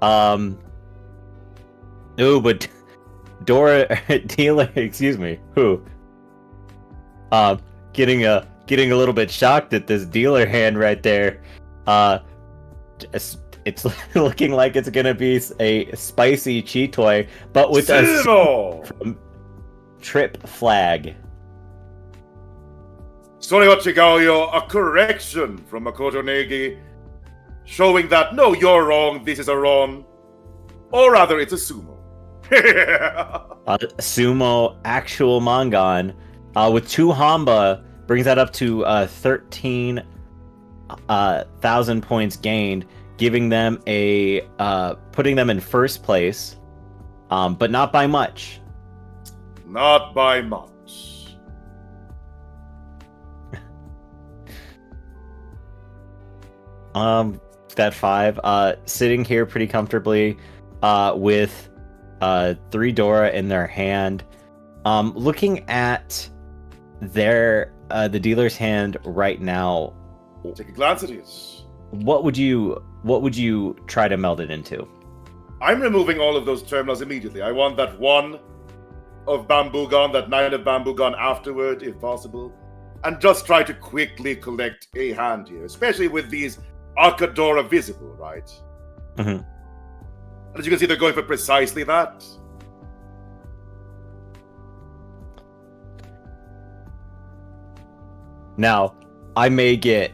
No, but Dora dealer, excuse me, who? Getting a little bit shocked at this dealer hand right there. It's looking like it's gonna be a spicy Cheetoy, but with a from Trip Flag. Sorry, Ochigayo, a correction from Makoto Negi, showing that no, you're wrong. This is a wrong, or rather, it's a sumo. Sumo actual Mangan with 2 Hamba brings that up to 13,000 points gained, giving them putting them in first place, but not by much. Not by much. That 5 sitting here pretty comfortably with 3 Dora in their hand. Looking at the dealer's hand right now, take a glance at it. What would you try to meld it into? I'm removing all of those terminals immediately. I want that 1 of Bamboo Gun, that 9 of Bamboo Gun afterward, if possible, and just try to quickly collect a hand here, especially with these Akadora visible, right? Mm-hmm. As you can see, they're going for precisely that. Now, I may get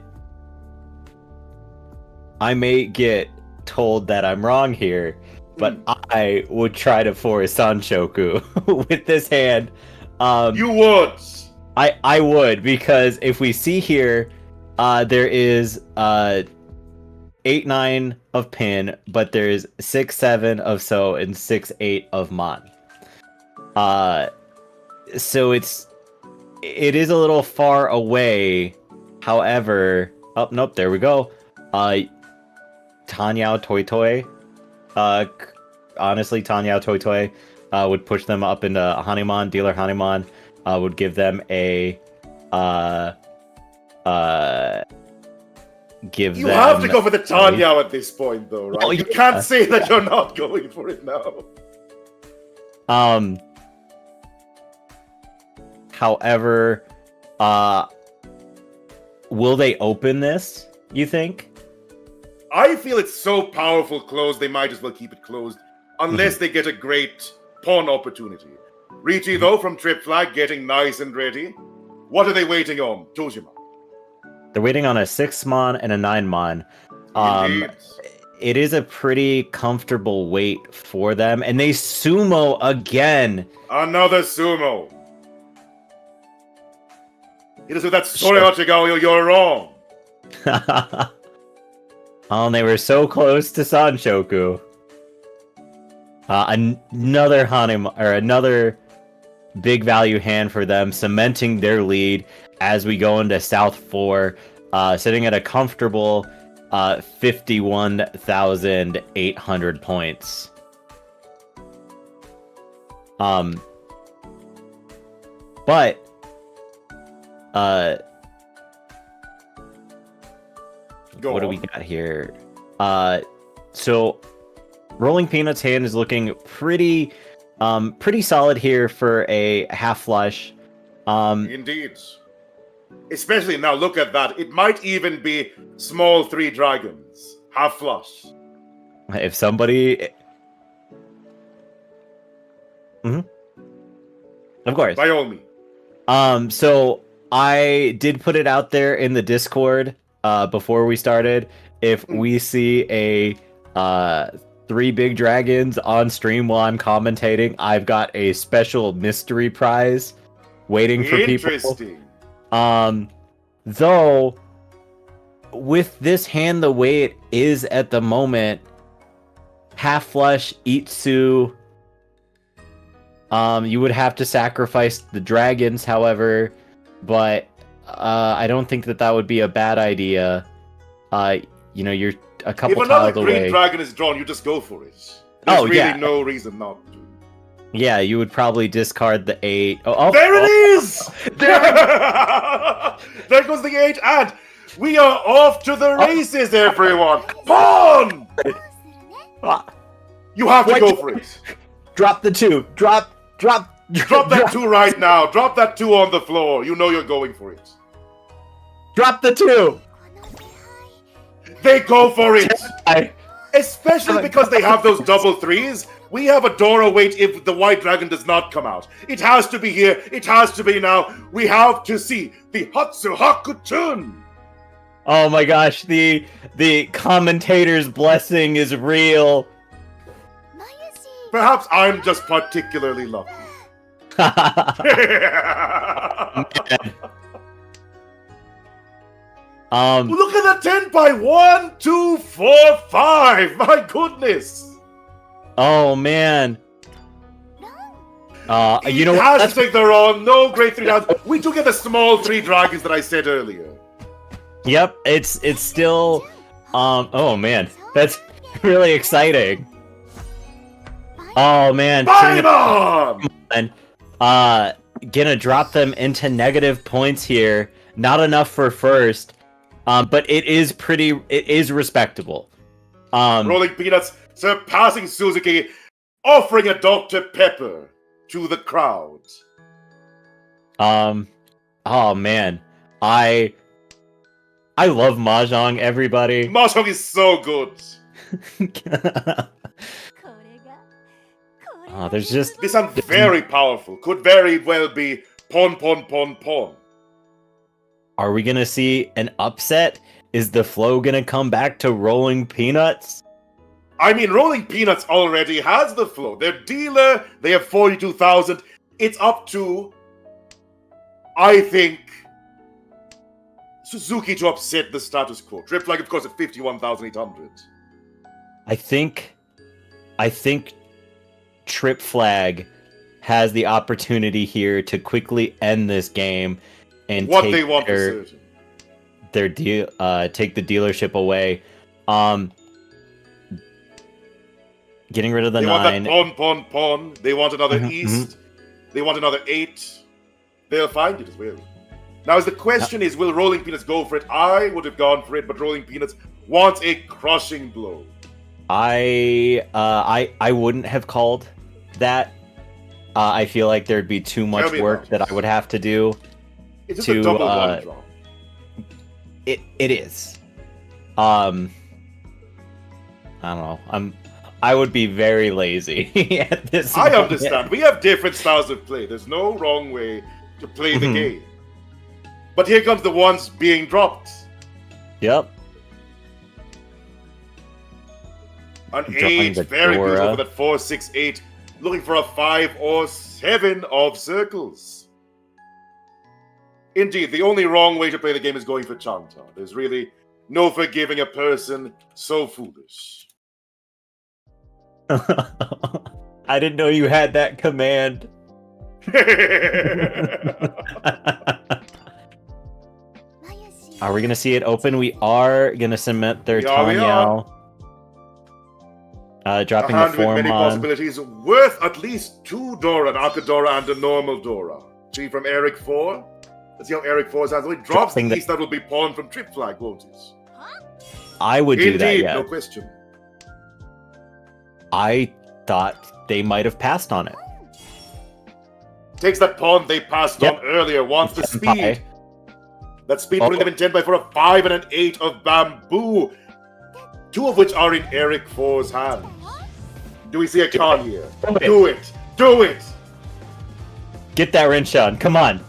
told that I'm wrong here, but I would try to force Sanshoku with this hand. You would! I would, because if we see here, there is 8-9 of Pin, but there's 6-7 of So and 6-8 of Mon. So it is a little far away. However, oh nope, there we go. Tanyao Toy Toy. Honestly, Tanyao Toy Toy would push them up into Hanuman. Dealer Hanuman would give them a You have to go for the Tanyao at this point, though, right? Oh, you can't say that you're not going for it now. However, will they open this, you think? I feel it's so powerful closed, they might as well keep it closed. Unless they get a great pawn opportunity. Riichi, though, from Trip Flag, getting nice and ready. What are they waiting on, Tojima? They're waiting on a 6-mon and a 9-mon. Indeed. It is a pretty comfortable wait for them, and they sumo again. Another sumo. It is with that Soreochigawa, you're wrong. Oh, and they were so close to Sanshoku. Another another big value hand for them, cementing their lead as we go into South 4, sitting at a comfortable 51,800 points. But what do we got here? So Rolling Peanuts' hand is looking pretty solid here for a half flush. Indeed. Especially now, look at that. It might even be small 3 dragons. Half flush. If somebody... Of course. By all means. So I did put it out there in the Discord before we started. If we see a 3 big dragons on stream while I'm commentating, I've got a special mystery prize waiting for people. Interesting. Though with this hand the way it is at the moment, half flush Itsu, you would have to sacrifice the dragons, however, but I don't think that would be a bad idea. You're a couple if another tiles green away. dragon is drawn, you just go for it. There's really no reason not to. Yeah, you would probably discard the 8. There it is! There goes the 8, and we are off to the races, everyone! Pawn! You have to go for it. Drop the 2. Drop that 2 right now. Drop that 2 on the floor. You know you're going for it. Drop the 2. They go for it. Especially because they have those double 3s. We have a door await if the white dragon does not come out. It has to be here. It has to be now. We have to see the Hatsuhaku-tun. Oh my gosh, the commentator's blessing is real. Perhaps I'm just particularly lucky. Look at the 10 by 1, 2, 4, 5. My goodness. Oh man. You know it what? has to take their own. No great 3 dragons. We do get the small 3 dragons that I said earlier. Yep, it's still oh man, that's really exciting. Oh man, gonna drop them into negative points here. Not enough for first, but it is respectable. Rolling Peanuts surpassing Suzuki, offering a Dr. Pepper to the crowd. Oh man, I love Mahjong, everybody. Mahjong is so good. There's just... This sounds very powerful. Could very well be pawn, pawn, pawn, pawn. Are we gonna see an upset? Is the flow gonna come back to Rolling Peanuts? I mean, Rolling Peanuts already has the flow. Their dealer, they have 42,000. It's up to, I think, Suzuki to upset the status quo. Trip Flag, of course, at 51,800. I think Trip Flag has the opportunity here to quickly end this game and what take they want their take the dealership away. Getting rid of the 9. They want that pawn, pawn, pawn. They want another east. They want another 8. They'll find it as well. Now, the question is, will Rolling Peanuts go for it? I would have gone for it, but Rolling Peanuts wants a crushing blow. I wouldn't have called that. I feel like there'd be too much work that I would have to do. It's just a double 1 draw. it is. I don't know. I would be very lazy at this. I moment. understand. We have different styles of play. There's no wrong way to play the game. But here comes the ones being dropped. Yep. An Drawing 8, the very Dora. beautiful for that 4, 6, 8. Looking for a 5 or 7 of circles. Indeed, the only wrong way to play the game is going for Chanta. There's really no forgiving a person so foolish. I didn't know you had that command. Are we gonna see it open? We are gonna cement their We are. Dropping A the hand with many Formon. possibilities, worth at least 2 Dora, an Akadora and a normal Dora. See from Eric 4. Let's see how Eric 4's hands. When it drops the Dropping the- piece, that will be pawned from Trip Flag, won't it? I would do that, Indeed, yeah. no question. I thought they might have passed on it. Takes that pawn they passed Yep. on earlier, wants the Senpai. speed. That speed putting them in 10 by 4, a 5 and an 8 of bamboo. 2 of which are in Eric 4's hands. Do we see a con here? Do it. Do it! Do it! Get that Rinshan, come on.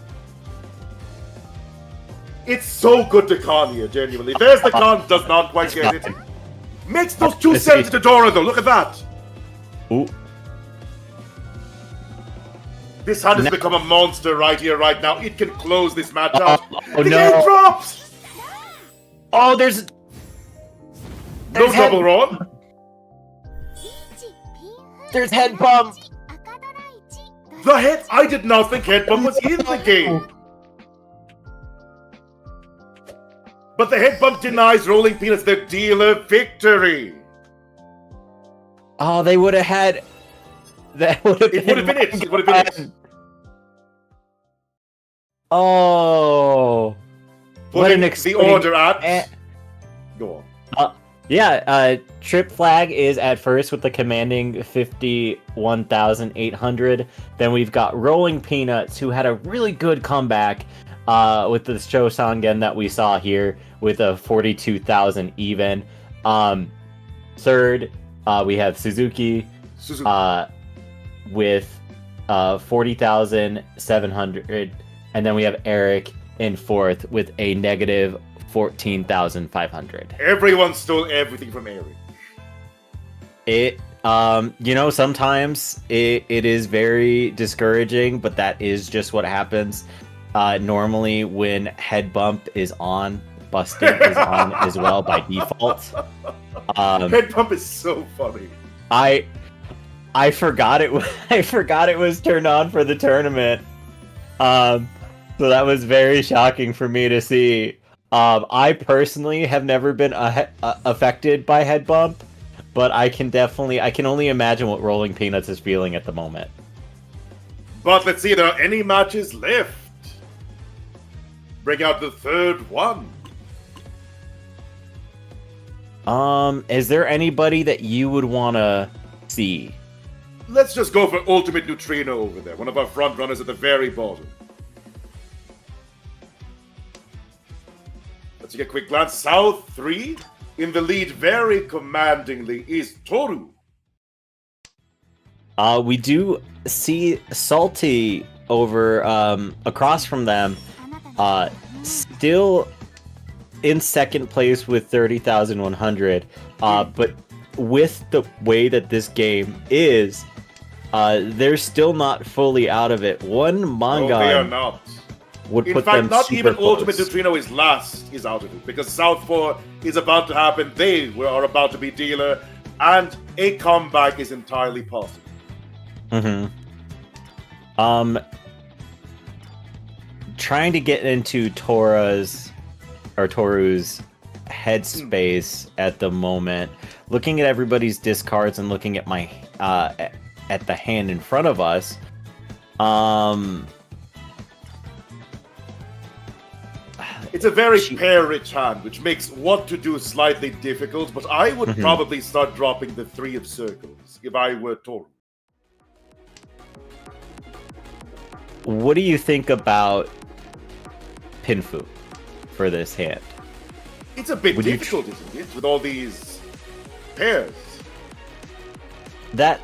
It's so good to con here, genuinely. There's the con, does not quite get it. Makes those 2 sevens to Dora, though. Look at that. Ooh. This hand has No. become a monster right here, right now. It can close this match out. Oh, The no. game dropped! Oh, there's No head- double run. There's head bump. The head. I did not think head bump was in the game. But the head bump denies Rolling Peanuts their dealer victory. Oh, they would have had. That would have It would have been it. It would have been it. Oh. What Putting an the order Eh. at. Go on. Yeah, Trip Flag is at first with the commanding 51,800. Then we've got Rolling Peanuts, who had a really good comeback with the Shosangen that we saw here with a 42,000 even. Third, we have Suzuki Suzuki. with 40,700. And then we have Eric in fourth with a negative 14,500. Everyone stole everything from Eric. It sometimes it is very discouraging, but that is just what happens. Normally when head bump is on, busting is on as well by default. Head bump is so funny. I forgot it I forgot it was turned on for the tournament. So that was very shocking for me to see. I personally have never been affected by head bump, but I can only imagine what Rolling Peanuts is feeling at the moment. But let's see, there are any matches left. Bring out the third one. Is there anybody that you would want to see? Let's just go for Ultimate Neutrino over there, one of our front runners at the very bottom. Let's take a quick glance. South 3, in the lead very commandingly, is Toru. We do see Salty over across from them, still in second place with 30,100. But with the way that this game is, they're still not fully out of it. One No, they are manga not. would In put fact, them not super even close. Ultimate Neutrino is out of it, because South 4 is about to happen. They are about to be dealer, and a comeback is entirely possible. Trying to get into Toru's headspace at the moment. Looking at everybody's discards and looking at my at the hand in front of us. It's a very pair-rich hand, which makes what to do slightly difficult, but I would probably start dropping the 3 of circles if I were Toru. What do you think about Pinfu for this hand? It's a bit Would you difficult, isn't it, with all these pairs? That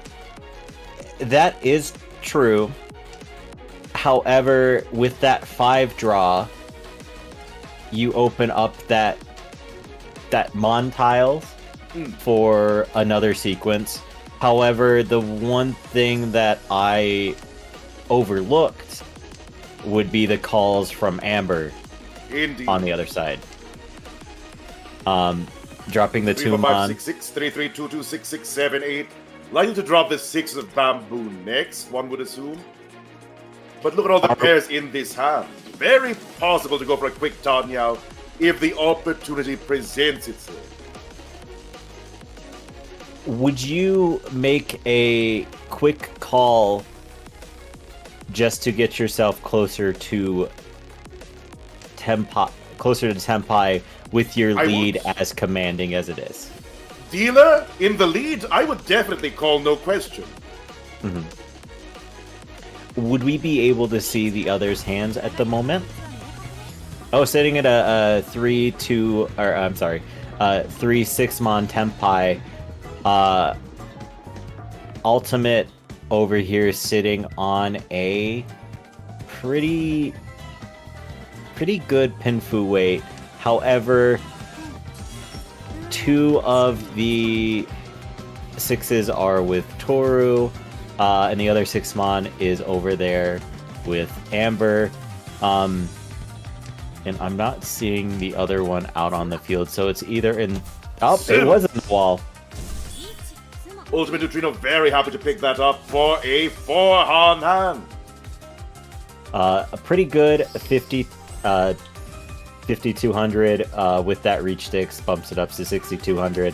is true. However, with that 5 draw, you open up that Mon tiles for another sequence. However, the one thing that I overlooked would be the calls from Amber. Indeed. On the other side. Dropping the 3, two 4, 5, Mon. 6, 6, 3, 3, 2, 2, 6, 6, 7, 8. Likely to drop the 6 of bamboo next, one would assume. But look at all the pairs in this hand. Very possible to go for a quick Tanyao if the opportunity presents itself. Would you make a quick call just to get yourself closer to Tempai with your lead as commanding as it is? Dealer in the lead, I would definitely call, no question. Would we be able to see the other's hands at the moment? Oh, sitting at a 3-6 Mon Tempai. Ultimate over here sitting on a pretty good Pinfu weight. However, 2 of the 6s are with Toru, and the other 6 Mon is over there with Amber. And I'm not seeing the other one out on the field, so it's either in... Oh, it was in the wall. Ultimate Neutrino very happy to pick that up for a 4-Han hand. A pretty good 5200 with that reach sticks, bumps it up to 6200,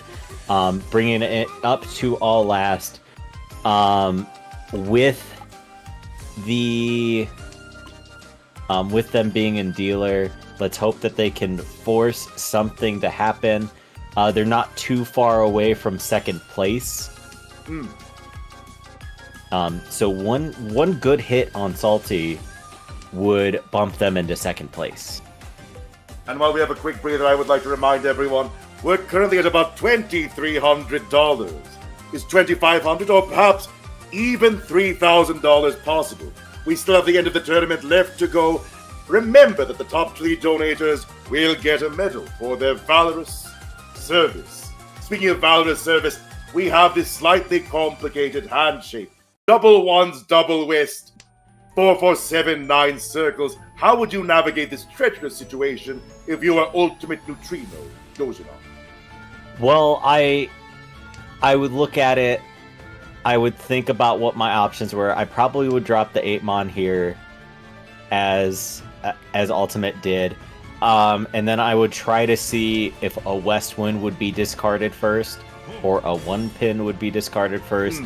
bringing it up to all last. With them being in dealer, let's hope that they can force something to happen. They're not too far away from second place. So one good hit on Salty would bump them into second place. And while we have a quick breather, I would like to remind everyone, we're currently at about $2,300. Is $2,500 or perhaps even $3,000 possible? We still have the end of the tournament left to go. Remember that the top 3 donators will get a medal for their valorous service. Speaking of valorous service, we have this slightly complicated handshake. Double ones, double west. 4, 4, 7, 9 circles. How would you navigate this treacherous situation if you were Ultimate Neutrino, Dojima? Well, I would look at it. I would think about what my options were. I probably would drop the 8 Mon here as Ultimate did. And then I would try to see if a West Wind would be discarded first or a 1 pin would be discarded first.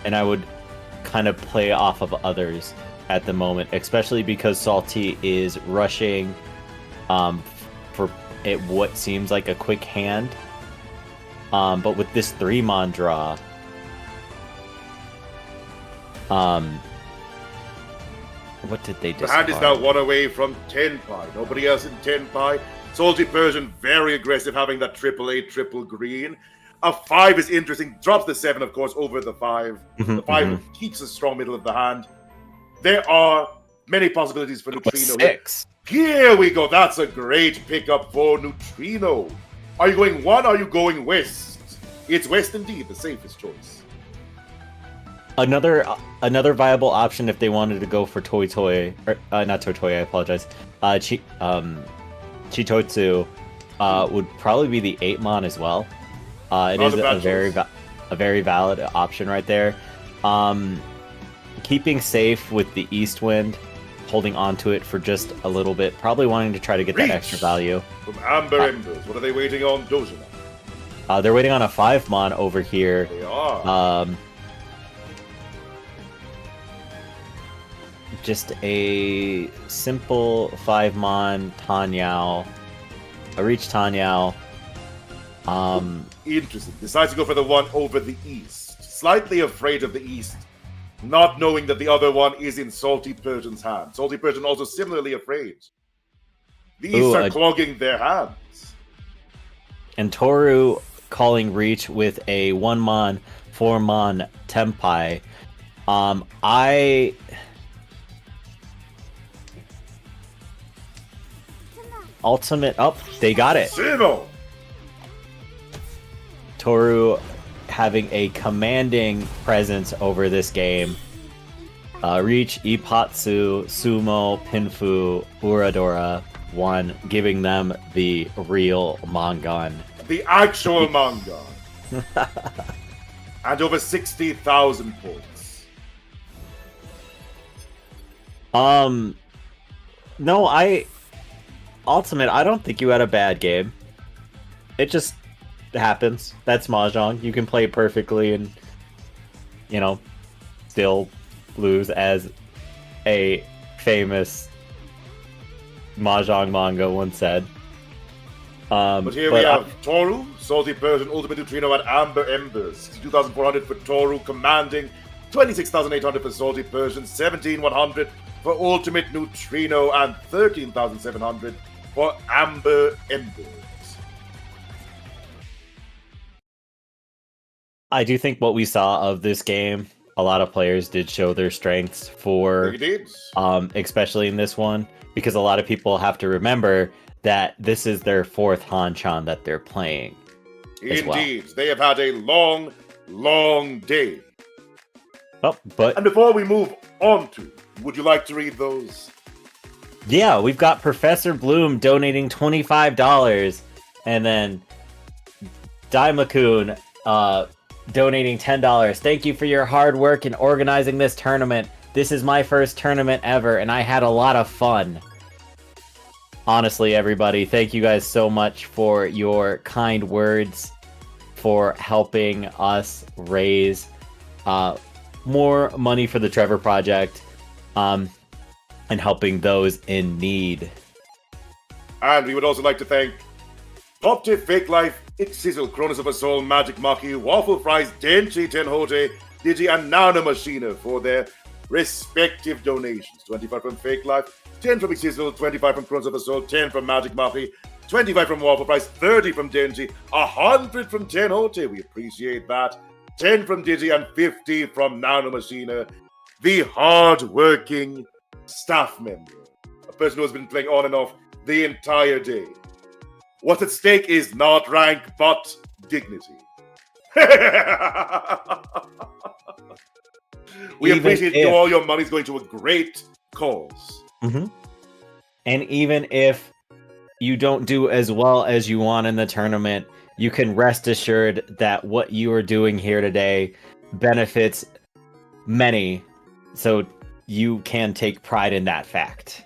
And I would kind of play off of others at the moment, especially because Salty is rushing for what seems like a quick hand. But with this 3 Mon draw, what did they discard? The hand is now 1 away from Tenpai. Nobody else in Tenpai. Salty Persian, very aggressive, having that 888 triple green. A 5 is interesting. Drops the 7, of course, over the 5. The 5 keeps a strong middle of the hand. There are many possibilities for Neutrino. 6. Here we go. That's a great pickup for Neutrino. Are you going 1? Are you going west? It's west indeed, the safest choice. Another viable option if they wanted to go for not Toy, I apologize. Chitotsu would probably be the 8 Mon as well. It is a very valid option right there. Keeping safe with the East Wind, holding on to it for just a little bit, probably wanting to try to get that extra value. From Amber Embers, what are they waiting on, Dojima? They're waiting on a 5 Mon over here. They are. Just a simple 5 Mon Tanyao. A Reach Tanyao. Interesting. Decides to go for the 1 over the East. Slightly afraid of the East, not knowing that the other one is in Salty Persian's hand. Salty Persian also similarly afraid. The East are clogging their hands. and Toru calling Riichi with a 1-mon, 4-mon Tempai. I ultimate up. They got it. Sino! Toru having a commanding presence over this game. Riichi, Ipatsu, Sumo, Pinfu, Uradora won, giving them the real Mangon. The actual manga. And over 60,000 points. No, Ultimate, I don't think you had a bad game. It just happens. That's Mahjong. You can play perfectly and, still lose, as a famous Mahjong manga once said. But here we have Toru, Salty Persian, Ultimate Neutrino, and Amber Embers. 62,400 for Toru, commanding 26,800 for Salty Persian, 17,100 for Ultimate Neutrino, and 13,700 for Amber Embers. I do think what we saw of this game, a lot of players did show their strengths for, They did. especially in this one, because a lot of people have to remember that this is their 4th Hanchan that they're playing. Indeed. They have had a long, long day. Oh, but And before we move on to, would you like to read those? yeah, we've got Professor Bloom donating $25, and then Daimakun donating $10. Thank you for your hard work in organizing this tournament. This is my first tournament ever, and I had a lot of fun. Honestly, everybody, thank you guys so much for your kind words, for helping us raise more money for the Trevor Project, and helping those in need. And we would also like to thank Pop Tip, Fake Life, It's Sizzle, Cronus of a Soul, Magic Maki, Waffle Fries, Denchi, Tenhote, Digi, and Nana Machina for their respective donations. 25 from Fake Life, 10 from Sizzle, 25 from Cronus of a Soul, 10 from Magic Maki, 25 from Waffle Fries, 30 from Denji, 100 from Tenhote, we appreciate that, 10 from Digi, and 50 from Nano Machina, the hard-working staff member, a person who has been playing on and off the entire day. What's at stake is not rank, but dignity. We Even appreciate if- all your money's going to a great cause. Mm-hmm. And even if you don't do as well as you want in the tournament, you can rest assured that what you are doing here today benefits many, so you can take pride in that fact.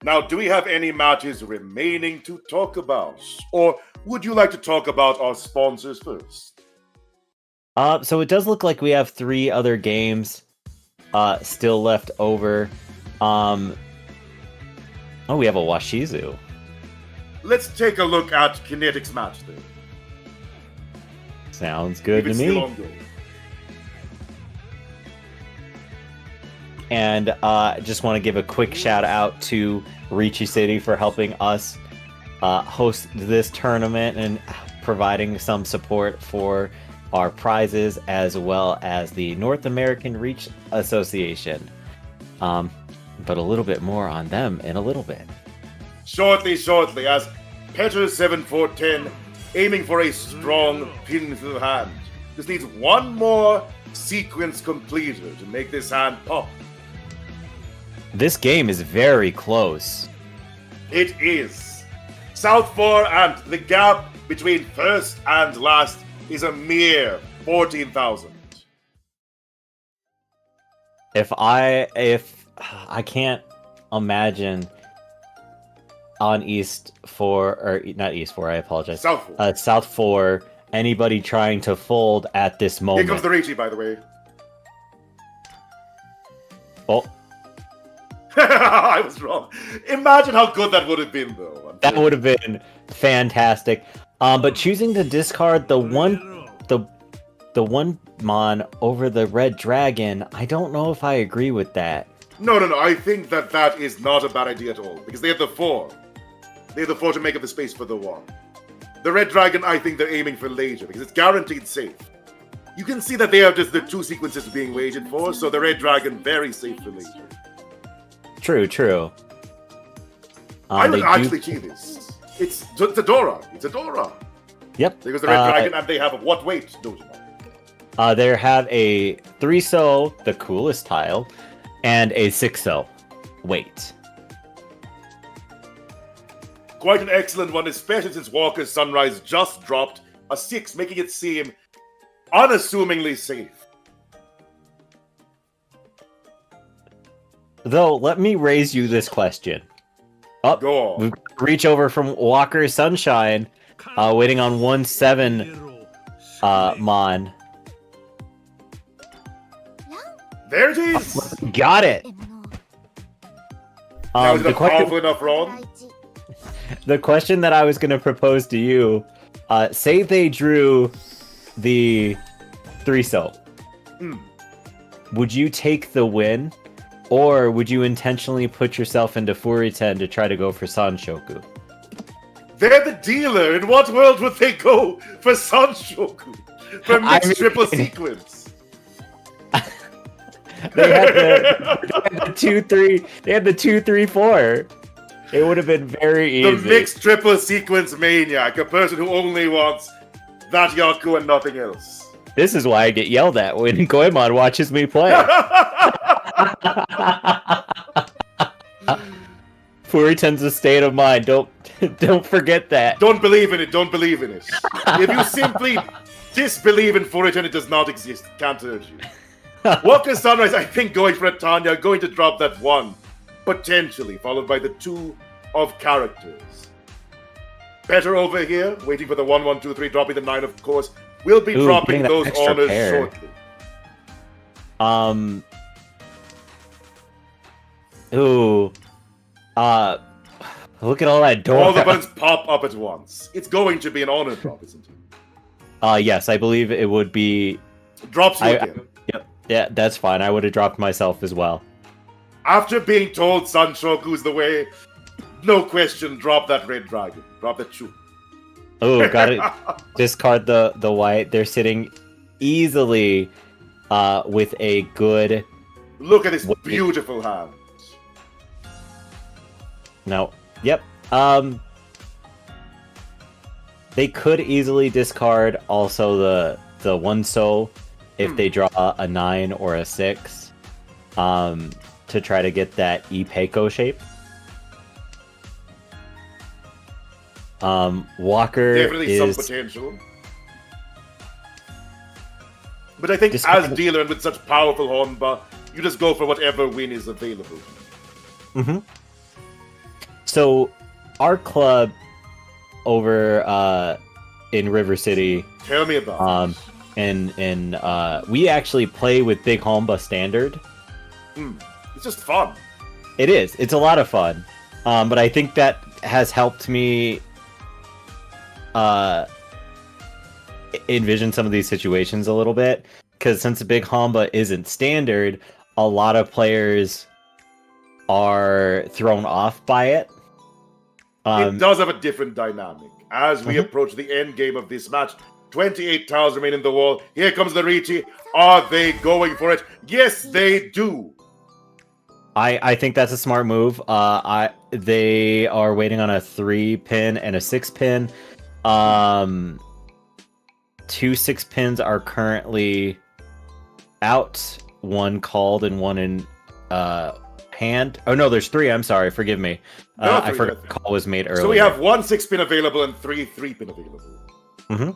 Now, do we have any matches remaining to talk about? Or would you like to talk about our sponsors first? So it does look like we have 3 other games still left over. Oh, we have a Washizu. Let's take a look at Kinetic's match then. Sounds good If to it's me. still ongoing. And just want to give a quick shout out to Riichi City for helping us host this tournament and providing some support for our prizes, as well as the North American Reach Association. But a little bit more on them in a little bit. Shortly, as Petter 7410 aiming for a strong pinful hand. This needs one more sequence completed to make this hand pop. This game is very close. It is. South 4 and the gap between first and last is a mere 14,000. If I can't imagine on East 4, or not East 4, I apologize. South 4. South 4, anybody trying to fold at this Here moment. comes the Riichi, by the way. Oh, I was wrong. Imagine how good that would have been, though. that would have been fantastic. But choosing to discard the one mon over the red dragon, I don't know if I agree with that. No. I think that is not a bad idea at all, because they have the 4. They have the fortune make up the space for the one. The Red Dragon, I think they're aiming for laser because it's guaranteed safe. You can see that they have just the 2 sequences being waited for, so the Red Dragon very safe for laser. True. I would actually cheat this. It's Dora. It's a Dora. Yep. Because the Red Dragon, and they have a what weight, Dojima? They have a 3-so, the coolest tile, and a 6-so. Wait. Quite an excellent one, especially since Walker's Sunrise just dropped a 6, making it seem unassumingly safe. Though, let me raise you this question. Go on. We reach over from Walker's Sunshine, waiting on 1-7 Mon. There it is! Got it! Now is it powerful enough, Ron? The question that I was going to propose to you, say they drew the 3-so. Would you take the win, or would you intentionally put yourself into Furiten to try to go for Sanshoku? They're the dealer. In what world would they go for Sanshoku? For mixed triple sequence? They had the 2-3. They had the 2-3-4. It would have been very easy. The mixed triple sequence maniac, a person who only wants that Yaku and nothing else. This is why I get yelled at when Goemon watches me play. Furiten's a state of mind. Don't forget that. Don't believe in it. Don't believe in it. If you simply disbelieve in Furiten, it does not exist. Can't urge you. Walker's Sunrise, I think, going for a Tanya, going to drop that 1, potentially, followed by the 2 of characters. Better over here, waiting for the 1, 1, 2, 3, dropping the 9, of course. We'll be dropping those honors shortly. Look at all that door. All the buttons pop up at once. It's going to be an honor drop, isn't it? Yes, I believe it would be. Drops you again. Yep. Yeah, that's fine. I would have dropped myself as well. After being told Sanshoku's the way, no question, drop that Red Dragon. Drop that Chu. Oh, got it. Discard the white. They're sitting easily with a good. Look at this beautiful hand. No. Yep. They could easily discard also the 1-so if they draw a 9 or a 6 to try to get that Ipeiko shape. Walker definitely is some potential. But I think as dealer and with such powerful Honba, you just go for whatever win is available. Mm-hmm. So, our club over in River City. Tell me about it. And we actually play with Big Honba Standard. It's just fun. It is. It's a lot of fun. But I think that has helped me envision some of these situations a little bit. Because since the Big Honba isn't standard, a lot of players are thrown off by it. It does have a different dynamic. As we approach the end game of this match, 28 tiles remain in the wall. Here comes the Riichi. Are they going for it? Yes, they do. I think that's a smart move. They are waiting on a 3-pin and a 6-pin. 2 6-pins are currently out. 1 called and 1 in hand. Oh no, there's 3. I'm sorry, forgive me. I forgot the call was made earlier. So we have 1 6-pin available and 3 3-pin available. Mm-hmm.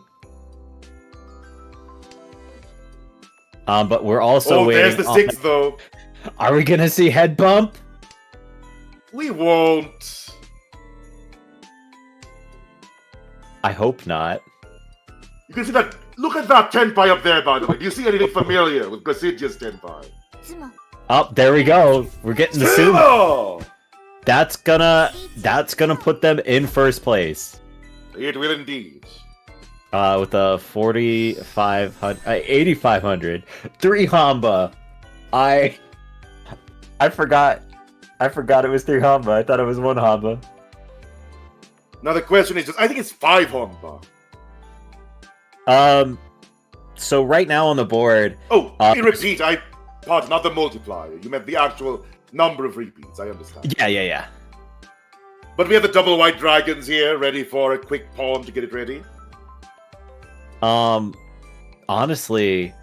But we're also waiting. There's the 6 though. Are we gonna see head bump? We won't. I hope not. You can see that. Look at that Tenpai up there, by the way. Do you see anything familiar with Prestigious Tenpai? Oh, there we go. We're getting the sumo. That's gonna put them in first place. It will indeed. With a 8,500, 3 Honba. I forgot it was 3 Honba. I thought it was 1 Honba. Now the question is just, I think it's 5 Honba. So right now on the board, Oh, repeat. Pardon, not the multiplier. You meant the actual number of repeats. I understand. yeah. But we have the double white dragons here, ready for a quick pawn to get it ready. Honestly,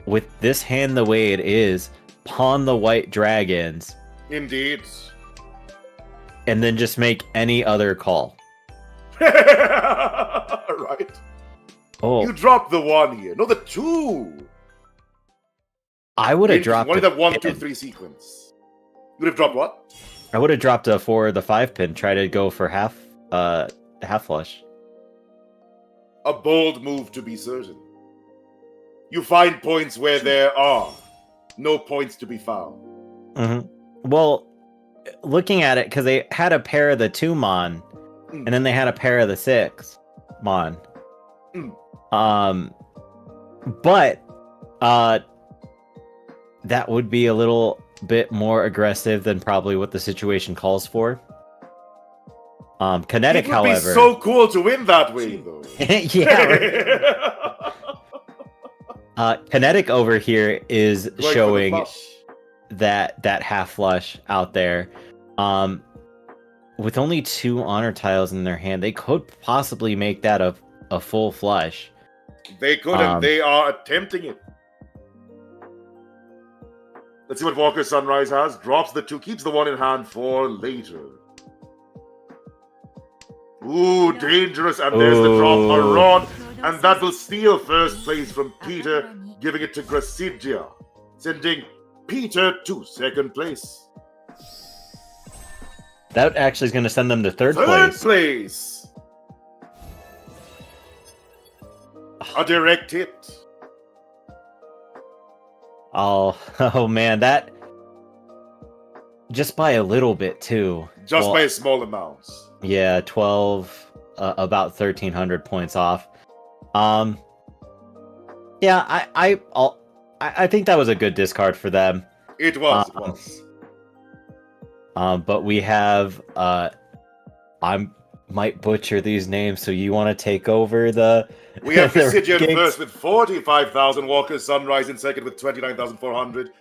with this hand the way it is, pawn the white dragons. Indeed. And then just make any other call. Right. Oh, You dropped the 1 here. No, the 2. I would have dropped one of a that 1, 2, pin. 3 sequence. You would have dropped what? I would have dropped a 4 or the 5 pin. Try to go for half flush. A bold move, to be certain. You find points where there are no points to be found. Well, looking at it, because they had a pair of the 2 Mon, and then they had a pair of the 6 Mon. But that would be a little bit more aggressive than probably what the situation calls for. Kinetic, it would however, be so cool to win that way, though. Kinetic over here is Right, showing that half flush out there. With only 2 honor tiles in their hand, they could possibly make that a full flush. They could, and they are attempting it. Let's see what Walker Sunrise has. Drops the 2, keeps the 1 in hand for later. Ooh, dangerous, and there's the drop, a rod, and that will steal first place from Peter, giving it to Gracidia, sending Peter to 2nd place. That actually is going to send them to 3rd Third place. place! A direct hit. Oh man, that just by a little bit too. Just by a small amount. Yeah, 12, about 1,300 points off. Yeah, I think that was a good discard for them. It was. But we have I might butcher these names, so you want to take over the? We have the Precision rankings? first with 45,000, Walker Sunrise in second with 29,400,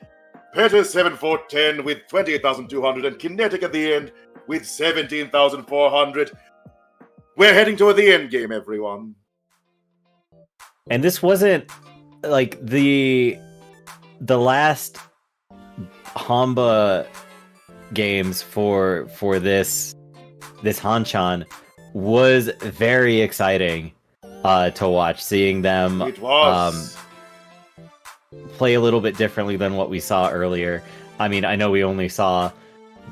Petter 7410 with 28,200, and Kinetic at the end with 17,400. We're heading toward the end game, everyone. And this wasn't like the last Hamba games for this Hanchan was very exciting to watch, seeing them It was. play a little bit differently than what we saw earlier. I mean, I know we only saw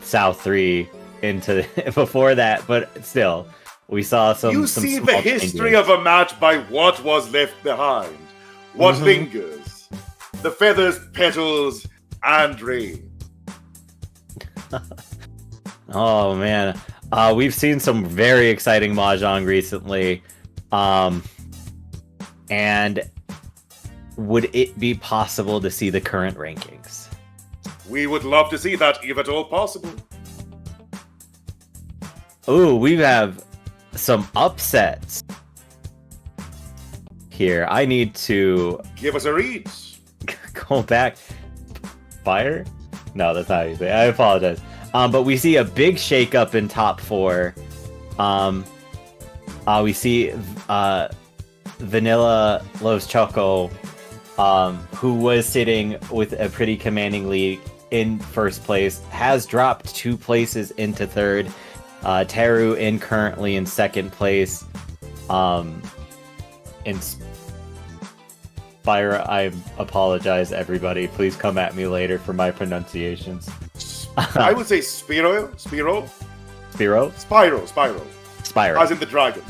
South 3 into before that, but still, we saw some. You some see the small history changes. of a match by what was left behind, what lingers, the feathers, petals, and rain. Oh man, we've seen some very exciting mahjong recently, and would it be possible to see the current rankings? We would love to see that, if at all possible. Ooh, we have some upsets here. I need to Give us a read. go back. Fire? No, that's not how you say it. I apologize. But we see a big shakeup in top 4. We see Vanilla Loves Choco, who was sitting with a pretty commanding lead in first place, has dropped 2 places into third. Teru currently in second place. Spyra, I apologize, everybody. Please come at me later for my pronunciations. I would say Spyro. Spyro? Spyro. As in the dragon.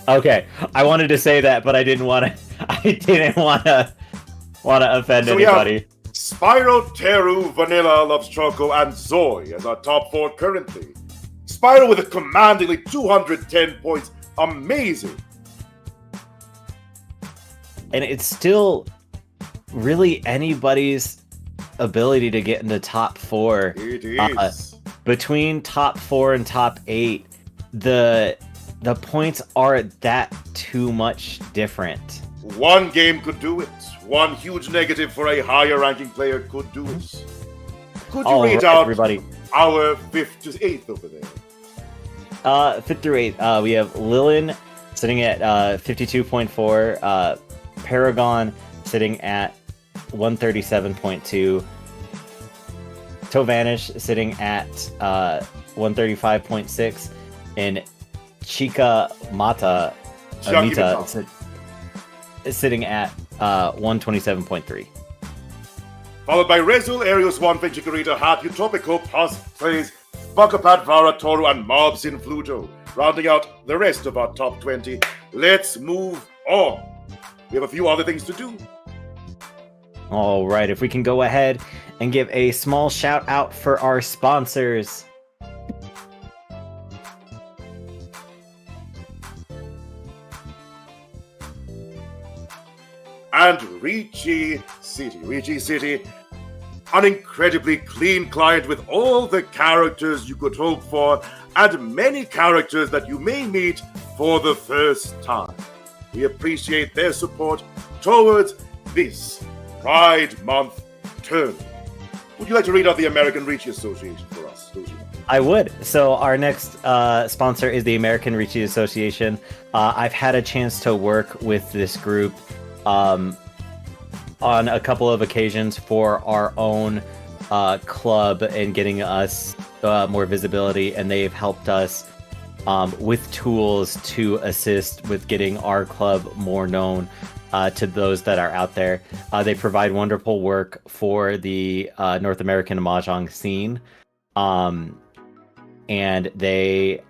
Okay, I wanted to say that, but I didn't want to. I didn't want to offend So we anybody. have Spyro, Teru, Vanilla Loves Choco, and Zoe as our top 4 currently. Spyro with a commandingly 210 points. Amazing. And it's still really anybody's ability to get into top 4. It is. Between top 4 and top 8, the points aren't that too much different. One game could do it. One huge negative for a higher ranking player could do it. Could you rate out everybody? Our 5th to 8th over there? 5th through 8th, we have Lilin sitting at 52.4, Paragon sitting at 137.2, Tovanish sitting at 135.6, and Chika Mata is sitting at 127.3. Followed by Rezul, Arius, Wanfeng, Chikorita, Hat, Utopico, Pus, Plays, Buckapat, Vara, Toru, and Mobs in Flujo. Rounding out the rest of our top 20. Let's move on. We have a few other things to do. All right, if we can go ahead and give a small shout out for our sponsors. And Riichi City, an incredibly clean client with all the characters you could hope for, and many characters that you may meet for the first time. We appreciate their support towards this Pride Month tournament. Would you like to read out the American Riichi Association for us, Dojima? I would. So our next sponsor is the American Riichi Association. I've had a chance to work with this group on a couple of occasions for our own club and getting us more visibility, and they've helped us with tools to assist with getting our club more known to those that are out there. They provide wonderful work for the North American Mahjong scene, and they,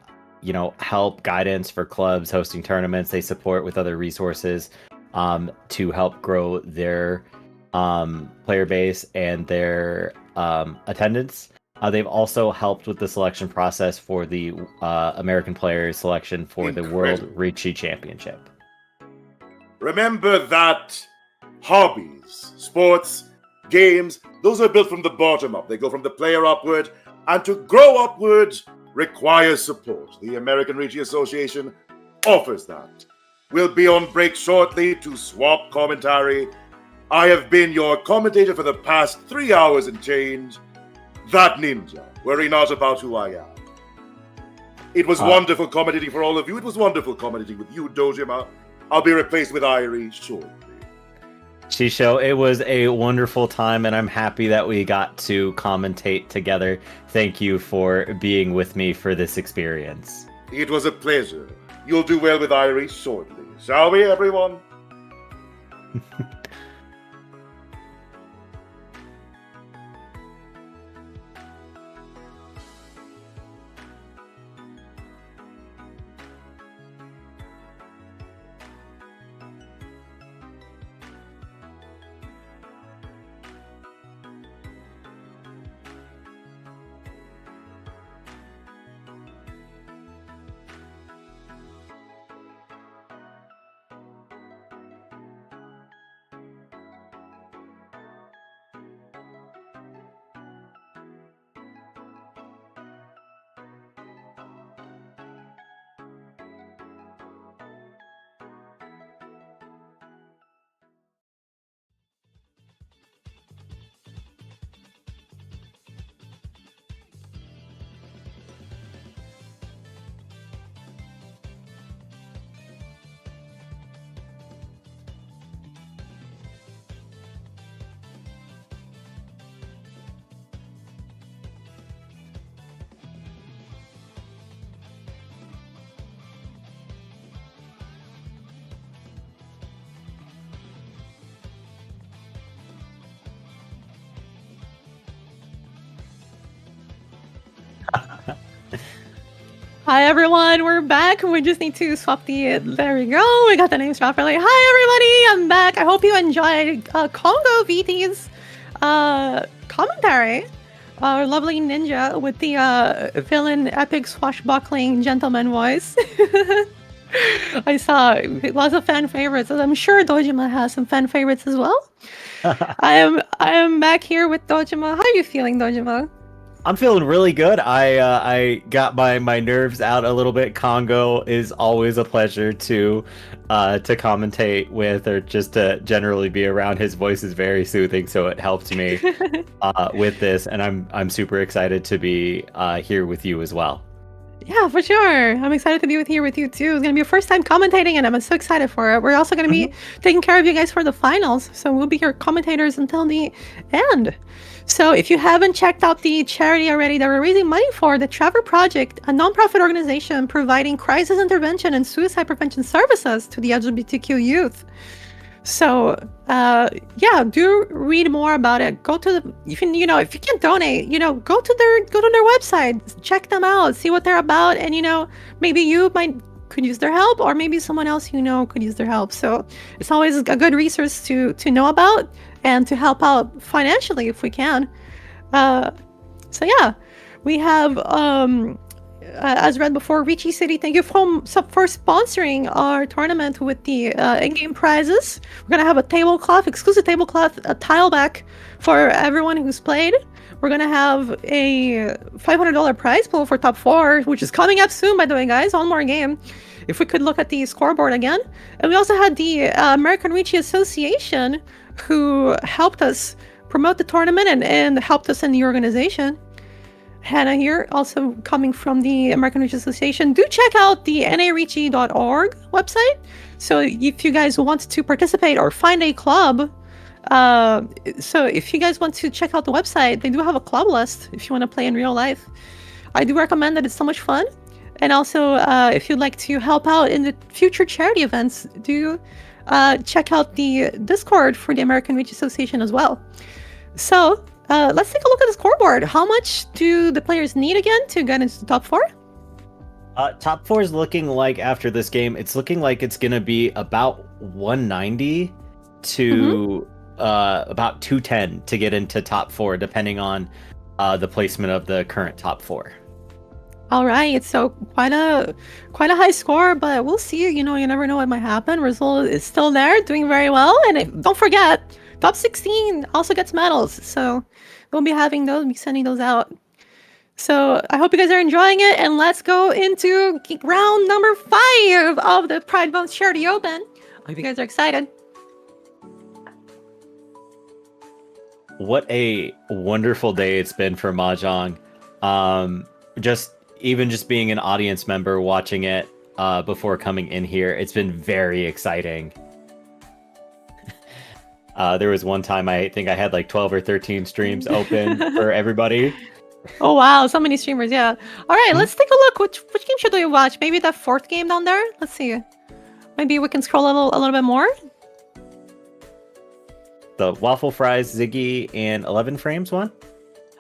help guidance for clubs hosting tournaments. They support with other resources to help grow their player base and their attendance. They've also helped with the selection process for the American players selection for the World Riichi Championship. Remember that hobbies, sports, games, those are built from the bottom up. They go from the player upward, and to grow upward requires support. The American Riichi Association offers that. We'll be on break shortly to swap commentary. I have been your commentator for the past 3 hours and change. That ninja. Worry not about who I am. It was wonderful commentating for all of you. It was wonderful commentating with you, Dojima. I'll be replaced with Airi shortly. Shisho, it was a wonderful time, and I'm happy that we got to commentate together. Thank you for being with me for this experience. It was a pleasure. You'll do well with Airi shortly. Shall we, everyone? Hi everyone, we're back. We just need to swap there we go. We got the names properly. Hi everybody, I'm back. I hope you enjoyed Congo VT's commentary. Our lovely ninja with the villain epic swashbuckling gentleman voice. I saw lots of fan favorites, and I'm sure Dojima has some fan favorites as well. I am back here with Dojima. How are you feeling, Dojima? I'm feeling really good. I got my nerves out a little bit. Congo is always a pleasure to commentate with, or just to generally be around. His voice is very soothing, so it helps me with this, and I'm super excited to be here with you as well. Yeah, for sure. I'm excited to be here with you too. It's gonna be your first time commentating, and I'm so excited for it. We're also gonna be taking care of you guys for the finals, so we'll be your commentators until the end. So if you haven't checked out the charity already that we're raising money for, the Trevor Project, a nonprofit organization providing crisis intervention and suicide prevention services to the LGBTQ youth. So yeah, do read more about it. Go to the, if you can't donate, go to their website, check them out, see what they're about, and maybe you could use their help, or maybe someone else could use their help. So it's always a good resource to know about and to help out financially if we can. So yeah, we have as read before, Riichi City, thank you for sponsoring our tournament with the in-game prizes. We're gonna have a tablecloth, exclusive tablecloth, a tile back for everyone who's played. We're gonna have a $500 prize pool for top 4, which is coming up soon, by the way, guys. One more game. If we could look at the scoreboard again. And we also had the American Riichi Association, who helped us promote the tournament and helped us in the organization. Hannah here, also coming from the American Riichi Association. Do check out the nariichi.org website. So if you guys want to participate or find a club, so if you guys want to check out the website, they do have a club list if you want to play in real life. I do recommend that. It's so much fun. And also, if you'd like to help out in the future charity events, do check out the Discord for the American Riichi Association as well. So let's take a look at the scoreboard. How much do the players need again to get into the top 4? Top 4 is looking like, after this game, it's looking like it's going to be about 190 to about 210 to get into top 4, depending on the placement of the current top 4. All right, so quite a high score, but we'll see. You never know what might happen. Rizal is still there, doing very well, and don't forget, top 16 also gets medals. So we'll be having those, be sending those out. So I hope you guys are enjoying it, and let's go into round number 5 of the Pride Bones Charity Open. I hope you guys are excited. What a wonderful day it's been for Mahjong. Just being an audience member, watching it before coming in here, it's been very exciting. There was one time I think I had like 12 or 13 streams open for everybody. Oh wow, so many streamers, yeah. All right, let's take a look. Which game should we watch? Maybe the 4th game down there? Let's see. Maybe we can scroll a little bit more. The Waffle Fries, Ziggy, and 11 Frames one?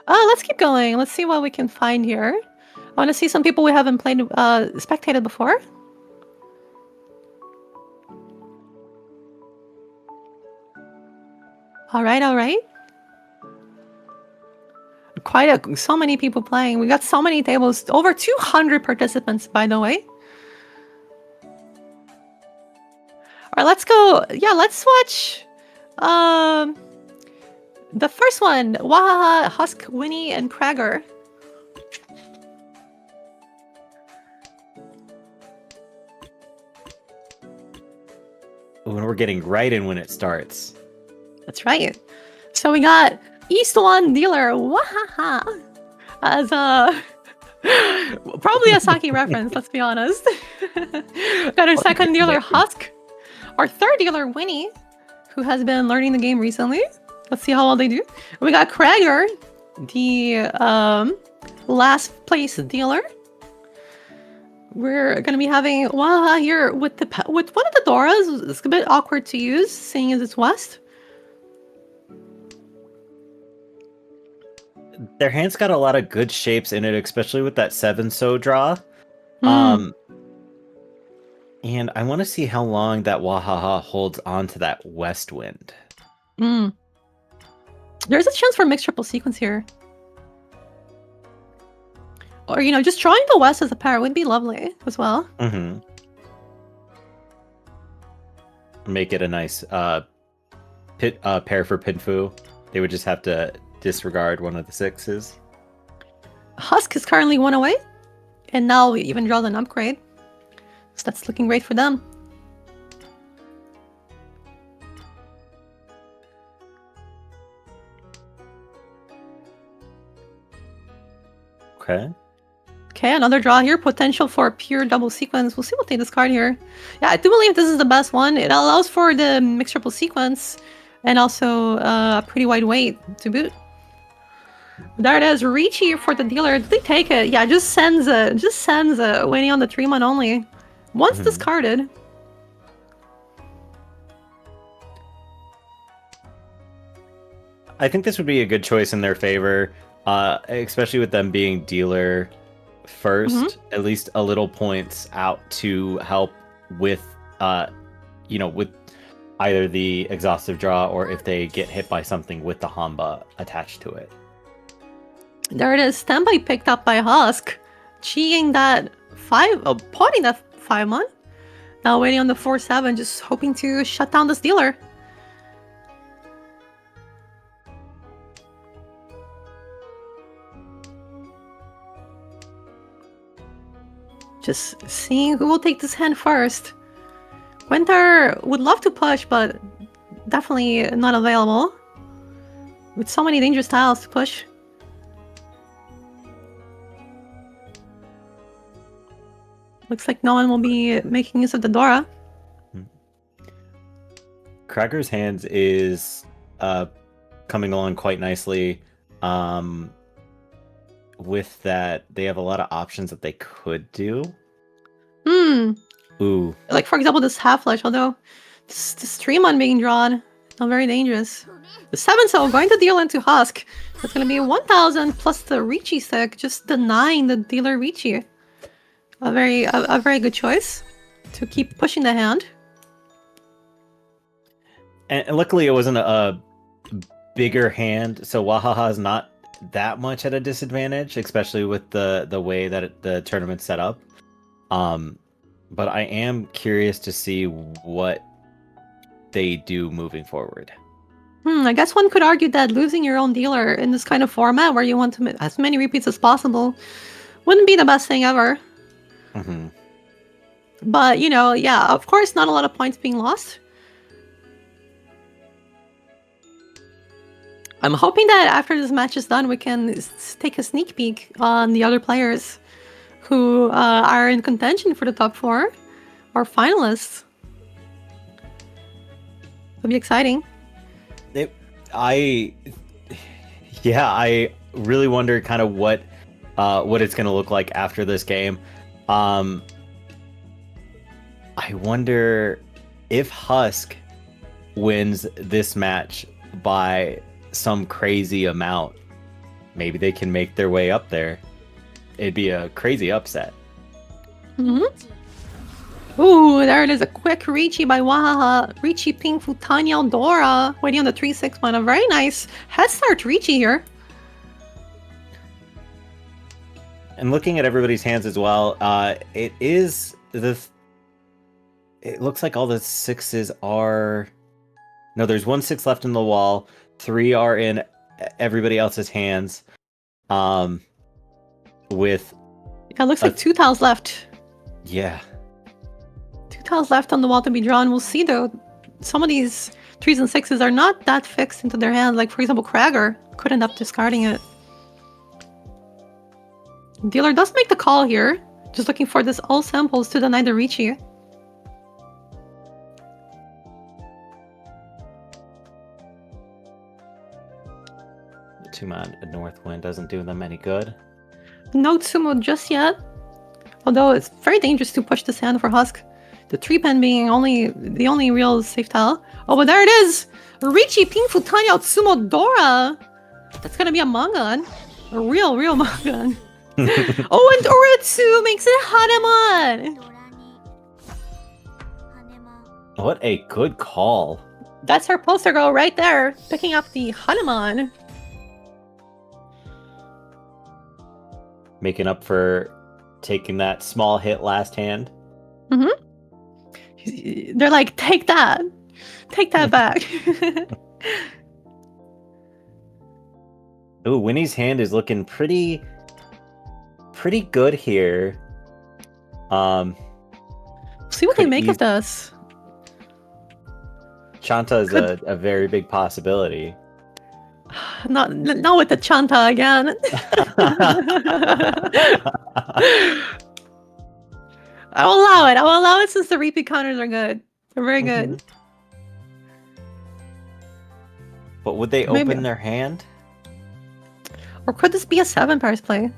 Let's keep going. Let's see what we can find here. I want to see some people we haven't played, spectated before. All right. So many people playing. We got so many tables. Over 200 participants, by the way. All right, let's go. Yeah, let's watch the first one. Wahaha, Husk, Winnie, and Krager. When we're getting right in when it starts. That's right. So we got East One Dealer, Wahaha, as probably a Saki reference, let's be honest. Got our second dealer, Husk. Our third dealer, Winnie, who has been learning the game recently. Let's see how well they do. And we got Krager, the last place dealer. We're going to be having Wahaha here with one of the Doras. It's a bit awkward to use, seeing as it's West. Their hand's got a lot of good shapes in it, especially with that 7-so draw. And I want to see how long that Wahaha holds on to that West Wind. There's a chance for mixed triple sequence here. Or, just drawing the West as a pair would be lovely as well. Make it a nice pair for Pinfu. They would just have to disregard one of the 6s. Husk is currently 1 away. And now we even draw an upgrade. So that's looking great for them. Okay. Okay, another draw here. Potential for a pure double sequence. We'll see what they discard here. Yeah, I do believe this is the best one. It allows for the mixed triple sequence and also a pretty wide weight to boot. There it is. Riichi for the dealer. Did they take it? Yeah, just sends waiting on the 3-1 only. Once discarded. I think this would be a good choice in their favor, especially with them being dealer first. At least a little points out to help with, with either the exhaustive draw or if they get hit by something with the Hamba attached to it. There it is. Standby picked up by Husk. Cheating that potting that 5-1. Now waiting on the 4-7, just hoping to shut down this dealer. Just seeing who will take this hand first. Winter would love to push, but definitely not available. With so many dangerous tiles to push. Looks like no one will be making use of the Dora. Cracker's hands is coming along quite nicely. With that, they have a lot of options that they could do. Ooh. Like, for example, this half flash, although this 3-1 being drawn, not very dangerous. The 7-0 going to deal into Husk. That's going to be 1,000 plus the Riichi stick, just denying the dealer Riichi. A very good choice to keep pushing the hand. And luckily, it wasn't a bigger hand, so Wahaha is not that much at a disadvantage, especially with the way that the tournament's set up. But I am curious to see what they do moving forward. I guess one could argue that losing your own dealer in this kind of format, where you want to as many repeats as possible, wouldn't be the best thing ever. But, yeah, of course, not a lot of points being lost. I'm hoping that after this match is done, we can take a sneak peek on the other players who are in contention for the top 4 or finalists. It'll be exciting. I really wonder kind of what it's going to look like after this game. I wonder if Husk wins this match by some crazy amount. Maybe they can make their way up there. It'd be a crazy upset. Ooh, there it is. A quick Riichi by Wahaha. Riichi ping Futanya Dora. Waiting on the 3-6-1. A very nice head start Riichi here. And looking at everybody's hands as well, it looks like all the 6s are... No, there's 1 6 left in the wall. 3 are in everybody else's hands. With... Yeah, it looks like 2 tiles left. Yeah. 2 tiles left on the wall to be drawn. We'll see, though. Some of these 3s and 6s are not that fixed into their hands. Like, for example, Krager could end up discarding it. Dealer does make the call here. Just looking for this all samples to deny the Riichi. The 2-man Northwind doesn't do them any good. No Tsumo just yet. Although it's very dangerous to push this hand for Husk. The 3-pen being the only real safe tile. Oh, but there it is! Riichi ping Futanya Tsumo Dora! That's gonna be a Mangan. A real Mangan. Oh, and Oretsu makes it Hanemon! What a good call. That's her poster girl right there, picking up the Hanemon. Making up for taking that small hit last hand. They're like, take that back. Ooh, Winnie's hand is looking pretty pretty good here. See what they Could make you- of this. Chanta is Could- a very big possibility. Not with the Chanta again. I'll allow it. I'll allow it since the repeat counters are good. They're very good. But would they Maybe. open their hand? Or could this be a 7 pairs play?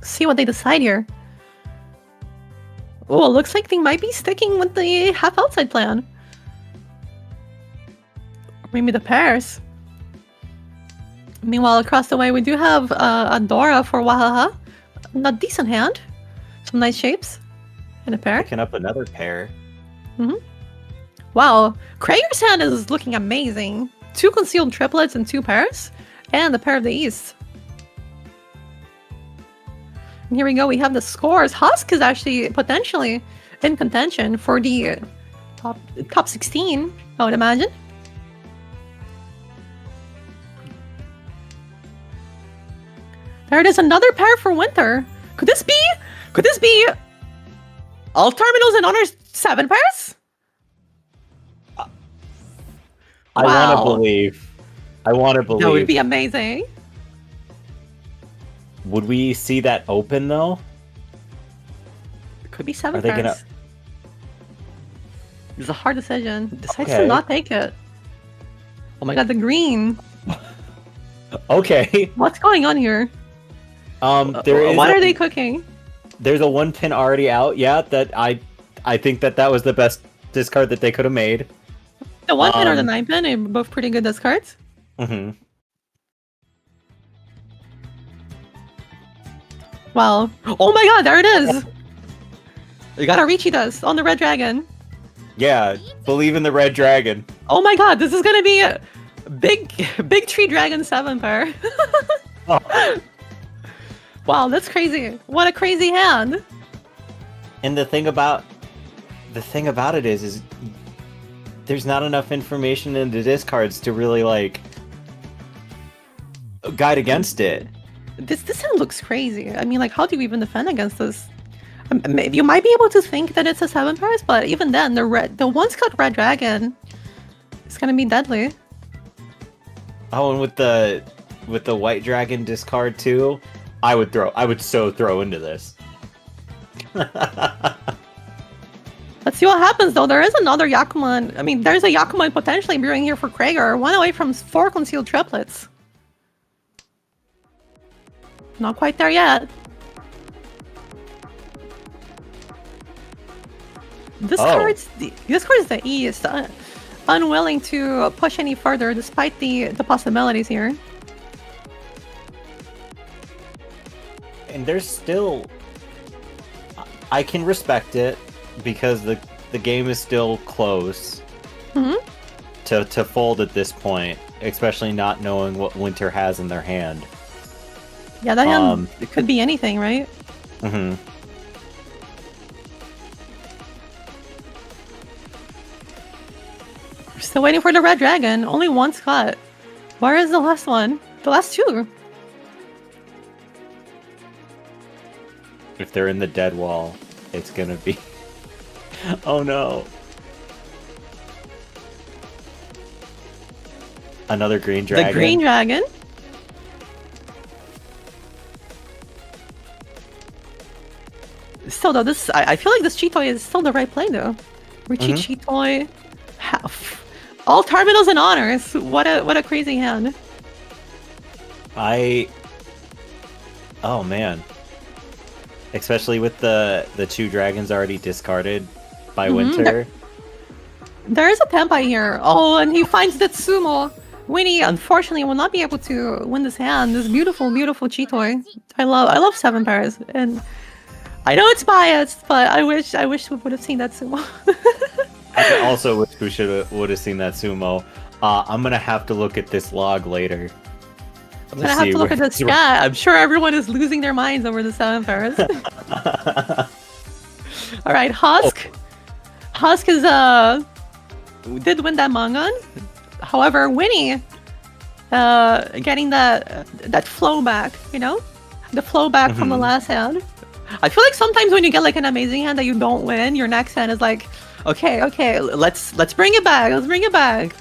See what they decide here. Oh, it looks like they might be sticking with the half outside plan. Or maybe the pairs. Meanwhile, across the way, we do have a Dora for Wahaha. A decent hand. Some nice shapes. And a pair. Picking up another pair. Wow. Krager's hand is looking amazing. 2 concealed triplets and 2 pairs. And the pair of the East. And here we go. We have the scores. Husk is actually potentially in contention for the top 16, I would imagine. There it is, another pair for Winter. Could this be all terminals and honors 7 pairs? I want to Wow. believe. I want to believe. That would be amazing. Would we see that open though? Could be 7 Are they pairs. gonna- It's a hard decision. Decides Okay. to not take it. Oh my god, the green. Okay. What's going on here? There is What are they cooking? There's a 1 pin already out. Yeah, that I think that was the best discard that they could have made. The 1 pin or the Um, 9 pin are both pretty good discards. Mm-hmm. Wow. Oh my god, there it is! You got a Riichi does on the red dragon. Yeah, believe in the red dragon. Oh my god, this is gonna be a big tree dragon 7 pair. Oh. Wow, that's crazy. What a crazy hand. And the thing about it is there's not enough information in the discards to really like guide against it. This hand looks crazy. I mean, like, how do you even defend against this? Maybe you might be able to think that it's a 7 pairs, but even then, the once cut red dragon is gonna be deadly. Oh, and with the white dragon discard too, I would so throw into this. Let's see what happens, though. There is another Yakuman. I mean, there's a Yakuman potentially brewing here for Krager. 1 away from 4 concealed triplets. Not quite there yet. This card's the East. Unwilling to push any further despite the possibilities here. And there's still, I can respect it because the game is still close to fold at this point, especially not knowing what Winter has in their hand. Yeah, that hand, it could be anything, right? Mm-hmm. We're still waiting for the red dragon. Only 1's cut. Where is the last one? The last 2. If they're in the dead wall, it's gonna be. Oh no! Another green dragon. The green dragon. Still though, I feel like this cheat toy is still the right play though. Riichi cheat toy. Half. All terminals and honors. What a crazy hand. Oh man. Especially with the 2 dragons already discarded by Winter. There is a Tenpai here. Oh, and he finds that Sumo. Winnie, unfortunately, will not be able to win this hand. This beautiful, beautiful cheat toy. I love 7 pairs, and I know it's biased, but I wish we would have seen that Sumo. I also wish we would have seen that Sumo. I'm gonna have to look at this log later. I'm gonna have to look at the chat. I'm sure everyone is losing their minds over the 7 pairs. All right, Husk. Husk is did win that Mangan. However, Winnie getting that flow back, you know? The flow back from the last hand. I feel like sometimes when you get like an amazing hand that you don't win, your next hand is like, okay, let's bring it back. Let's bring it back.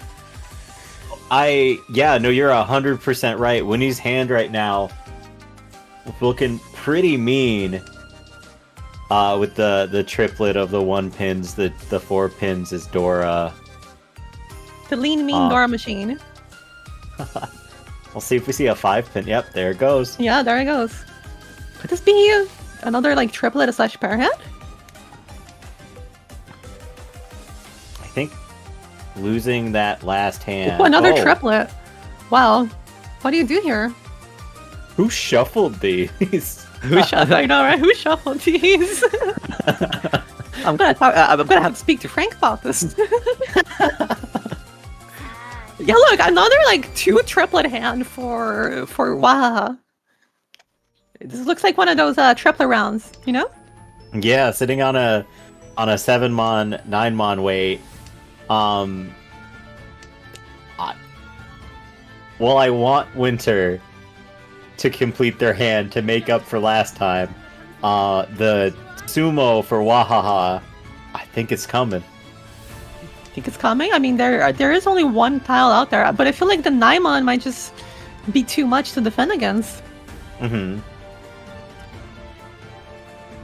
No, you're 100% right. Winnie's hand right now looking pretty mean. With the triplet of the 1 pins, the 4 pins is Dora. The lean mean Dora machine. We'll see if we see a 5 pin. Yep, there it goes. Yeah, there it goes. Could this be another like triplet slash pair hand? I think losing that last hand. Ooh, another triplet. Wow. What do you do here? Who shuffled these? I know, right? Who shuffled these? I'm gonna have to speak to Frank about this. Yeah, look, another like 2 triplet hand for Waha. This looks like one of those triplet rounds, you know? Yeah, sitting on a 7-mon, 9-mon weight. Well, I want Winter to complete their hand to make up for last time. The sumo for Wahaha, I think it's coming. Think it's coming? I mean, there is only 1 tile out there, but I feel like the Naimon might just be too much to defend against.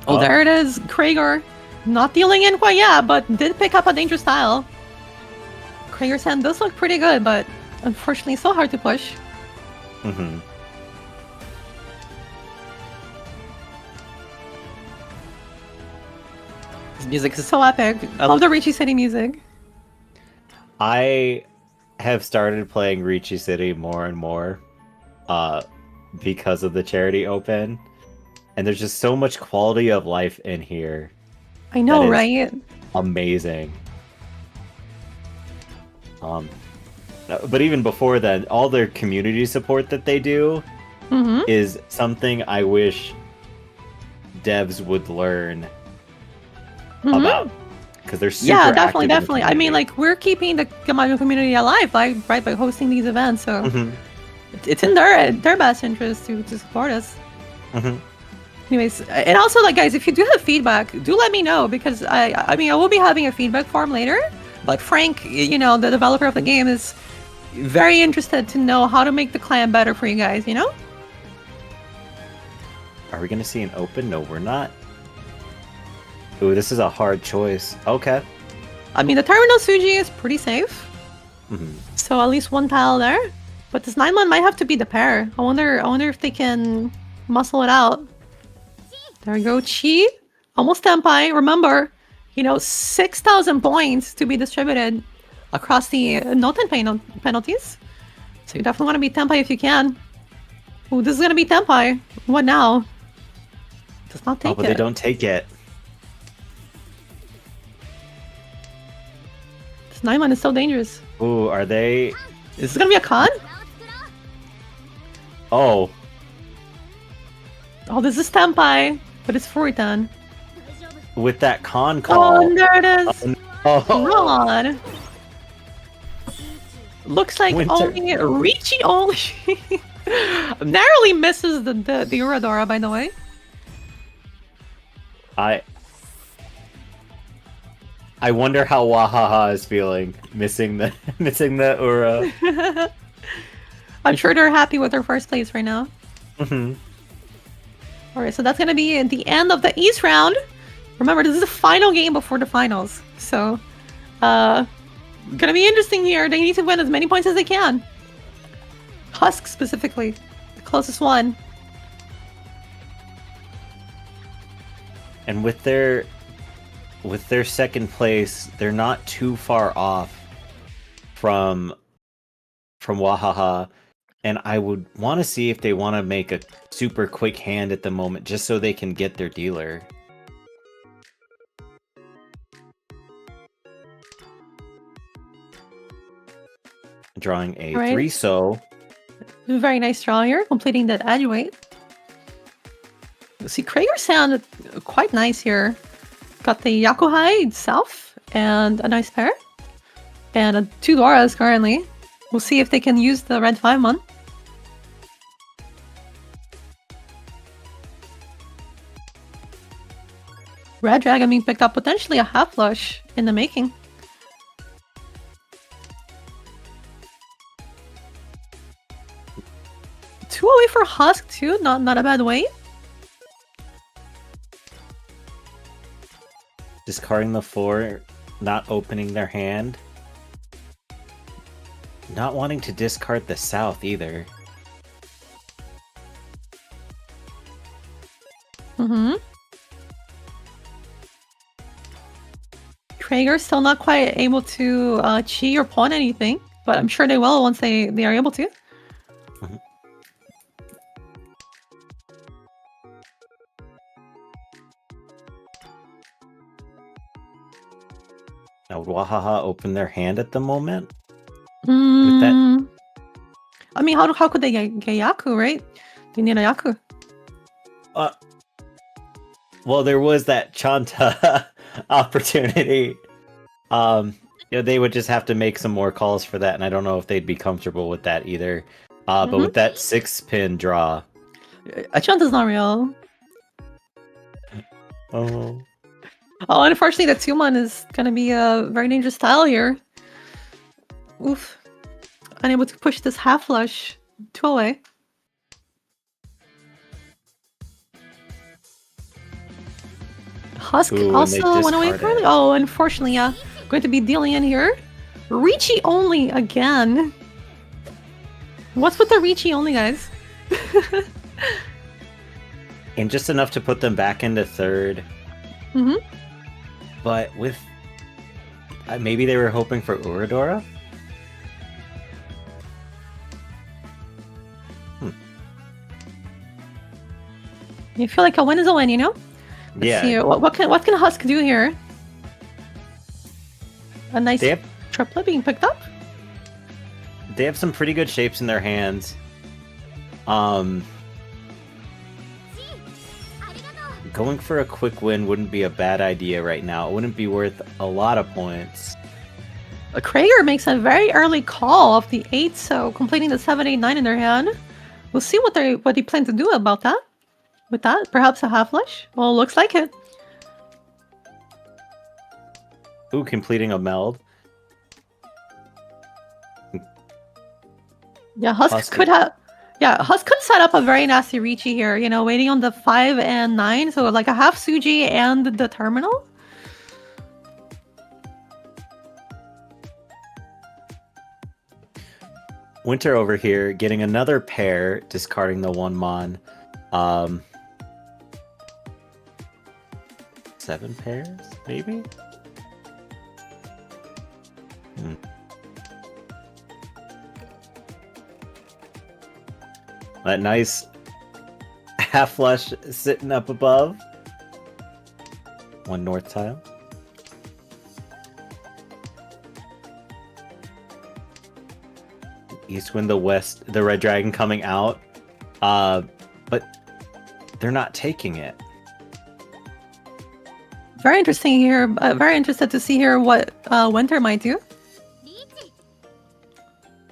Oh, there it is. Krager. Not dealing in quite yet, but did pick up a dangerous tile. Krager's hand does look pretty good, but unfortunately so hard to push. This music is so epic. I love the Riichi City music. I have started playing Riichi City more and more because of the charity open. And there's just so much quality of life in here. I know, right? Amazing. But even before that, all their community support that they do is something I wish devs would learn about. Because they're super yeah, active definitely. I mean, like, we're keeping the Gamaion community alive, right, by hosting these events. So it's in their best interest to support us. Anyways, and also, like, guys, if you do have feedback, do let me know, because I mean, I will be having a feedback form later. But Frank, you know, the developer of the game, is very interested to know how to make the clan better for you guys, you know? Are we going to see an open? No, we're not. Ooh, this is a hard choice. Okay. I mean, the Tyrant no Suji is pretty safe. So at least 1 tile there. But this 9-1 might have to be the pair. I wonder if they can muscle it out. There we go. Chi. Almost Tenpai. Remember, you know, 6,000 points to be distributed across the no Tenpai penalties. So you definitely want to be Tenpai if you can. Ooh, this is going to be Tenpai. What now? Does not take it. But they don't take it. This 9-1 is so dangerous. Ooh, are they... Is this going to be a con? Oh. Oh, this is Tenpai, but it's Furutan. With that con call. Oh, there it is. Ron. Looks like Winter. only Riichi only narrowly misses the Uradora, by the way. I wonder how Wahaha is feeling missing the Ura. I'm sure they're happy with their first place right now. Alright, so that's gonna be at the end of the East round. Remember, this is the final game before the finals. So, gonna be interesting here. They need to win as many points as they can. Husk specifically, the closest one. And with their second place, they're not too far off from Wahaha. And I would want to see if they want to make a super quick hand at the moment, just so they can get their dealer. Drawing a 3, so... Very nice draw here, completing that edge weight. See, Krager sounded quite nice here. Got the Yakuhai itself, and a nice pair. And 2 Doras currently. We'll see if they can use the red 5-mon. Red Dragon being picked up, potentially a half flush in the making. Two away for Husk too, not a bad way. Discarding the 4, not opening their hand. Not wanting to discard the south either. Mm-hmm. Traeger still not quite able to chi or pawn anything, but I'm sure they will once they are able to. Mhm. Now, would Wahaha open their hand at the moment? With that, I mean, how could they get Yaku, right? They need a Yaku. well, there was that Chanta opportunity. They would just have to make some more calls for that, and I don't know if they'd be comfortable with that either. But with that 6-pin draw, Achanta's not real. oh, Unfortunately, the 2-mon is gonna be a very dangerous style here. Oof. Unable to push this half flush 2 away. Husk Ooh, and they also went away discard early. it. Oh, unfortunately, yeah. Going to be dealing in here. Riichi only again. What's with the Riichi only, guys? and just enough to put them back into third. Mm-hmm. But with maybe they were hoping for Uradora. You feel like a win is a win, you know? Let's see, what can Husk do here? A nice triplet being picked up. They have some pretty good shapes in their hands. Going for a quick win wouldn't be a bad idea right now. It wouldn't be worth a lot of points. Krager makes a very early call of the 8, so completing the 7, 8, 9 in their hand. We'll see what they plan to do about that. With that, perhaps a half flush? Well, looks like it. Ooh, completing a meld. Yeah, Husk could have... Yeah, Husk could set up a very nasty Riichi here, you know, waiting on the 5 and 9, so like a half Suji and the terminal. Winter over here, getting another pair, discarding the 1-mon. 7 pairs, maybe? That nice half flush sitting up above. 1 north tile. East wind, the west, the red dragon coming out. But they're not taking it. Very interesting here. Very interested to see here what Winter might do.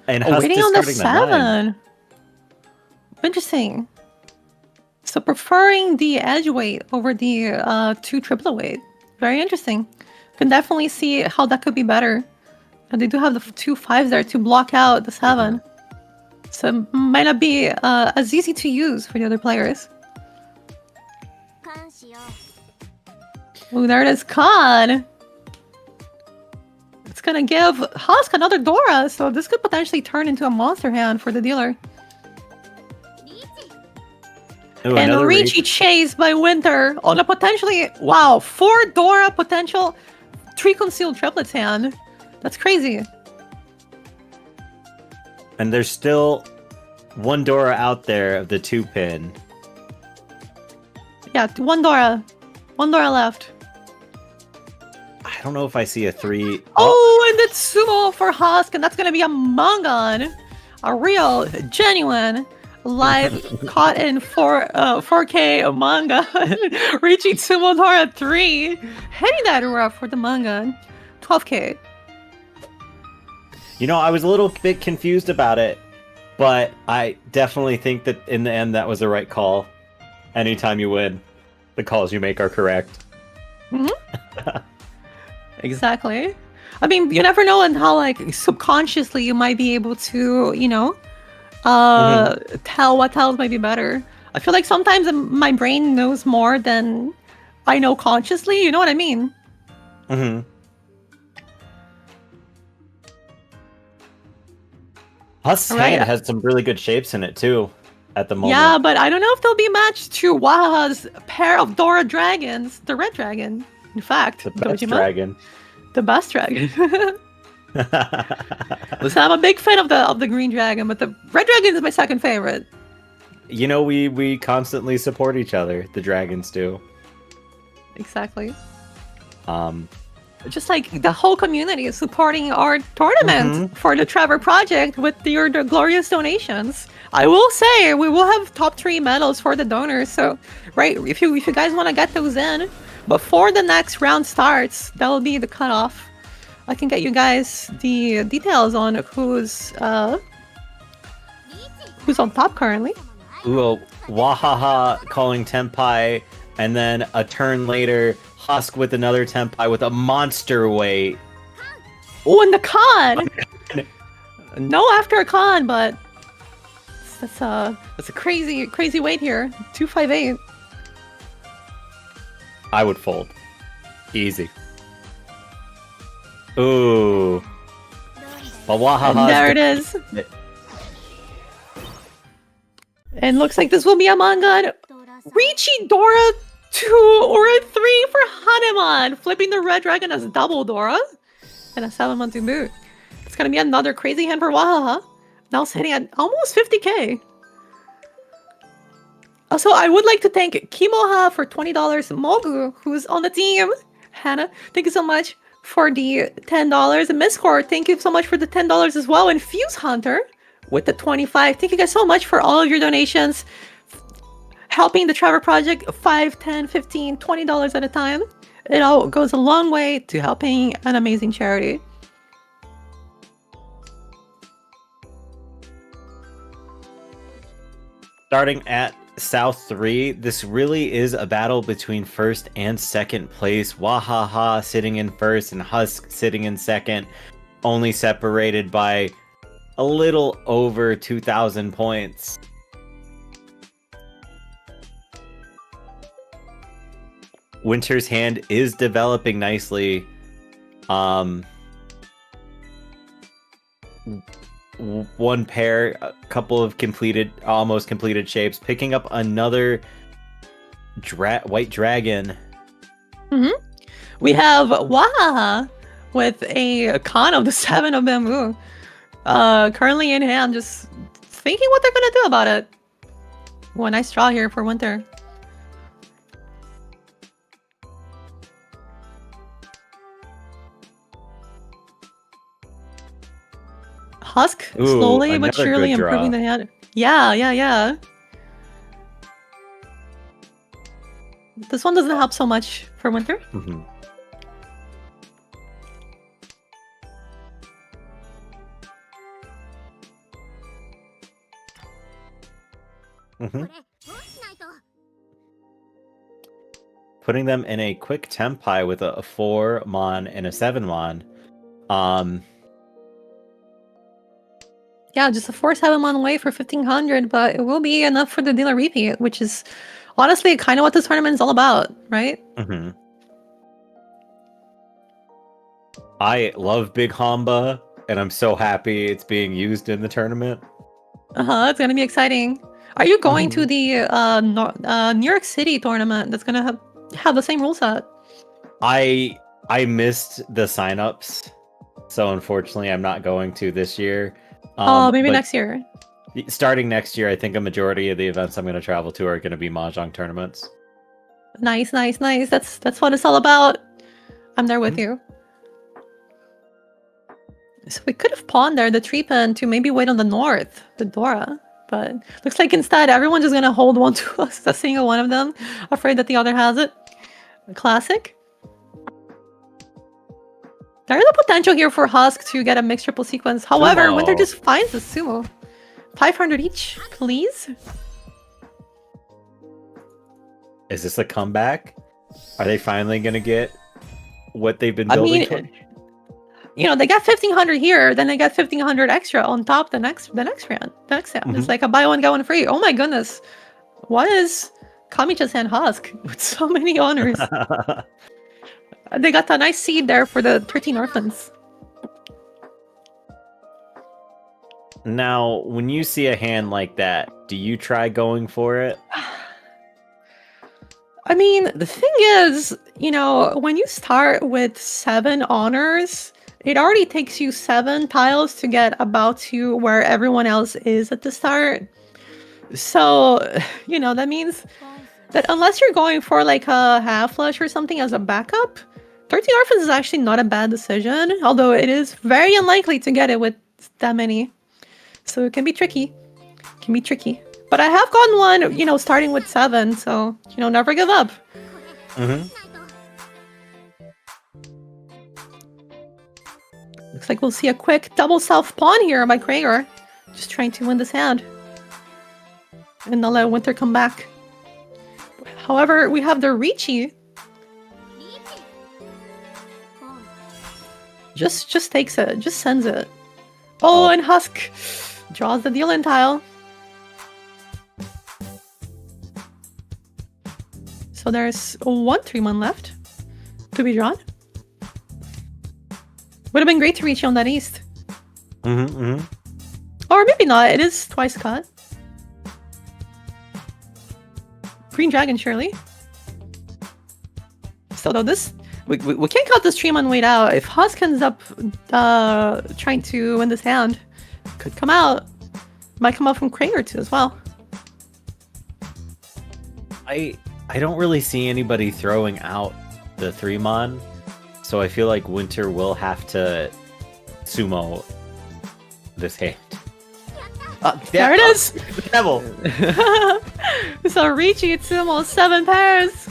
And Husk waiting on the discarding 7. Interesting. So preferring the edge weight over the 2 triplet weight. Very interesting. Can definitely see how that could be better. And they do have the 2 5s there to block out the 7. So it might not be as easy to use for the other players. Oh, there it is, Khan. It's gonna give Husk another Dora, so this could potentially turn into a monster hand for the dealer. Ooh, And another Riichi chased by Winter on a potentially, wow, 4 Dora potential 3 concealed triplets hand. That's crazy. And there's still 1 Dora out there of the 2-pin. Yeah, 1 Dora. 1 Dora left. I don't know if I see a 3. Oh, and it's Sumo for Husk, and that's gonna be a Mangon. A real, genuine, live, caught in 4K manga. Reaching Sumo Dora 3. Hitting that rough for the manga. 12K. You know, I was a little bit confused about it, but I definitely think that in the end that was the right call. Anytime you win, the calls you make are correct. Exactly. I mean, you never know, and how like subconsciously you might be able to, tell what tiles might be better. I feel like sometimes my brain knows more than I know consciously. You know what I mean? Mm-hmm. Husk's hand has some really good shapes in it too, at the moment. Yeah, but I don't know if they'll be matched to Wahaha's pair of Dora dragons, the red dragon. In fact, the best dragon. The best dragon. Listen, I'm a big fan of the green dragon, but the red dragon is my second favorite. You know, we constantly support each other. The dragons do. Exactly. Just like the whole community is supporting our tournament for the Trevor Project with your glorious donations. I will say we will have top 3 medals for the donors. So, right, if you guys want to get those in before the next round starts, that will be the cutoff. I can get you guys the details on who's on top currently. Ooh, Wahaha calling Tenpai, and then a turn later, Husk with another Tenpai with a monster weight. Oh, and the con! No after a con, but that's a crazy weight here. 258. I would fold. Easy. Ooh. But Wahaha. There it is. And looks like this will be a manga. Riichi Dora 2 or a 3 for Hanuman, flipping the red dragon as double Dora, and a 7-1 to boot. It's gonna be another crazy hand for Wahaha. Now sitting at almost 50k. Also, I would like to thank Kimoha for $20, Mogu, who's on the team. Hannah, thank you so much for the $10. And Miscord, thank you so much for the $10 as well. And Fuse Hunter with the 25. Thank you guys so much for all of your donations. Helping the Trevor Project, $5, $10, $15, $20 at a time. It all goes a long way to helping an amazing charity. Starting at South 3, this really is a battle between first and second place. Wahaha sitting in first and Husk sitting in second, only separated by a little over 2,000 points. Winter's hand is developing nicely. One pair, a couple of almost completed shapes, picking up another white dragon. We have Wahaha with a con of the 7 of bamboo. Currently in hand, just thinking what they're gonna do about it. One nice draw here for Winter. Husk slowly but surely improving the hand. Yeah. This one doesn't help so much for Winter. Putting them in a quick Tenpai with a 4 mon and a 7 mon. Yeah, just a 4-7 mon away for 1,500, but it will be enough for the dealer repeat, which is honestly kind of what this tournament is all about, right? I love Big Hamba, and I'm so happy it's being used in the tournament. It's gonna be exciting. Are you going to the New York City tournament that's gonna have the same rule set? I missed the signups, so unfortunately I'm not going to this year. Maybe next year. Starting next year, I think a majority of the events I'm going to travel to are going to be Mahjong tournaments. Nice. That's what it's all about. I'm there with you. So we could have pawned there the 3-pin to maybe wait on the north, the Dora. But looks like instead everyone's just going to hold one to us, a single one of them, afraid that the other has it. Classic. There is a potential here for Husk to get a mixed triple sequence. However, Sumo. Winter just finds the Sumo. 500 each, please. Is this a comeback? Are they finally gonna get what they've been I building mean, towards? you know, they got 1500 here, then they got 1500 extra on top the next round. The next round. It's like a buy one, get one free. Oh my goodness. What is Kami-chan Husk with so many honors? They got a nice seed there for the 13 orphans. Now, when you see a hand like that, do you try going for it? I mean, the thing is, you know, when you start with 7 honors, it already takes you 7 tiles to get about to where everyone else is at the start. So, you know, that means that unless you're going for like a half flush or something as a backup, 13 orphans is actually not a bad decision, although it is very unlikely to get it with that many. So it can be tricky. But I have gotten one, you know, starting with 7, so, you know, never give up. Looks like we'll see a quick double self pawn here by Krager. Just trying to win this hand. And not let Winter come back. However, we have the Riichi. Just takes it, just sends it. Oh, and Husk draws the deal-in tile. So there's 1 3-1 left to be drawn. Would have been great to reach on that east. Or maybe not, it is twice cut. Green Dragon, surely. So though this... We can't cut this 3-1 wait out. If Husk ends up trying to win this hand, could come out. Might come out from Krager too as well. I don't really see anybody throwing out the 3-mon, so I feel like Winter will have to sumo this hand. There it is! Devil! So Riichi, it's almost 7 pairs.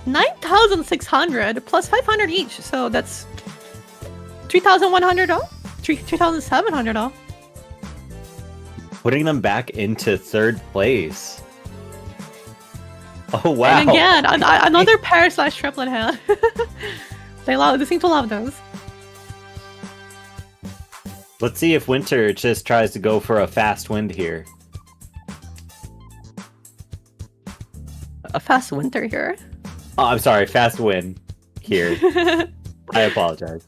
9,600 plus 500 each, so that's 3,100 all? 3,700 all. Putting them back into 3rd place. Oh wow! And again, another pair / triplet hand. They seem to love those. Let's see if Winter just tries to go for a fast wind here. A fast Winter here. Oh, I'm sorry, fast win here. I apologize.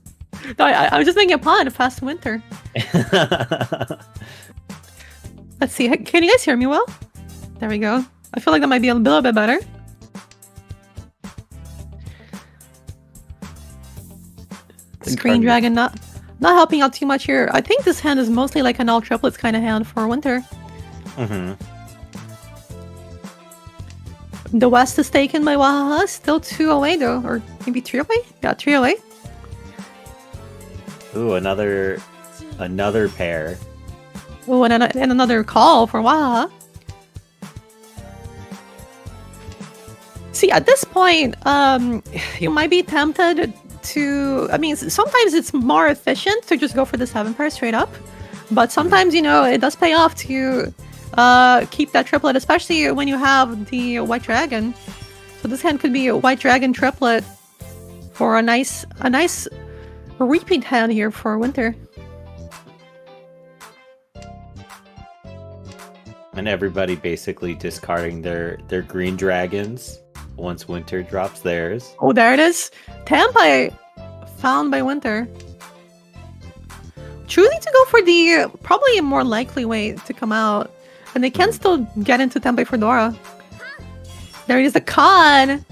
No, I was just making a pun. Fast Winter. Let's see. Can you guys hear me well? There we go. I feel like that might be a little bit better. The Green Dragon not helping out too much here. I think this hand is mostly like an all triplets kind of hand for Winter. The West is taken by Wahaha. Still 2 away though, or maybe 3 away. Yeah, 3 away. Ooh, another pair. Oh, and another call for Wahaha. See, at this point, you might be tempted to... I mean, sometimes it's more efficient to just go for the 7 pair straight up. But sometimes, you know, it does pay off to keep that triplet, especially when you have the White Dragon. So this hand could be a White Dragon triplet for a nice repeat hand here for Winter. And everybody basically discarding their green dragons once Winter drops theirs. Oh, there it is. Tempai found by Winter. Choosing to go for the probably a more likely way to come out. And they can still get into Tempai for Dora. There is the con.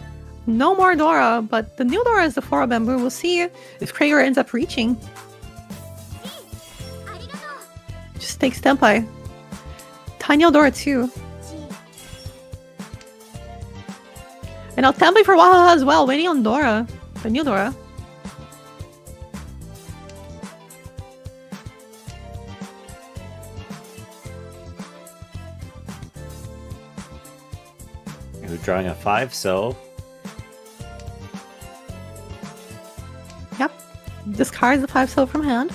No more Dora, but the new Dora is the 4 bamboo. We'll see if Krager ends up reaching. Just takes Tempai. Tiny Dora too. And now Tempai for Wahaha as well, waiting on Dora. The new Dora. We're drawing a 5, so... Yep. discards the 5 soul from hand.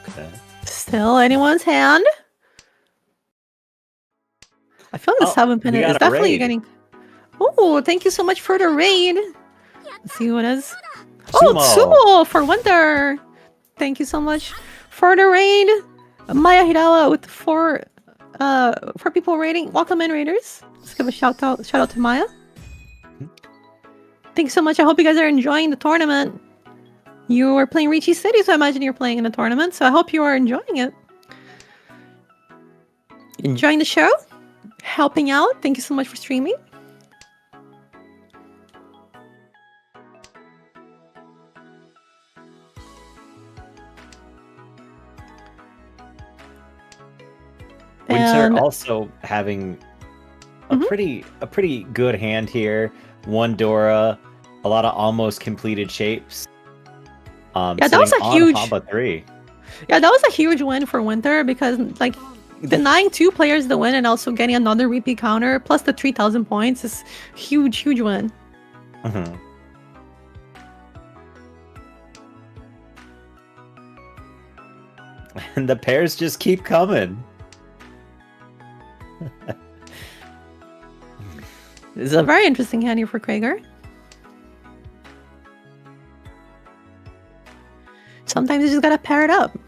Okay. Still anyone's hand. I feel the Oh, 7 pin we is got a definitely raid. getting. Oh, thank you so much for the raid. Let's see what it is. Oh, Tsumo for winter. Thank you so much for the raid. Maya Hirawa with 4 people raiding. Welcome in, raiders. Let's give a shout out to Maya. Thanks so much. I hope you guys are enjoying the tournament. You are playing Riichi City, so I imagine you're playing in the tournament. So I hope you are enjoying it. Enjoying the show? Helping out? Thank you so much for streaming. Winter And also having a pretty good hand here. 1 Dora, a lot of almost completed shapes. yeah, that was a huge. Haba 3. Yeah, that was a huge win for Winter because like denying 2 players the win and also getting another repeat counter plus the 3,000 points is huge win. Mm-hmm. And the pairs just keep coming. This is a very interesting hand here for Krager. Sometimes you just gotta pair it up.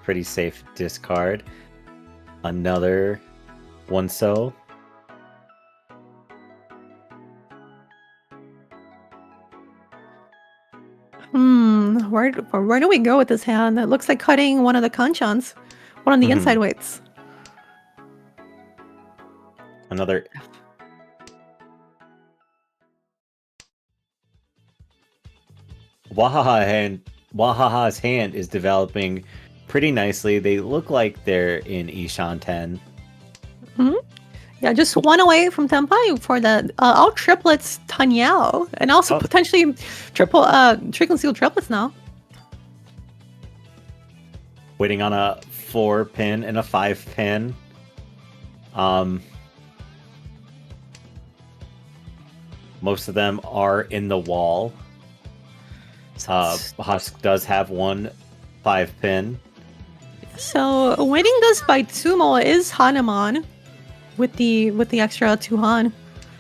Pretty safe discard. Another 1 soul. Where do we go with this hand? It looks like cutting one of the kanchans. One of the inside weights. Another. Wahaha's hand is developing pretty nicely. They look like they're in Ishan 10. Yeah, just 1 away from Tenpai for the all triplets Tanyao. And also potentially trickle seal triplets now. Waiting on a 4 pin and a 5 pin. Most of them are in the wall. Husk does have 1 5 pin. So winning this by Tsumo is Hanuman with the extra 2 Han.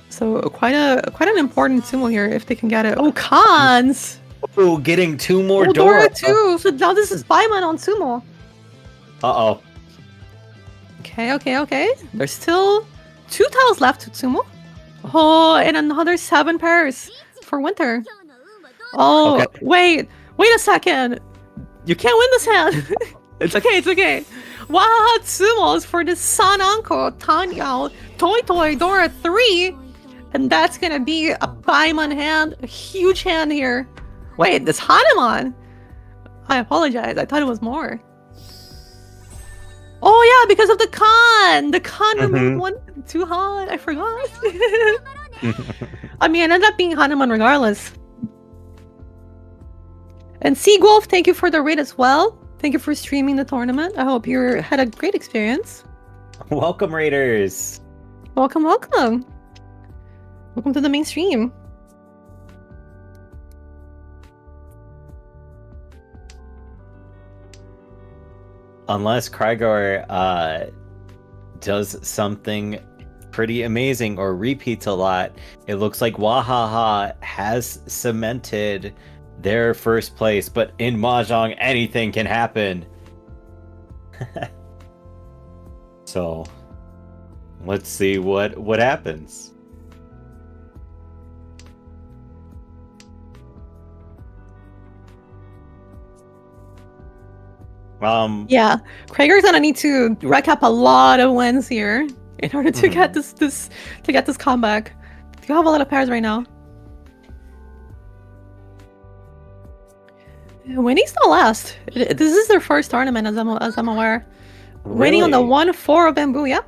So quite an important Tsumo here if they can get it. Oh, Khans! Oh, getting 2 more Dora Dora too. So now this is Baiman on Tsumo. Uh-oh. Okay. There's still 2 tiles left to Tsumo. Oh, and another 7 pairs for Winter. Oh, Okay. wait a second. You can't win this hand. It's okay. Wow, Tsumos for the San Anko Tanyao Toy Dora 3. And that's gonna be a Baiman hand. A huge hand here. Wait, this Hanuman. I apologize. I thought it was more. Oh yeah, because of the Khan. The Khan removed 2 Han. I forgot. I mean, it ended up being Hanuman regardless. And Seagolf, thank you for the raid as well. Thank you for streaming the tournament. I hope you had a great experience. Welcome, Raiders. Welcome. Welcome to the main stream. Unless Krygor does something pretty amazing or repeats a lot, it looks like Wahaha has cemented their first place, but in Mahjong anything can happen. So let's see what happens. Yeah, Krager's gonna need to rack up a lot of wins here in order to get this comeback. You have a lot of pairs right now. Winning's not last. This is their first tournament, as I'm aware. Really? Winning on the 1-4 of Bamboo, yeah.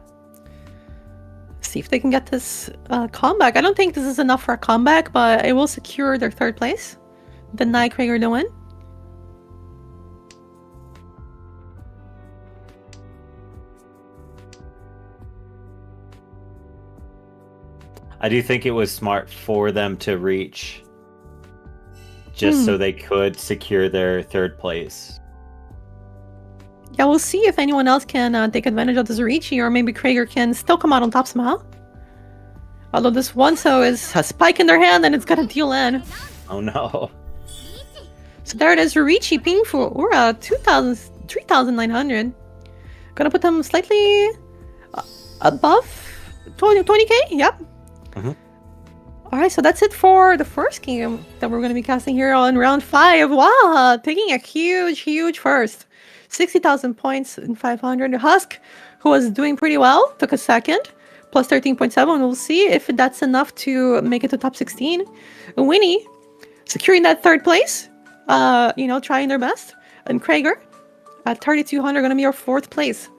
See if they can get this comeback. I don't think this is enough for a comeback, but it will secure their 3rd place. Deny Krager the win. I do think it was smart for them to reach, just so they could secure their third place. Yeah, we'll see if anyone else can take advantage of this Riichi, or maybe Krager can still come out on top somehow. Although this one so is a spike in their hand and it's gonna deal in. Oh no. So there it is, Riichi Pingfu. We're at 3,900. Gonna put them slightly above 20k? Yep. Alright, so that's it for the first game that we're gonna be casting here on round 5. Wow, taking a huge first. 60,000 points in 500. Husk, who was doing pretty well, took a second. Plus 13.7. We'll see if that's enough to make it to top 16. Winnie, securing that third place. Trying their best. And Krager, at 3,200, gonna be our 4th place.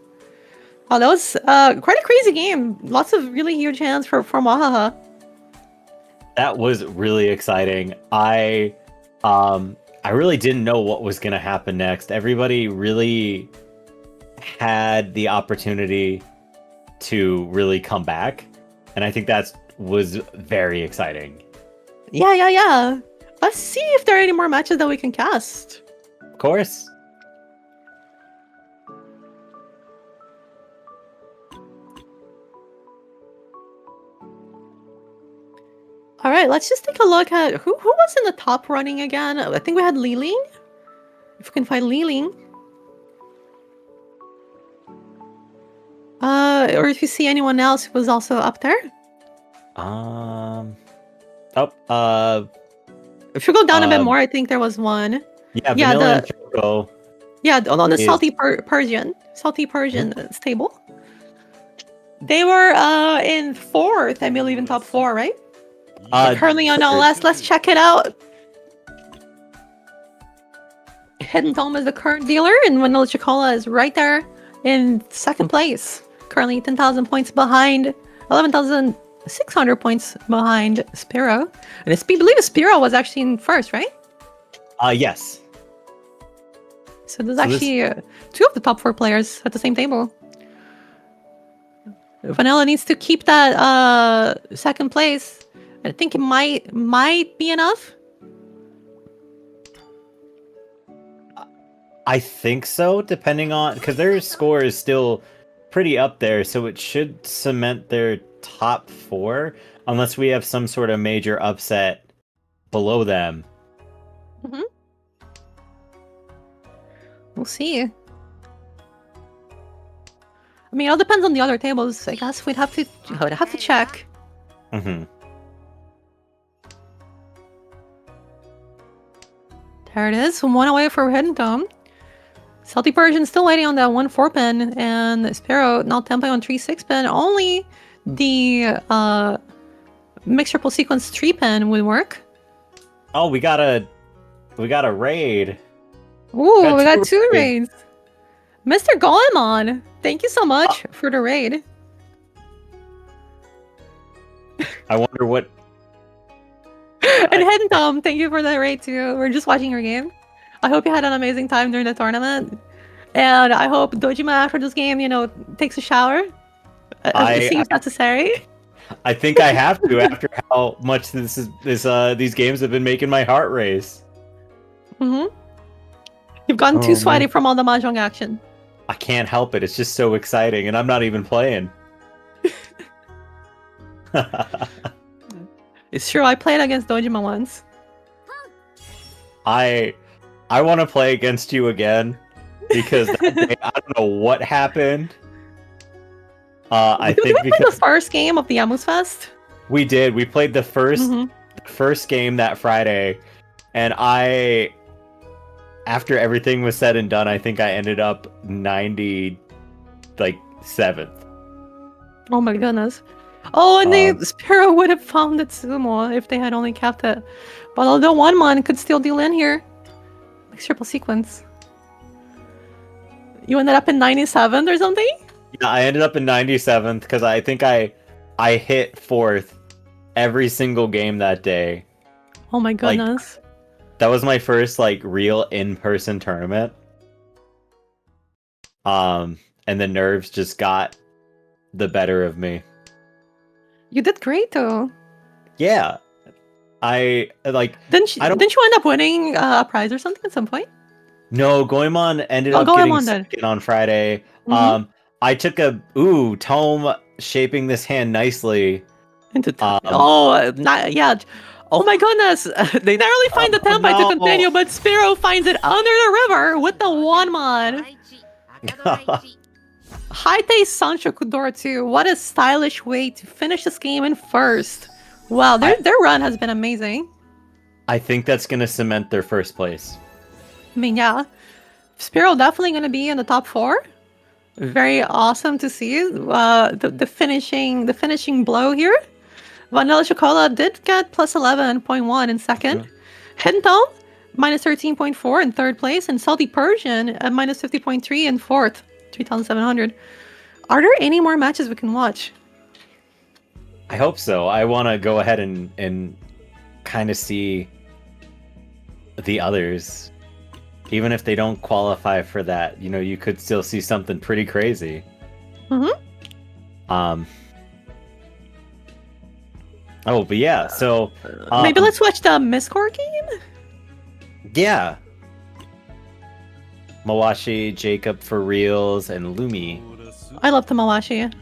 Oh, that was quite a crazy game. Lots of really huge hands for Wahaha. That was really exciting. I really didn't know what was going to happen next. Everybody really had the opportunity to really come back, and I think that was very exciting. Yeah. Let's see if there are any more matches that we can cast. Of course. All right, let's just take a look at who was in the top running again. I think we had Liling. If we can find Liling. Or if you see anyone else who was also up there. If you go down a bit more, I think there was one. Yeah, Vanilla and Choco. Yeah, on the Salty Persian stable. They were in 4th, I believe, in top 4, right? Currently on LS, let's check it out. Hidden Dome is the current dealer, and Vanilla Chocola is right there in 2nd place. Currently 10,000 points behind, 11,600 points behind Spiro. And I believe Spiro was actually in 1st, right? Yes. So there's actually 2 of the top 4 players at the same table. Vanilla needs to keep that 2nd place. I think it might be enough. I think so, depending on, because their score is still pretty up there, so it should cement their top 4, unless we have some sort of major upset below them. We'll see. I mean, it all depends on the other tables. I guess we'd have to check. There it is, 1 away for Hidden Dome. Salty Persian still waiting on that 1 4-pin, and Sparrow now temping on 3 6-pin. Only the mixed triple sequence 3-pin would work. Oh, we got a raid. Ooh, we got 2 raids. Mr. Goemon, thank you so much for the raid. I wonder what. And Hidden Dome, thank you for the raid too. We're just watching your game. I hope you had an amazing time during the tournament. And I hope Dojima after this game, takes a shower. It seems necessary. I think I have to after how much these games have been making my heart race. You've gotten too sweaty from all the mahjong action. I can't help it. It's just so exciting, and I'm not even playing. It's true. I played against Dojima once. I want to play against you again because that day, I don't know what happened. Did we play the first game of the Amus Fest? We did. We played the first game that Friday, and after everything was said and done, I think I ended up 7th. Oh my goodness. Oh, and Sparrow would have found it sumo if they had only kept it. But although one man could still deal in here. Mixed triple sequence. You ended up in 97th or something? Yeah, I ended up in 97th because I think I hit 4th every single game that day. Oh my goodness. That was my first real in-person tournament. And the nerves just got the better of me. You did great though. Yeah. I like. Didn't you, I don't- didn't you end up winning a prize or something at some point? No, Goemon ended Oh, up Goemon getting did. second on Friday. Mhm. I took a Tome shaping this hand nicely. Into Um, yeah. Oh my goodness! They narrowly find the tempo to no. continue, but Spiro finds it under the river with the one mod. Haite Sancho Kudor too. What a stylish way to finish this game in first. Wow, their run has been amazing. I think that's gonna cement their first place. I mean, yeah, Spiro definitely going to be in the top 4. Very awesome to see. The finishing blow here. Vanilla Chocola did get plus 11.1 in second. Hidden Tome minus 13.4 in third place, and Salty Persian at minus 50.3 in fourth, 3,700. Are there any more matches we can watch? I hope so. I want to go ahead and kind of see the others. Even if they don't qualify for that, you know, you could still see something pretty crazy. Mm-hmm. Oh, but yeah, so... maybe let's watch the Mistcore game? Yeah. Mawashi, Jacob for Reals, and Lumi. I love the Mawashi.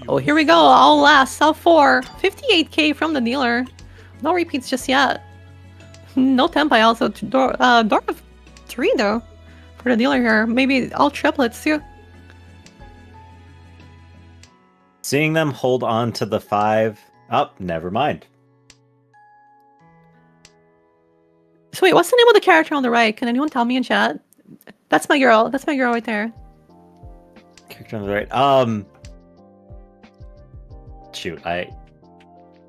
Oh, here we go. All last, sell 4. 58k from the dealer. No repeats just yet. No Tempai also. Door of 3 though. For the dealer here. Maybe all triplets too. Seeing them hold on to the 5... Oh, never mind. So wait, what's the name of the character on the right? Can anyone tell me in chat? That's my girl. That's my girl right there. Character on the right. Shoot, There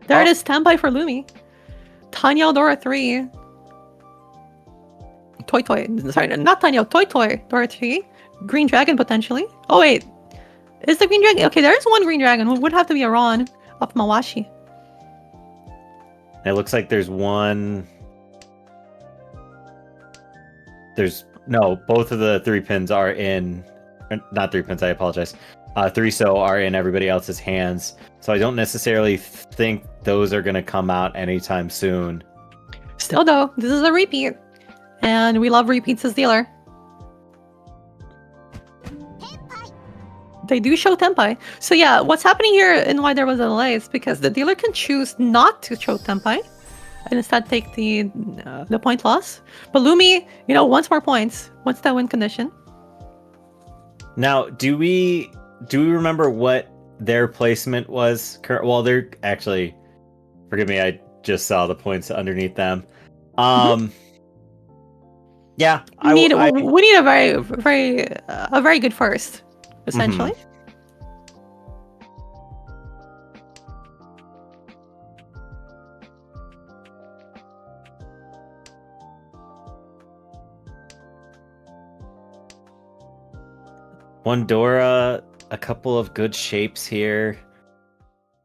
it is, Tempai for Lumi. Tanya Dora 3. Toy. Sorry, not Tanya. Toy. Dora 3. Green Dragon potentially. Oh wait. Is the Green Dragon... Okay, there's one Green Dragon. It would have to be a Ron of Mawashi. It looks like there's one... No, both of the 3 pins are in... Not 3 pins, I apologize. 3 so are in everybody else's hands. So I don't necessarily think those are going to come out anytime soon. Still though, this is a repeat. And we love repeats as dealer. They do show Tempai. So yeah, what's happening here and why there was a delay is because the dealer can choose not to show Tempai and instead take the point loss. But Lumi, you know, wants more points. Wants that win condition. Now, do we remember what their placement was? Well, they're actually... Forgive me, I just saw the points underneath them. Yeah, we need a very good first, essentially. One Dora, a couple of good shapes here.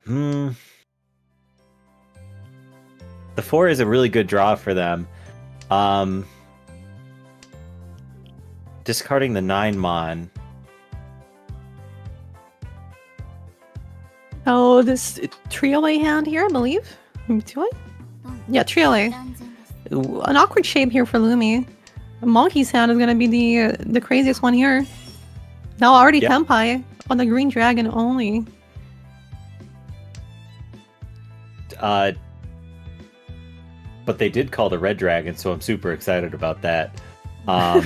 The 4 is a really good draw for them. Discarding the 9 Mon. Oh, this trio A hand here, I believe. 2A? Yeah, trio A. An awkward shape here for Lumi. Monkey's hand is gonna be the craziest one here. Now already Tempai on the Green Dragon only. But they did call the Red Dragon, so I'm super excited about that. Are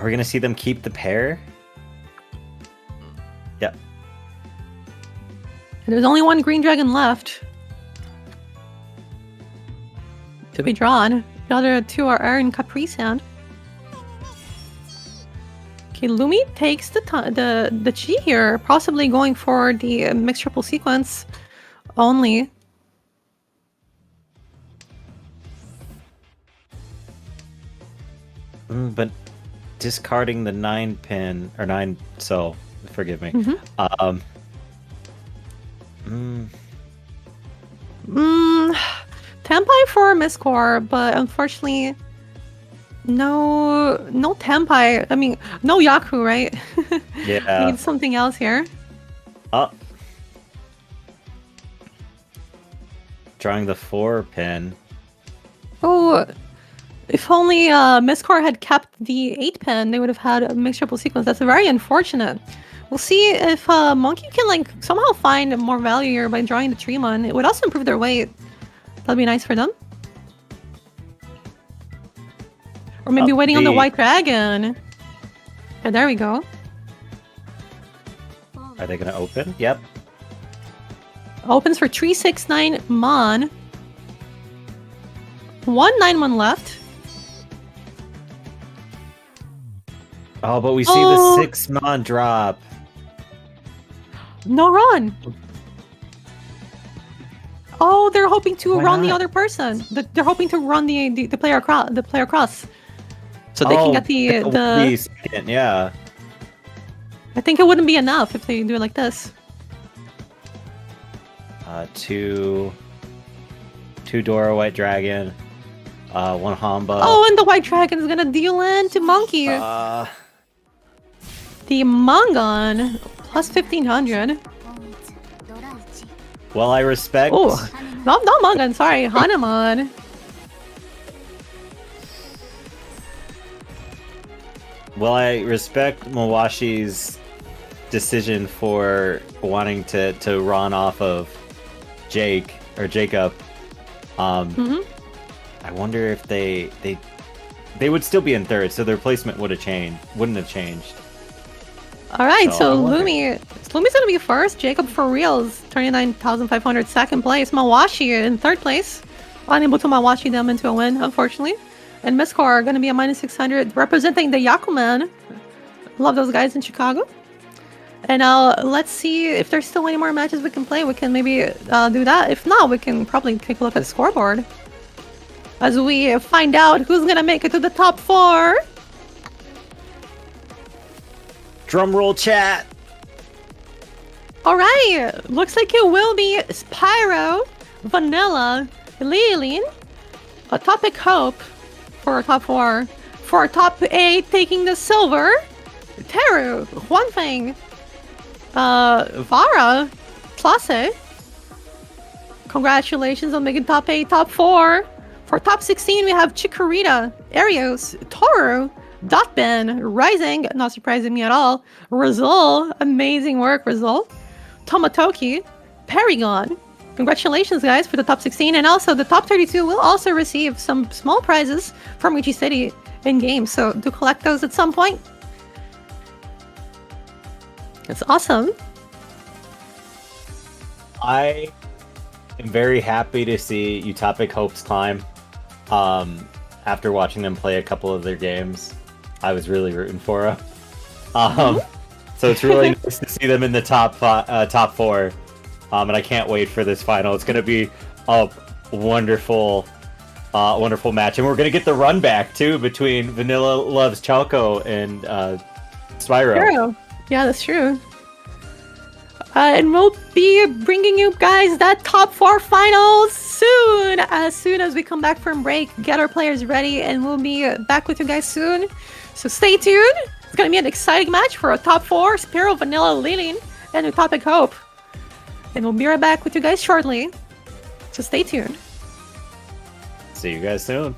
we gonna see them keep the pair? Yep. There's only one Green Dragon left to be drawn. The other 2 are Airin Caprice hand. Okay, Lumi takes the Chi here, possibly going for the mixed triple sequence only. But discarding the 9 pin or 9 so forgive me. Tempai for Mistcore, but unfortunately no Tempai. I mean, no Yaku, right? Yeah. We need something else here. drawing the 4 pin. Oh, if only Mistcore had kept the 8 pin, they would have had a mixed triple sequence. That's very unfortunate. We'll see if Monkey can like somehow find more value here by drawing the Tremon. It would also improve their weight. That'd be nice for them. Or maybe waiting on the White Dragon. Yeah, there we go. Are they going to open? Yep. Opens for 369 Mon. 191 left. Oh, but we see the 6 Mon drop. No run. Oh, they're hoping to run the other person. They're hoping to run the player across. So they can get the second, yeah. I think it wouldn't be enough if they do it like this. 2 Dora White Dragon, 1 Hamba. Oh, and the White Dragon is gonna deal in to Monkey. The Mongon plus 1500. Well, I respect. Oh, not Mongon. Sorry, Hanuman. Well, I respect Mawashi's decision for wanting to run off of Jacob. I wonder if they would still be in third, so their placement wouldn't have changed. All right, so Lumi's gonna be first. Jacob for reals, 39,500 second place. Mawashi in third place, unable to Mawashi them into a win, unfortunately. And Mistcore are gonna be a minus 600, representing the Yakuman. Love those guys in Chicago. And let's see if there's still any more matches we can play. We can maybe do that. If not, we can probably take a look at the scoreboard as we find out who's gonna make it to the top 4. Drum roll, chat. All right, looks like it will be Spyro, Vanilla, Lilin, a Topic Hope for top 4. For top 8, taking the silver, Teru, Huanfeng, Vara, Classe. Congratulations on making top 8, top 4. For top 16, we have Chikorita, Arios, Toru, Dotben, Rising, not surprising me at all. Rizal, amazing work, Rizal. Tomotoki, Paragon. Congratulations, guys, for the top 16. And also, the top 32 will also receive some small prizes from Riichi City in game. So do collect those at some point. It's awesome. I am very happy to see Utopic Hopes climb. After watching them play a couple of their games, I was really rooting for them. So it's really nice to see them in the top 4. And I can't wait for this final. It's going to be a wonderful match, and we're going to get the run back too between Vanilla Loves Chalco and Spyro. True. Yeah, that's true. And we'll be bringing you guys that top 4 finals soon as we come back from break, get our players ready, and we'll be back with you guys soon. So stay tuned. It's going to be an exciting match for a top 4, Spyro, Vanilla, Lilin, and Utopic Hope. And we'll be right back with you guys shortly. So stay tuned. See you guys soon.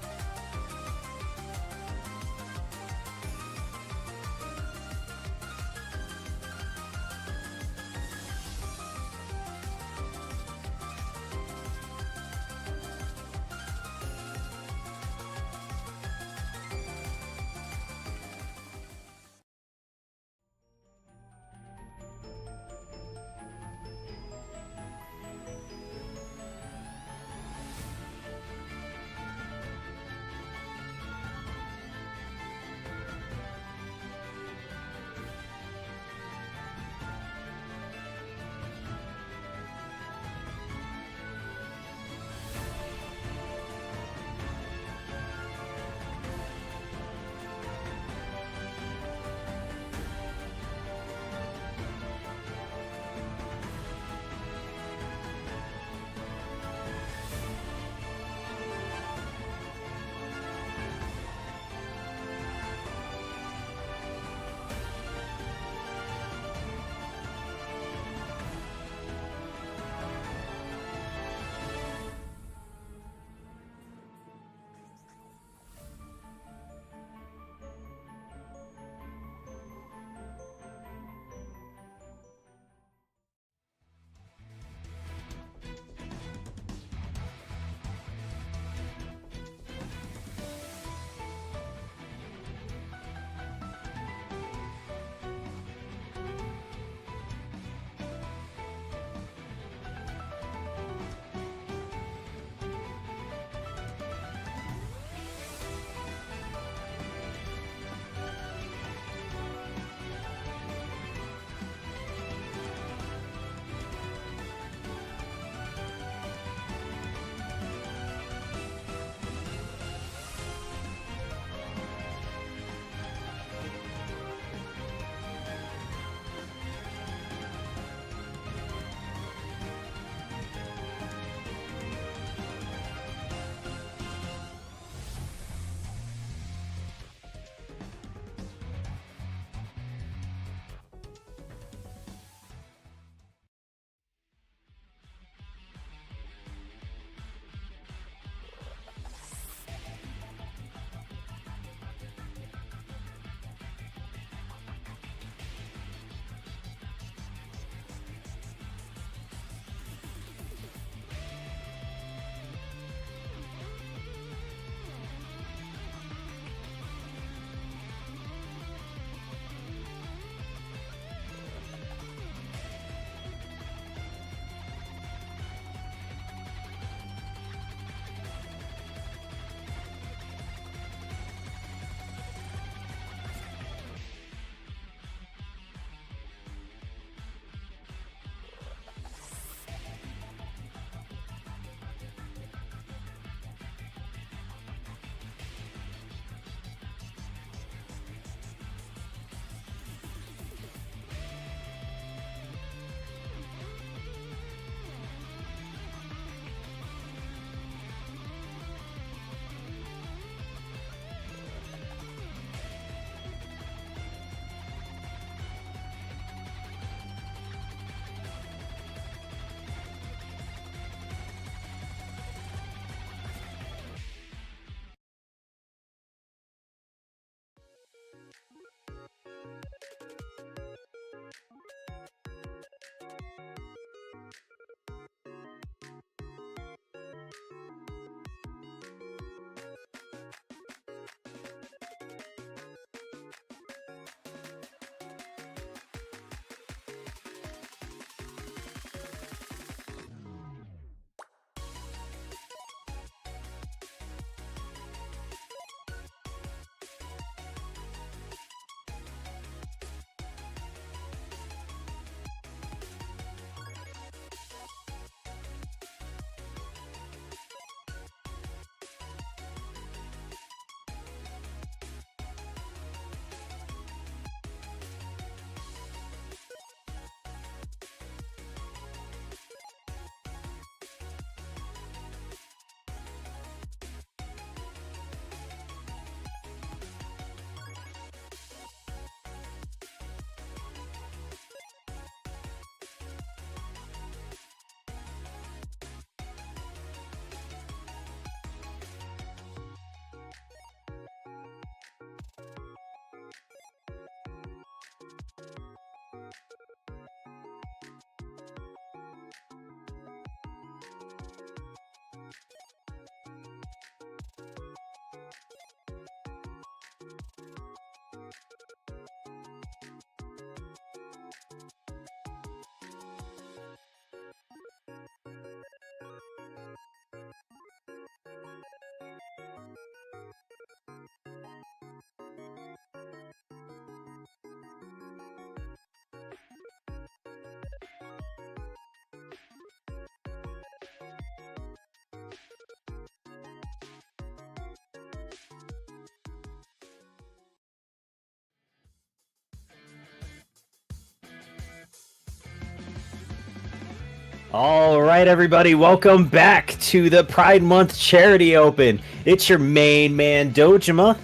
All right, everybody, welcome back to the Pride Month Charity Open. It's your main man, Dojima.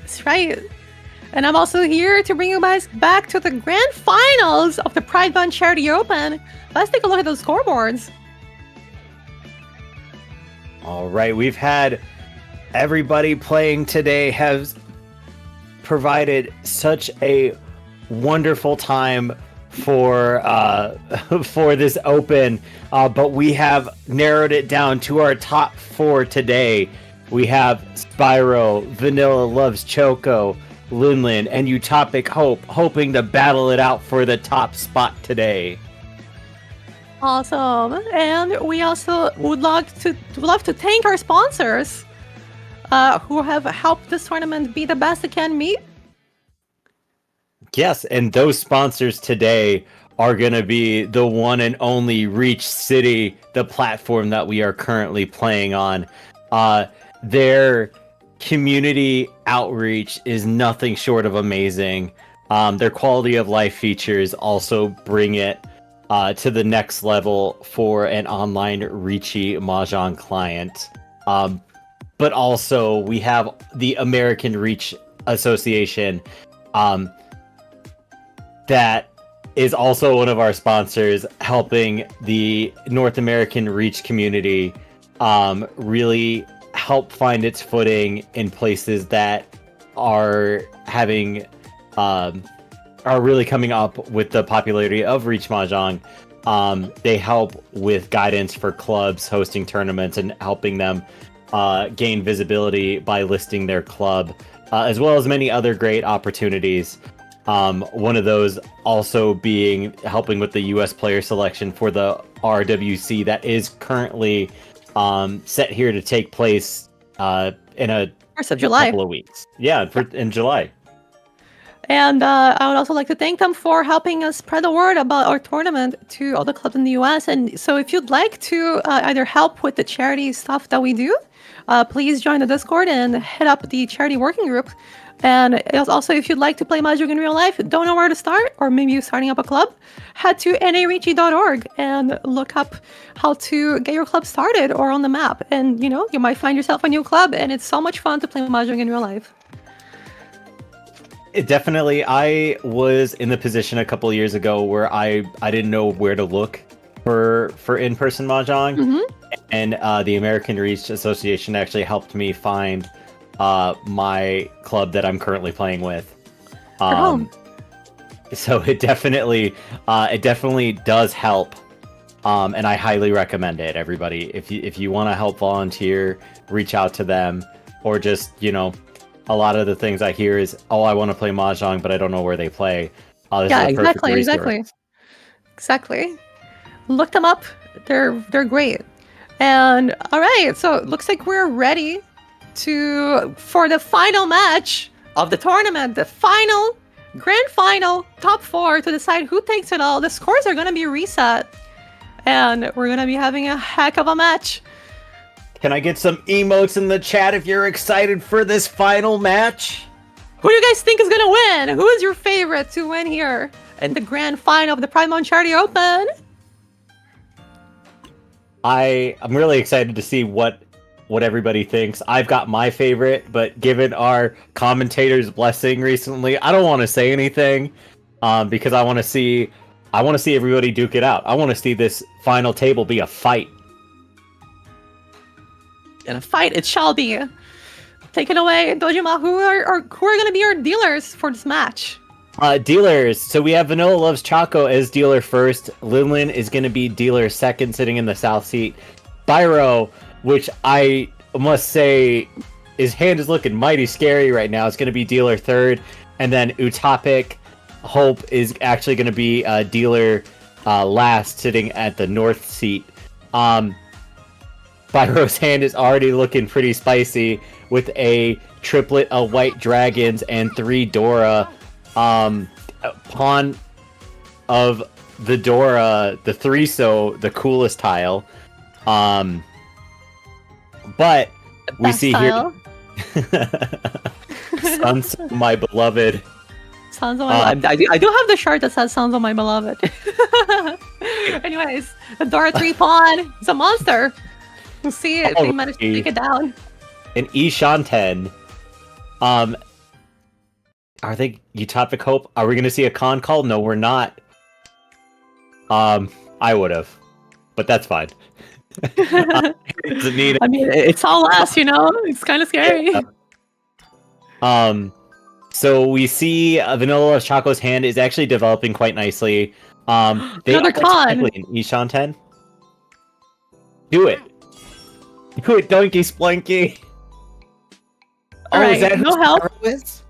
That's right. And I'm also here to bring you guys back to the grand finals of the Pride Month Charity Open. Let's take a look at those scoreboards. All right, we've had everybody playing today has provided such a wonderful time for this open, but we have narrowed it down to our top 4 today. We have Spyro, Vanilla Loves Choco, Lunlin, and Utopic Hope, hoping to battle it out for the top spot today. Awesome. And we also would love to thank our sponsors who have helped this tournament be the best it can be. Yes, and those sponsors today are going to be the one and only Riichi City, the platform that we are currently playing on. Their community outreach is nothing short of amazing. Their quality of life features also bring it to the next level for an online Riichi Mahjong client. But also, we have the American Riichi Association, that is also one of our sponsors, helping the North American Riichi community really help find its footing in places that are having are really coming up with the popularity of Riichi Mahjong. They help with guidance for clubs hosting tournaments and helping them gain visibility by listing their club, as well as many other great opportunities. One of those also being helping with the U.S. player selection for the RWC that is currently set here to take place in a 1st of July. couple of weeks. Yeah, in July. And I would also like to thank them for helping us spread the word about our tournament to all the clubs in the US. And so if you'd like to either help with the charity stuff that we do, please join the Discord and hit up the charity working group. And also, if you'd like to play Mahjong in real life, don't know where to start, or maybe you're starting up a club, head to nariichi.org and look up how to get your club started or on the map. And, you might find yourself a new club, and it's so much fun to play Mahjong in real life. Definitely. I was in the position a couple of years ago where I didn't know where to look for in-person Mahjong. Mm-hmm. And the American Riichi Association actually helped me find my club that I'm currently playing with. So it definitely does help, and I highly recommend it. Everybody, if you want to help volunteer, reach out to them, or just a lot of the things I hear is, oh, I want to play Mahjong, but I don't know where they play. Yeah, exactly. Look them up. They're great. And all right, so it looks like we're ready for the final match of the tournament, the grand final, top 4 to decide who takes it all. The scores are going to be reset, and we're going to be having a heck of a match. Can I get some emotes in the chat if you're excited for this final match? Who do you guys think is going to win? Who is your favorite to win here in the grand final of the Pride Month Charity Open? I'm really excited to see what everybody thinks. I've got my favorite, but given our commentator's blessing recently, I don't want to say anything because I want to see everybody duke it out. I want to see this final table be a fight. In a fight, it shall be. Take it away, Dojima. Who are going to be our dealers for this match? Dealers. So we have Vanilla Loves Choco as dealer first. Linlin is going to be dealer second, sitting in the south seat. Spyro, which I must say, his hand is looking mighty scary right now. It's going to be dealer third. And then Utopic Hope is actually going to be dealer last, sitting at the north seat. Spyro's hand is already looking pretty spicy with a triplet of white dragons and 3 Dora. Pawn of the Dora, the 3-so, the coolest tile. But we see style. Here Sons of My Beloved. Sons of My Beloved. I do have the shirt that says Sons of My Beloved. Anyways, the Dora 3 pawn is a monster. We'll see if they manage to take it down. An Ishanten. Are they Utopic Hope? Are we gonna see a con call? No, we're not. I would have, but that's fine. Doesn't need I mean, it's all us, you know? It's kind of scary. So we see Vanilla Love Choco's hand is actually developing quite nicely. They Another are con. technically an Ishanten. Do it. Do it, Donkey Splanky. All right, is that no who help. Sparrow is?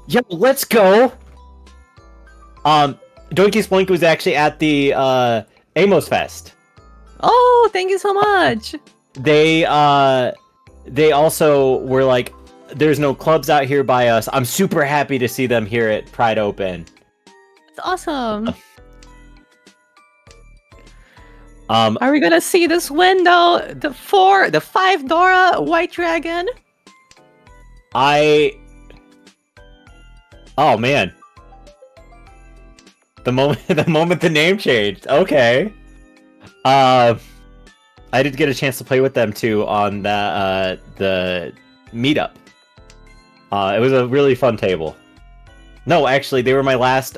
Yo, let's go. Donkey Splanky was actually at the Amos Fest. Oh, thank you so much. They also were like, there's no clubs out here by us. I'm super happy to see them here at Pride Open. It's awesome. Um, Are we gonna see this window? The 5 Dora White Dragon. Oh man. The moment the name changed. Okay. I did get a chance to play with them too on the meetup. It was a really fun table. No, actually, they were my last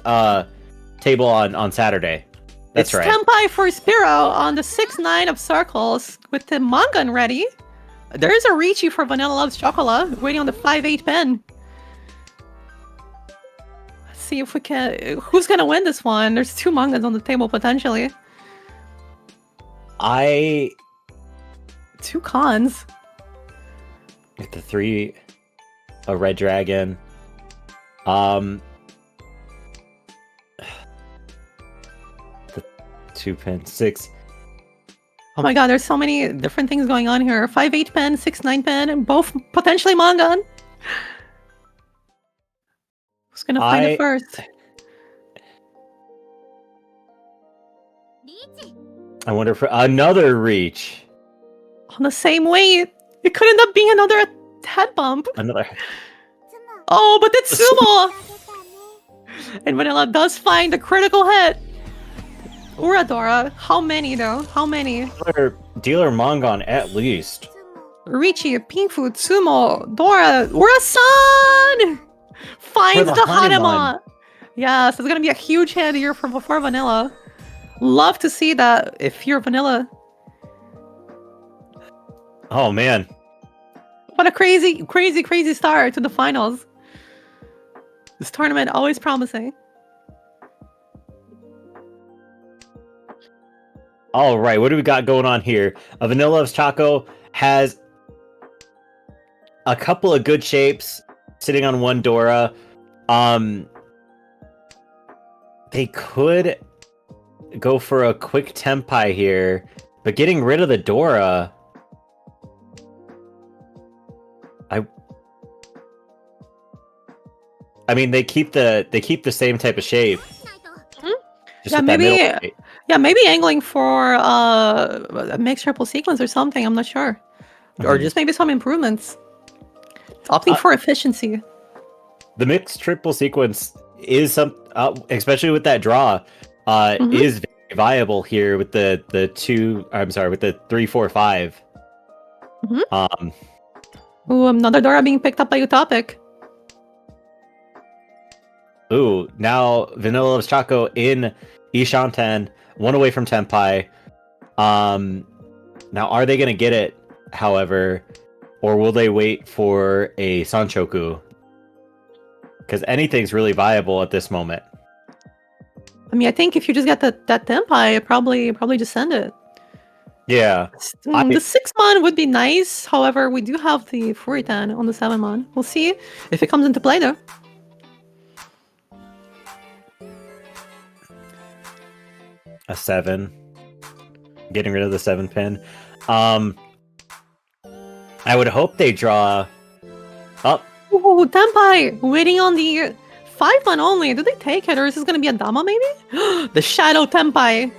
table on Saturday. That's right. Tenpai for Spiro on the 6-9 of circles with the Mangan ready. There is a Riichi for Vanilla Loves Chocolate waiting on the 5-8 pin. Let's see if we can. Who's gonna win this one? There's 2 Mangans on the table potentially. 2 cons. With the 3, a red dragon. The 2 pin 6. Oh my god, there's so many different things going on here. 5-8 pin, 6-9 pin, and both potentially Mangan. Who's gonna find it first? I wonder if another reach. On the same weight. It could end up being another head bump. Another. Oh, but it's Sumo! And Vanilla does find a critical hit. Uradora. How many though? How many? Dealer Mangon at least. Riichi, Pinfu, Sumo, Dora, Ura-san! Finds the Hanema! Yes, it's gonna be a huge hit here for Vanilla. Love to see that if you're Vanilla. Oh man. What a crazy start to the finals. This tournament always promising. All right, what do we got going on here? Vanilla Loves Choco has a couple of good shapes sitting on one Dora. They could go for a quick Tenpai here, but getting rid of the Dora. I mean, they keep the same type of shape. Yeah, maybe angling for a mixed triple sequence or something. I'm not sure, or just maybe some improvements. It's opting for efficiency. The mixed triple sequence is some, especially with that draw, is very viable here with the 3, 4, 5. Ooh, another Dora being picked up by Utopic. Ooh, now Vanilla Loves Choco in Ishanten, 1 away from Tenpai. Now are they gonna get it, however, or will they wait for a Sanchoku? Because anything's really viable at this moment. I mean, I think if you just get that Tenpai, probably just send it. Yeah. The 6-mon would be nice. However, we do have the Furitan on the 7-mon. We'll see if it comes into play though. A 7. Getting rid of the 7 pin. I would hope they draw up. Ooh, Tenpai! Waiting on the 5-mon only. Do they take it, or is this gonna be a Dama maybe? The Shadow Tenpai!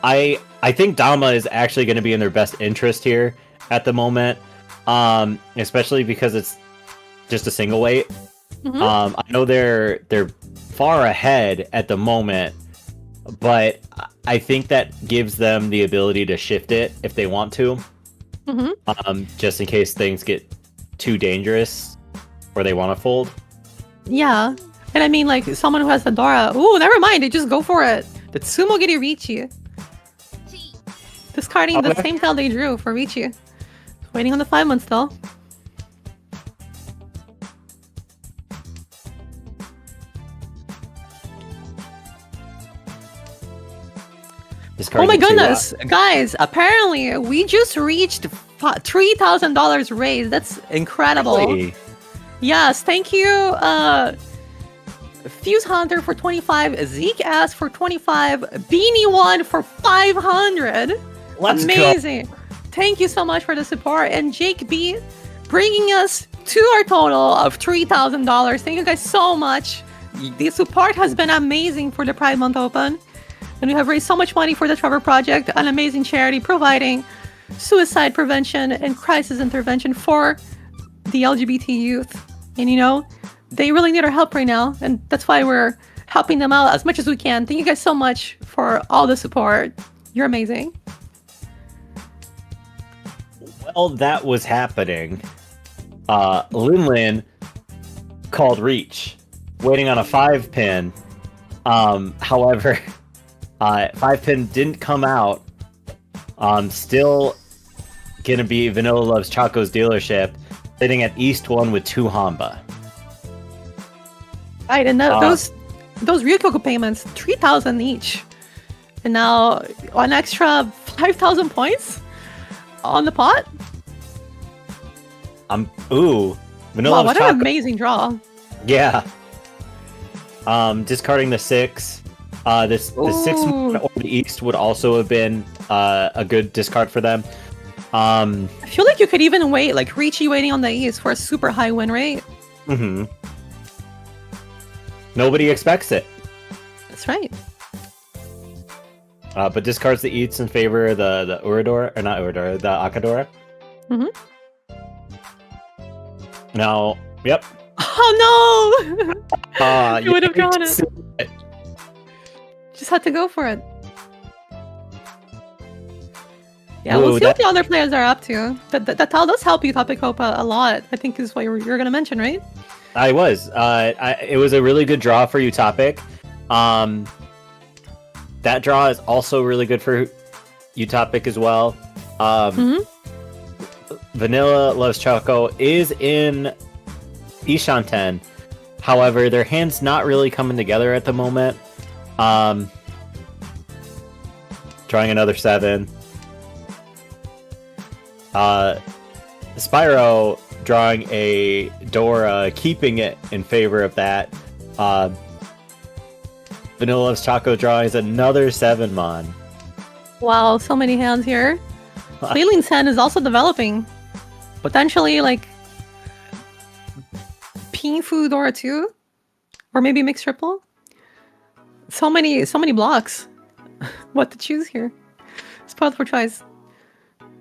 I think Dama is actually going to be in their best interest here at the moment. Especially because it's just a single weight. I know they're far ahead at the moment but I think that gives them the ability to shift it if they want to. Just in case things get too dangerous or they want to fold. Yeah. And I mean, like, someone who has the Dora. Ooh, never mind. They just go for it. The Tsumogiri Riichi. Discarding the same tile they drew for Riichi. Waiting on the 5-1 still. Oh my goodness, guys, apparently we just reached $3,000 raised. That's incredible. Really? Yes, thank you, Fuse Hunter for 25, Zeke S for 25, Beanie One for 500. Let's Amazing. go. Thank you so much for the support. And Jake B bringing us to our total of $3,000. Thank you guys so much. The support has been amazing for the Pride Month Open. And we have raised so much money for the Trevor Project, an amazing charity providing suicide prevention and crisis intervention for the LGBT youth. And you know, they really need our help right now. And that's why we're helping them out as much as we can. Thank you guys so much for all the support. You're amazing. While that was happening, Lin called Reach, waiting on a 5-pin. However, 5-pin didn't come out. Still gonna be Vanilla Loves Choco's dealership, sitting at East 1 with 2 Hamba. Right, and those Ryukyoku payments, 3,000 each. And now an extra 5,000 points on the pot. Vanilla Wow, Loves what Choco. an amazing draw. Yeah. Discarding the 6. The 6 or the East would also have been a good discard for them. I feel like you could even wait, like Riichi waiting on the East for a super high win rate. Nobody expects it. That's right. But discards the Eats in favor of the Uradora, or not Uradora, the Akadora. Now, yep. Oh no! You would have drawn it. it. Just had to go for it. Yeah, Ooh, we'll see what the other players are up to. That tile does help you Topic Hope a lot, I think is what you're going to mention, right? I was. It was a really good draw for you, Topic. That draw is also really good for you, Topic, as well. Vanilla Loves Choco is in Ishanten. However, their hand's not really coming together at the moment. Drawing another 7. Spyro drawing a Dora, keeping it in favor of that. Vanilla Loves Choco drawing another 7-mon. Wow, so many hands here. Feeling's hand is also developing. Potentially, like, Pinfu Dora 2? Or maybe Mixed Triple? So many blocks. What to choose here? Spoiled for choice.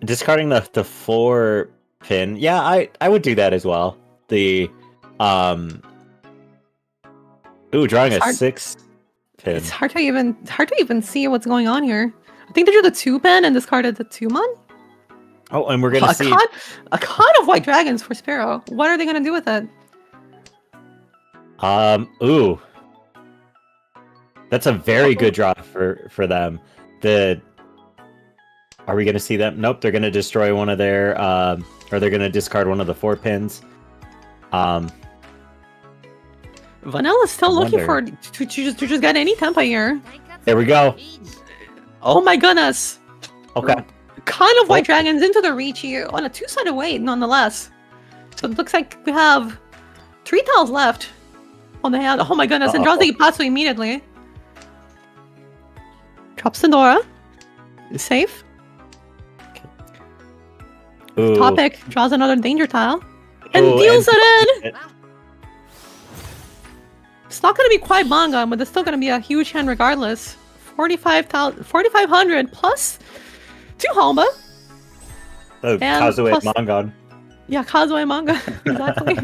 Discarding the 4-pin. Yeah, I would do that as well. The drawing a 6-pin. It's hard to even see what's going on here. I think they drew the 2-pin and discarded the 2-mon. Oh, and we're gonna see a con of white dragons for Sparrow. What are they gonna do with it? That's a very good draw for them. Are we gonna see them? Nope, they're gonna destroy one of their or they're gonna discard one of the 4-pins. Vanilla's still looking for to just get any tempo here. There we go. Oh my goodness. Okay. Con of white dragons into the Riichi on a 2-sided weight, nonetheless. So it looks like we have 3 tiles left on the hand. Oh my goodness, and draws the Ipatsu immediately. Drops the Dora. Safe. Ooh. Topic draws another danger tile. And deals it in! It's not going to be quite manga, but it's still going to be a huge hand regardless. 4,500 plus 2 Halma. Oh, Kazue Mangon. Yeah, Kazue manga. Exactly.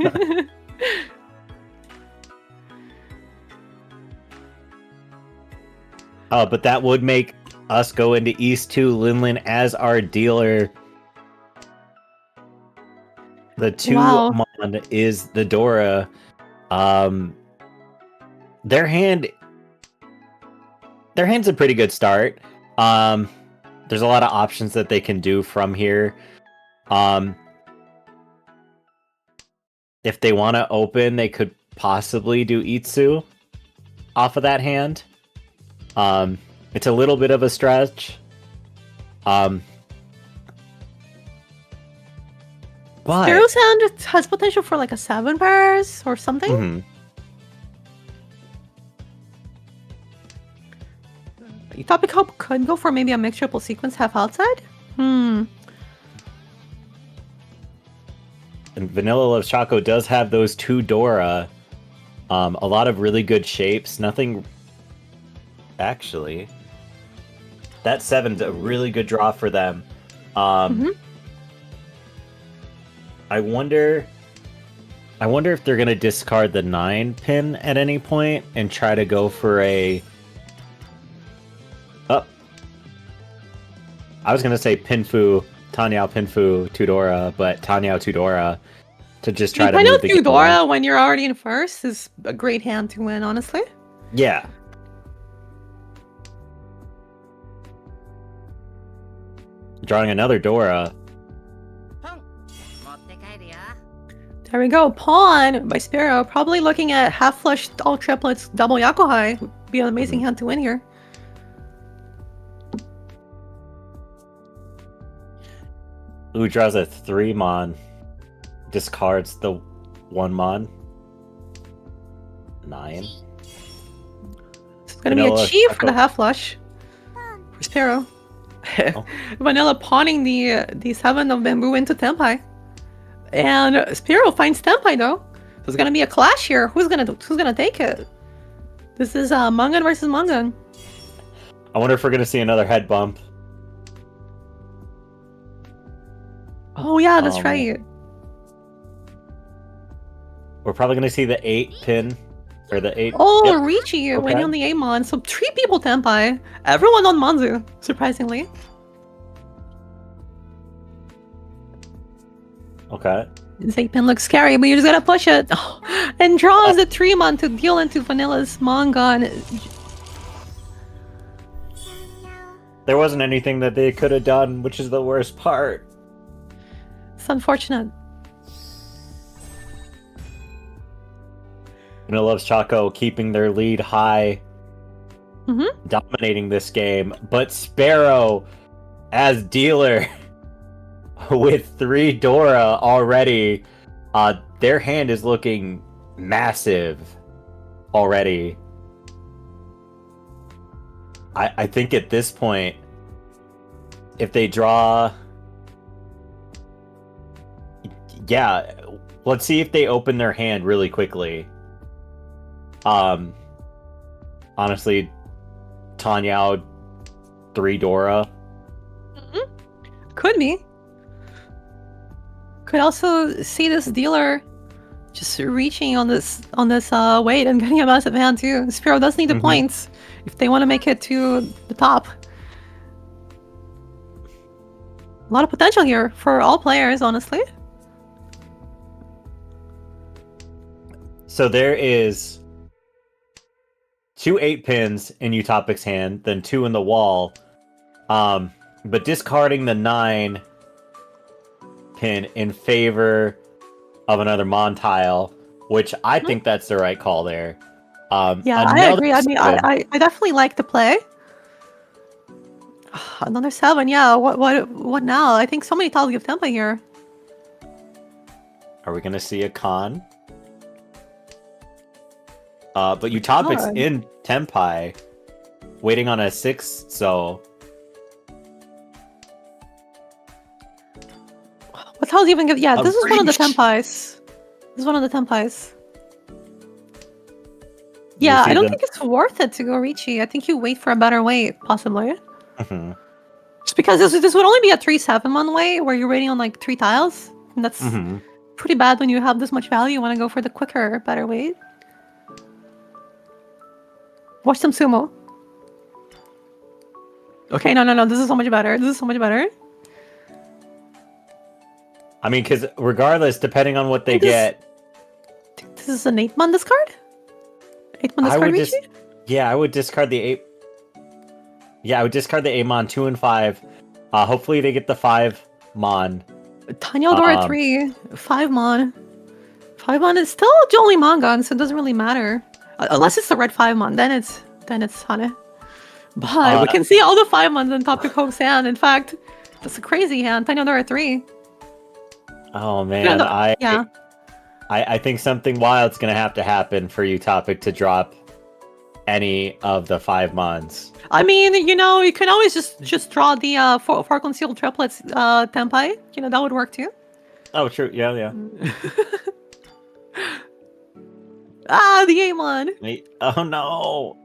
But that would make us go into East 2, Linlin as our dealer. The 2 Wow. mon is the Dora. Their hand's a pretty good start. There's a lot of options that they can do from here. If they want to open, they could possibly do Itsu off of that hand. It's a little bit of a stretch. But Spiro's hand has potential for like a 7 pairs or something. Mhm. Topic Hope could go for maybe a mixed triple sequence half outside. And Vanilla Loves Choco does have those 2 Dora. A lot of really good shapes. Nothing... Actually... That 7's a really good draw for them. I wonder if they're going to discard the 9 pin at any point and try to go for a... I was going to say Pinfu, Tanyao Pinfu, Tudora, but Tanyao Tudora to just try to move the game along. Tudora when you're already in first is a great hand to win, honestly. Yeah. Drawing another Dora. There we go. Pawn by Spiro. Probably looking at half flush, all triplets, double Yakuhai. Would be an amazing hand to win here. Ooh, draws a 3 mon. Discards the 1 mon. 9. It's gonna be a cheat for the half flush. For Spiro. Oh. Vanilla pawning the 7 of bamboo into Tenpai. And Spiro finds Tenpai though. There's gonna be a clash here. Who's gonna take it? This is Mangan versus Mangan. I wonder if we're gonna see another head bump. Oh yeah, that's Oh, right. We're probably gonna see the 8 pin. Or the 8. Oh, Yep. Riichi winning Okay. on the Amon. So 3 people Tenpai. Everyone on Manzu, surprisingly. Okay. This 8 pin looks scary, but you just gotta push it. Oh, and draws the 3 mon to deal into Vanilla's Mangan. There wasn't anything that they could have done, which is the worst part. It's unfortunate. Vanilla Loves Choco keeping their lead high, dominating this game. But Sparrow, as dealer, with 3 Dora already, their hand is looking massive already. I think at this point, if they draw... Yeah, let's see if they open their hand really quickly. Honestly, Tanyao 3 Dora. Could be. Could also see this dealer just reaching on this weight and getting a massive hand too. Spiro does need the points if they want to make it to the top. A lot of potential here for all players, honestly. So there is 2 8 pins in Utopic's hand, then 2 in the wall. But discarding the 9 pin in favor of another Montile, which I think that's the right call there. Yeah, I agree. I mean, I definitely like the play. Another 7, yeah. What now? I think so many tiles give Tempa here. Are we gonna see a con? But Utopic's in Tempai, waiting on a 6, so... What tiles even give? Yeah, A this is one of the reach. Tempais. This is one of the Tempais. Yeah, see I don't the- think it's worth it to go Riichi. I think you wait for a better weight, possibly. Mhm. Just because this would only be a 3/7 one way where you're waiting on like 3 tiles. And that's Mhm. pretty bad when you have this much value. You want to go for the quicker, better weight. Watch some sumo. Okay, no. This is so much better. This is so much better. I mean, because regardless, depending on what they get, This is an 8-mon discard? 8-mon I discard, would Riichi? I would discard the 8. Yeah, I would discard the Amon 2 and 5. Hopefully they get the 5-mon. Tanya Eldora 3, 5-mon. 5-mon is still only Mongon, so it doesn't really matter. Unless it's the red 5-mon, then it's Hane. But we can see all the 5-mons in Topic Hope's hand. In fact, that's a crazy hand. Tanya Eldora 3. Oh man, I think something wild's gonna have to happen for you, Topic, to drop any of the 5-mons. I mean, you know, you can always just draw the four concealed triplets Tenpai. You know, that would work too. Oh, true. Yeah. The Amon. Oh no.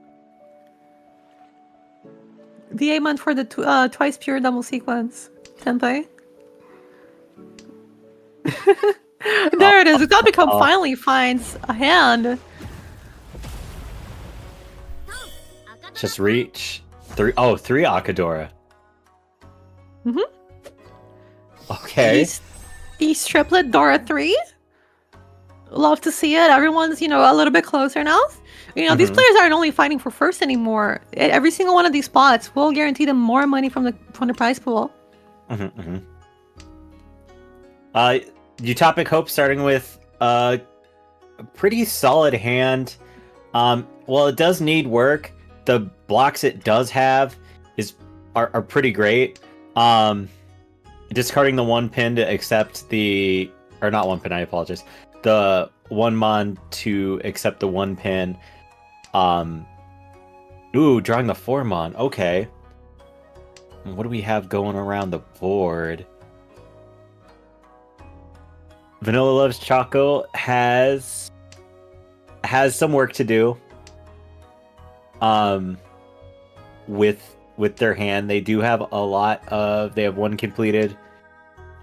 The Amon for the twice pure double sequence. Tenpai. There it is. Topic Hope finally finds a hand. Just reach 3. Oh, 3 Akadora. Okay. East triplet Dora 3. Love to see it. Everyone's, you know, a little bit closer now. You know, these players aren't only fighting for first anymore. Every single one of these spots will guarantee them more money from the prize pool. Utopic Hope starting with a pretty solid hand. Well, it does need work. The blocks it does have are pretty great. Discarding the 1 pin to accept the, or not 1 pin, I apologize. The 1-mon to accept the 1 pin. Ooh, drawing the 4-mon. Okay. What do we have going around the board? Vanilla Loves Choco has some work to do. With their hand, they do have a lot of. They have 1 completed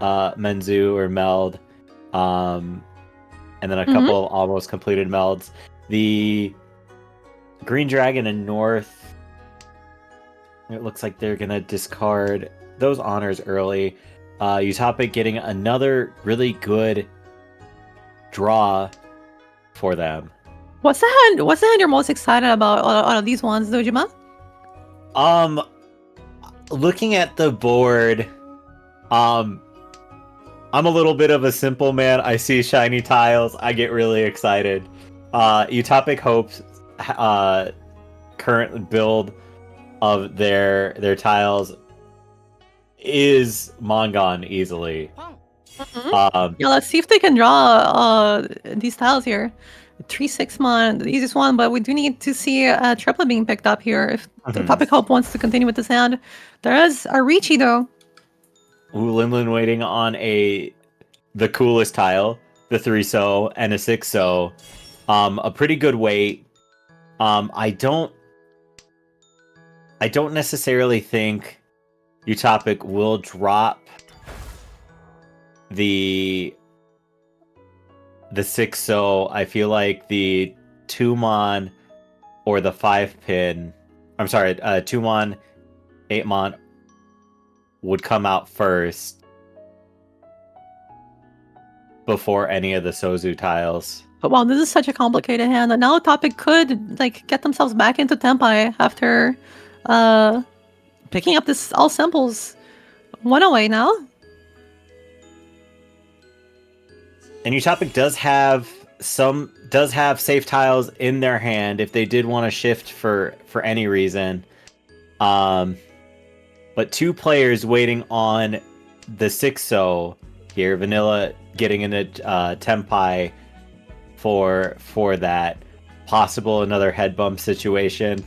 Menzu or meld, and then a couple of almost completed melds. The Green Dragon and North, it looks like they're gonna discard those honors early. Utopic getting another really good draw for them. What's the hand you're most excited about out of these ones, Dojima? Looking at the board, I'm a little bit of a simple man. I see shiny tiles, I get really excited. Utopic Hope's current build of their tiles is Mongon easily. Yeah, let's see if they can draw these tiles here. 3-6-mon, the easiest one, but we do need to see a triplet being picked up here if the Topic Hope wants to continue with this hand. There is a Riichi though. Ooh, Limlin waiting on the coolest tile, the 3-so and a 6-so. A pretty good wait. I don't necessarily think Utopic will drop the 6-so. I feel like the 2-mon or the 5-pin. I'm sorry, 2-mon, 8-mon would come out first before any of the Sozu tiles. But wow, this is such a complicated hand. And now Topic could like get themselves back into Tenpai after picking up this all simples 1 away now. And Utopic does have safe tiles in their hand if they did want to shift for any reason. But 2 players waiting on the 6-so here. Vanilla getting into Tenpai for that. Possible another head bump situation.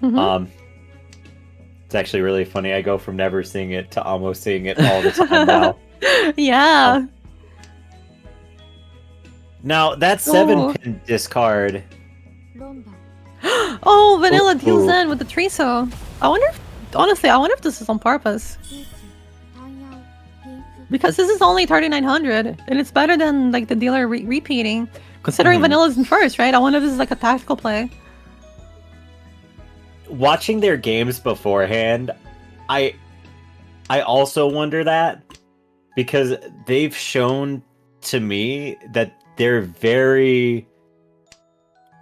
It's actually really funny. I go from never seeing it to almost seeing it all the time now. Yeah. Now, that 7-pin discard. Oh, Vanilla deals in with the 3-so. I wonder if this is on purpose. Because this is only 3,900, and it's better than like the dealer repeating. Considering Vanilla's in first, right? I wonder if this is like a tactical play. Watching their games beforehand, I also wonder that because they've shown to me that they're very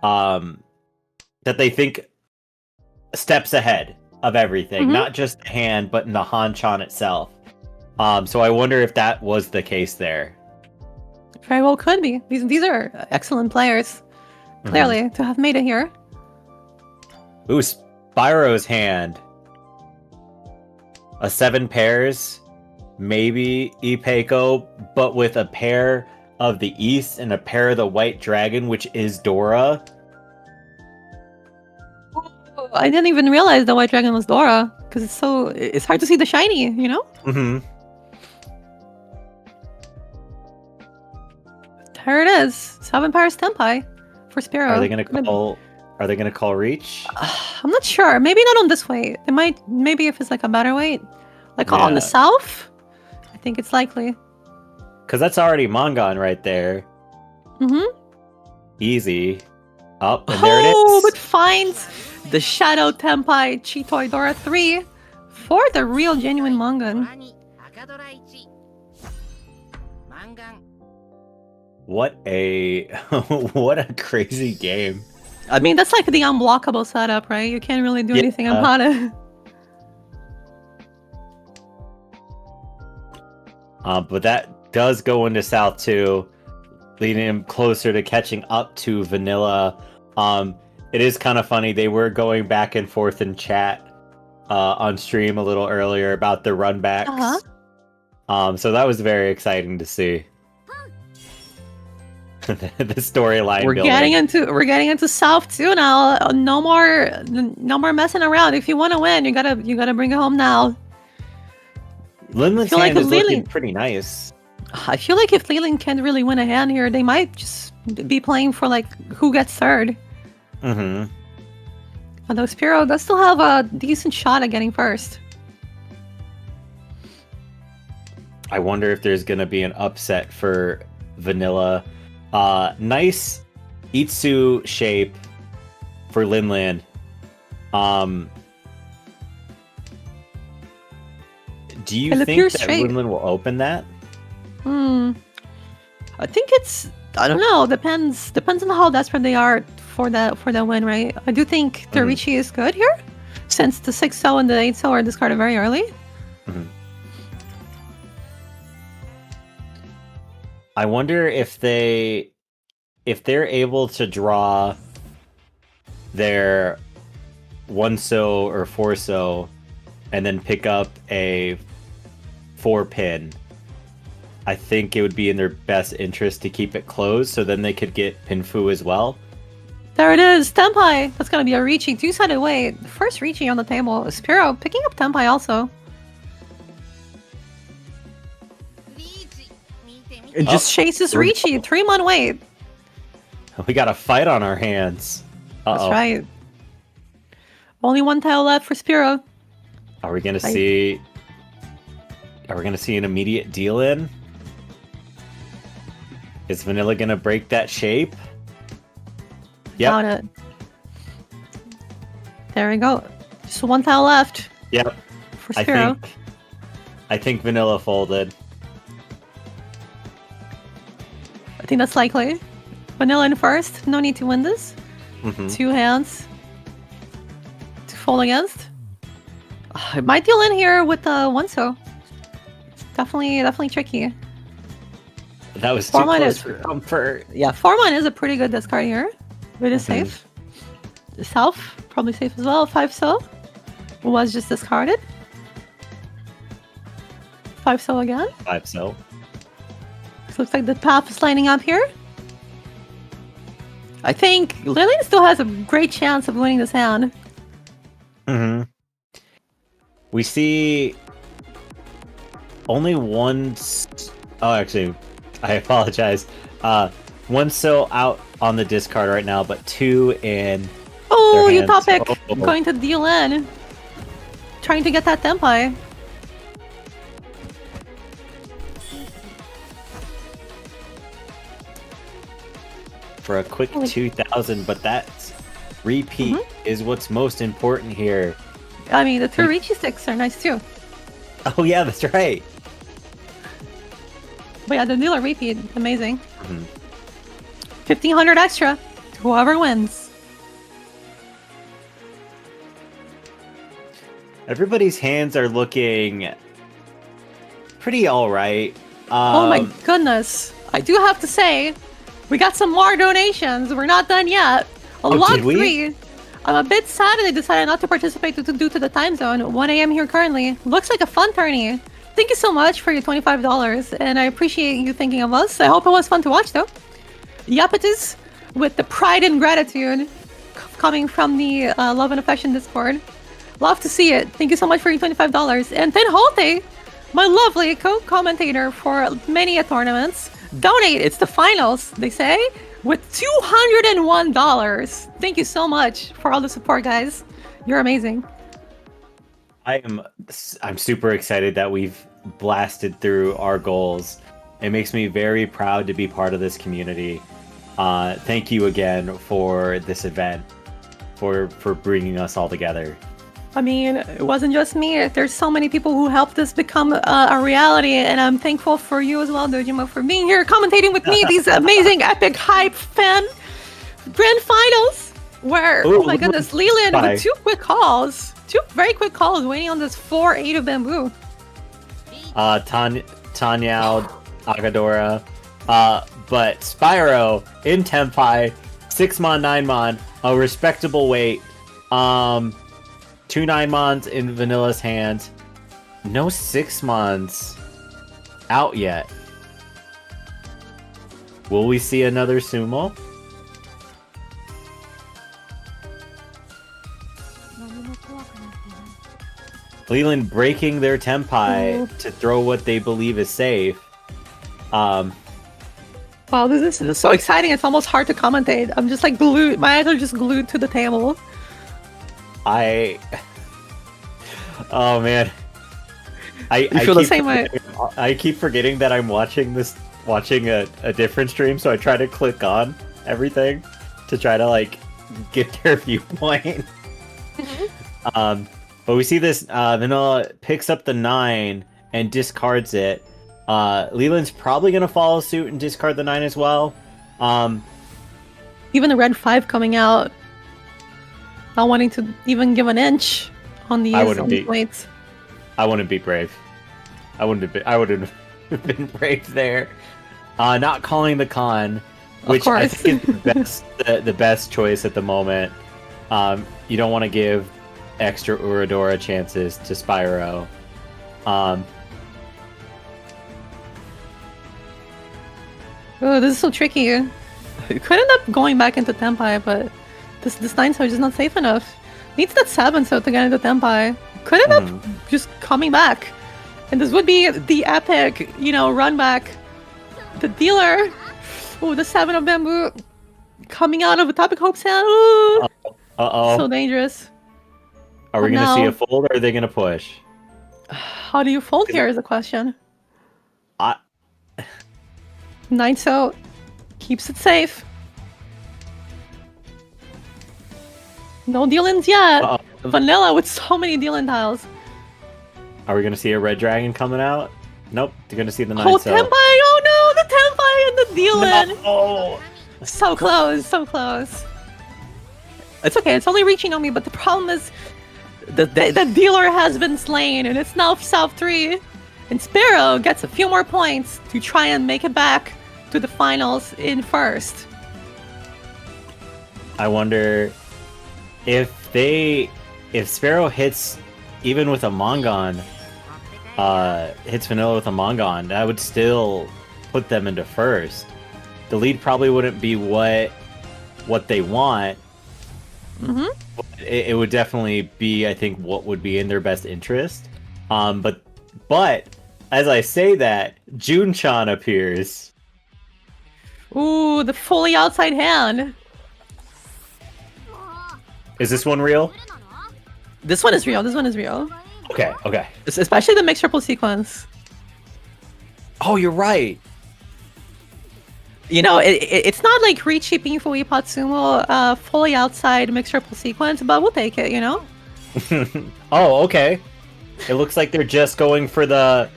that they think steps ahead of everything, Mhm. not just the hand, but in the Hanchan itself. So I wonder if that was the case there. Very well could be. These are excellent players, clearly, to have made it here. Ooh, Spyro's hand. A 7 pairs, maybe Ipeco, but with a pair of the East and a pair of the White Dragon, which is Dora. Oh, I didn't even realize the White Dragon was Dora, because it's hard to see the shiny, you know? Mm-hmm. There it is. 7 pairs Tenpai for Spyro. Are they gonna call Reach? I'm not sure. Maybe not on this weight. They might. Maybe if it's like a better weight, like on the Yeah. south. I think it's likely. Because that's already Mongon right there. Mm-hmm. Easy. Up, and there it Oh, is. but finds the Shadow Tenpai Chitoi Dora 3 for the real genuine Mongan. What a what a crazy game. I mean, that's like the unblockable setup, right? You can't really do Yeah. anything about it. But that does go into South too, leading him closer to catching up to Vanilla. It is kind of funny. They were going back and forth in chat on stream a little earlier about the runbacks. Uh-huh. So that was very exciting to see. The storyline We're building. getting into South too now. No more messing around. If you want to win, you gotta bring it home now. Linden's feel like hand is looking Leland- pretty nice. I feel like if Leland can't really win a hand here, they might just be playing for like who gets third. Mm-hmm. Although Spyro does still have a decent shot at getting first. I wonder if there's gonna be an upset for Vanilla. Nice Itsu shape for Linland. Do you It think appears that straight. Linland will open that? I think I don't know. Depends on how desperate they are for that win, right? I do think the Riichi is good here, since the 6-0 and the 8-0 are discarded very early. Mhm. I wonder if they're able to draw their 1-so or 4-so and then pick up a 4-pin. I think it would be in their best interest to keep it closed, so then they could get Pinfu as well. There it is, Tenpai. That's gonna be a Riichi. Two-sided weight. First Riichi on the table. Spyro picking up Tenpai also. It just chases Riichi. 3-man weight. We got a fight on our hands. That's Uh-oh. right. Only one tile left for Spyro. Are we gonna see an immediate deal in? Is Vanilla gonna break that shape? Yep. Got it. There we go. Just one tile left Yep. for Spyro. I think Vanilla folded. I think that's likely. Vanilla in first. No need to win this. Mhm. 2 hands to fold against. It might deal in here with the 1-so. It's definitely tricky. That was too 4-man close is for comfort. Yeah, 4-man is a pretty good discard here. It is Mhm. safe. South, probably safe as well. 5-so was just discarded. 5-so again. 5-so. So looks like the path is lining up here. I think Lillian still has a great chance of winning this hand. Mm-hmm. We see only one. Oh, actually, I apologize. 1-so out on the discard right now, but 2 in. Oh, Their hands. Utopic Oh. going to deal in. Trying to get that Tenpai. For a quick 2,000, but that's repeat Mm-hmm. is what's most important here. I mean, the two Riichi sticks are nice too. Oh yeah, that's right. But yeah, the dealer repeat, amazing. Mhm. 1,500 extra to whoever wins. Everybody's hands are looking pretty all right. Oh my goodness. I do have to say, we got some more donations. We're not done yet. Log did we? 3. I'm a bit sad that I decided not to participate due to the time zone. 1 a.m. here currently. Looks like a fun tourney. Thank you so much for your $25, and I appreciate you thinking of us. I hope it was fun to watch, though. Yapetus, with the pride and gratitude coming from the Love and Affection Discord. Love to see it. Thank you so much for your $25. And Tenhote, my lovely co-commentator for many tournaments. Donate. It's the finals, they say, with $201. Thank you so much for all the support, guys. You're amazing. I'm super excited that we've blasted through our goals. It makes me very proud to be part of this community. Thank you again for this event, for bringing us all together. I mean, it wasn't just me. There's so many people who helped this become a reality, and I'm thankful for you as well, Dojima, for being here, commentating with me these amazing, epic, hype fan grand finals, where, oh my goodness, Leland with two very quick calls, waiting on this 4-8 of bamboo. Tanyao, Agadora, but Spyro in Tenpai, 6-mon, 9-mon, a respectable weight. 2 9-mons in Vanilla's hands. No 6-mons out yet. Will we see another sumo? Leland breaking their Tenpai to throw what they believe is safe. Wow, this is so exciting. It's almost hard to commentate. I'm just like glued. My eyes are just glued to the table. Oh man, I feel the same way. I keep forgetting that I'm watching a different stream, so I try to click on everything to try to like get their viewpoint. But we see this Vanilla picks up the 9 and discards it. Leland's probably gonna follow suit and discard the 9 as well. Even the red 5 coming out. Not wanting to even give an inch on these weights. I wouldn't be brave. I wouldn't have been brave there. Not calling the con, which I think is the best choice at the moment. You don't want to give extra Uradora chances to Spyro. Oh, this is so tricky. You could end up going back into Tenpai, but this 9 so is just not safe enough. Needs that 7 so to get into Tenpai. Could end up just coming back. And this would be the epic, run back. The dealer. Oh, the 7 of bamboo coming out of a Topic Hope's hand. Ooh. Uh-oh. So dangerous. Are we going to see a fold or are they going to push? How do you fold here is the question. 9 so keeps it safe. No deal-ins yet. Vanilla with so many deal-in tiles. Are we going to see a red dragon coming out? Nope. You're going to see the 9 Tenpai! Oh no! The Tenpai and the deal-in! No! So close, so close. It's okay, it's only reaching on me, but the problem is the dealer has been slain, and it's now South 3. And Sparrow gets a few more points to try and make it back to the finals in first. I wonder if Sparrow hits even with a Mongon, hits Vanilla with a Mongon, that would still put them into first. The lead probably wouldn't be what they want. Mm-hmm. It would definitely be, I think, what would be in their best interest. But as I say that, Jun-chan appears. Ooh, the fully outside hand. Is this one real? This one is real. This one is real. Okay. Especially the mixed triple sequence. Oh, you're right. It's not like Riichi Pinfui Patsumo fully outside mixed triple sequence, but we'll take it, Oh, okay. It looks like they're just going for the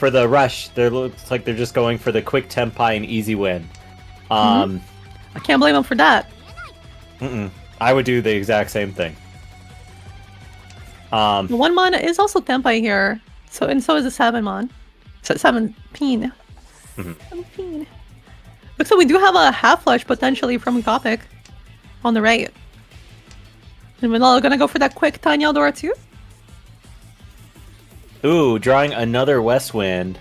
rush. It looks like they're just going for the quick tempai and easy win. I can't blame them for that. I would do the exact same thing. The 1 mon is also tempai here, so is the 7 mon. So 17. 17. Looks like we do have a half flush potentially from Topic on the right. And we're all gonna go for that quick tiny Eldora too. Ooh, drawing another West Wind.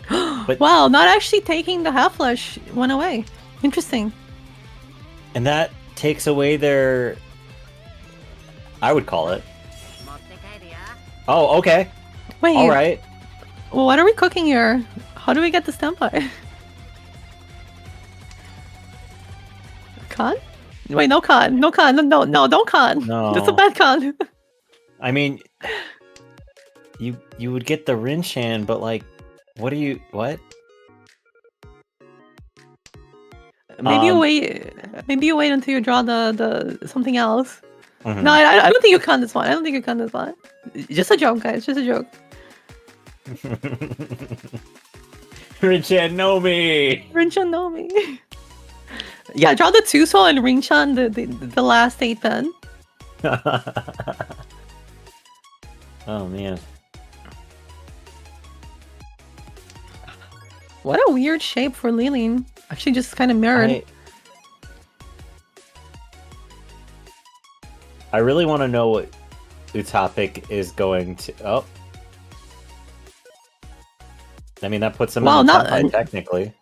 But Wow, not actually taking the half flush one away. Interesting. and that takes away their, I would call it. Oh, okay. Wait. All right. Well, what are we cooking here? How do we get this tempai? Con? Wait, no con. No con. No, don't con. No. That's a bad con. I mean, you would get the Rinchan, but like, what? Maybe you wait. Maybe you wait until you draw the something else. Mhm. No, I don't think you con this one. I don't think you con this one. Just a joke, guys. Just a joke. Rinchan, know me. Rinchan, know me. Yeah, draw the Tuso and Rinchan the last 8 pen. Oh man. What a weird shape for Lilin. Actually, just kind of mirrored. I really want to know what Utopic is going to. Oh. I mean, that puts them Wow, in the not- top 5 technically.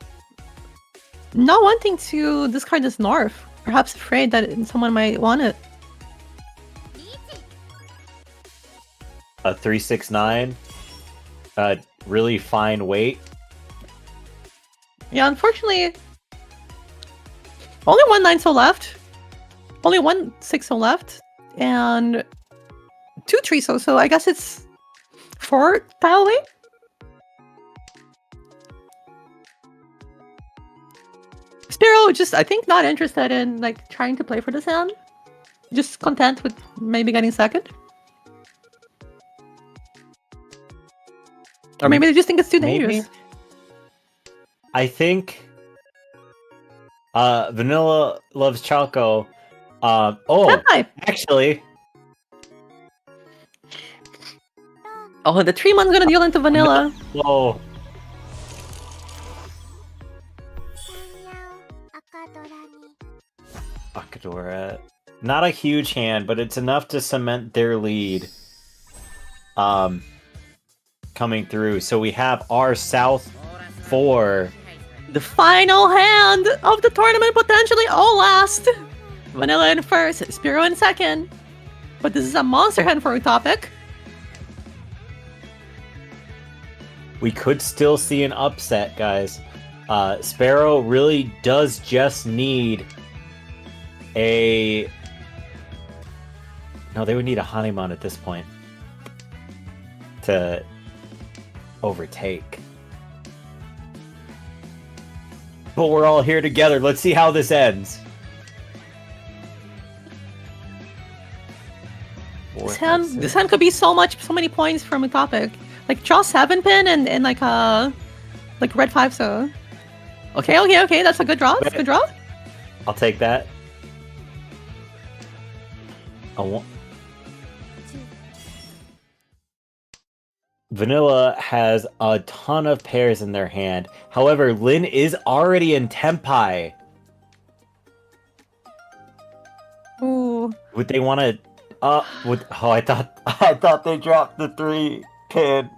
Not wanting to discard this North. Perhaps afraid that someone might want it. A 369. Really fine weight. Yeah, unfortunately, only 1 9 so left. Only 1 6 so left. And 2 3 so I guess it's 4 tile away? Spiro just, I think, not interested in like trying to play for this hand. Just content with maybe getting second. Or maybe they just think it's too Maybe. dangerous. I think Vanilla loves Choco. Oh, Senpai! actually, Oh, the 3 mon's gonna deal into vanilla. whoa. Akadora. Not a huge hand, but it's enough to cement their lead. Coming through. So we have our South 4. The final hand of the tournament, potentially all last. Vanilla in first, Spiro in second. But this is a monster hand for a topic. We could still see an upset, guys. Sparrow really does just need a... No, they would need a Hanuman at this point to overtake. But we're all here together. Let's see how this ends. This hand could be so many points from a topic. Like draw 7 pin and like red 5 so. Okay, that's a good draw. That's a good draw. I'll take that. Vanilla has a ton of pairs in their hand. However, Lin is already in Tempai. Ooh. Would they want to? I thought they dropped the 3 pin.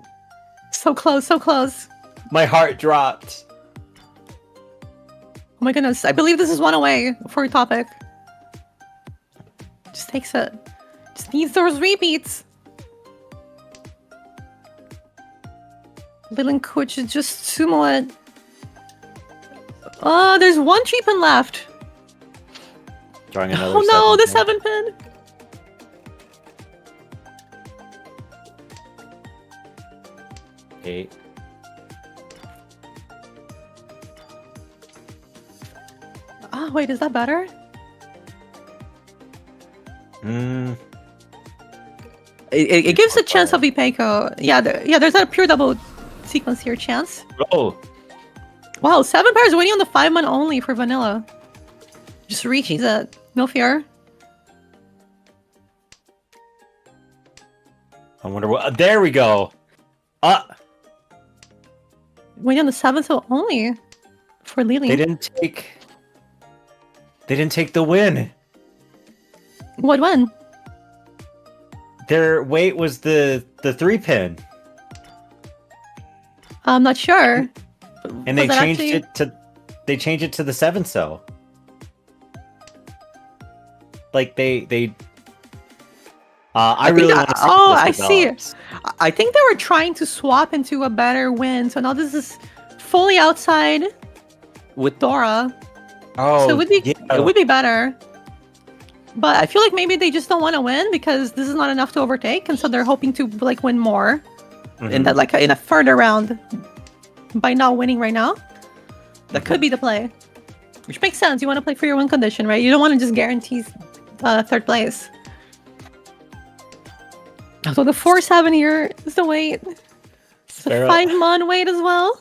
So close, so close. My heart dropped. Oh my goodness, I believe this is 1 away for a topic. Just takes it. Just needs those repeats. Lilin Kuch is just sumo it. Oh, there's 1 3 pin left. Drawing another. Oh no, the 7 7 pin. pin. 8. Oh wait, is that better? It gives a chance of Ipeco. Yeah, there's a pure double sequence here chance. Oh, Wow, 7 pairs waiting on the 5-man only for vanilla. Just Riichi's it. No fear. I wonder what. There we go. Waiting on the 7th only for Lily. They didn't take. They didn't take the win. What one? Their weight was the 3-pin, I'm not sure. and they Was that changed actually- it to. They changed it to the 7 so. Like they. I think really that- want to see. oh, how I this see. develops. I think they were trying to swap into a better win. So now this is fully outside with Dora. Oh, So yeah. it would be better. But I feel like maybe they just don't want to win because this is not enough to overtake, and so they're hoping to like win more in that like in a further round by not winning right now. That could be the play, which makes sense. You want to play for your win condition, right? You don't want to just guarantee 3rd place. So the 4-7 here is the weight. It's a Sparrow. 5-man weight as well.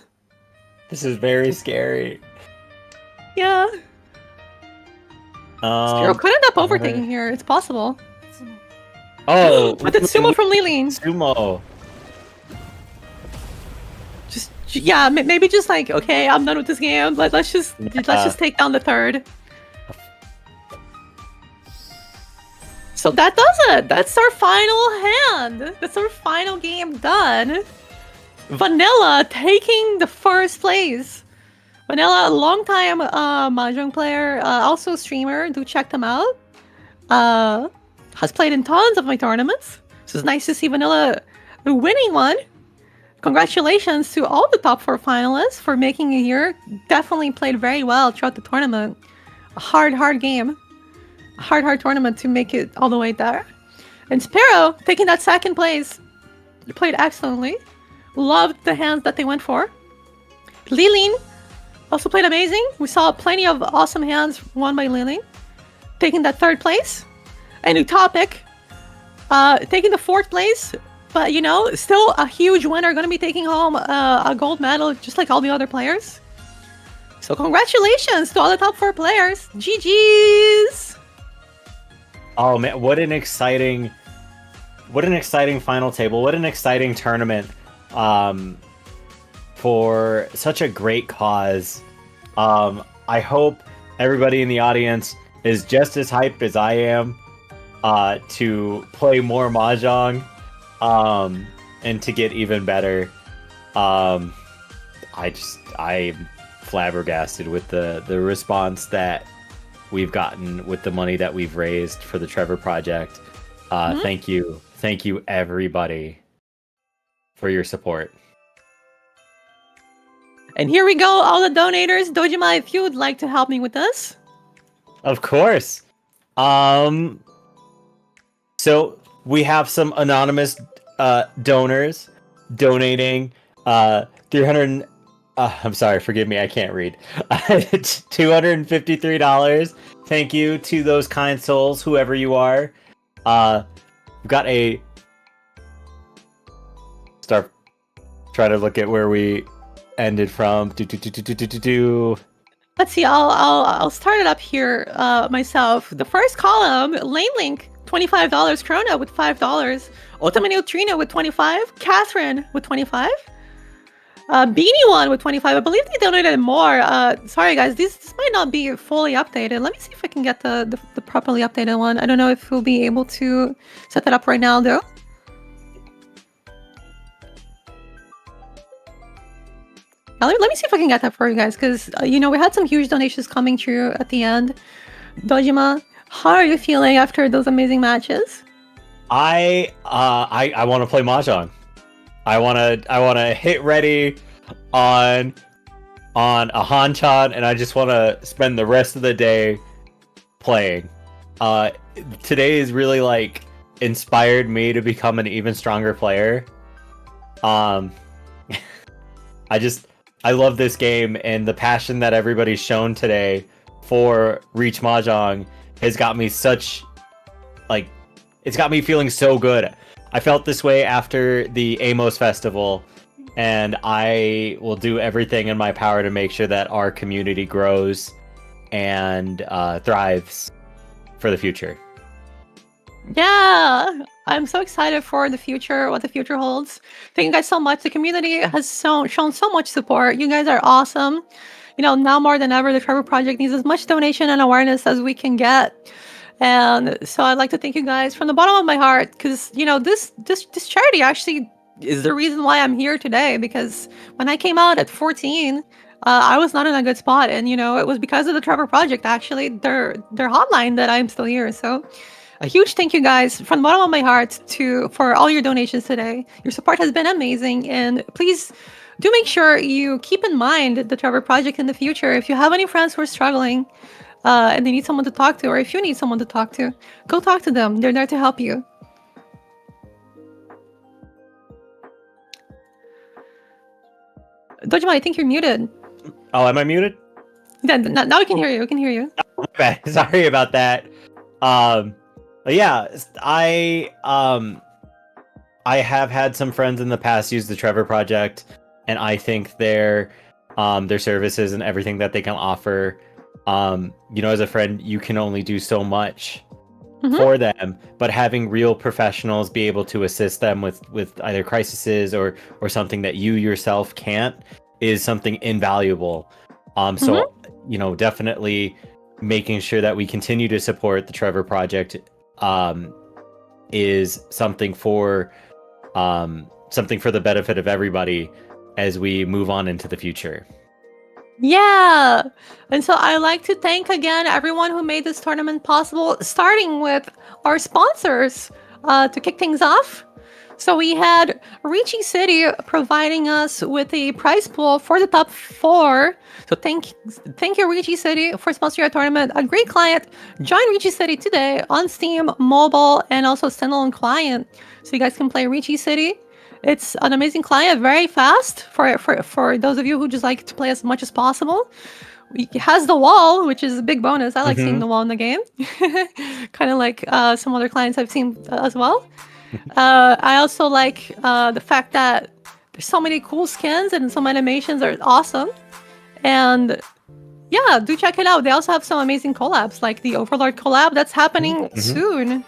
This is very scary. Yeah. Spiro could end up I overtaking wonder- here. It's possible. Oh, But it's sumo from Liling. Sumo. Just yeah, maybe just like okay, I'm done with this game. Let's just take down the 3rd. So that does it. That's our final hand. That's our final game done. Vanilla taking the 1st place. Vanilla, a long-time mahjong player, also streamer. Do check them out. Has played in tons of my tournaments. So it's nice to see Vanilla winning one. Congratulations to all the top 4 finalists for making it here. Definitely played very well throughout the tournament. A hard game. A hard tournament to make it all the way there. And Sparrow taking that 2nd place. They played excellently. Loved the hands that they went for. Liling also played amazing. We saw plenty of awesome hands won by Liling. Taking that 3rd place. And Utopic taking the 4th place. But, you know, still a huge winner. Going to be taking home a gold medal just like all the other players. So congratulations to all the top 4 players. GG's! Oh man, what an exciting final table. What an exciting tournament. For such a great cause. I hope everybody in the audience is just as hyped as I am to play more Mahjong and to get even better. I'm flabbergasted with the response that we've gotten with the money that we've raised for the Trevor Project. Thank you everybody for your support. And here we go, all the donators. Dojima, if you would like to help me with this. Of course. So we have some anonymous donors donating 300. I'm sorry, forgive me, I can't read. $253. Thank you to those kind souls, whoever you are. We've got a start. Try to look at where we ended from. Let's see, I'll start it up here myself. The first column, Lane Link, $25. Krona with $5. Ultimate Neutrino with 25. Catherine with 25. Beanie One with 25. I believe they donated more. Sorry guys, this might not be fully updated. Let me see if I can get the properly updated one. I don't know if we'll be able to set that up right now though. Let me see if I can get that for you guys, because you know, we had some huge donations coming through at the end. Dojima, how are you feeling after those amazing matches? I want to play Mahjong. I wanna hit ready on a Hanchan, and I just want to spend the rest of the day playing. Today is really like inspired me to become an even stronger player. I love this game, and the passion that everybody's shown today for Riichi Mahjong has got me it's got me feeling so good. I felt this way after the Amos Festival, and I will do everything in my power to make sure that our community grows and thrives for the future. Yeah, I'm so excited for the future, what the future holds. Thank you guys so much. The community has shown so much support. You guys are awesome. Now more than ever, the Trevor Project needs as much donation and awareness as we can get. And so I'd like to thank you guys from the bottom of my heart, because this charity actually is the reason why I'm here today. Because when I came out at 14, I was not in a good spot, and it was because of the Trevor Project, actually, their hotline, that I'm still here. So a huge thank you guys from the bottom of my heart for all your donations today. Your support has been amazing, and please do make sure you keep in mind the Trevor Project in the future. If you have any friends who are struggling and they need someone to talk to, or if you need someone to talk to, go talk to them. They're there to help you. Dojima, I think you're muted. Oh, am I muted? Yeah, now we can hear you. We can hear you. Okay, sorry about that. Yeah, I have had some friends in the past use the Trevor Project, and I think their services and everything that they can offer, as a friend, you can only do so much for them, but having real professionals be able to assist them with either crises or something that you yourself can't is something invaluable. So definitely making sure that we continue to support the Trevor Project is something for the benefit of everybody as we move on into the future. Yeah, and so I like to thank again everyone who made this tournament possible, starting with our sponsors to kick things off. So we had Riichi City providing us with a prize pool for the top 4. So thank you, Riichi City, for sponsoring our tournament. A great client. Join Riichi City today on Steam, mobile, and also standalone client. So you guys can play Riichi City. It's an amazing client, very fast for those of you who just like to play as much as possible. It has the wall, which is a big bonus. I like seeing the wall in the game. Kind of like some other clients I've seen as well. I also like the fact that there's so many cool skins and some animations are awesome. And yeah, do check it out. They also have some amazing collabs, like the Overlord collab that's happening soon.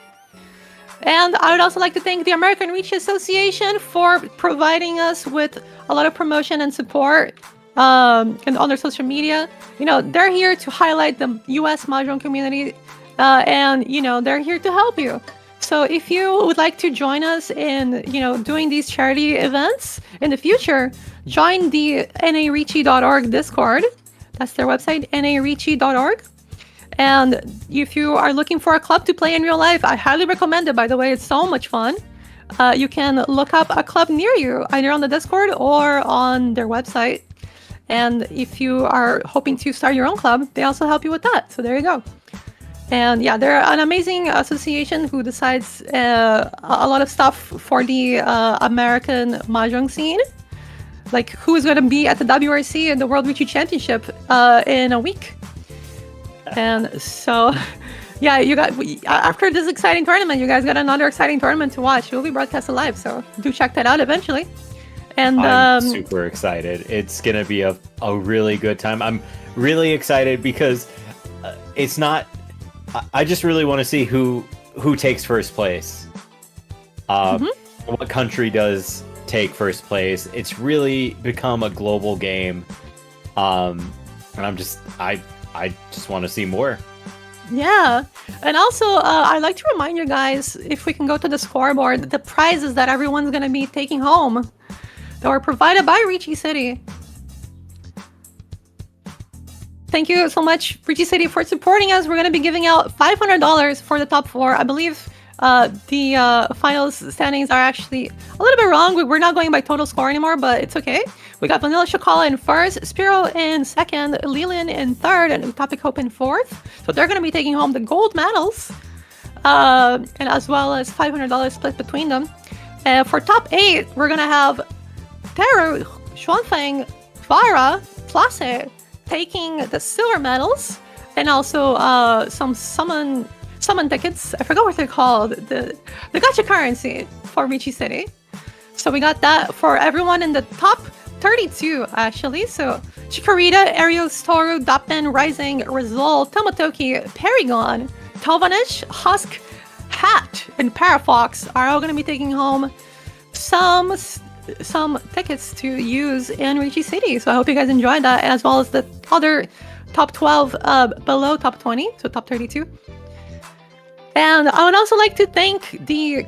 And I would also like to thank the American Riichi Association for providing us with a lot of promotion and support and on their social media. They're here to highlight the US Mahjong community, and they're here to help you. So if you would like to join us in, doing these charity events in the future, join the nariichi.org Discord. That's their website, nariichi.org. And if you are looking for a club to play in real life, I highly recommend it, by the way. It's so much fun. You can look up a club near you, either on the Discord or on their website. And if you are hoping to start your own club, they also help you with that. So there you go. And yeah, they're an amazing association who decides a lot of stuff for the American Mahjong scene. Like who is going to be at the WRC and the World Riichi Championship in a week. And so, yeah, after this exciting tournament, you guys got another exciting tournament to watch. It will be broadcasted live, so do check that out eventually. And I'm super excited. It's gonna be a really good time. I'm really excited because it's not. I just really want to see who takes first place. What country does take first place? It's really become a global game, and I just want to see more. Yeah, and also I'd like to remind you guys, if we can go to the scoreboard, the prizes that everyone's going to be taking home that were provided by Riichi City. Thank you so much, Riichi City, for supporting us. We're going to be giving out $500 for the top 4. I believe the finals standings are actually a little bit wrong. We're not going by total score anymore, but it's okay. We got Vanilla Shakala in first, Spiro in second, Lilian in third, and Utopic Hope in fourth. So they're going to be taking home the gold medals, and as well as $500 split between them. For top 8, we're going to have Teru, Xuanfeng, Vara, Place taking the silver medals, and also some summon tickets. I forgot what they're called. The gacha currency for Riichi City. So we got that for everyone in the top 32, actually. So Chikorita, Arios, Toru, Dappen, Rising, Rizal, Tomotoki, Paragon, Telvanish, Husk, Hat, and Parafox are all going to be taking home some tickets to use in Riichi City. So I hope you guys enjoyed that, as well as the other top 12 below top 20, so top 32. And I would also like to thank the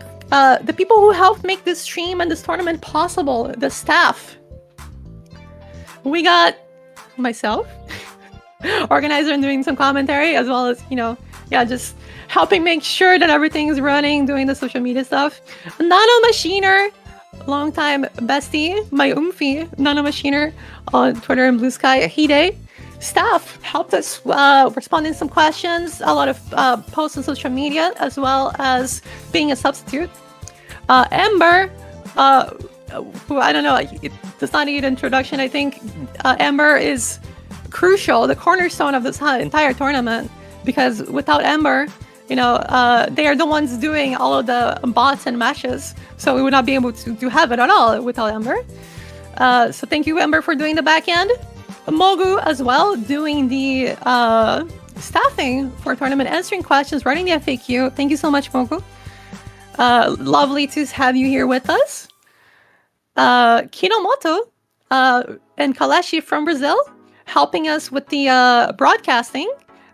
people who helped make this stream and this tournament possible, the staff. We got myself, organizer and doing some commentary, as well as, just helping make sure that everything is running, doing the social media stuff. Nano Machiner, longtime bestie, my Nano Machiner on Twitter and Blue Sky, Hide. Staff helped us respond to some questions, a lot of posts on social media, as well as being a substitute. Ember, who I don't know, it does not need introduction. I think Ember is crucial, the cornerstone of this entire tournament, because without Ember, they are the ones doing all of the bots and matches, so we would not be able to have it at all without Ember. So thank you, Ember, for doing the back end. Mogu as well, doing the staffing for tournament, answering questions, writing the FAQ. Thank you so much, Mogu. Lovely to have you here with us. Kinomoto and Kaleshi from Brazil, helping us with the broadcasting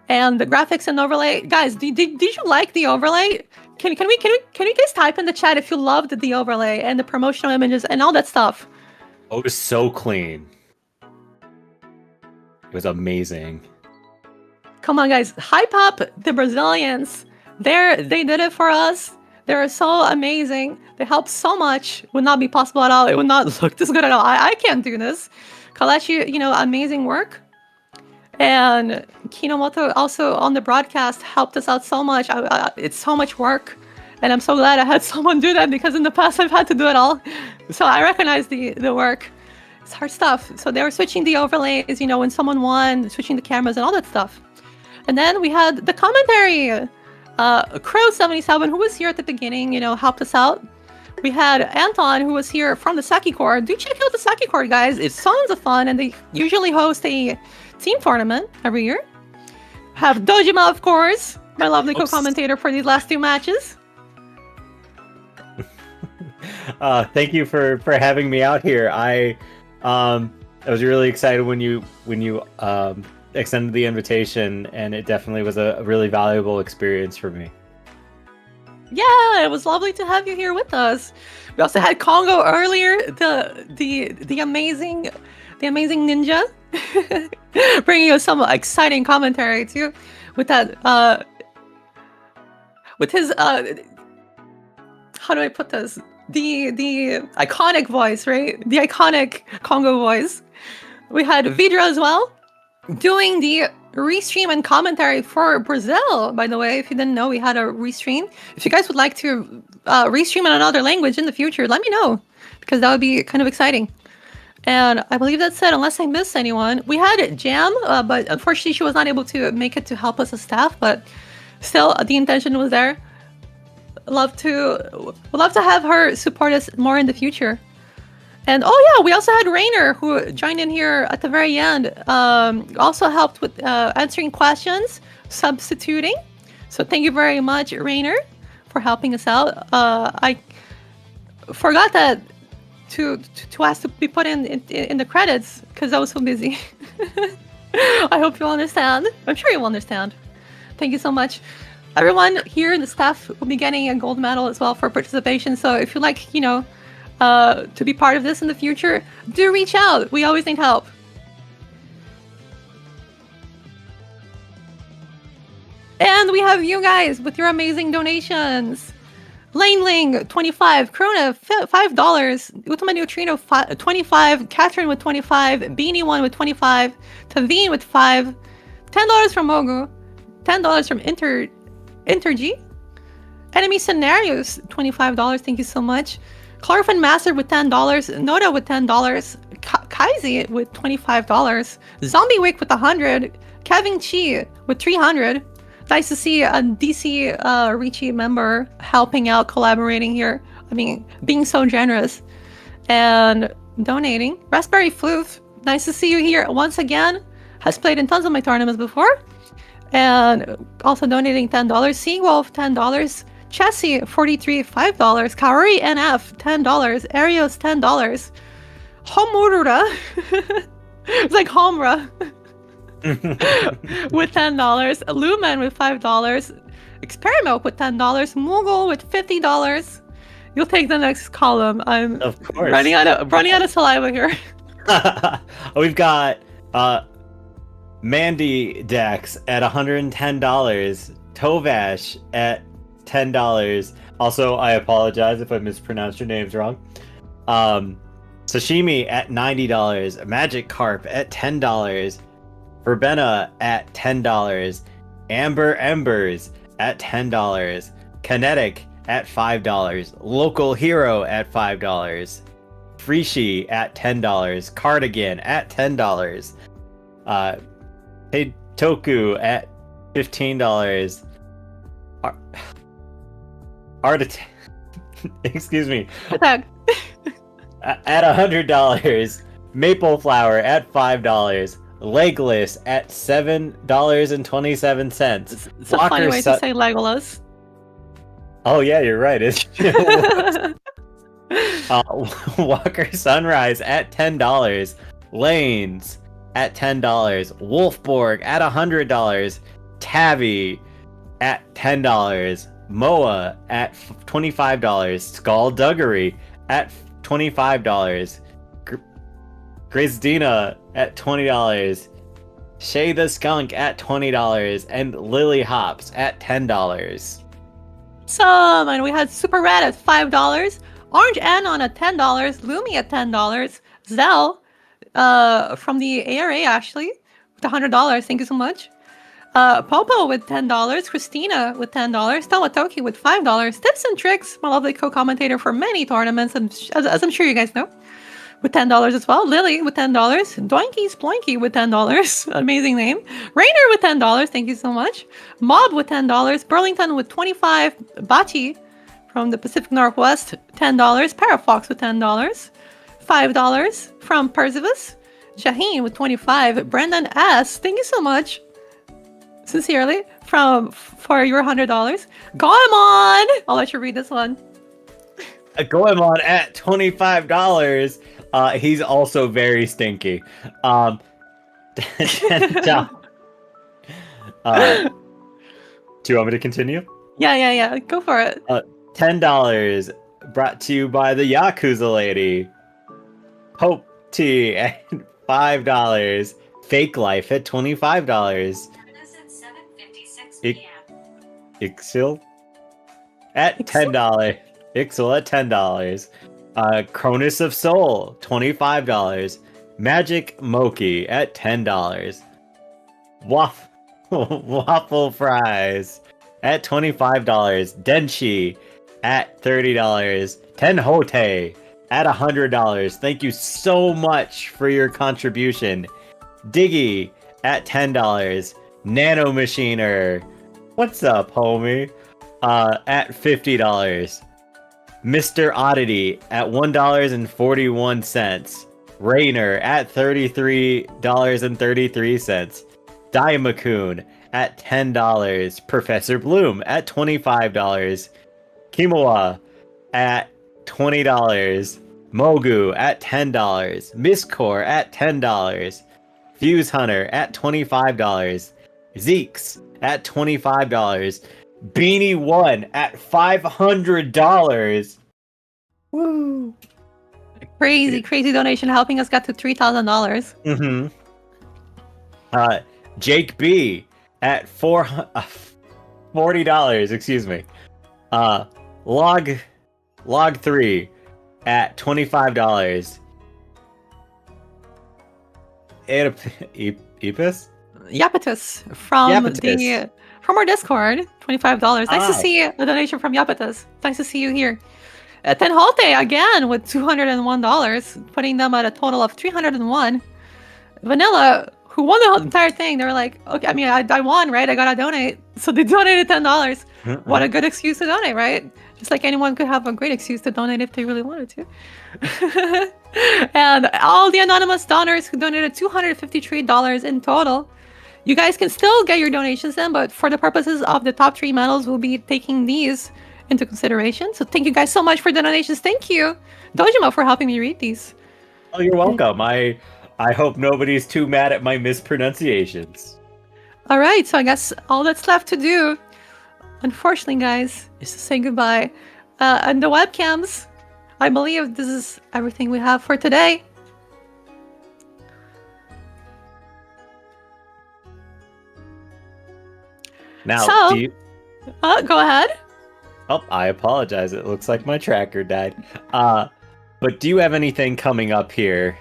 and the graphics and overlay. Guys, did you like the overlay? Can you guys type in the chat if you loved the overlay and the promotional images and all that stuff? Oh, it was so clean. It was amazing. Come on, guys. Hype up the Brazilians. They did it for us. They're so amazing. They helped so much. Would not be possible at all. It would not look this good at all. I can't do this. Kaleshi, amazing work. And Kinomoto also on the broadcast helped us out so much. It's so much work. And I'm so glad I had someone do that, because in the past I've had to do it all. So I recognize the work. It's hard stuff. So they were switching the overlays, when someone won, switching the cameras and all that stuff. And then we had the commentary. Crow77, who was here at the beginning, helped us out. We had Anton, who was here from the Saki Corps. Do check out the Saki Corps, guys. It's tons of fun, and they usually host a team tournament every year. Have Dojima, of course, my lovely co-commentator for these last two matches. Thank you for having me out here. I was really excited when you extended the invitation, and it definitely was a really valuable experience for me. Yeah, it was lovely to have you here with us. We also had Congo earlier, the amazing ninja, bringing us some exciting commentary too, with that with his how do I put this? The iconic voice, right? The iconic Congo voice. We had Vidra as well, doing the restream and commentary for Brazil. By the way, if you didn't know, we had a restream. If you guys would like to restream in another language in the future, let me know, because that would be kind of exciting. And I believe that's it, unless I missed anyone. We had Jam, but unfortunately she was not able to make it to help us as staff, but still the intention was there. Would love to have her support us more in the future. And oh yeah, we also had Rainer, who joined in here at the very end. Also helped with answering questions, substituting. So thank you very much, Rainer, for helping us out. I forgot that to ask to be put in the credits, because I was so busy. I hope you'll understand. I'm sure you'll understand. Thank you so much. Everyone here in the staff will be getting a gold medal as well for participation. So if you like, to be part of this in the future, do reach out. We always need help. And we have you guys with your amazing donations. Laneling, 25. Krona, $5. Utama Neutrino, 25. Catherine with 25. Beanie One with 25. Tavine with 5. $10 from Mogu. $10 from Interg. Enemy Scenarios, $25. Thank you so much. Chlorophane Master with $10. Noda with $10. Kaizi with $25. Zombie Wick with $100. Kevin Chi with $300. Nice to see a DC Riichi member helping out, collaborating here. I mean, being so generous and donating. Raspberry Floof, nice to see you here once again. Has played in tons of my tournaments before. And also donating $10. Seawolf, $10. Chessie, 43, $5. Kaori NF, $10. Arios, $10. Homurura, it's like Homura, with $10. Lumen with $5. Experiment with $10. Moogle with $50. You'll take the next column. I'm Of course. running out of saliva here. We've got Mandy Dex at $110. Tovash at $10. Also, I apologize if I mispronounced your names wrong. Sashimi at $90. Magic Carp at $10. Verbena at $10. Amber Embers at $10. Kinetic at $5. Local Hero at $5. Riichi at $10. Cardigan at $10. Hey Toku at $15. Excuse me. Attack. At $100. Maple Flower at $5. Legless at $7.27. It's a funny way to say Legolas. Oh yeah, you're right. Walker Sunrise at $10. Lanes at $10. Wolfborg at $100. Tabby at $10. Moa at $25. Skullduggery at $25. Grizdina at $20. Shay the Skunk at $20. And Lily Hops at $10. Awesome! And we had Super Red at $5. Orange Anon at $10. Lumi at $10. Zell from the ARA, actually, with $100. Thank you so much. Popo with $10. Christina with $10. Tomatoki with $5. Tips and Tricks, my lovely co-commentator for many tournaments, as I'm sure you guys know, with $10 as well. Lily with $10. Doinky Sploinky with $10. Amazing name. Rainer with $10. Thank you so much. Mob with $10. Burlington with $25. Bachi from the Pacific Northwest, $10. Parafox with $10. $5 from Perseus. Shaheen with $25. Brendan S. Thank you so much. Sincerely, for your $100. Goemon! I'll let you read this one. Goemon at $25. He's also very stinky. $10. Do you want me to continue? Yeah. Go for it. $10 brought to you by the Yakuza lady. Hope Tea at $5. Fake Life at $25. Ixil at $10. Ixil at $10. Cronus of Soul, $25. Magic Moki at $10. Waffle Fries at $25. Denshi at $30. Tenhote at $100. Thank you so much for your contribution. Diggy at $10. Nano Machiner, what's up, homie? At $50. Mr. Oddity at $1.41. Rainer at $33.33. Daimakun at $10. Professor Bloom at $25. Kimoa at $20. Mogu at $10. Mistcore at $10. Fuse Hunter at $25. Zeeks at $25. Beanie One at $500. Woo! Crazy donation helping us get to $3,000. Jake B at $40. Excuse me. Log 3 at $25. Epis? Yapatus from our Discord, $25. Nice to see a donation from Yapatus. Nice to see you here. Tenhote again with $201, putting them at a total of $301. Vanilla who won the whole entire thing. They were like, okay, I mean, I won, right? I gotta donate. So they donated $10. What a good excuse to donate, right? Just like anyone could have a great excuse to donate if they really wanted to. And all the anonymous donors who donated $253 in total. You guys can still get your donations in, but for the purposes of the top 3 medals, we'll be taking these into consideration. So thank you guys so much for the donations. Thank you, Dojima, for helping me read these. Oh, you're welcome. I hope nobody's too mad at my mispronunciations. All right, so I guess all that's left to do, unfortunately, guys, is to say goodbye. And the webcams, I believe this is everything we have for today. Now, So- do you... Go ahead. Oh, I apologize. It looks like my tracker died. But do you have anything coming up here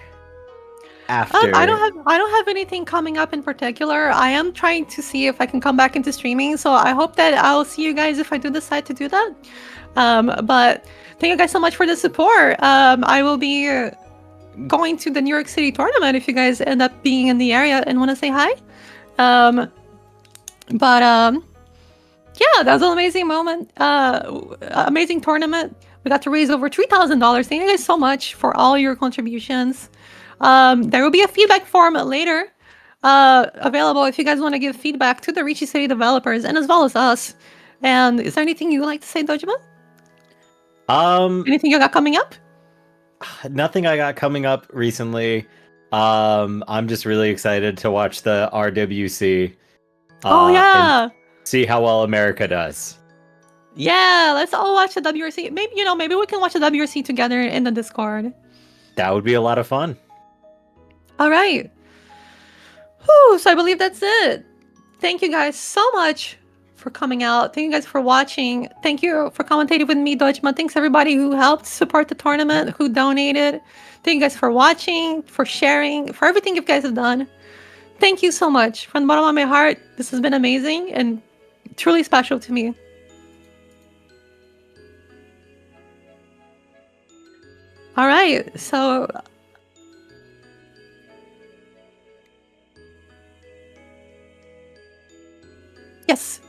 after? I don't have anything coming up in particular. I am trying to see if I can come back into streaming, so I hope that I'll see you guys if I do decide to do that. But thank you guys so much for the support. I will be going to the New York City tournament if you guys end up being in the area and want to say hi. Yeah, that was an amazing moment. Amazing tournament. We got to raise over $3,000. Thank you guys so much for all your contributions. There will be a feedback form later available if you guys want to give feedback to the Riichi City developers and as well as us. And is there anything you would like to say, Dojima? Anything you got coming up? Nothing I got coming up recently. I'm just really excited to watch the RWC. Oh yeah. And see how well America does. Yeah, let's all watch the WRC. Maybe we can watch the WRC together in the Discord. That would be a lot of fun. All right. Whew, so I believe that's it. Thank you guys so much for coming out. Thank you guys for watching. Thank you for commentating with me, Dojima. Thanks everybody who helped support the tournament, who donated. Thank you guys for watching, for sharing, for everything you guys have done. Thank you so much. From the bottom of my heart, this has been amazing and truly special to me. All right, so yes.